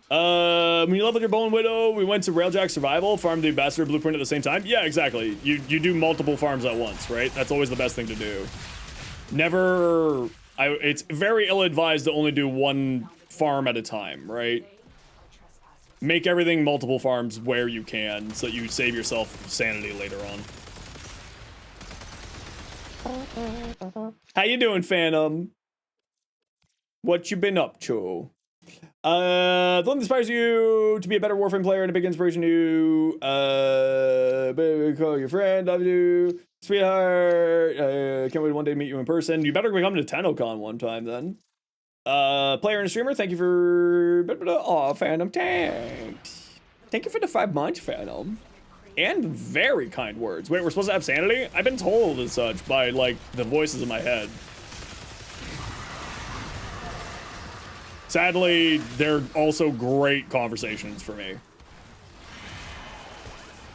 [SPEAKER 1] When you leveled your Bone Widow, we went to Railjack Survival, farmed the Ambassador Blueprint at the same time. Yeah, exactly. You do multiple farms at once, right? That's always the best thing to do. Never... it's very ill-advised to only do one farm at a time, right? Make everything multiple farms where you can, so that you save yourself sanity later on. How you doing, Phantom? What you been up to? The one that inspires you to be a better Warframe player and a big inspiration to you. Call your friend, love you, sweetheart. Can't wait one day to meet you in person. You better come to TennoCon one time then. Player and streamer, thank you for... Aw, Phantom, thanks. Thank you for the 5 months, Phantom. And very kind words. Wait, we're supposed to have sanity? I've been told as such by, like, the voices in my head. Sadly, they're also great conversations for me.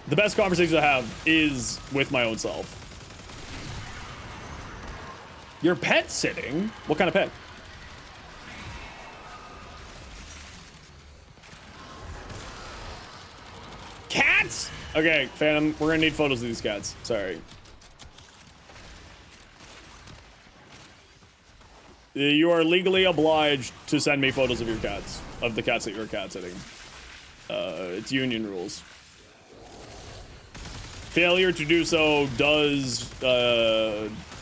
[SPEAKER 1] The best conversations I have is with my own self. Your pet sitting? What kind of pet? Cats? Okay, Phantom, we're gonna need photos of these cats. Sorry. You are legally obliged to send me photos of your cats, of the cats that you're cat sitting. It's union rules. Failure to do so does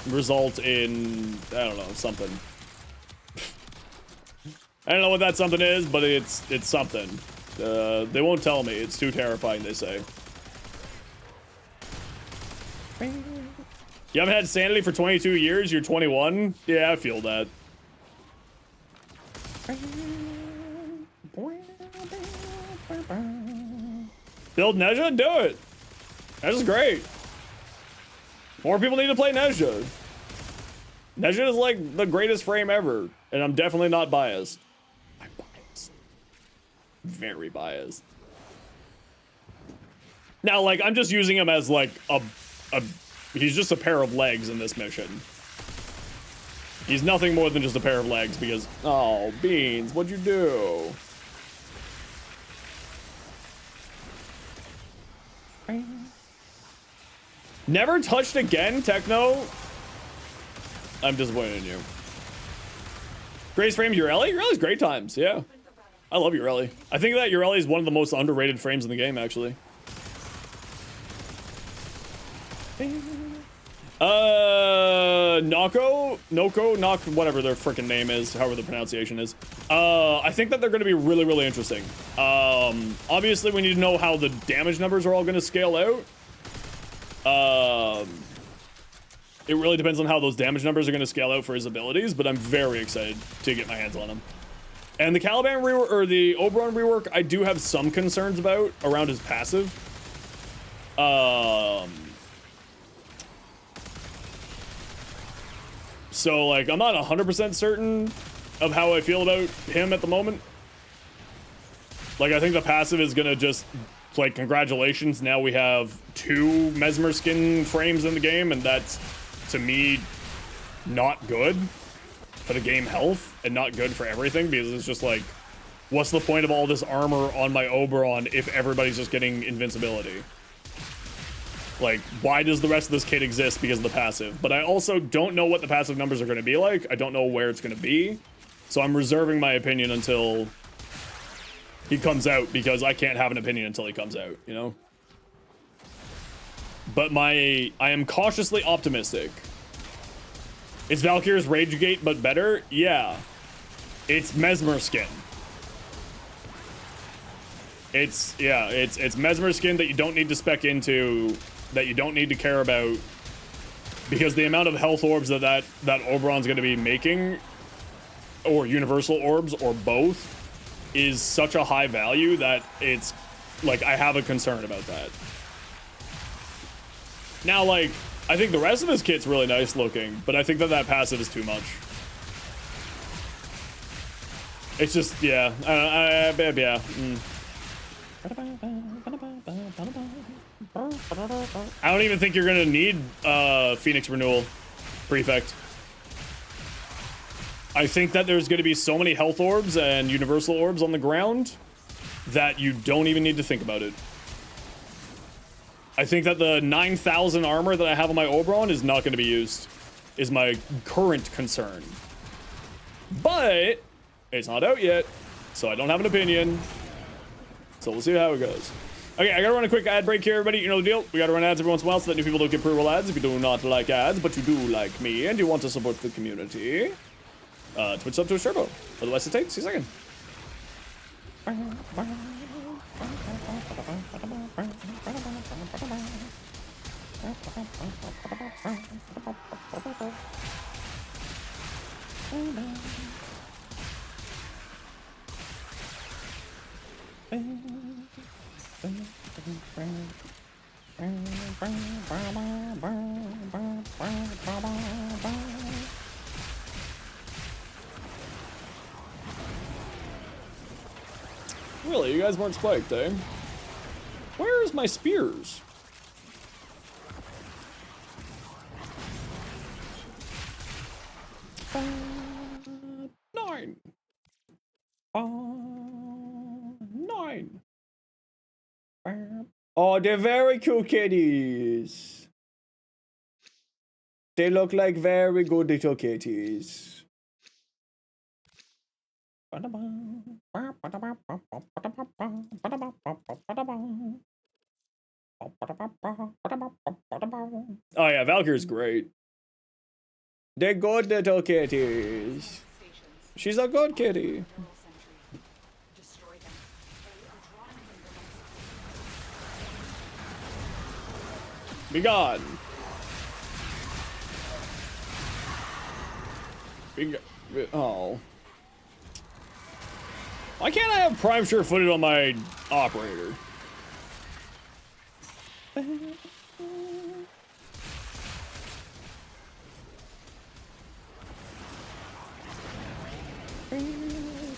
[SPEAKER 1] result in, I don't know, something. I don't know what that something is, but it's something. They won't tell me. It's too terrifying, they say. You haven't had sanity for 22 years? You're 21? Yeah, I feel that. Build Nezha? Do it. Nezha's great. More people need to play Nezha. Nezha is like the greatest frame ever, and I'm definitely not biased. I'm biased. Very biased. Now, like, I'm just using him as like he's just a pair of legs in this mission. He's nothing more than just a pair of legs because, oh, Beans, what'd you do? Never touched again, Techno? I'm disappointed in you. Greatest frame, Urelli? Urelli's great times, yeah. I love Urelli. I think that Urelli is one of the most underrated frames in the game, actually. Noko, whatever their freaking name is, however the pronunciation is. I think that they're going to be really, really interesting. Obviously, we need to know how the damage numbers are all going to scale out. It really depends on how those damage numbers are going to scale out for his abilities, but I'm very excited to get my hands on him. And the Caliban rework, or the Oberon rework, I do have some concerns about around his passive. So, like, I'm not 100% certain of how I feel about him at the moment. Like, I think the passive is gonna just, like, congratulations, now we have 2 Mesmer skin frames in the game, and that's, to me, not good for the game health, and not good for everything, because it's just like, what's the point of all this armor on my Oberon if everybody's just getting invincibility? Like, why does the rest of this kit exist because of the passive? But I also don't know what the passive numbers are going to be like. I don't know where it's going to be. So I'm reserving my opinion until he comes out, because I can't have an opinion until he comes out, you know? But I am cautiously optimistic. Is Valkyr's Rage Gate but better? Yeah. It's Mesmer skin. It's Mesmer skin that you don't need to spec into, that you don't need to care about, because the amount of health orbs that Oberon's going to be making, or universal orbs, or both, is such a high value that it's, like, I have a concern about that. Now, like, I think the rest of his kit's really nice looking, but I think that passive is too much. It's just, yeah, yeah. I don't even think you're gonna need Phoenix Renewal, Prefect. I think that there's gonna be so many health orbs and universal orbs on the ground that you don't even need to think about it. I think that the 9,000 armor that I have on my Oberon is not gonna be used, is my current concern. But it's not out yet, so I don't have an opinion. So we'll see how it goes. Okay, I gotta run a quick ad break here, everybody. You know the deal. We gotta run ads every once in a while so that new people don't get pre-roll ads. If you do not like ads, but you do like me and you want to support the community, Twitch sub to a turbo. Otherwise, it takes. See you second. Really, you guys weren't spiked, eh? Where's my spears? 9. 9. Oh, they're very cute kitties. They look like very good little kitties. Oh yeah, Valkyrie's great. They're good little kitties. She's a good kitty. Be gone. Oh. Why can't I have Prime Sure-Footed on my operator?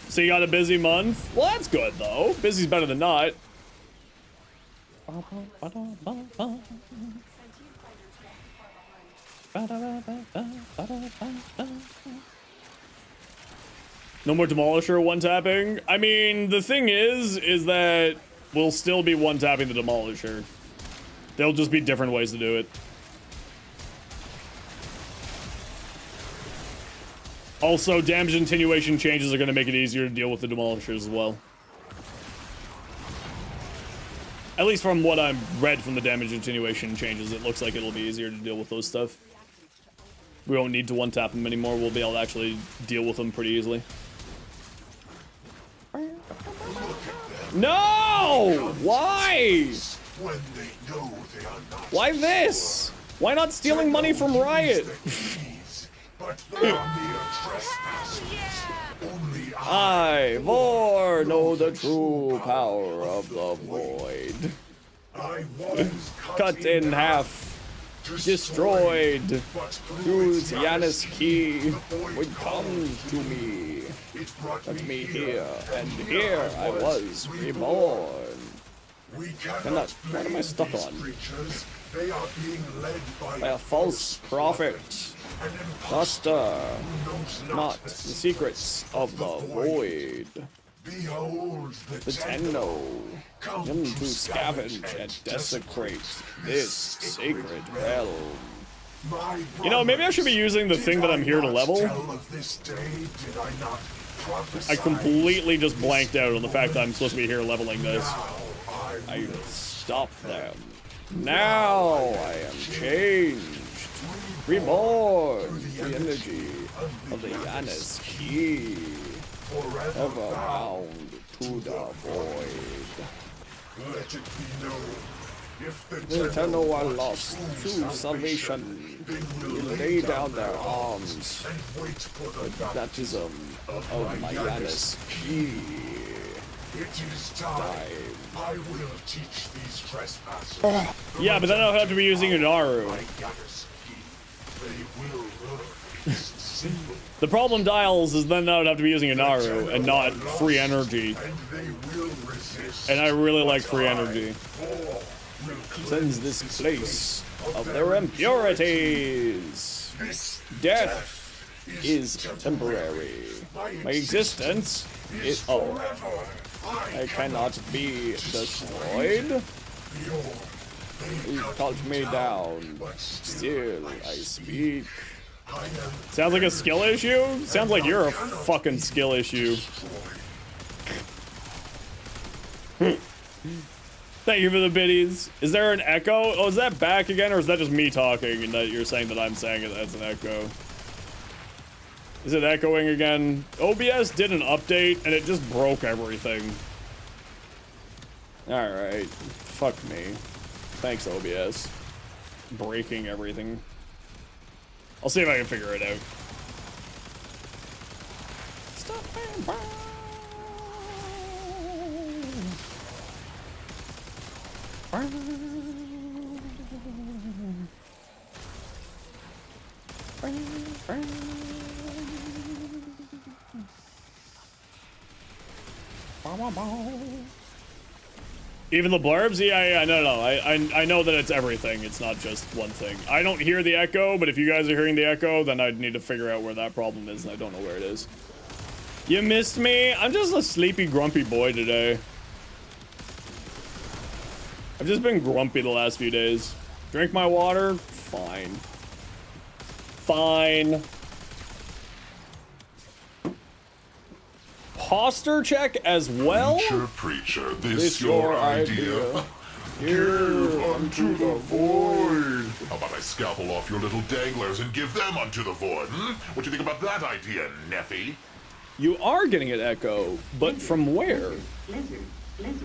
[SPEAKER 1] So you got a busy month? Well, that's good, though. Busy's better than not. No more Demolisher one-tapping? I mean, the thing is that we'll still be one-tapping the Demolisher. There'll just be different ways to do it. Also, damage attenuation changes are going to make it easier to deal with the Demolishers as well. At least from what I've read from the damage attenuation changes, it looks like it'll be easier to deal with those stuff. We won't need to one-tap them anymore. We'll be able to actually deal with them pretty easily. No! Why?
[SPEAKER 4] When they know they are not
[SPEAKER 1] Why this? Why not stealing money from Riot?
[SPEAKER 4] but they are mere trespassers. Only
[SPEAKER 1] I, Vor, know the true power of the void.
[SPEAKER 4] I was
[SPEAKER 1] Cut in half, destroyed. Whose Yanis key would come to me.
[SPEAKER 4] It brought
[SPEAKER 1] Let me here, and here I was reborn.
[SPEAKER 4] We
[SPEAKER 1] Cannot, what am I stuck on?
[SPEAKER 4] creatures. They are being led
[SPEAKER 1] By a false prophet,
[SPEAKER 4] an imposter
[SPEAKER 1] master,
[SPEAKER 4] who knows
[SPEAKER 1] not the secrets of the void.
[SPEAKER 4] Behold
[SPEAKER 1] The Tenno,
[SPEAKER 4] come
[SPEAKER 1] him to scavenge and desecrate this sacred realm.
[SPEAKER 4] My
[SPEAKER 1] You know, maybe I should be using the thing that I'm here to level.
[SPEAKER 4] tell of this day, did I not prophesy?
[SPEAKER 1] I completely just blanked out on the fact that I'm supposed to be here leveling this. I stopped them. Now I am changed. Reborn. The energy of the Yanis key. Ever bound to the void.
[SPEAKER 4] Let it be known, if the
[SPEAKER 1] The Tenno are lost to salvation. Will lay down their arms.
[SPEAKER 4] and wait for the
[SPEAKER 1] Baptism of my Yanis key.
[SPEAKER 4] It is time. I will teach these trespassers.
[SPEAKER 1] Yeah, but then I'll have to be using Unaru.
[SPEAKER 4] My Yanis key. They will learn this symbol,
[SPEAKER 1] The problem, Dials, is then I would have to be using Unaru and not free energy.
[SPEAKER 4] and they will resist.
[SPEAKER 1] And I really like free energy.
[SPEAKER 4] All will
[SPEAKER 1] Cleanse this place of their impurities.
[SPEAKER 4] This
[SPEAKER 1] Death is temporary. My existence is I cannot be destroyed. He cut me down. Still I speak. Sounds like a skill issue? Sounds like you're a fucking skill issue. Thank you for the biddies. Is there an echo? Oh, is that back again, or is that just me talking and that you're saying that I'm saying it? That's an echo. Is it echoing again? OBS did an update and it just broke everything. Alright. Fuck me. Thanks, OBS. Breaking everything. I'll see if I can figure it out. Stop and burn. Even the blurbs? Yeah, no. I know that it's everything. It's not just one thing. I don't hear the echo, but if you guys are hearing the echo, then I'd need to figure out where that problem is, and I don't know where it is. You missed me? I'm just a sleepy, grumpy boy today. I've just been grumpy the last few days. Drink my water? Fine. Fine. Posture check as well?
[SPEAKER 4] Preacher, this your idea? Give unto the void. How about I scalpel off your little danglers and give them unto the void, What do you think about that idea, Neffy?
[SPEAKER 1] You are getting an echo, but from where?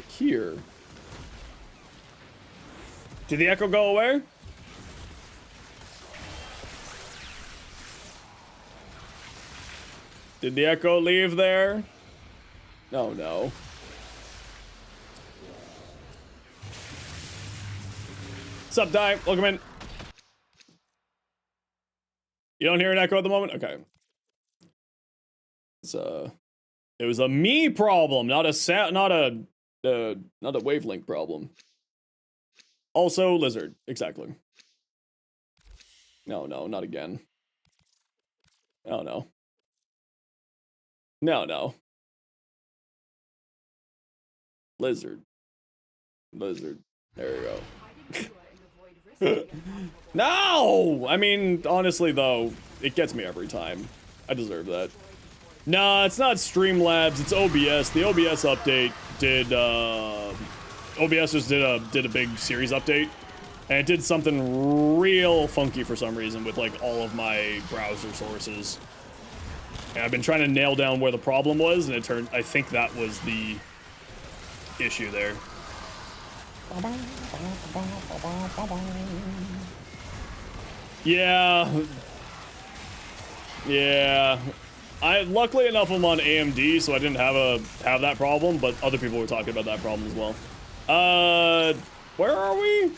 [SPEAKER 1] Here. Did the echo go away? Did the echo leave there? No, no. What's up, Di? Welcome in. You don't hear an echo at the moment? Okay. It was a me problem, not a wavelength problem. Also, lizard. Exactly. No, not again. Oh, no. No. Lizard. There you go. No! I mean, honestly, though, it gets me every time. I deserve that. Nah, it's not Streamlabs, it's OBS. The OBS update did, OBS just did a big series update. And it did something real funky for some reason with, like, all of my browser sources. And I've been trying to nail down where the problem was, and I think that was the issue there. Yeah. Luckily enough, I'm on AMD, so I didn't have that problem, but other people were talking about that problem as well. Where are we?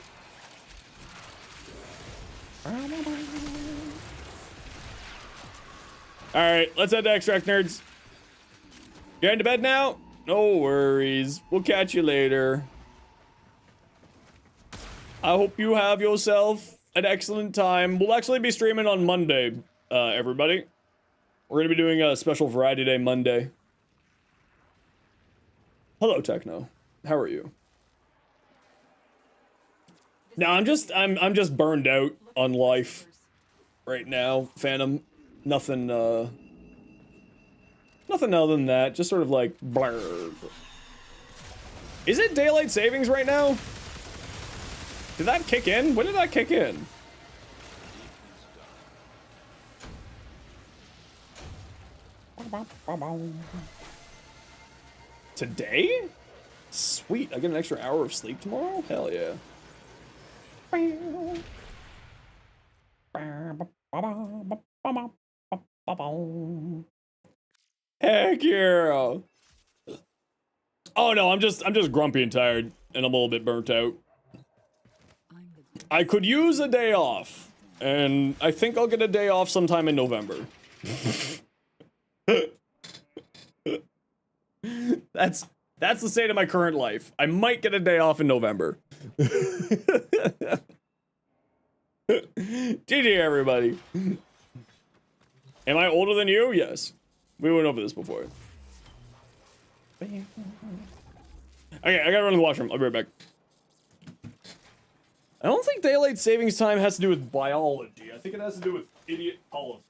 [SPEAKER 1] Alright, let's head to Extract Nerds. You're into bed now? No worries. We'll catch you later. I hope you have yourself an excellent time. We'll actually be streaming on Monday, everybody. We're going to be doing a special Variety Day Monday. Hello, Techno. How are you? No, I'm just burned out on life right now, Phantom. Nothing other than that. Just sort of like blur. Is it daylight savings right now? Did that kick in? When did that kick in? Today? Sweet, I get an extra hour of sleep tomorrow? Hell yeah. Heck yeah. Oh no, I'm just grumpy and tired, and I'm a little bit burnt out. I could use a day off, and I think I'll get a day off sometime in November. That's the state of my current life. I might get a day off in November. GG, everybody. Am I older than you? Yes. We went over this before. Okay, I gotta run to the washroom. I'll be right back. I don't think daylight savings time has to do with biology. I think it has to do with idiot politics.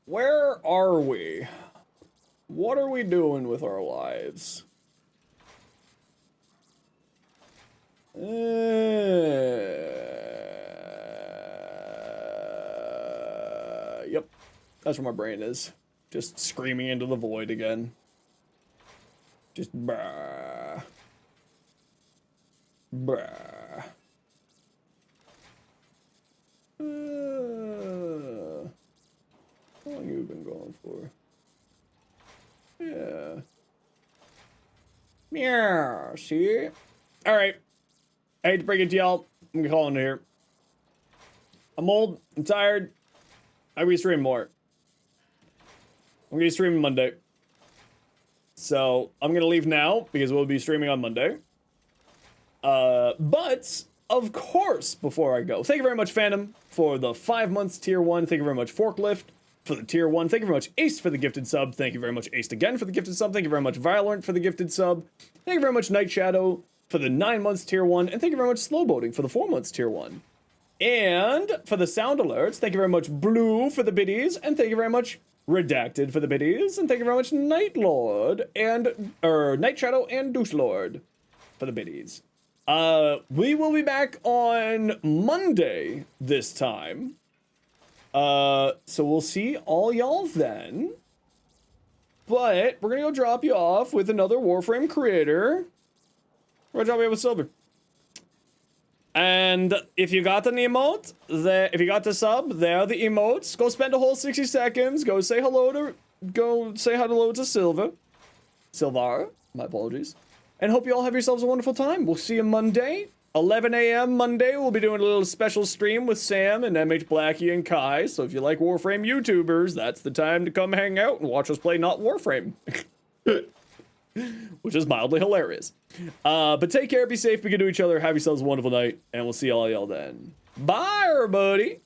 [SPEAKER 1] Where are we? What are we doing with our lives? Yep. That's where my brain is. Just screaming into the void again. Just brah. Brah. How long have you been going for? Yeah. Yeah, see? Alright. I hate to break it to y'all. I'm calling it here. I'm old. I'm tired. I restream more. I'm gonna be streaming Monday. So I'm gonna leave now because we'll be streaming on Monday. But of course, before I go, thank you very much, Phantom, for the 5 months tier 1. Thank you very much, Forklift, for the tier 1. Thank you very much, Ace, for the gifted sub. Thank you very much, Ace again, for the gifted sub. Thank you very much, Violent, for the gifted sub. Thank you very much, Night Shadow, for the 9 months tier 1. And thank you very much, Slowboating, for the 4 months tier 1. And for the sound alerts, thank you very much, Blue, for the biddies. And thank you very much, Redacted, for the biddies. And thank you very much, Night Lord, and, Night Shadow and Douche Lord, for the biddies. We will be back on Monday this time. So we'll see all y'all then. But we're gonna go drop you off with another Warframe creator. We're gonna drop you off with Silver. And if you got an emote, if you got the sub, there are the emotes. Go spend a whole 60 seconds. Go say hello to Silver. Silvar, my apologies. And hope you all have yourselves a wonderful time. We'll see you Monday, 11 a.m. Monday. We'll be doing a little special stream with Sam and MH Blackie and Kai. So if you like Warframe YouTubers, that's the time to come hang out and watch us play not Warframe. Which is mildly hilarious. But take care, be safe, be good to each other, have yourselves a wonderful night, and we'll see all y'all then. Bye, everybody!